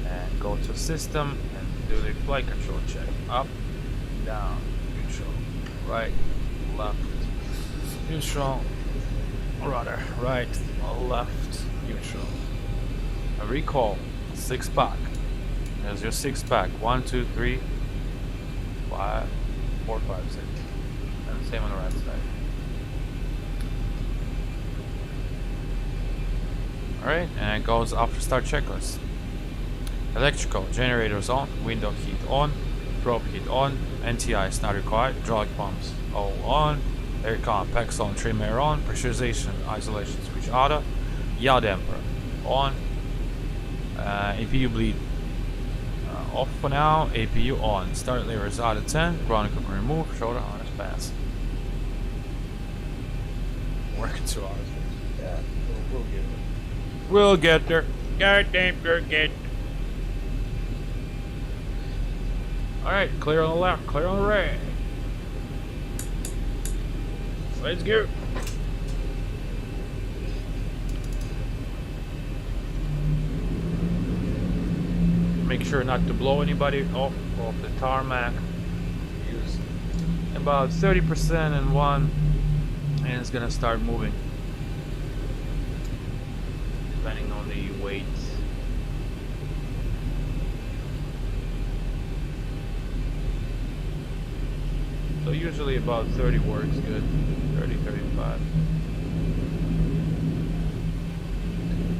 And go to system and do the flight control check. Up, down, neutral, right, left, neutral, rudder, right, left, neutral. A recall, 6-pack. There's your 6-pack. 1, 2, 3, 5, 4, 5, 6. And the same on the right side. Alright, and it goes after start checklist. Electrical, generators on, window heat on, probe heat on, NTI is not required, hydraulic pumps all on, aircon, packs on, trim air on, pressurization, isolation switch auto, yaw damper on, APU bleed off for now, APU on, start levers out of 10, ground equipment removed, shoulder harness pass. Working 2 hours. Yeah, we'll get there. We'll get there. Goddamn, we'll get there. Alright, clear on the left, clear on the right. Let's go. Make sure not to blow anybody off the tarmac. Use about 30% in one, and it's gonna start moving. Depending on the weight. So usually about 30 works good, 30, 35.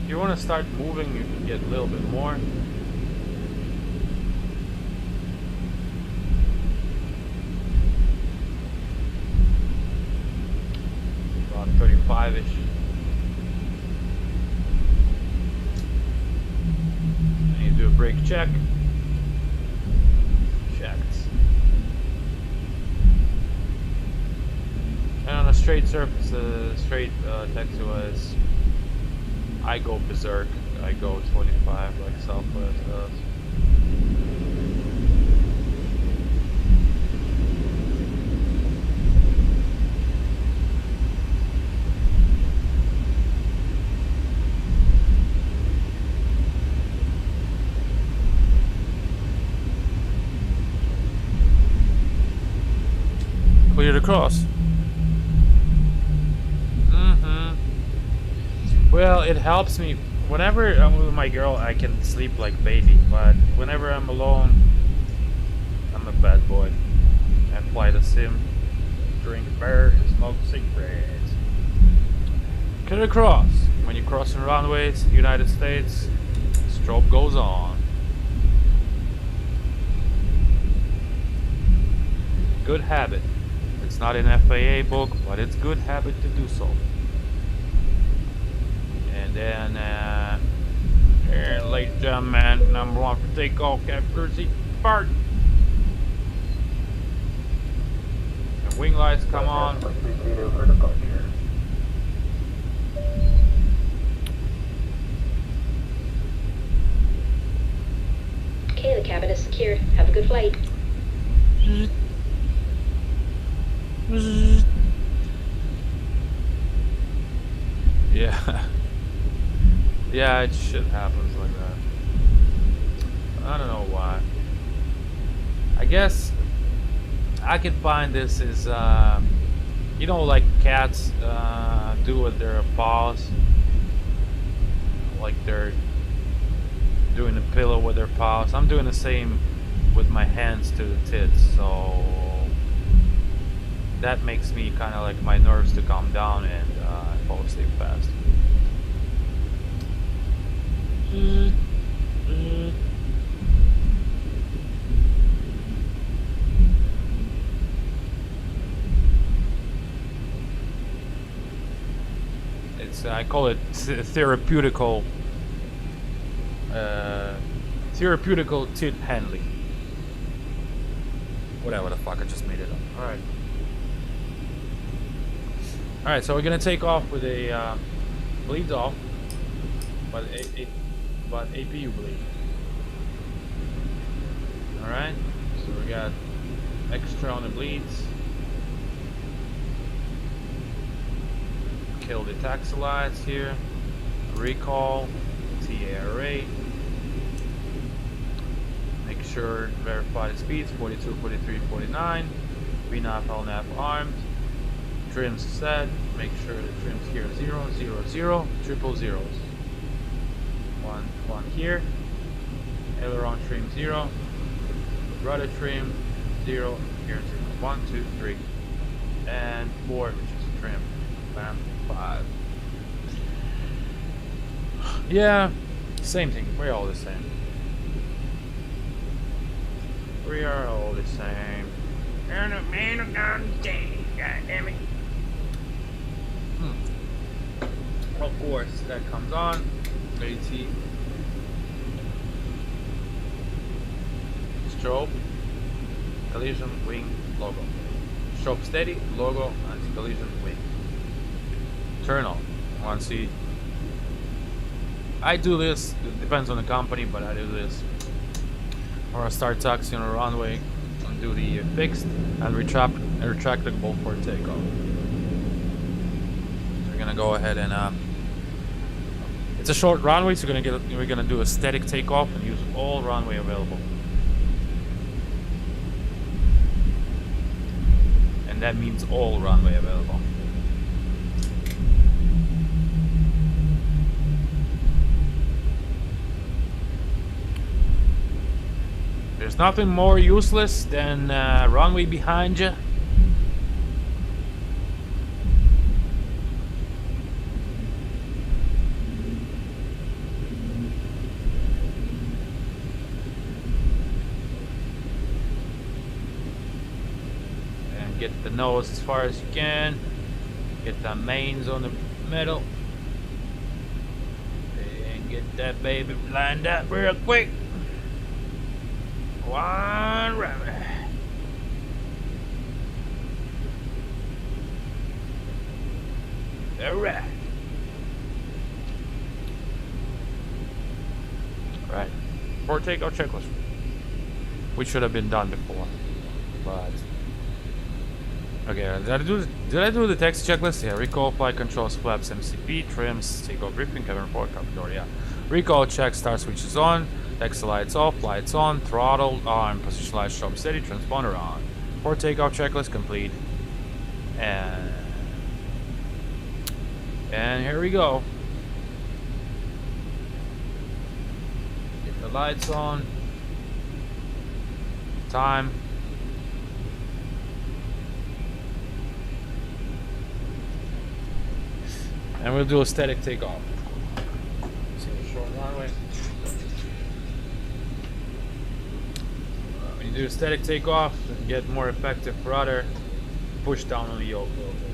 If you want to start moving, you can get a little bit more. About 35-ish. And you do a brake check. Checked. And on a straight surface, straight taxiways, I go berserk. I go 25 like Southwest does. Cleared across. Well, it helps me. Whenever I'm with my girl, I can sleep like baby. But whenever I'm alone, I'm a bad boy. I fly the sim, drink beer, smoke cigarettes. Cut across. When you're crossing runways, United States, strobe goes on. Good habit. It's not in FAA book, but it's good habit to do so. And then, ladies and gentlemen, #1 for takeoff, Captain Courtesy, Bart. And wing lights come on. Okay, the cabin is secured. Have a good flight. Yeah. Yeah, it shit happens like that. I don't know why. I guess I can find this is you know, like cats do with their paws, like they're doing a pillow with their paws. I'm doing the same with my hands to the tits, so that makes me kind of like my nerves to calm down and fall asleep fast. It's I call it therapeutical tit handling. Whatever the fuck, I just made it up. Alright. Alright, so we're gonna take off with a bleeds off, but APU bleed. Alright, so we got extra on the bleeds. Kill the taxi lights here. Recall, TARA. Make sure verify the speeds 42, 43, 49. VNAV, LNAV armed. Trims set. Make sure the trims here 0, 0, 0, triple zeros. One here. Aileron trim 0. Rudder trim 0. Here 0. 1, 2, 3. And 4, which is trim. Bam. 5. Yeah, same thing. We're all the same. We are all the same. And a man of God damn it. Of course, that comes on. AT. Strobe. Collision wing logo. Strobe steady, logo, anti-collision wing. Turn on. Once you... I do this, it depends on the company, but I do this. Or I start taxiing on a runway and do the fixed and retractable for takeoff. So we're gonna go ahead and it's a short runway, so we're gonna do a static takeoff and use all runway available. And that means all runway available. There's nothing more useless than runway behind you. And get the nose as far as you can. Get the mains on the middle. And get that baby lined up real quick. One rabbit. Alright. Right. For takeoff checklist. Which should have been done before. But okay, did I do the text checklist? Yeah, recall, flight controls, flaps, MCP, trims, takeoff briefing, cabin report, cabin door, yeah. Recall check, star switches on. Taxi lights off, lights on, throttle on, position lights strobe steady, transponder on. For takeoff checklist complete. And here we go. Get the lights on. Time. And we'll do a static takeoff. See the short runway. Do a static takeoff and get more effective rudder. Push down on the yoke a little bit.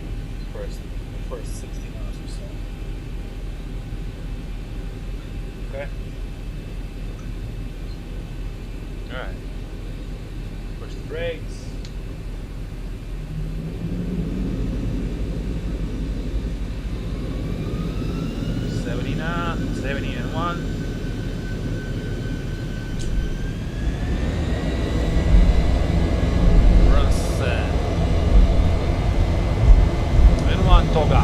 First 60 knots or so. Okay. Alright. Push the brakes. Now, 70 and 1. Toga.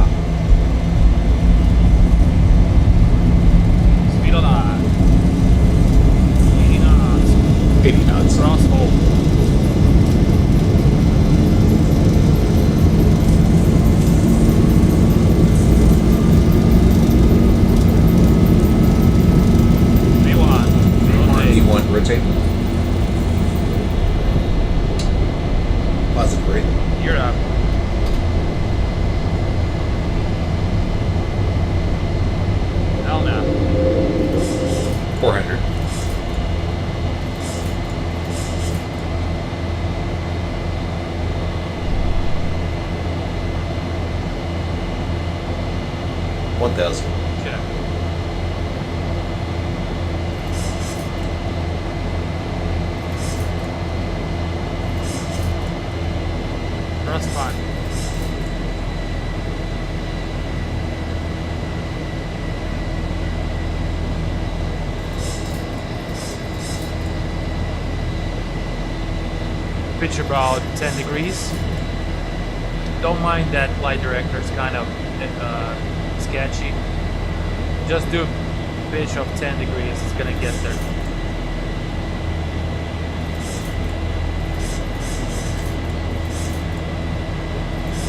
1,000. Okay. That's fine. Pitch about 10 degrees. Don't mind that light director, it's kind of sketchy. Just do pitch of 10 degrees, it's gonna get there.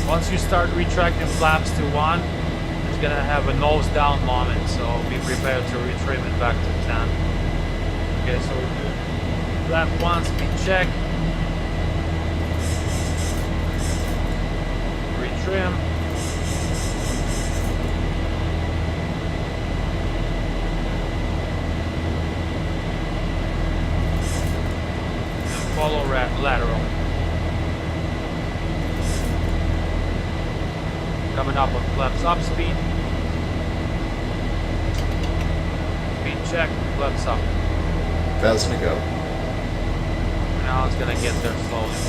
Once you start retracting flaps to 1, it's gonna have a nose down moment, so be prepared to retrim it back to 10. Okay, so we do flap 1, speed check. Retrim. And follow lateral. Coming up on flaps up speed. Speed check, flaps up. 1,000 to go. Now it's gonna get there slowly.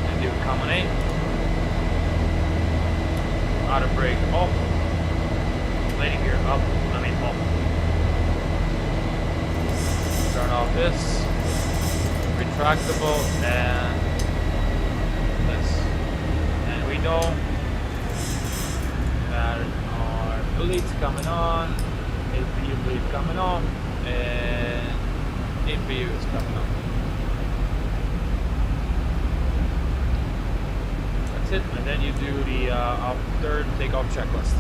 And do common 8. Auto brake off. Landing gear up, off. Turn off this. Retractable and this. And we know that our bleeds coming on, APU bleed coming on, and APU is coming on. That's it, and then you do the third takeoff checklist.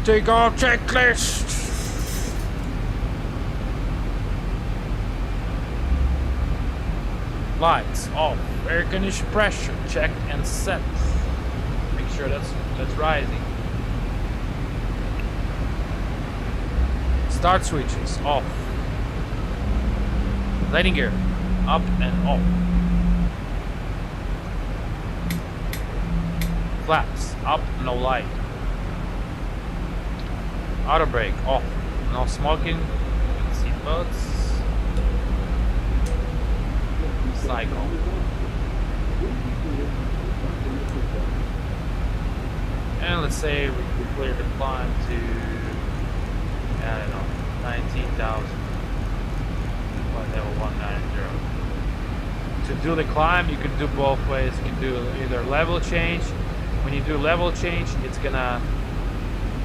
Takeoff checklist! Lights off, air condition pressure checked and set. Make sure that's rising. Start switches off. Landing gear up and off. Flaps up, no light. Auto brake off. No smoking. Seat belts. Cycle. And let's say we clear the climb to, I don't know, 19,000. Level 190. To do the climb, you can do both ways. You can do either level change. When you do level change, it's gonna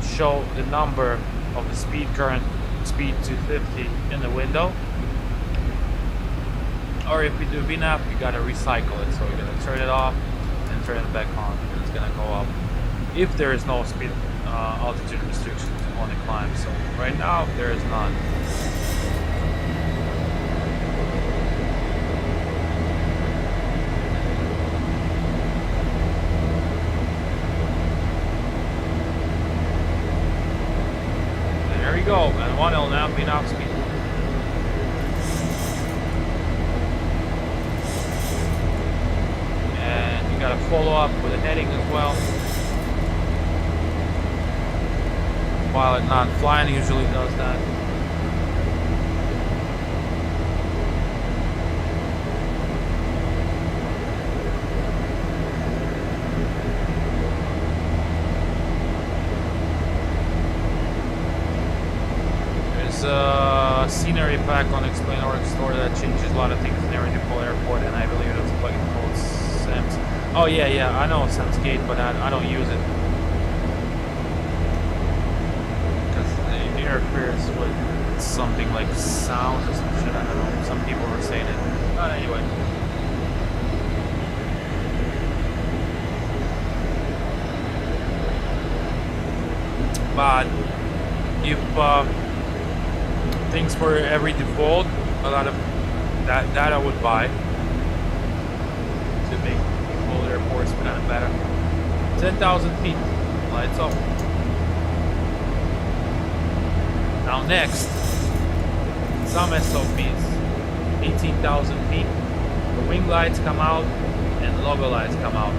show the number of the speed current, speed 250 in the window. Or if we do VNAV, you gotta recycle it. So you're gonna turn it off and turn it back on, and it's gonna go up if there is no speed altitude restriction on the climb. So right now there is none. And there we go, and 1L now VNAV speed. Got to follow up with a heading as well. Pilot not flying usually does that. There's a scenery pack on Explain Org store that changes a lot of things in Erpula Airport, and I believe it's plug-in called SAMS. Oh yeah, I know SAMS Gate, but I don't use it because it interferes with something like sound or some shit. I don't know. Some people were saying it. But anyway. But if things for every default, a lot of that I would buy to make default airports kind of better. 10,000 feet, lights off. Now next, some SOPs. 18,000 feet. The wing lights come out and logo lights come out.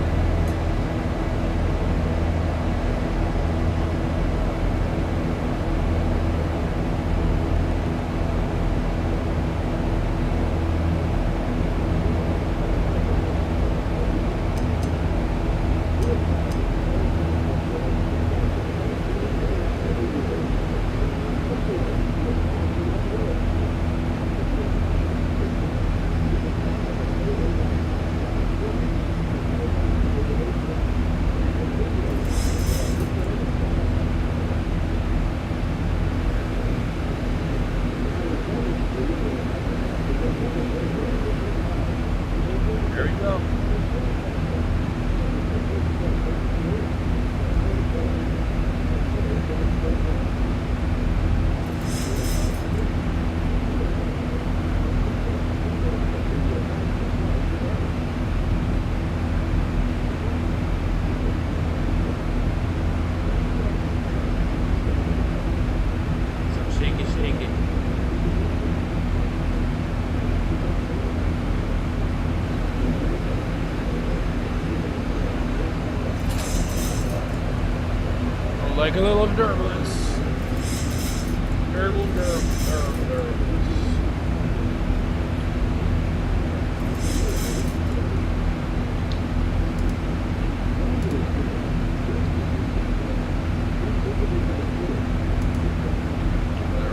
Like a little turbulence. Turbulence.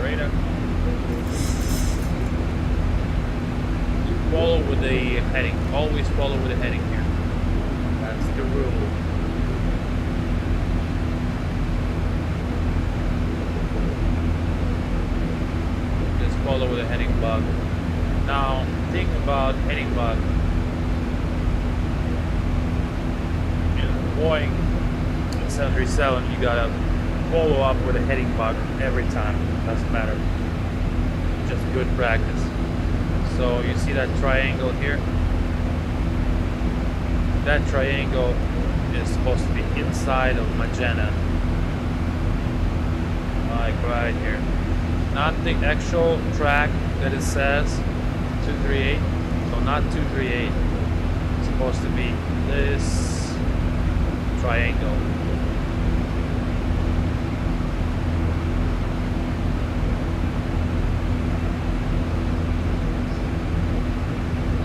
Radar. Follow with the heading. Always follow with the heading here. That's the rule. Follow with a heading bug. Now, think about heading bug. In Boeing 737, you gotta follow up with a heading bug every time. Doesn't matter. Just good practice. So you see that triangle here? That triangle is supposed to be inside of magenta. Like right here. Not the actual track that it says 238, so not 238. It's supposed to be this triangle.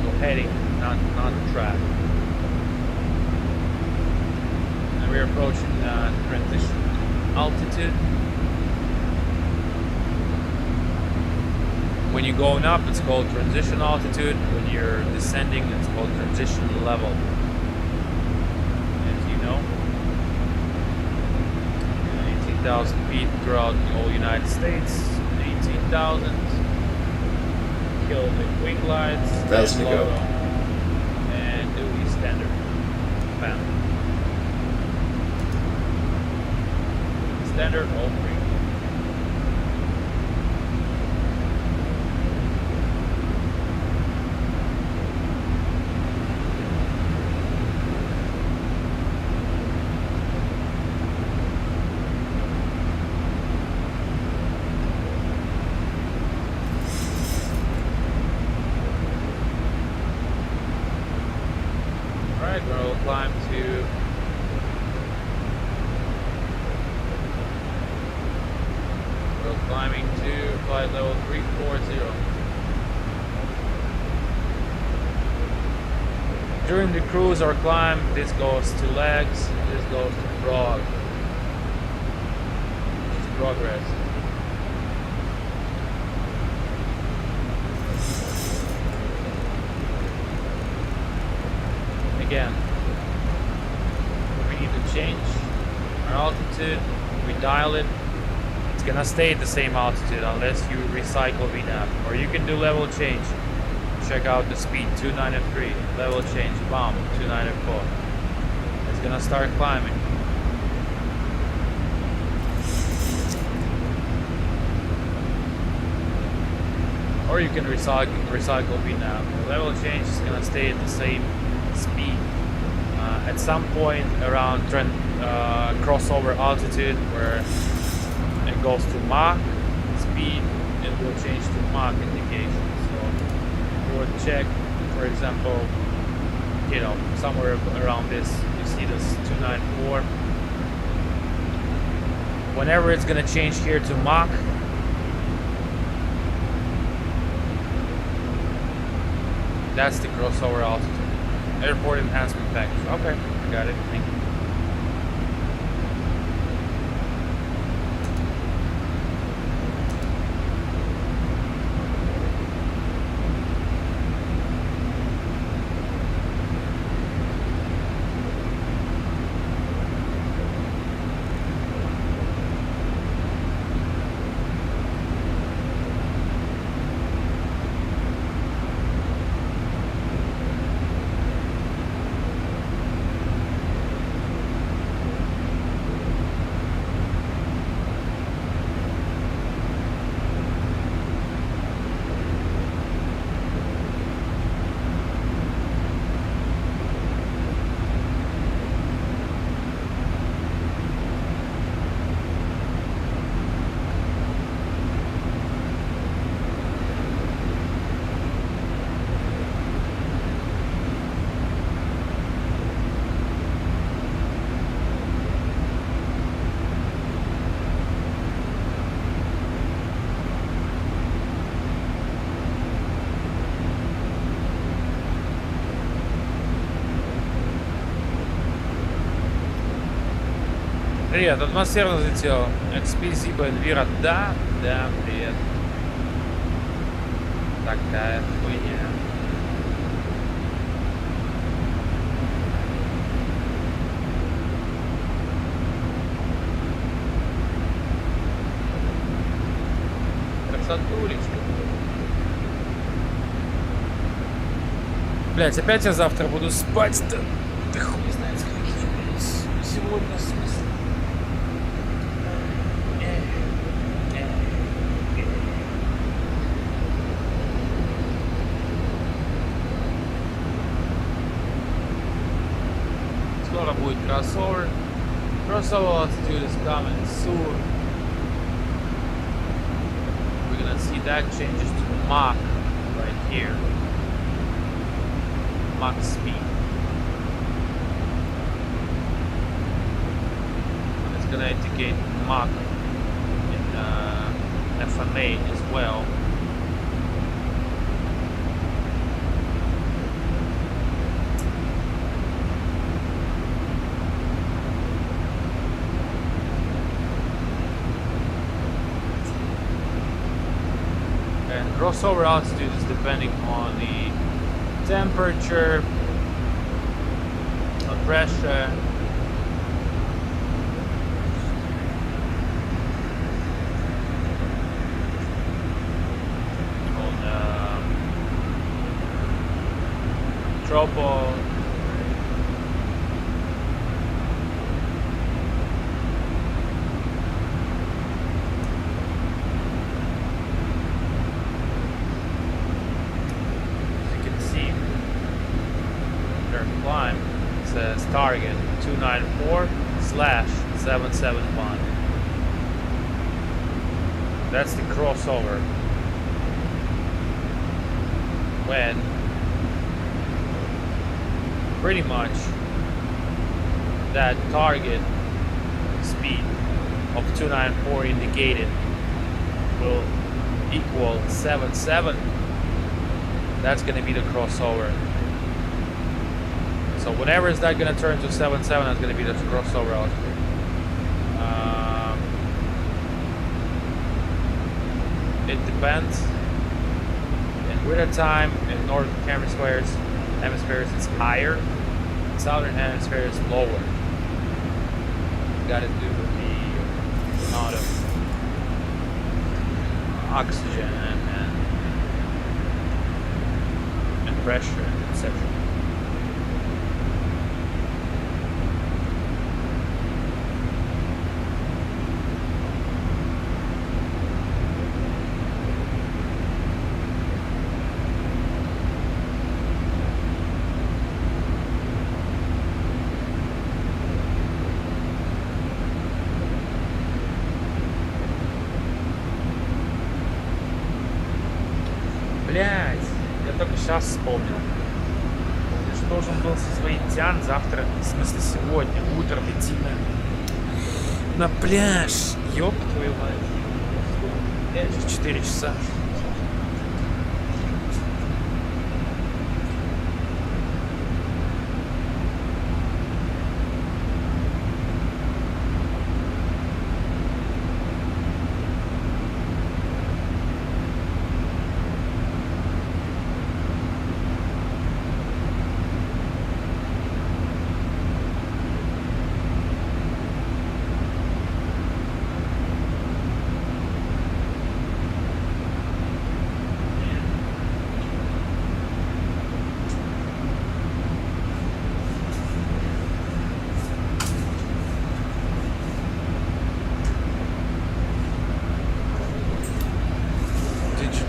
So heading, not track. And we're approaching transition altitude. When you're going up, it's called transition altitude. When you're descending, it's called transition level. As you know, 18,000 feet throughout the whole United States. 18,000. Kill the wing lights. 1,000 to go. And do the standard. Bam. Standard, all three. We'll climb to climbing to flight level 340. During the cruise or climb, this goes to legs, this goes to prog. Which is progress. Again, we need to change our altitude. We dial it. It's gonna stay at the same altitude unless you recycle VNAV, or you can do level change. Check out the speed 293. Level change, bomb 294. It's gonna start climbing. Or you can recycle VNAV. The level change is gonna stay at the same speed. At some point around crossover altitude where it goes to Mach speed, it will change to Mach indication. So would check, for example, you know, somewhere around this, you see this 294. Whenever it's gonna change here to Mach, that's the crossover altitude. Airport enhancement package. Okay, I got it. Thank you. Привет, атмосферно залетел. XP, Зиба, Эльвира. Да, привет. Такая хуйня. Красотулечка. Блять, опять я завтра буду спать-то. Да хуй знает, какие сегодня смысл. Скоро будет кроссовер. Crossover altitude is coming soon. We're gonna see that changes to Mach right here. Mach speed. And it's gonna indicate Mach in FMA as well. Crossover altitude is depending on the temperature, the pressure, on tropo. Target 294/771. That's the crossover. When pretty much that target speed of 294 indicated will equal 77. That's going to be the crossover. So whenever is that going to turn to 77, that's going to be the crossover altitude. It depends. In winter time, in northern hemispheres it's higher. In southern hemisphere it's lower. Got to do with the amount of oxygen and pressure, etc. только сейчас вспомнил. Я же должен был со своей Тян завтра, в смысле сегодня, утром идти на пляж. Ёб твою мать. 4 часа.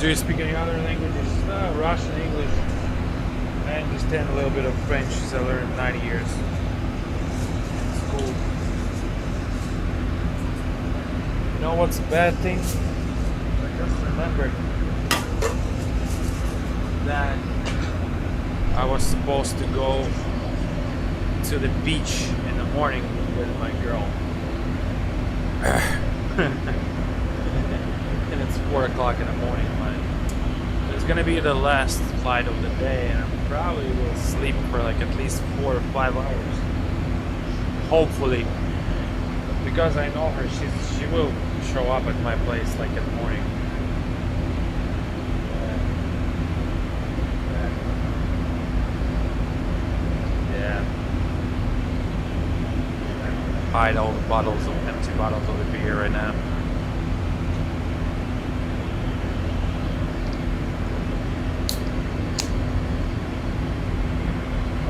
Do you speak any other languages? Russian, English. I understand a little bit of French since I learned 90 years. It's cool. You know what's a bad thing? I just remembered that I was supposed to go to the beach in the morning with my girl. And it's 4 o'clock in the morning. It's gonna be the last flight of the day, and I probably will sleep for like at least 4 or 5 hours. Hopefully, because I know her, she will show up at my place like in the morning. Yeah. Hide all the bottles of empty bottles of the beer right now.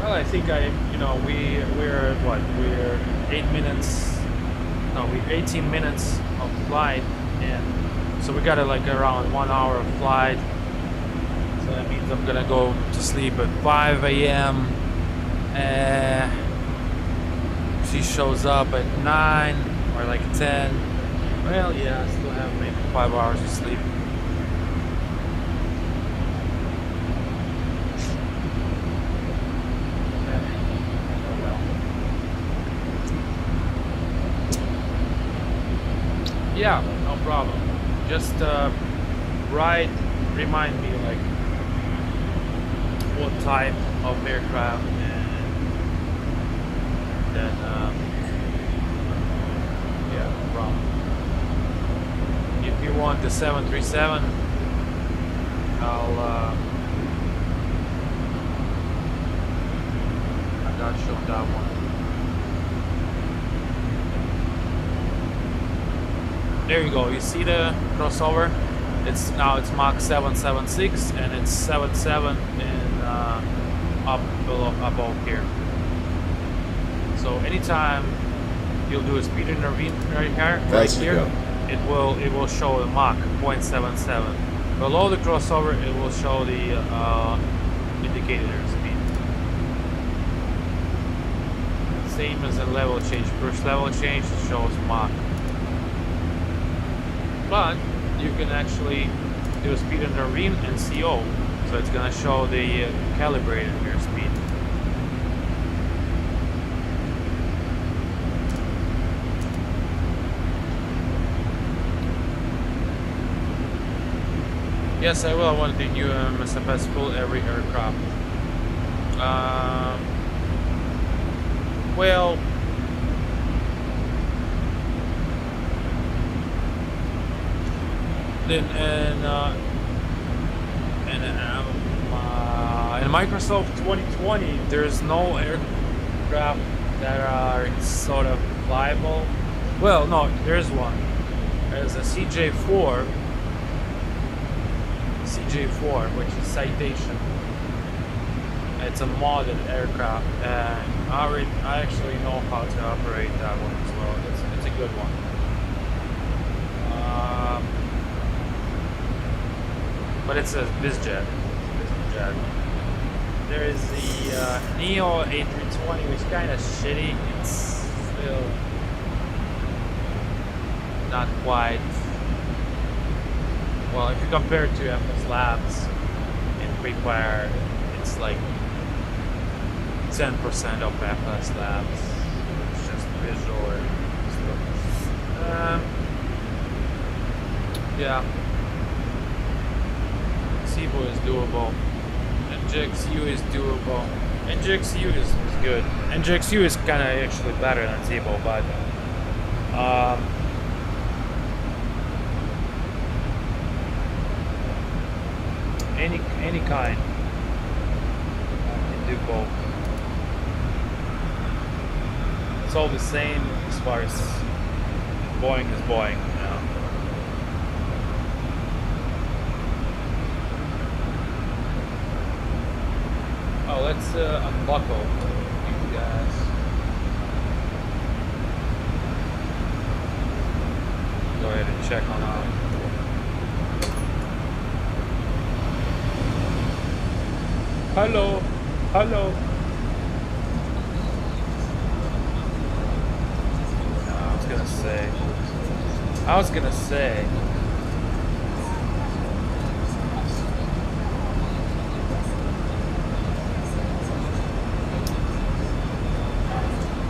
Well, I think we're what? We're 18 minutes of flight, and so we got like around 1 hour of flight. So that means I'm gonna go to sleep at 5 a.m. She shows up at 9 or like 10. Well, yeah, I still have maybe 5 hours of sleep. Yeah, no problem. Just remind me like what type of aircraft, and then yeah, no problem. If you want the 737, I got shown that one. There you go. You see the crossover? It's Mach 776, and it's 77 in above here. So anytime you'll do a speed intervene right here, it will show the Mach 0.77. Below the crossover, it will show the indicator speed. Same as a level change. First level change shows Mach. But you can actually do a speed intervene and CO, so it's gonna show the calibrated airspeed. Yes, I will. I want the new MSFS full every aircraft. Well, then in Microsoft 2020, there's no aircraft that are sort of flyable. Well, no, there's one. There's a CJ4, which is Citation. It's a modded aircraft, and I actually know how to operate that one as well. It's a good one. But it's a bizjet. There is the Neo A320, which is kind of shitty. It's still not quite. Well, if you compare it to FS Labs in prepare, it's like 10% of FS labs. It's just visual and stuff. Yeah. Cebu is doable. NGXU is doable. NGXU is good. NGXU is kind of actually better than Cebu, but any kind can do both. It's all the same as far as Boeing is Boeing, you know. Oh, let's unbuckle these guys. Go ahead and check on out. Hello, hello. I was gonna say.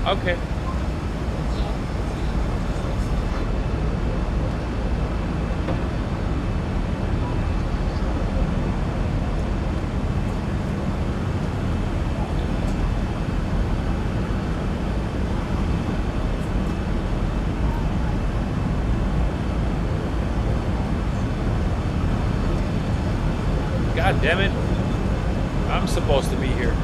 Okay. God damn it. I'm supposed to be here.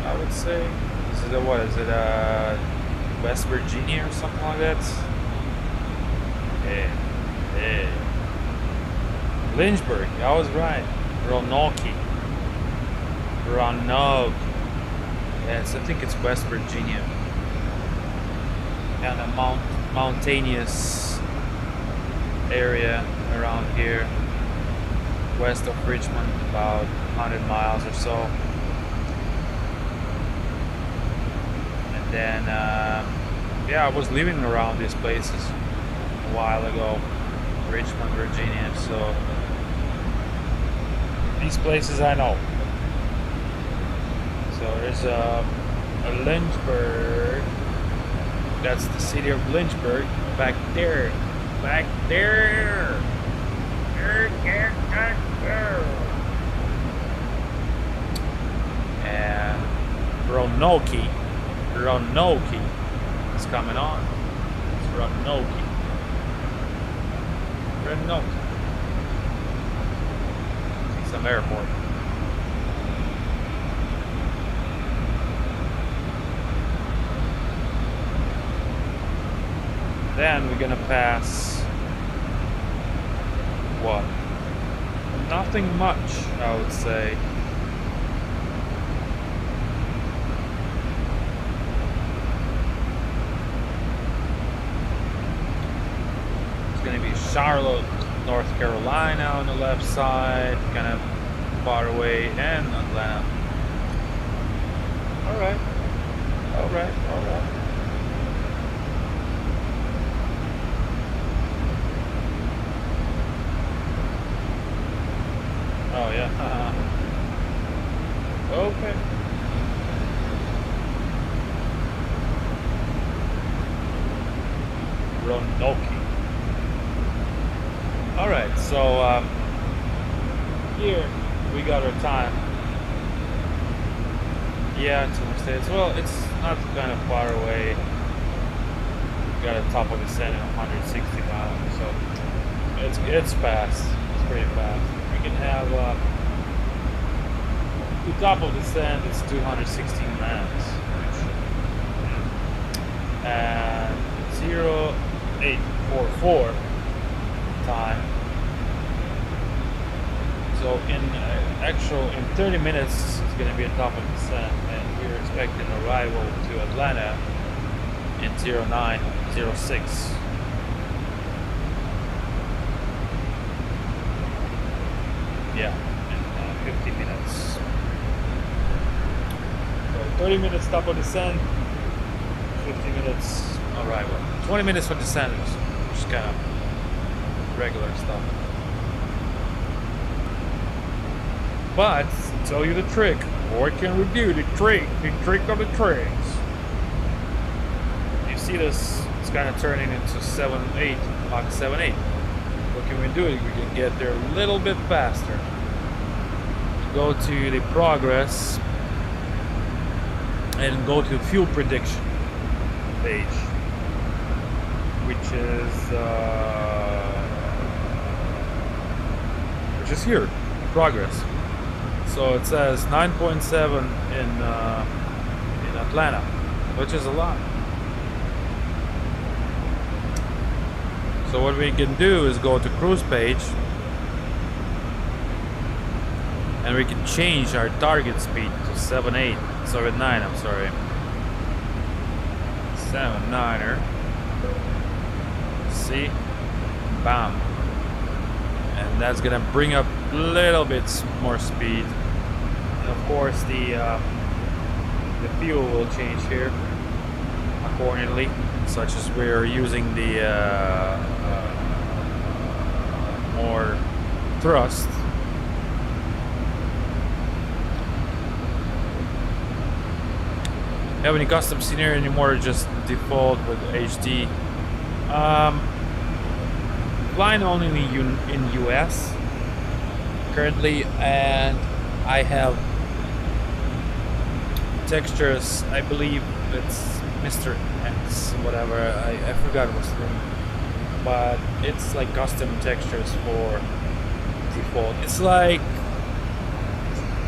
I would say. Is it what? Is it West Virginia or something like that? Yeah. Lynchburg. I was right. Roanoke. Yes, I think it's West Virginia. Kind of mountainous area around here, west of Richmond, about 100 miles or so. And then, yeah, I was living around these places a while ago, Richmond, Virginia. So these places I know. So there's a Lynchburg. That's the city of Lynchburg. Back there. And Roanoke is coming on. It's Roanoke. See some airport. Then we're gonna pass what? Nothing much, I would say. It's gonna be Charlotte, North Carolina on the left side, kind of far away, and Atlanta. All right. Oh yeah. Okay. Roanoke. Alright, so here we got our time. Yeah, 2 more states. Well, it's not kind of far away. We got a top of the descent at 160 miles, so it's fast. It's pretty fast. We can have the top of the descent is 216 miles, and 0844 time. So in 30 minutes it's going to be a top of descent, and we're expecting arrival to Atlanta in 0906. Yeah, in 50 minutes. So 30 minutes top of descent, 50 minutes arrival. 20 minutes for descent, which is kind of regular stuff. But to tell you the trick, what can we do? The trick of the tricks. You see this? It's kind of turning into 7.8, Mach 7.8. What can we do? We can get there a little bit faster. Go to the progress and go to fuel prediction page, which is here, progress. So it says 9.7 in Atlanta, which is a lot. So what we can do is go to cruise page, and we can change our target speed to 7.9. I'm sorry, 7.9er. See, bam, and that's gonna bring up a little bit more speed. And of course, the fuel will change here accordingly, such as we're using the more thrust. Have any custom scenario anymore? Just default with HD. Flying only in US currently, and I have textures. I believe it's Mr. X, whatever. I forgot what's the name, but it's like custom textures for default. It's like,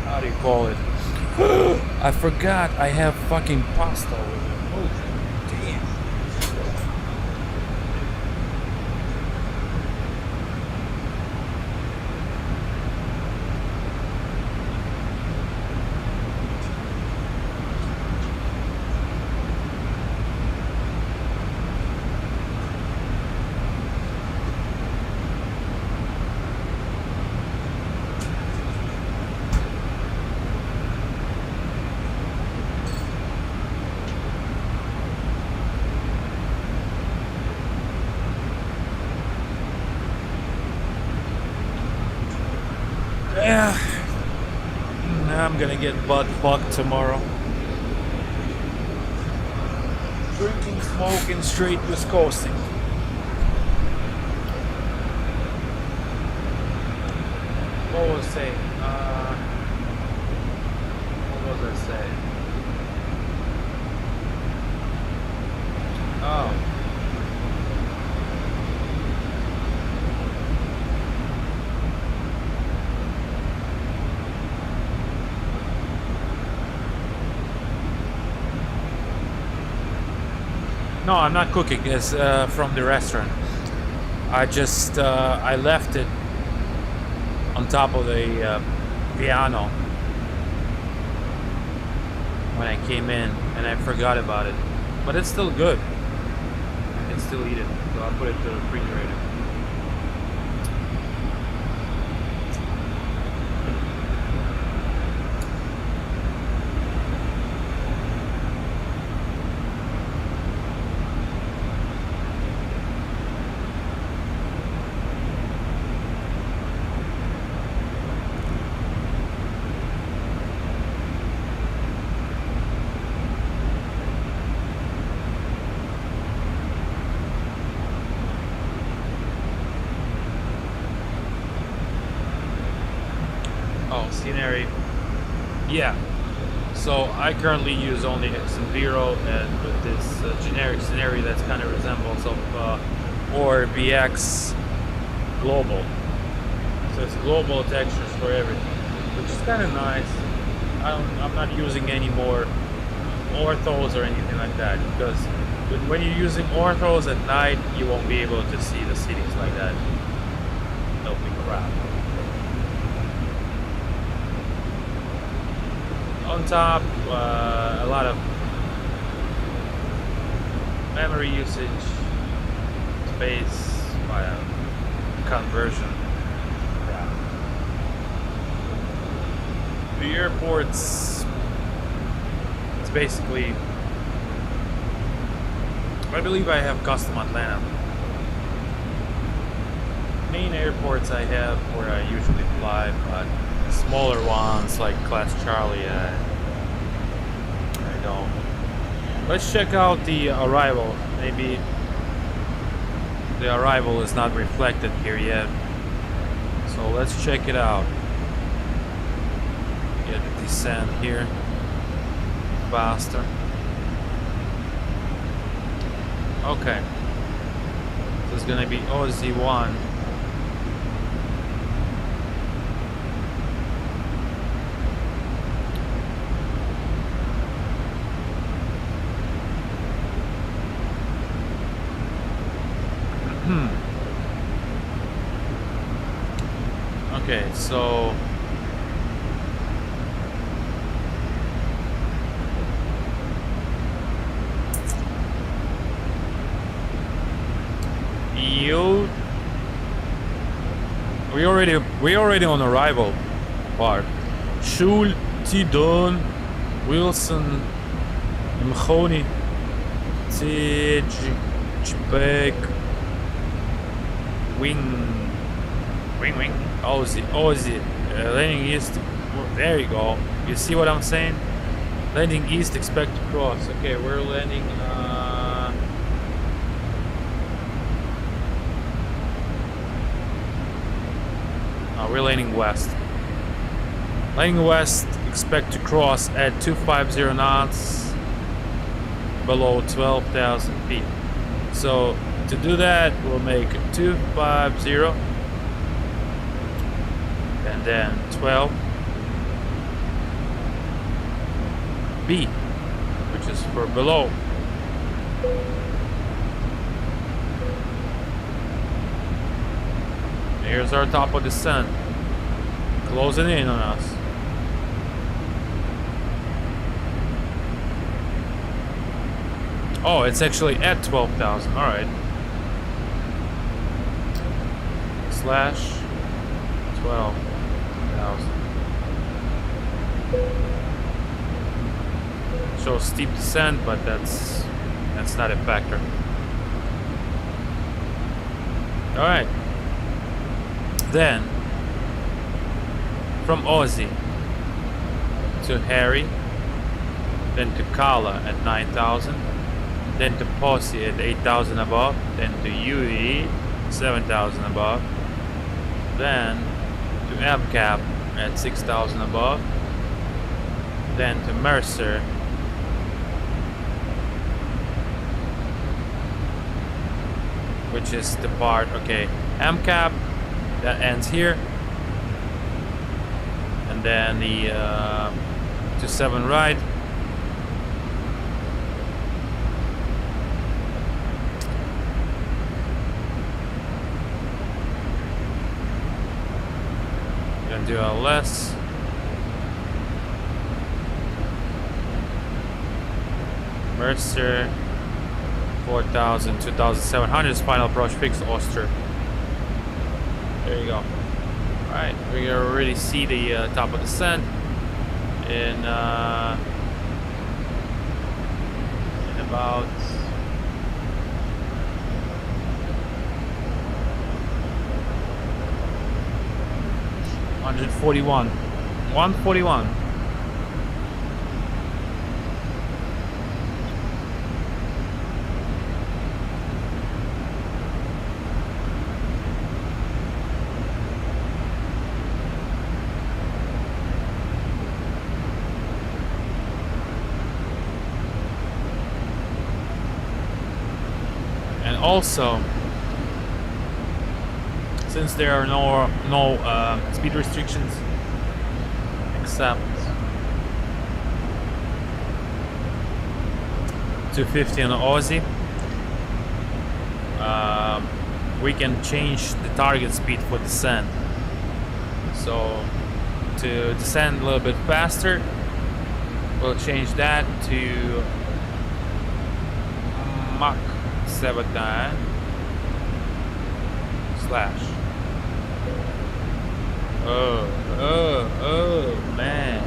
how do you call it? I forgot. I have fucking pasta with it. Oh, damn. Yeah, I'm gonna get butt fucked tomorrow. Drinking, smoking, straight West Coasting. What was I saying? What was I saying? Oh. No, I'm not cooking. It's from the restaurant. I just I left it on top of the piano when I came in, and I forgot about it. But it's still good. I can still eat it, so I'll put it to the refrigerator. yeah. So I currently use only Xenviro, and with this generic scenario that's kind of resembles of or BX Global. So it's global textures for everything, which is kind of nice. I'm not using any more orthos or anything like that, because when you're using orthos at night, you won't be able to see the cities like that. That'll be crap. On top, a lot of memory usage, space via conversion. Yeah. The airports, it's basically, I believe I have custom Atlanta. Main airports I have where I usually fly, but smaller ones like Class Charlie, I don't. Let's check out the arrival. Maybe the arrival is not reflected here yet. So let's check it out. Get the descent here faster. Okay. This is gonna be OZ1. Okay, so we already on arrival part. Shul, Tidon, Wilson, Mkhoni, Chibek, Wing, Aussie, landing east. There you go. You see what I'm saying? Landing east, expect to cross. Okay, we're landing. We're landing west. Landing west, expect to cross at 250 knots, below 12,000 feet. So to do that, we'll make 250. And then 12 B, which is for below. Here's our top of descent, closing in on us. Oh, it's actually at 12,000. All right. Slash 12,000. So steep descent, but that's not a factor. All right. Then from Aussie to Harry, then to Kala at 9,000, then to Posse at 8,000 above, then to UE 7,000 above, then to MCAP at 6,000 above, then to Mercer which is the part, okay, MCAP that ends here, and then the to 7 right, gonna do LS, Mercer 4,000, 2,700 is final approach fixed Oster. There you go. Alright, we already see the top of the descent in about 141. also, since there are no speed restrictions except 250 on Aussie, we can change the target speed for descent. So to descend a little bit faster, we'll change that to Mach 79 slash. Oh, man.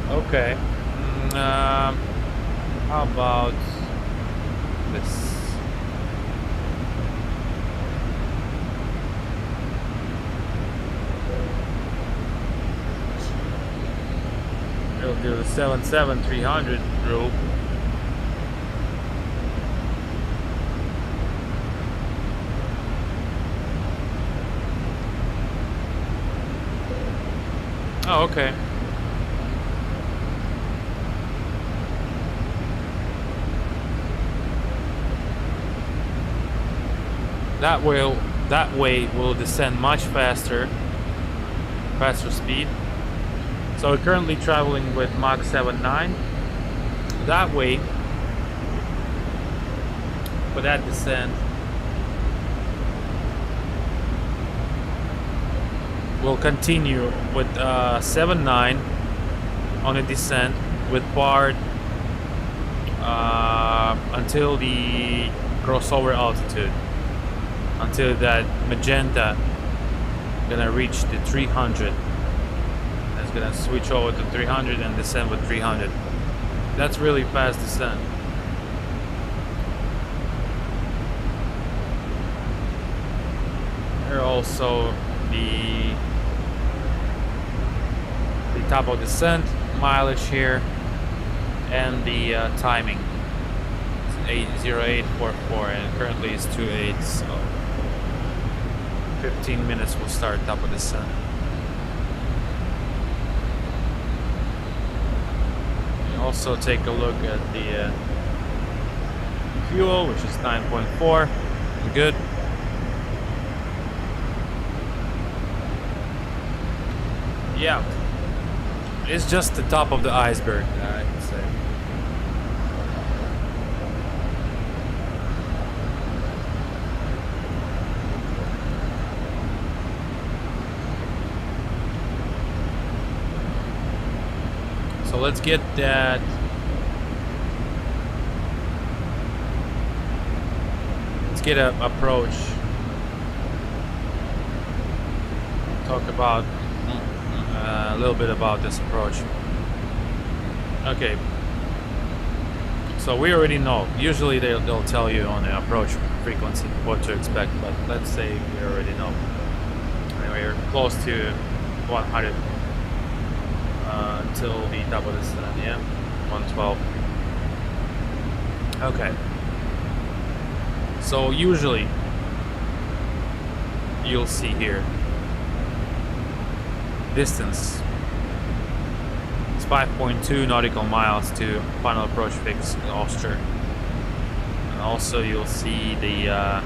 Okay. How about this? We'll do the 77300 rule. Oh, okay. That way we'll descend much faster speed. So we're currently traveling with Mach 79. That way, for that descent, we'll continue with 7.9 on a descent with BART until the crossover altitude, until that magenta gonna reach the 300. It's gonna switch over to 300 and descend with 300. That's really fast descent. Here also the top of descent mileage here and the timing. It's 80844 and currently it's 28, so 15 minutes will start top of descent. Also take a look at the fuel, which is 9.4. Good. Yeah, it's just the top of the iceberg, I can say. So let's get that. Let's get an approach. Talk about a little bit about this approach. Okay. So we already know. Usually they'll tell you on the approach frequency what to expect, but let's say we already know. Anyway, we're close to 100. Until the top of this, yeah, 112. Okay. So usually you'll see here distance. It's 5.2 nautical miles to final approach fix in Austria. And also you'll see the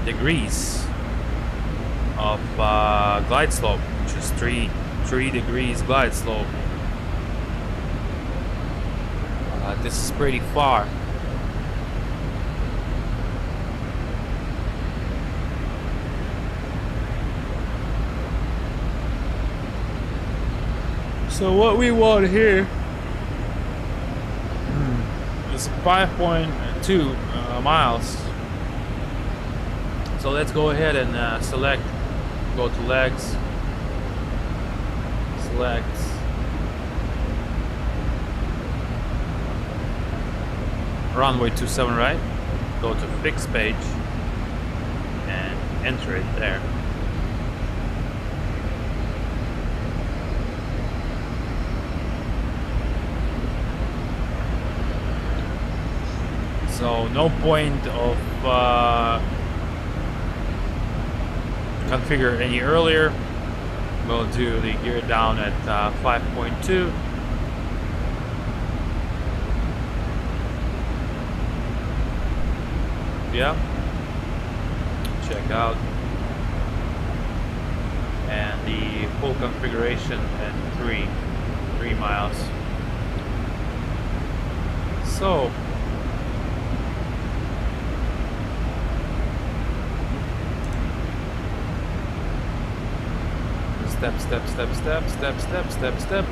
degrees of glide slope, which is 3 degrees glide slope. This is pretty far. So what we want here is 5.2 miles. So let's go ahead and select, go to legs, select runway 27 right, go to fix page and enter it there. So no point of configure any earlier. We'll do the gear down at 5.2. Yeah. Check out. And the full configuration at 3 miles. So step.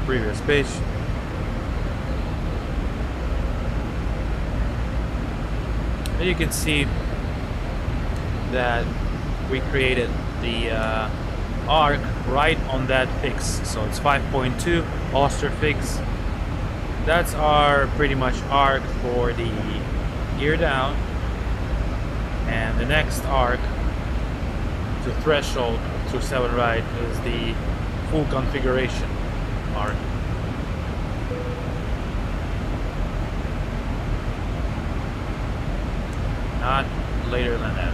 Previous page. And you can see that we created the arc right on that fix. So it's 5.2 Oster fix. That's our pretty much arc for the gear down. And the next arc to threshold to 7 right is the full configuration arc. Not later than that.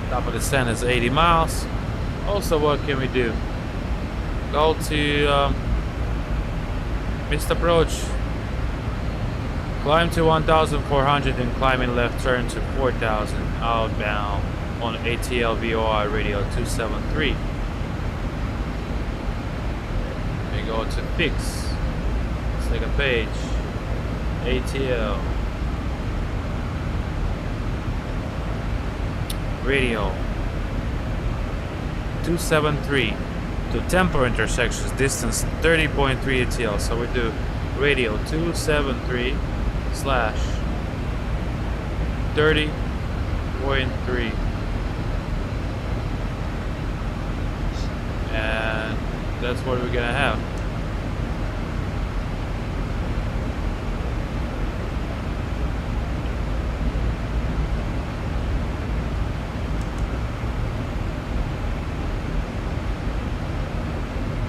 Top of the descent is 80 miles. Also, what can we do? Go to missed approach. Climb to 1,400 and climb in left turn to 4,000 outbound on ATL VOR radio 273. We go to fix. Second page. ATL. Radio 273 to tempo intersections, distance 30.3 ATL. So we do radio 273 slash 30.3, and that's what we're gonna have.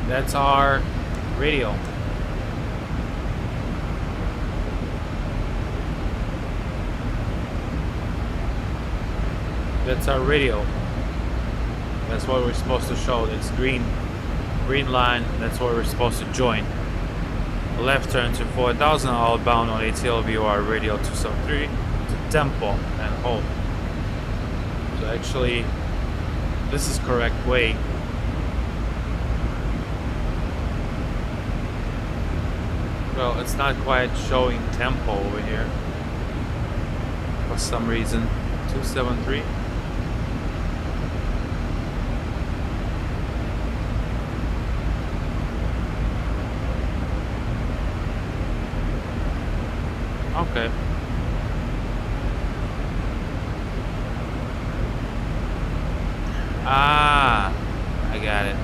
That's our radio. That's our radio. That's what we're supposed to show. It's green line. That's what we're supposed to join. Left turn to 4,000 outbound on ATL VOR radio 273 to tempo and hold. So actually, this is correct way. Well, it's not quite showing tempo over here for some reason. 273. Okay. Ah, I got it.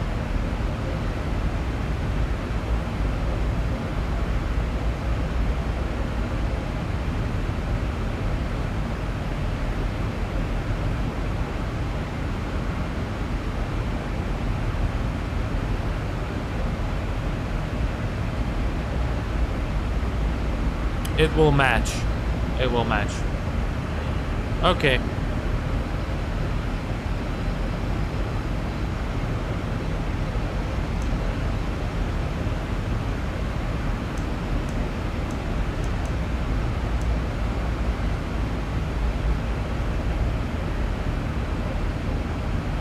It will match. It will match. Okay.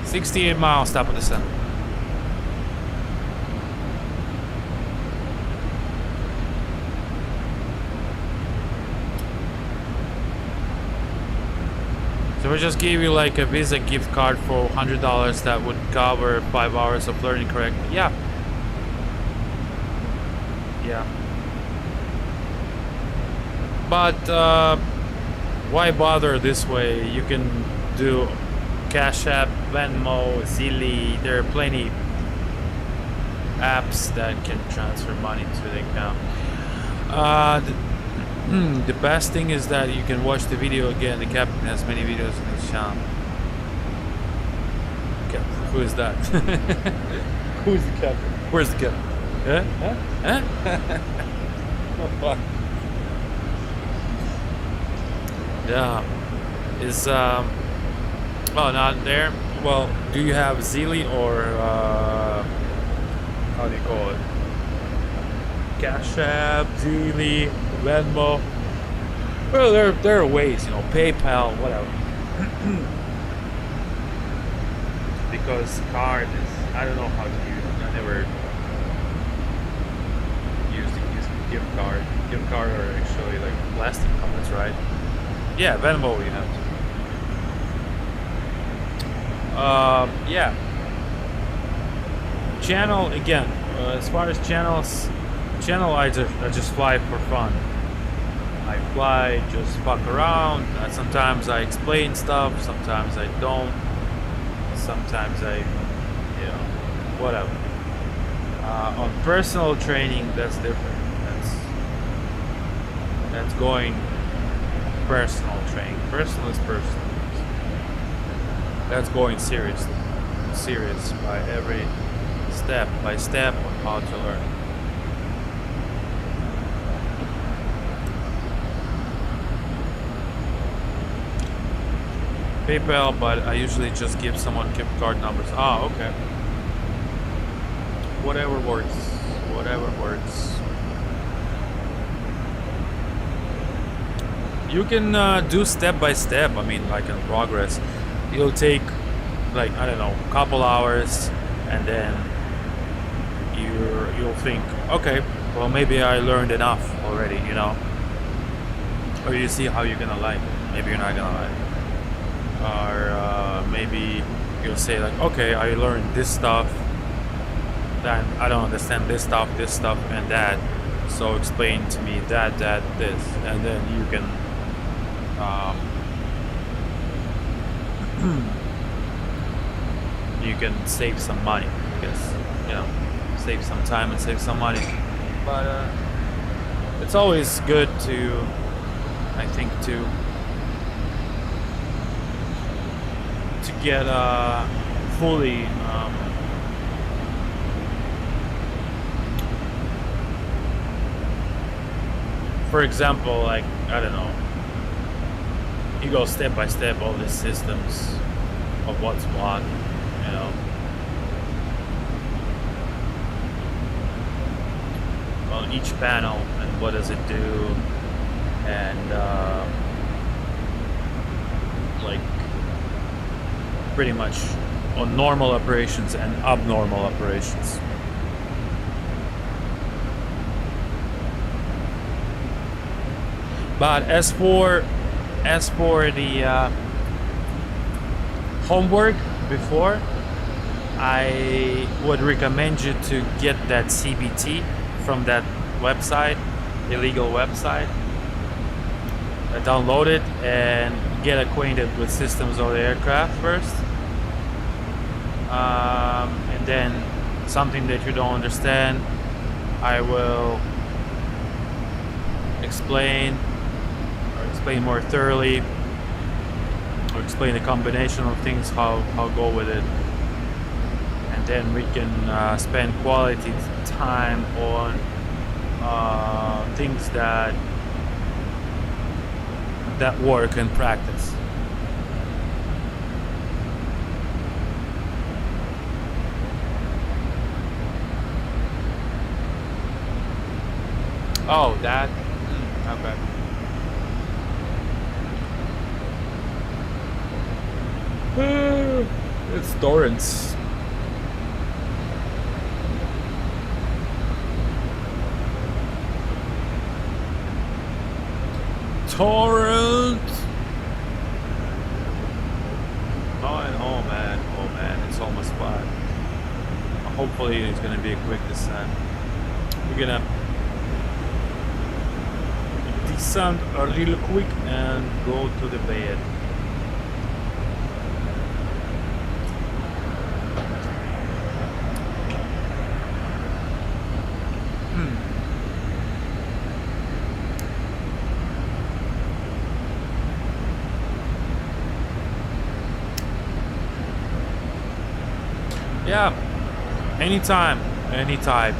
$68 miles top of the sun. So we just gave you like a Visa gift card for $100 that would cover 5 hours of learning correctly. Yeah. Yeah. But why bother this way? You can do Cash App, Venmo, Zelle. There are plenty apps that can transfer money to the account. The best thing is that you can watch the video again. The captain has many videos on his channel. Captain, who is that? Who's the captain? Where's the captain? Huh? Oh fuck. Yeah. is well, not there. Well, do you have Zelle or how do you call it? Cash App, Zelle, Venmo. Well, there are ways, you know, PayPal, whatever. Because card is, I don't know how to use it. I never used gift card. Gift card are actually like plastic cards, right? Yeah, Venmo we have to. Yeah. Channel again. As far as channel I just fly for fun. I fly, just fuck around. Sometimes I explain stuff. Sometimes I don't. Sometimes I, you know, whatever. On personal training, that's different. That's going personal training. Personal is personal. That's going serious by every step by step on how to learn. PayPal, but I usually just give someone gift card numbers. Ah, okay. Whatever works. Whatever works. You can do step by step. I mean, like in progress. It'll take, like, I don't know, a couple hours, and then you'll think, okay, well, maybe I learned enough already, you know. Or you see how you're gonna like it. Maybe you're not gonna like it. Or maybe you'll say like, okay, I learned this stuff, then I don't understand this stuff, and that, so explain to me that, this, and then you can you can save some money, I guess, you know, save some time and save some money. But it's always good to, I think, to get fully for example, like, I don't know, you go step by step all these systems of what's what, you know, on each panel, and what does it do, and like pretty much on normal operations and abnormal operations. But as for the homework before, I would recommend you to get that CBT from that website, illegal website. Download it and get acquainted with systems of the aircraft first. And then something that you don't understand, I will explain more thoroughly, or explain the combination of things, how go with it, and then we can spend quality time on things that work in practice. Oh, that? Okay. It's torrents. Torrent! Oh man, it's almost 5. Hopefully it's gonna be a quick descent. We're gonna descend real quick and go to the bed. Yeah, anytime, any type.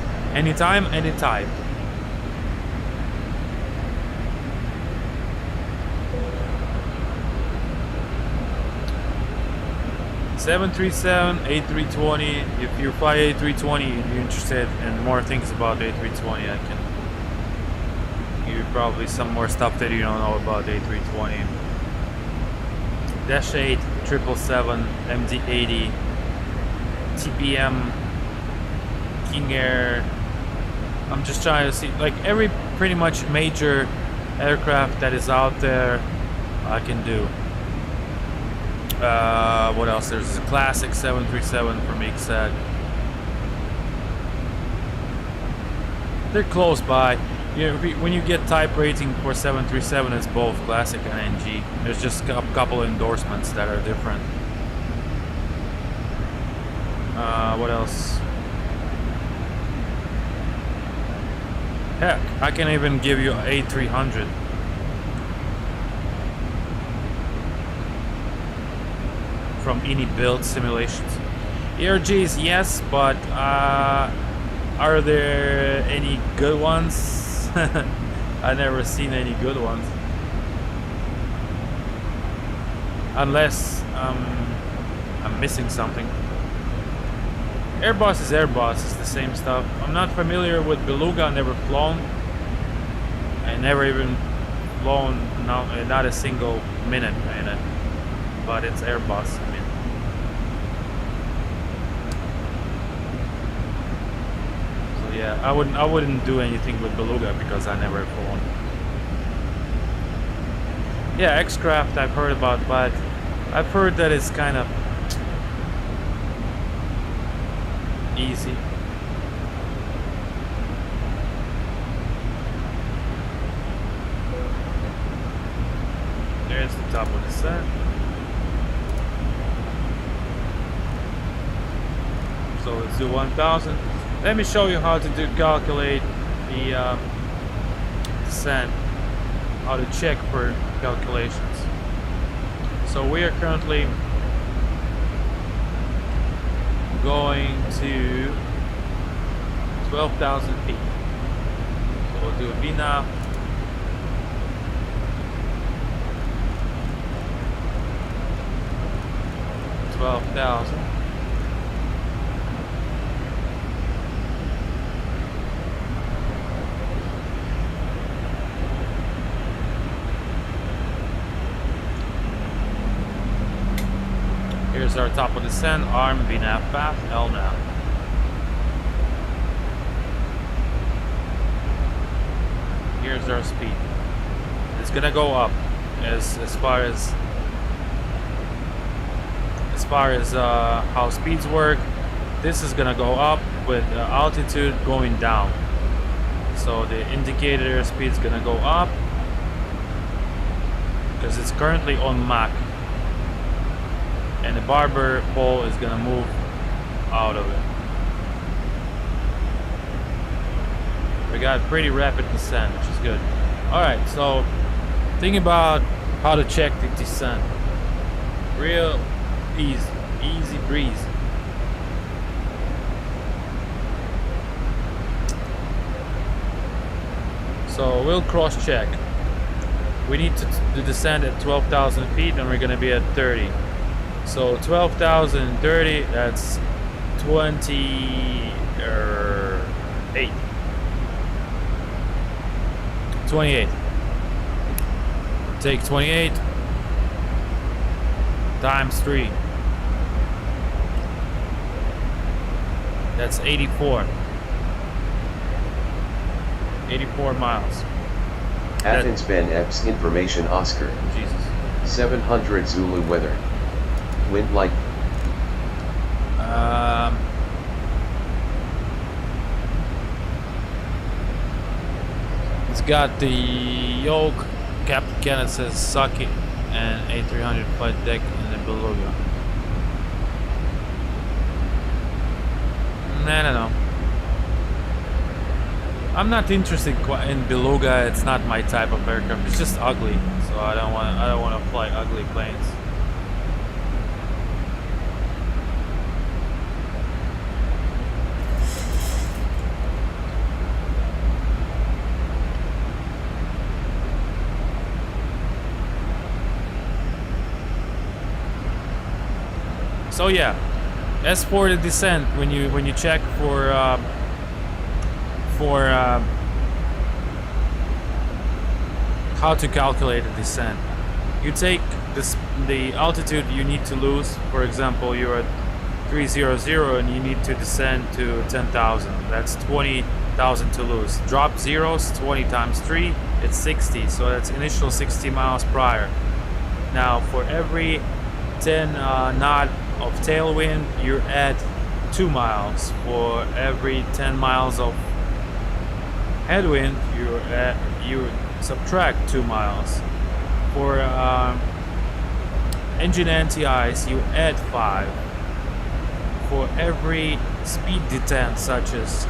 737, A320. If you fly A320 and you're interested in more things about A320, I can give you probably some more stuff that you don't know about A320. Dash 8, 777, MD-80, TPM, King Air. I'm just trying to see, like, every pretty much major aircraft that is out there I can do. What else? There's a classic 737 from XZ. They're close by. You know, when you get type rating for 737, it's both classic and NG. There's just a couple of endorsements that are different. What else? Heck, I can even give you A300. From any build simulations. ERGs, yes, but are there any good ones? I never seen any good ones. Unless I'm missing something. Airbus is Airbus, it's the same stuff. I'm not familiar with Beluga, never flown. I never even flown, not a single minute in it. But it's Airbus, I mean. So yeah, I wouldn't do anything with Beluga because I never flown. Yeah, X-Craft I've heard about, but I've heard that it's kind of easy. There's the top of the set. So let's do 1000. Let me show you how to calculate the descent, how to check for calculations. So we are currently going to 12,000 feet. So we'll do a VNAV. $12,000. Here's our top of descent, arm, VNAV, path, LNAV. Here's our speed. It's gonna go up as far as how speeds work. This is gonna go up with altitude going down. So the indicator speed is gonna go up because it's currently on Mach. And the barber pole is gonna move out of it. We got pretty rapid descent, which is good. Alright, so think about how to check the descent. Real easy breeze. So we'll cross check. We need to descend at 12,000 feet and we're gonna be at 30. So 12,030, that's 28. 28. Take 28 times 3. That's 84. 84 miles. Athens Ben Epps information Oscar. Jesus. 700 Zulu weather. Wind light. It's got the yoke, Captain Kenneth says suck it, and A300 flight deck and the Beluga. I don't know. I'm not interested in Beluga. It's not my type of aircraft. It's just ugly, so I don't want to fly ugly planes. So yeah, as for the descent, when you check for how to calculate a descent, you take the altitude you need to lose. For example, you're at 300 and you need to descend to 10,000. That's 20,000 to lose. Drop zeros, 20 times 3, it's 60. So that's initial 60 miles prior. Now for every 10 knot of tailwind, you add 2 miles. For every 10 miles of headwind, you subtract 2 miles. For engine anti-ice, you add 5. For every speed detent, such as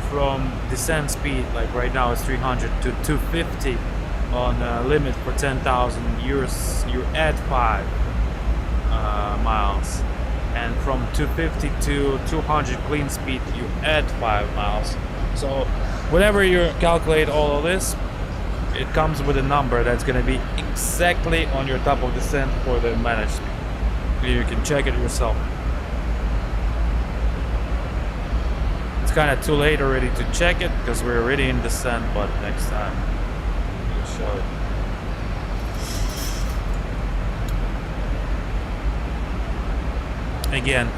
from descent speed, like right now it's 300 to 250 on limit for 10,000, you add 5 miles. And from 250 to 200 clean speed, you add 5 miles. So whenever you calculate all of this, it comes with a number that's going to be exactly on your top of descent for the managed speed. You can check it yourself. It's kind of too late already to check it because we're already in descent, but next time we'll show it. Again,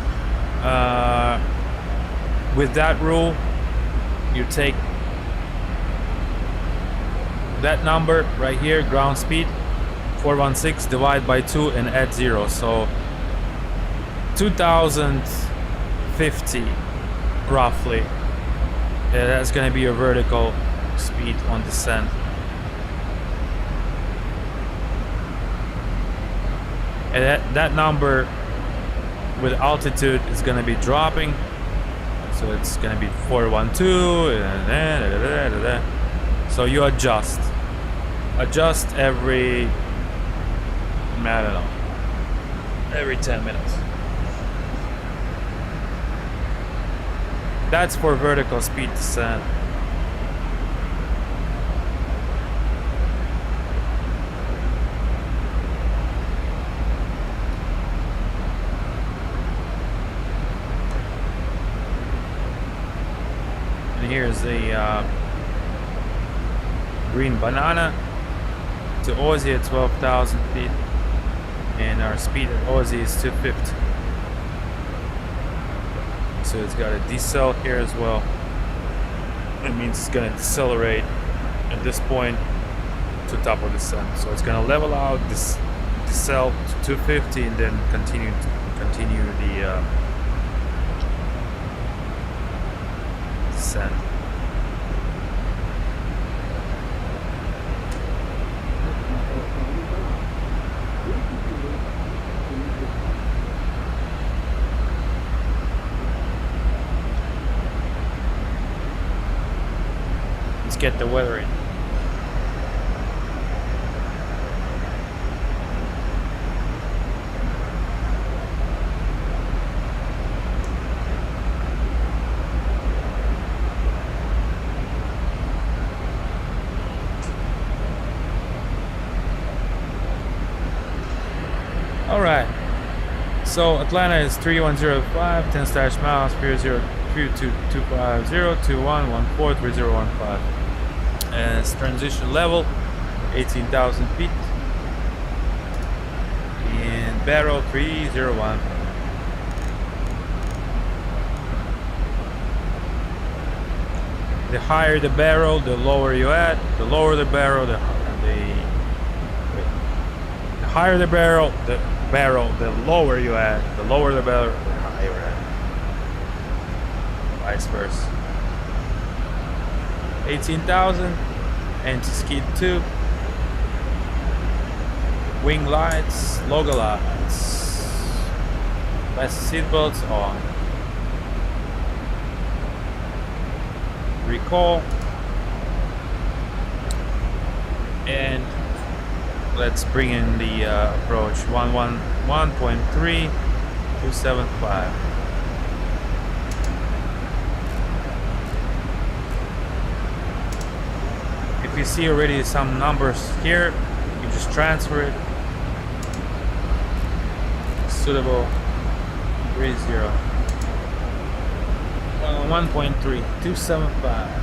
with that rule, you take that number right here, ground speed 416, divide by 2 and add 0. So 2050 roughly. Yeah, that's going to be your vertical speed on descent. And that number with altitude is going to be dropping. So it's going to be 412 and so you adjust every, I don't know, every 10 minutes. That's for vertical speed descent. And here's the green banana to Aussie at 12,000 feet, and our speed at Aussie is 250. So it's got a decel here as well. It means it's gonna decelerate at this point to top of descent. So it's gonna level out this decel to 250 and then continue the descent. Get the weather in. All right. So Atlanta is 3105, 10 stash miles, 3025021143015. As transition level 18,000 feet and barrel 301. The higher the barrel, the lower you add. The lower the barrel, the higher the barrel, the lower you add. The lower the barrel, the higher you add. Vice versa. 18,000, anti-skid 2, wing lights, logo lights, best seatbelts on, recall, and let's bring in the approach 111.3 275. If you see already some numbers here, you just transfer it. Suitable 30. 1.3, 275.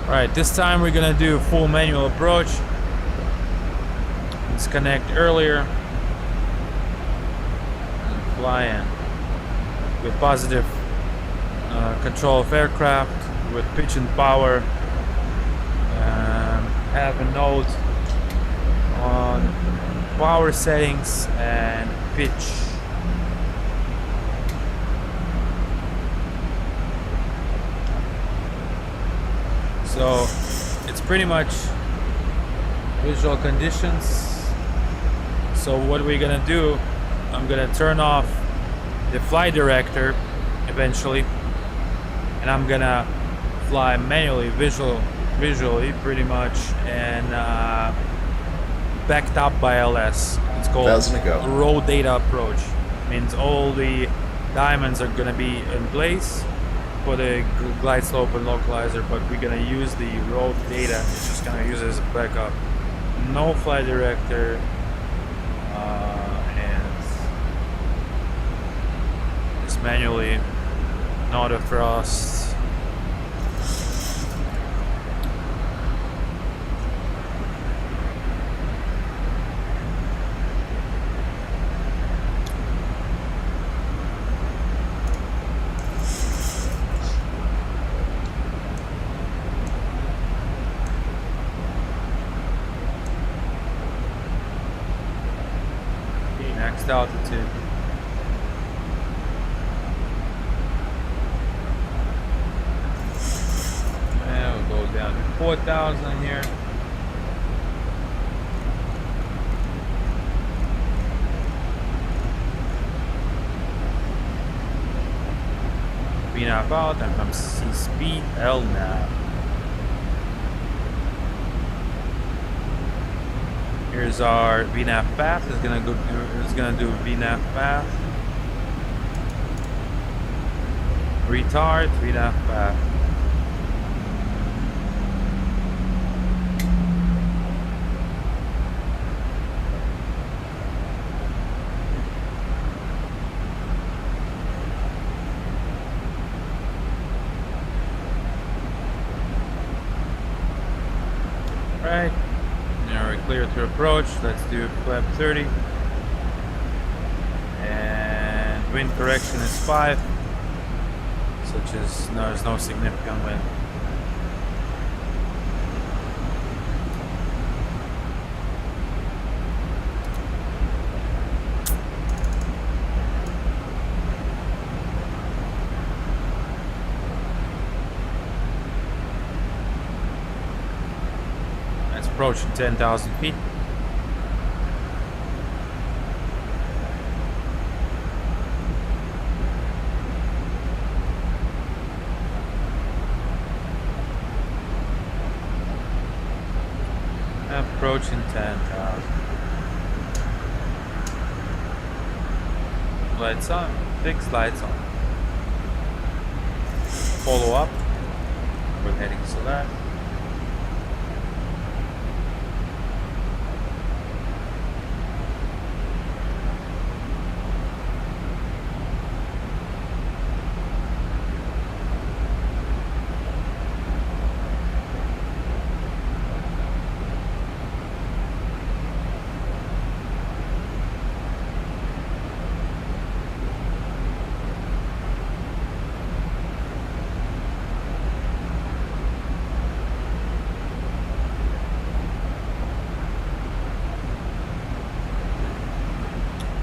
Alright, this time we're gonna do full manual approach. Disconnect earlier. And fly in. With positive control of aircraft, with pitch and power. Have a note on power settings and pitch. So it's pretty much visual conditions. So what we're gonna do, I'm gonna turn off the flight director eventually, and I'm gonna fly manually, visually pretty much, and backed up by LS. It's called raw data approach. Means all the diamonds are gonna be in place for the glide slope and localizer, but we're gonna use the raw data. It's just gonna use it as a backup. No flight director, and just manually, not a thrust. Altitude. And we'll go down to 4,000 here. VNAV out and from C speed LNAV. Here's our VNAV path. It's gonna do VNAV path. Retard VNAV path. Right. Now we're clear to approach. Let's do flap 30. And wind correction is 5. Such as there's no significant wind. Approaching 10,000 feet. Approaching 10,000. Lights on. Fixed lights on. Follow up. We're heading to that.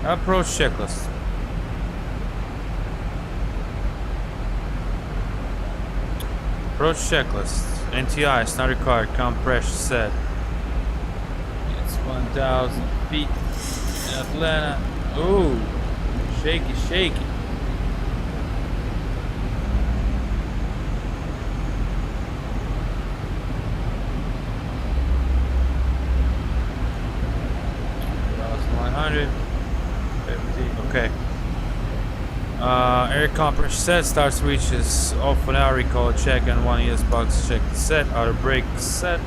Approach checklist. Approach checklist. NTI is not required. Compress set. It's 1,000 feet in Atlanta. Ooh, shaky, shaky. 200. Okay. Air compressor set, start switch is off for now, recall check and 1 ES box check set, outer brake set,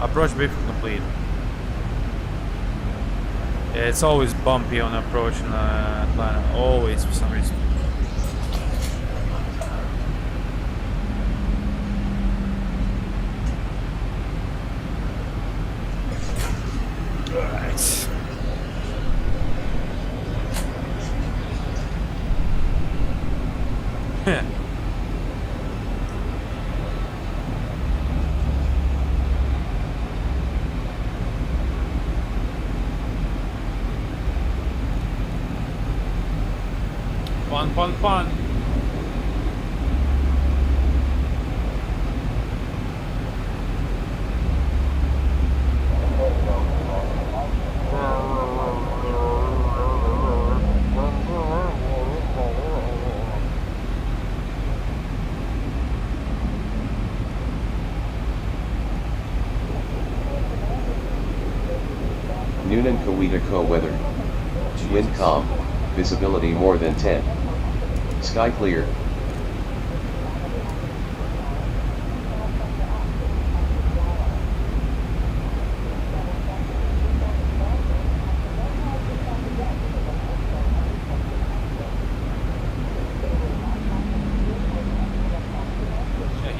approach briefing complete. Yeah, it's always bumpy on approach in Atlanta, always for some reason. Alright. Fun. Noonan Kawita weather. Wind calm, visibility more than 10. Sky clear.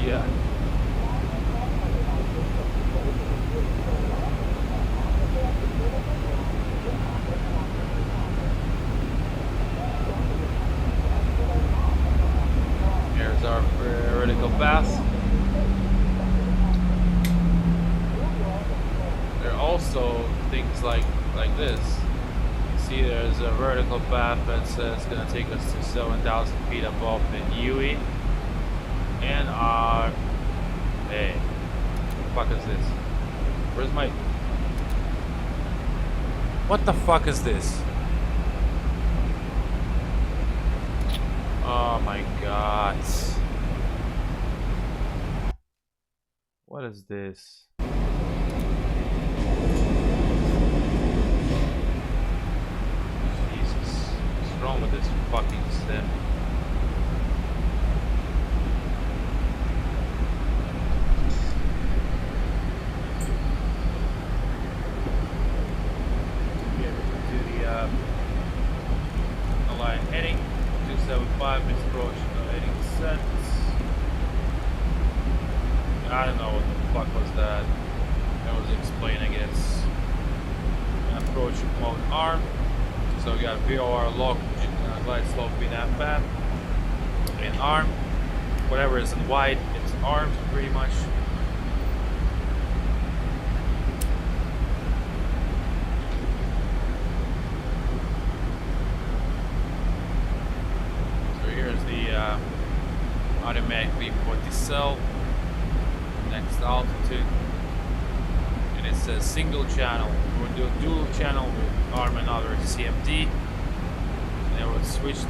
Yeah. Here's our vertical path. There are also things like this. You see there's a vertical path that says it's gonna take us to 7,000 feet above the UE. And our... Hey. What the fuck is this? Where's my... What the fuck is this? Oh my god. What is this? Jesus. What's wrong with this fucking sim? Line heading 275 is approach, heading set. I don't know what the fuck was that. I was explaining it's an approach mode arm. So we got VOR lock and glide slope in that path. In arm, whatever is in wide, it's armed pretty much. Automatic V40 cell, next altitude, and it's a single channel. We'll do a dual channel with arm and other CMD, and then we'll switch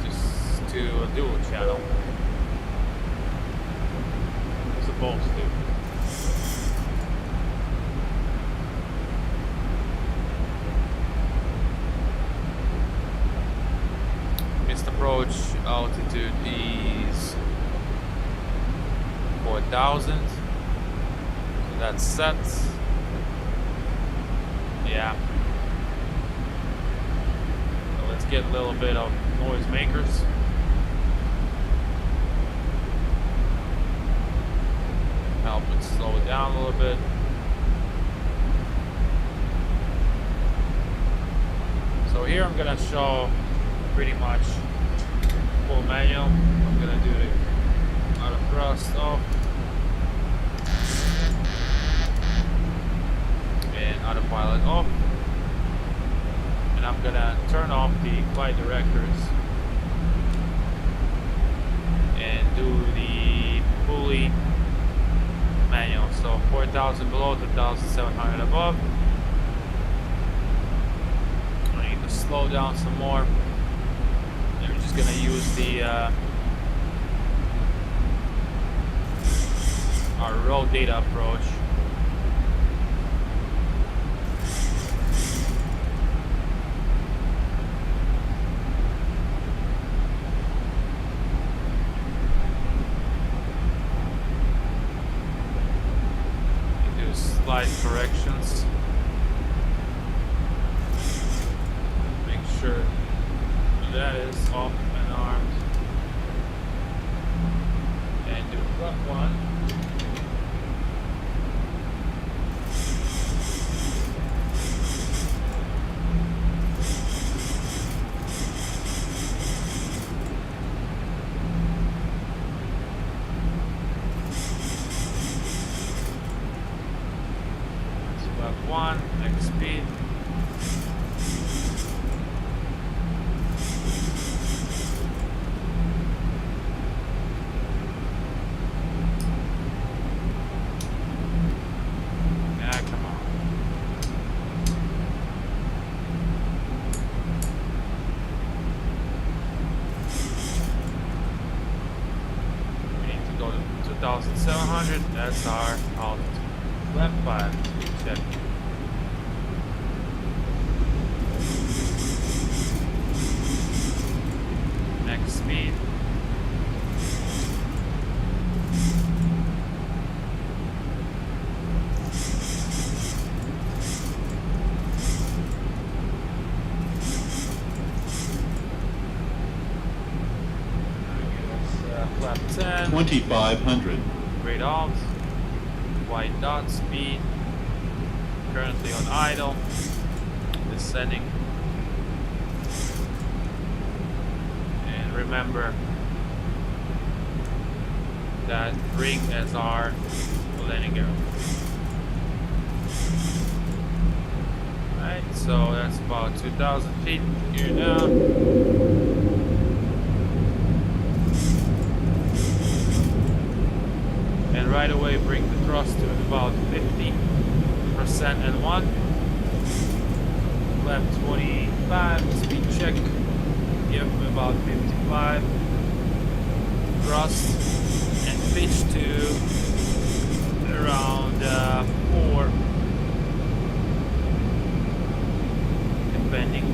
to a dual channel. We're supposed to. Missed approach altitude is 4,000. So that's set. Yeah. So let's get a little bit of noisemakers. Help it slow it down a little bit. So here I'm gonna show pretty much full manual. I'm gonna do the auto thrust off and autopilot off, and I'm gonna turn off the flight directors and do the fully manual. So 4,000 below, 2,700 above. I need to slow down some more. And we're just gonna use the our raw data approach. slight corrections. Make sure that is off and armed. And do flap 1. One, next speed. Yeah, come on. We need to go to 2,700. That's our altitude. Left 5. Check. Speed. Flap 10. 2,500. Great alt. White dot speed. Currently on idle. Descending. Remember that ring as our landing gear. Right, so that's about 2,000 feet here now. And right away bring the thrust to about 50% and 1. Left 25, speed check. Yep, about 55. Thrust and pitch to around 4, depending.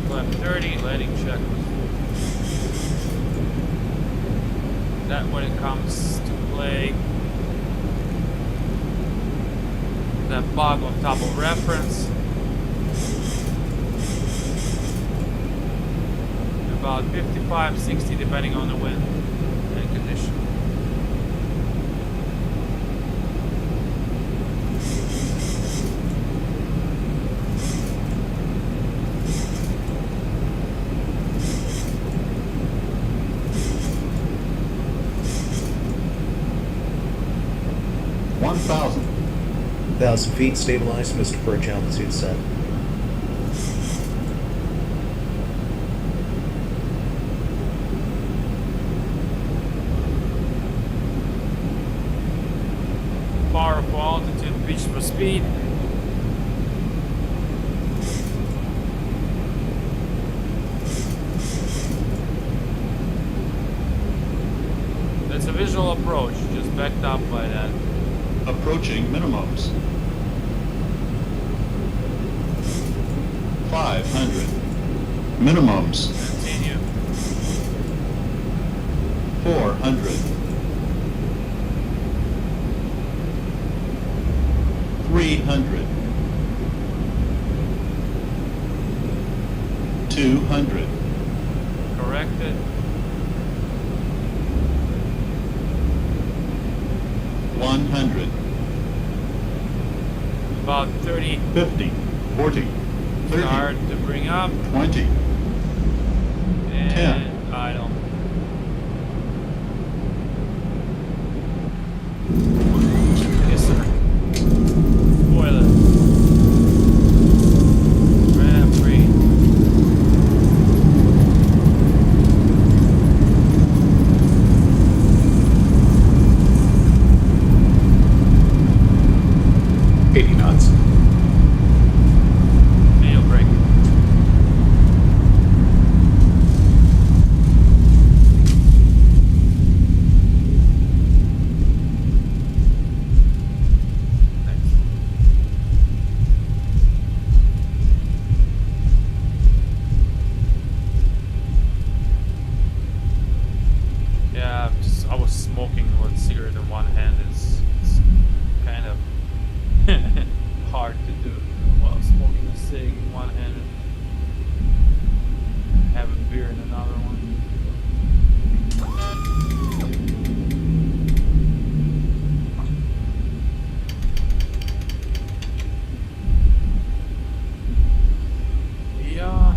Left 30, landing check. That when it comes to play. That bug on top of reference. About 55, 60 depending on the wind and condition. $1,000. 1,000 feet, stabilized, Mr. Perch, altitude set. Bar for altitude, pitch for speed. That's a visual approach, just backed up by that. Approaching minimums. 500. Minimums. Continue. 400. 300. 200. Corrected. 100. About 30. 50. 40. 30. Start to bring up. 20. And 10. idle. Yes, sir. Spoiler. Ramp free. Manual brake. Yeah, I was smoking with a cigarette in one hand. It's kind of hard to do while smoking a cig in one hand and having beer in another one. Yeah.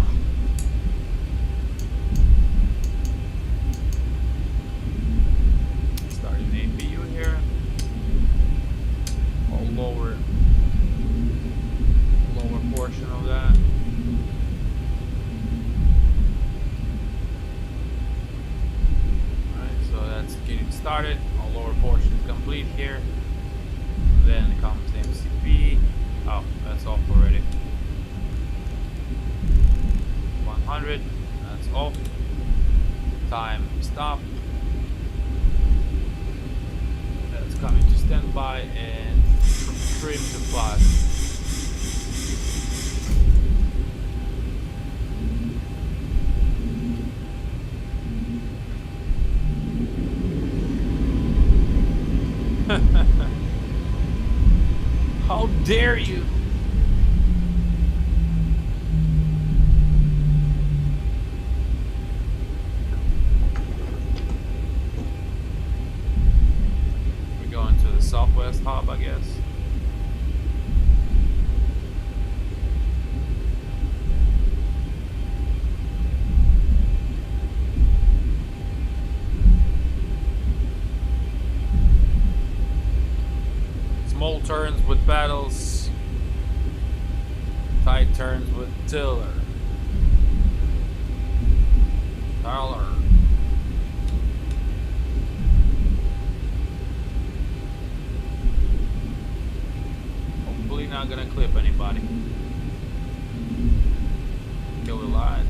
Starting the APU here. Or lower portion of that. Alright, so that's getting started. Our lower portion is complete here. Then comes the MCP. Oh, that's off already. 100, that's off. Time stop. That's coming to standby and trim to flash. How dare you! We're going to the southwest hub, I guess. Small turns with paddles, tight turns with tiller. Hopefully not gonna clip anybody. Kill the lights.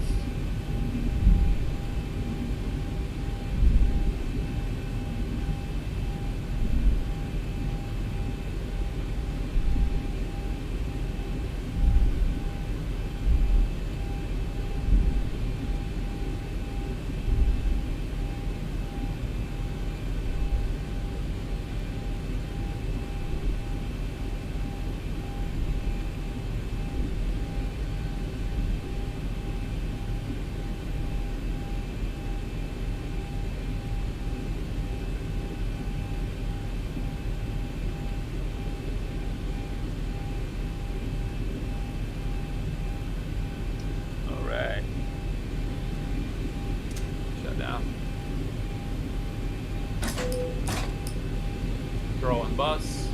Throwing bus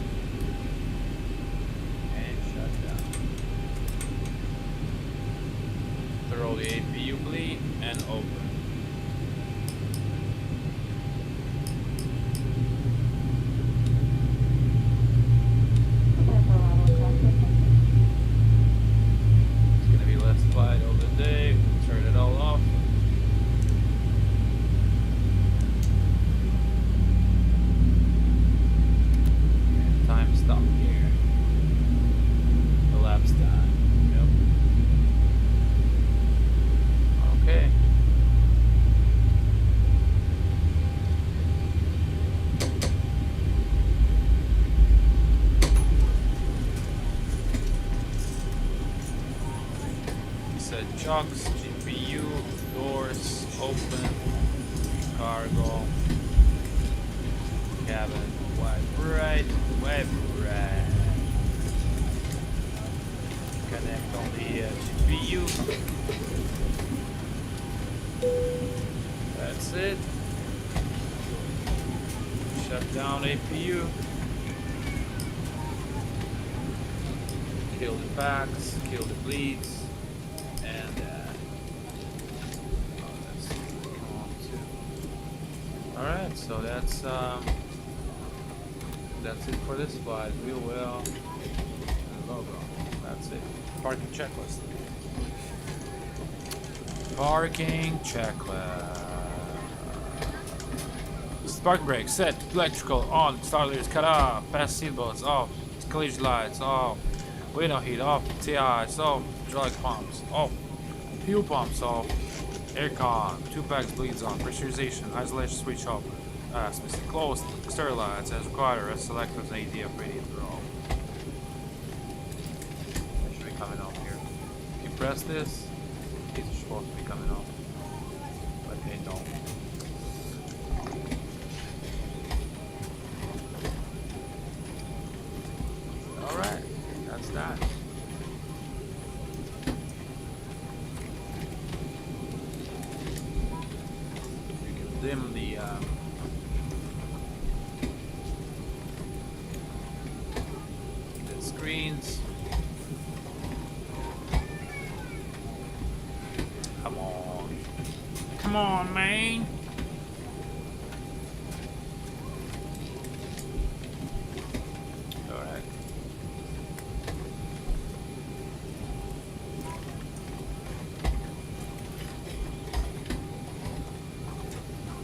and shut down. Throw the APU bleed and open. It's gonna be less flight over the day. Turn it all off. Time stop here. Elapsed time. Yep. Okay. Set chocks, GPU, doors open, cargo, cabin, wipe right. Connect on the GPU. That's it. Shut down APU. Kill the packs, kill the bleeds, and alright, so that's it for this flight. Wheel well and logo. That's it. Parking checklist. Parking checklist. Spark brake set. Electrical on. Start leaders cut off. Pass seatbelts off. Collision lights off. Window heat off. TIs off. Hydraulic pumps off. Fuel pumps off. Aircon, 2 packs bleeds on, pressurization, isolation switch off, specific closed, sterilized as required, as selected as an ADF ready to roll. That should be coming off here. If you press this, these are supposed to be coming off, but they don't. Alright, that's that. Dim the screens. Come on, man. All right.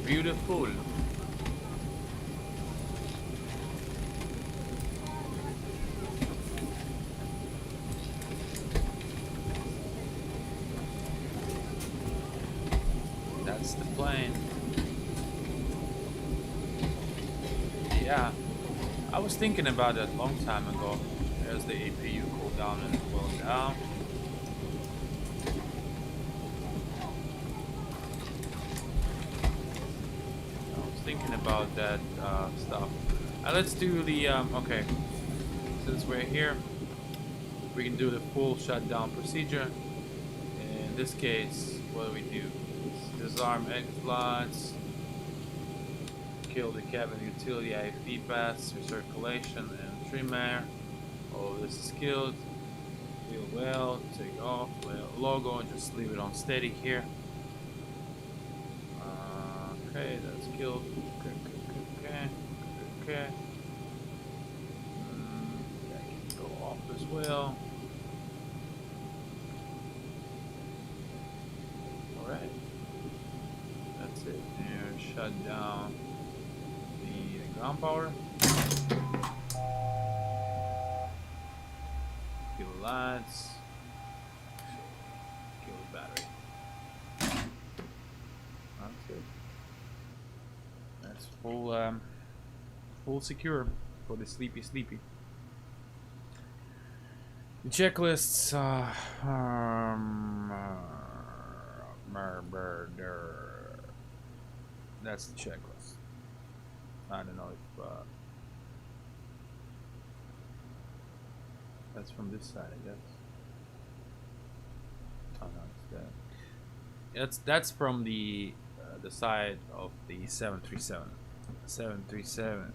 Beautiful. That's the plane. Yeah, I was thinking about it a long time ago. There's the APU cool down and cool down. Thinking about that stuff. Let's do the okay, since we're here we can do the full shutdown procedure. In this case, what do? Disarm exploits, kill the cabin utility IFV paths, recirculation and trim air. All of this is killed. Feel well, take off, logo, just leave it on static here. Okay, that's killed. Okay. That can go off as well. Alright. That's it. And shut down the ground power. Kill the lights. Kill the battery. That's it. That's full secure for the sleepy. The checklists, that's the checklist. I don't know if that's from this side, I guess. Oh no, it's that. That's from the side of the 737. 737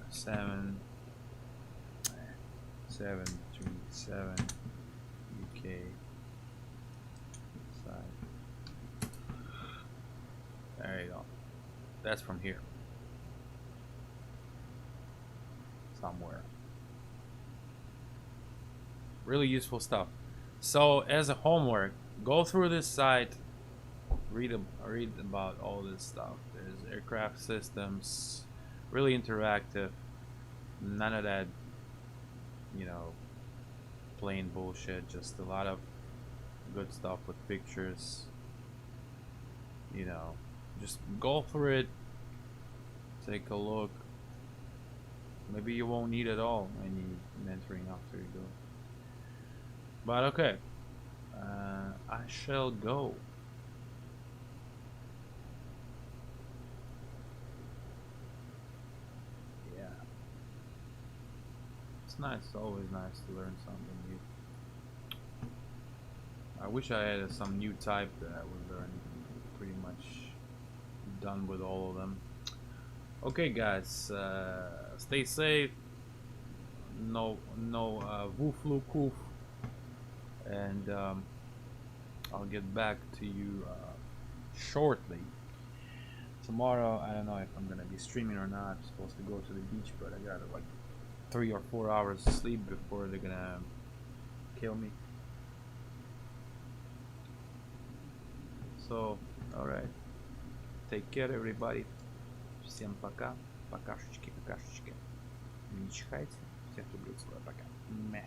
UK side. There you go. That's from here. Somewhere. Really useful stuff. So as a homework, go through this site, read about all this stuff. There's aircraft systems, really interactive, none of that, you know, plain bullshit, just a lot of good stuff with pictures. You know, just go through it, take a look. Maybe you won't need it all any mentoring after you go. But okay, I shall go. Yeah, it's nice. It's always nice to learn something new. I wish I had some new type that I would learn. Pretty much done with all of them. Okay, guys, stay safe. No woof loop woof. And I'll get back to you shortly. Tomorrow, I don't know if I'm gonna be streaming or not. I'm supposed to go to the beach, but I got like 3 or 4 hours of sleep before they're gonna kill me. So, alright. Take care, everybody. Всем пока. Покашечки, какашечки. Не чихайте. Всех люблю, целую, пока. Мeh.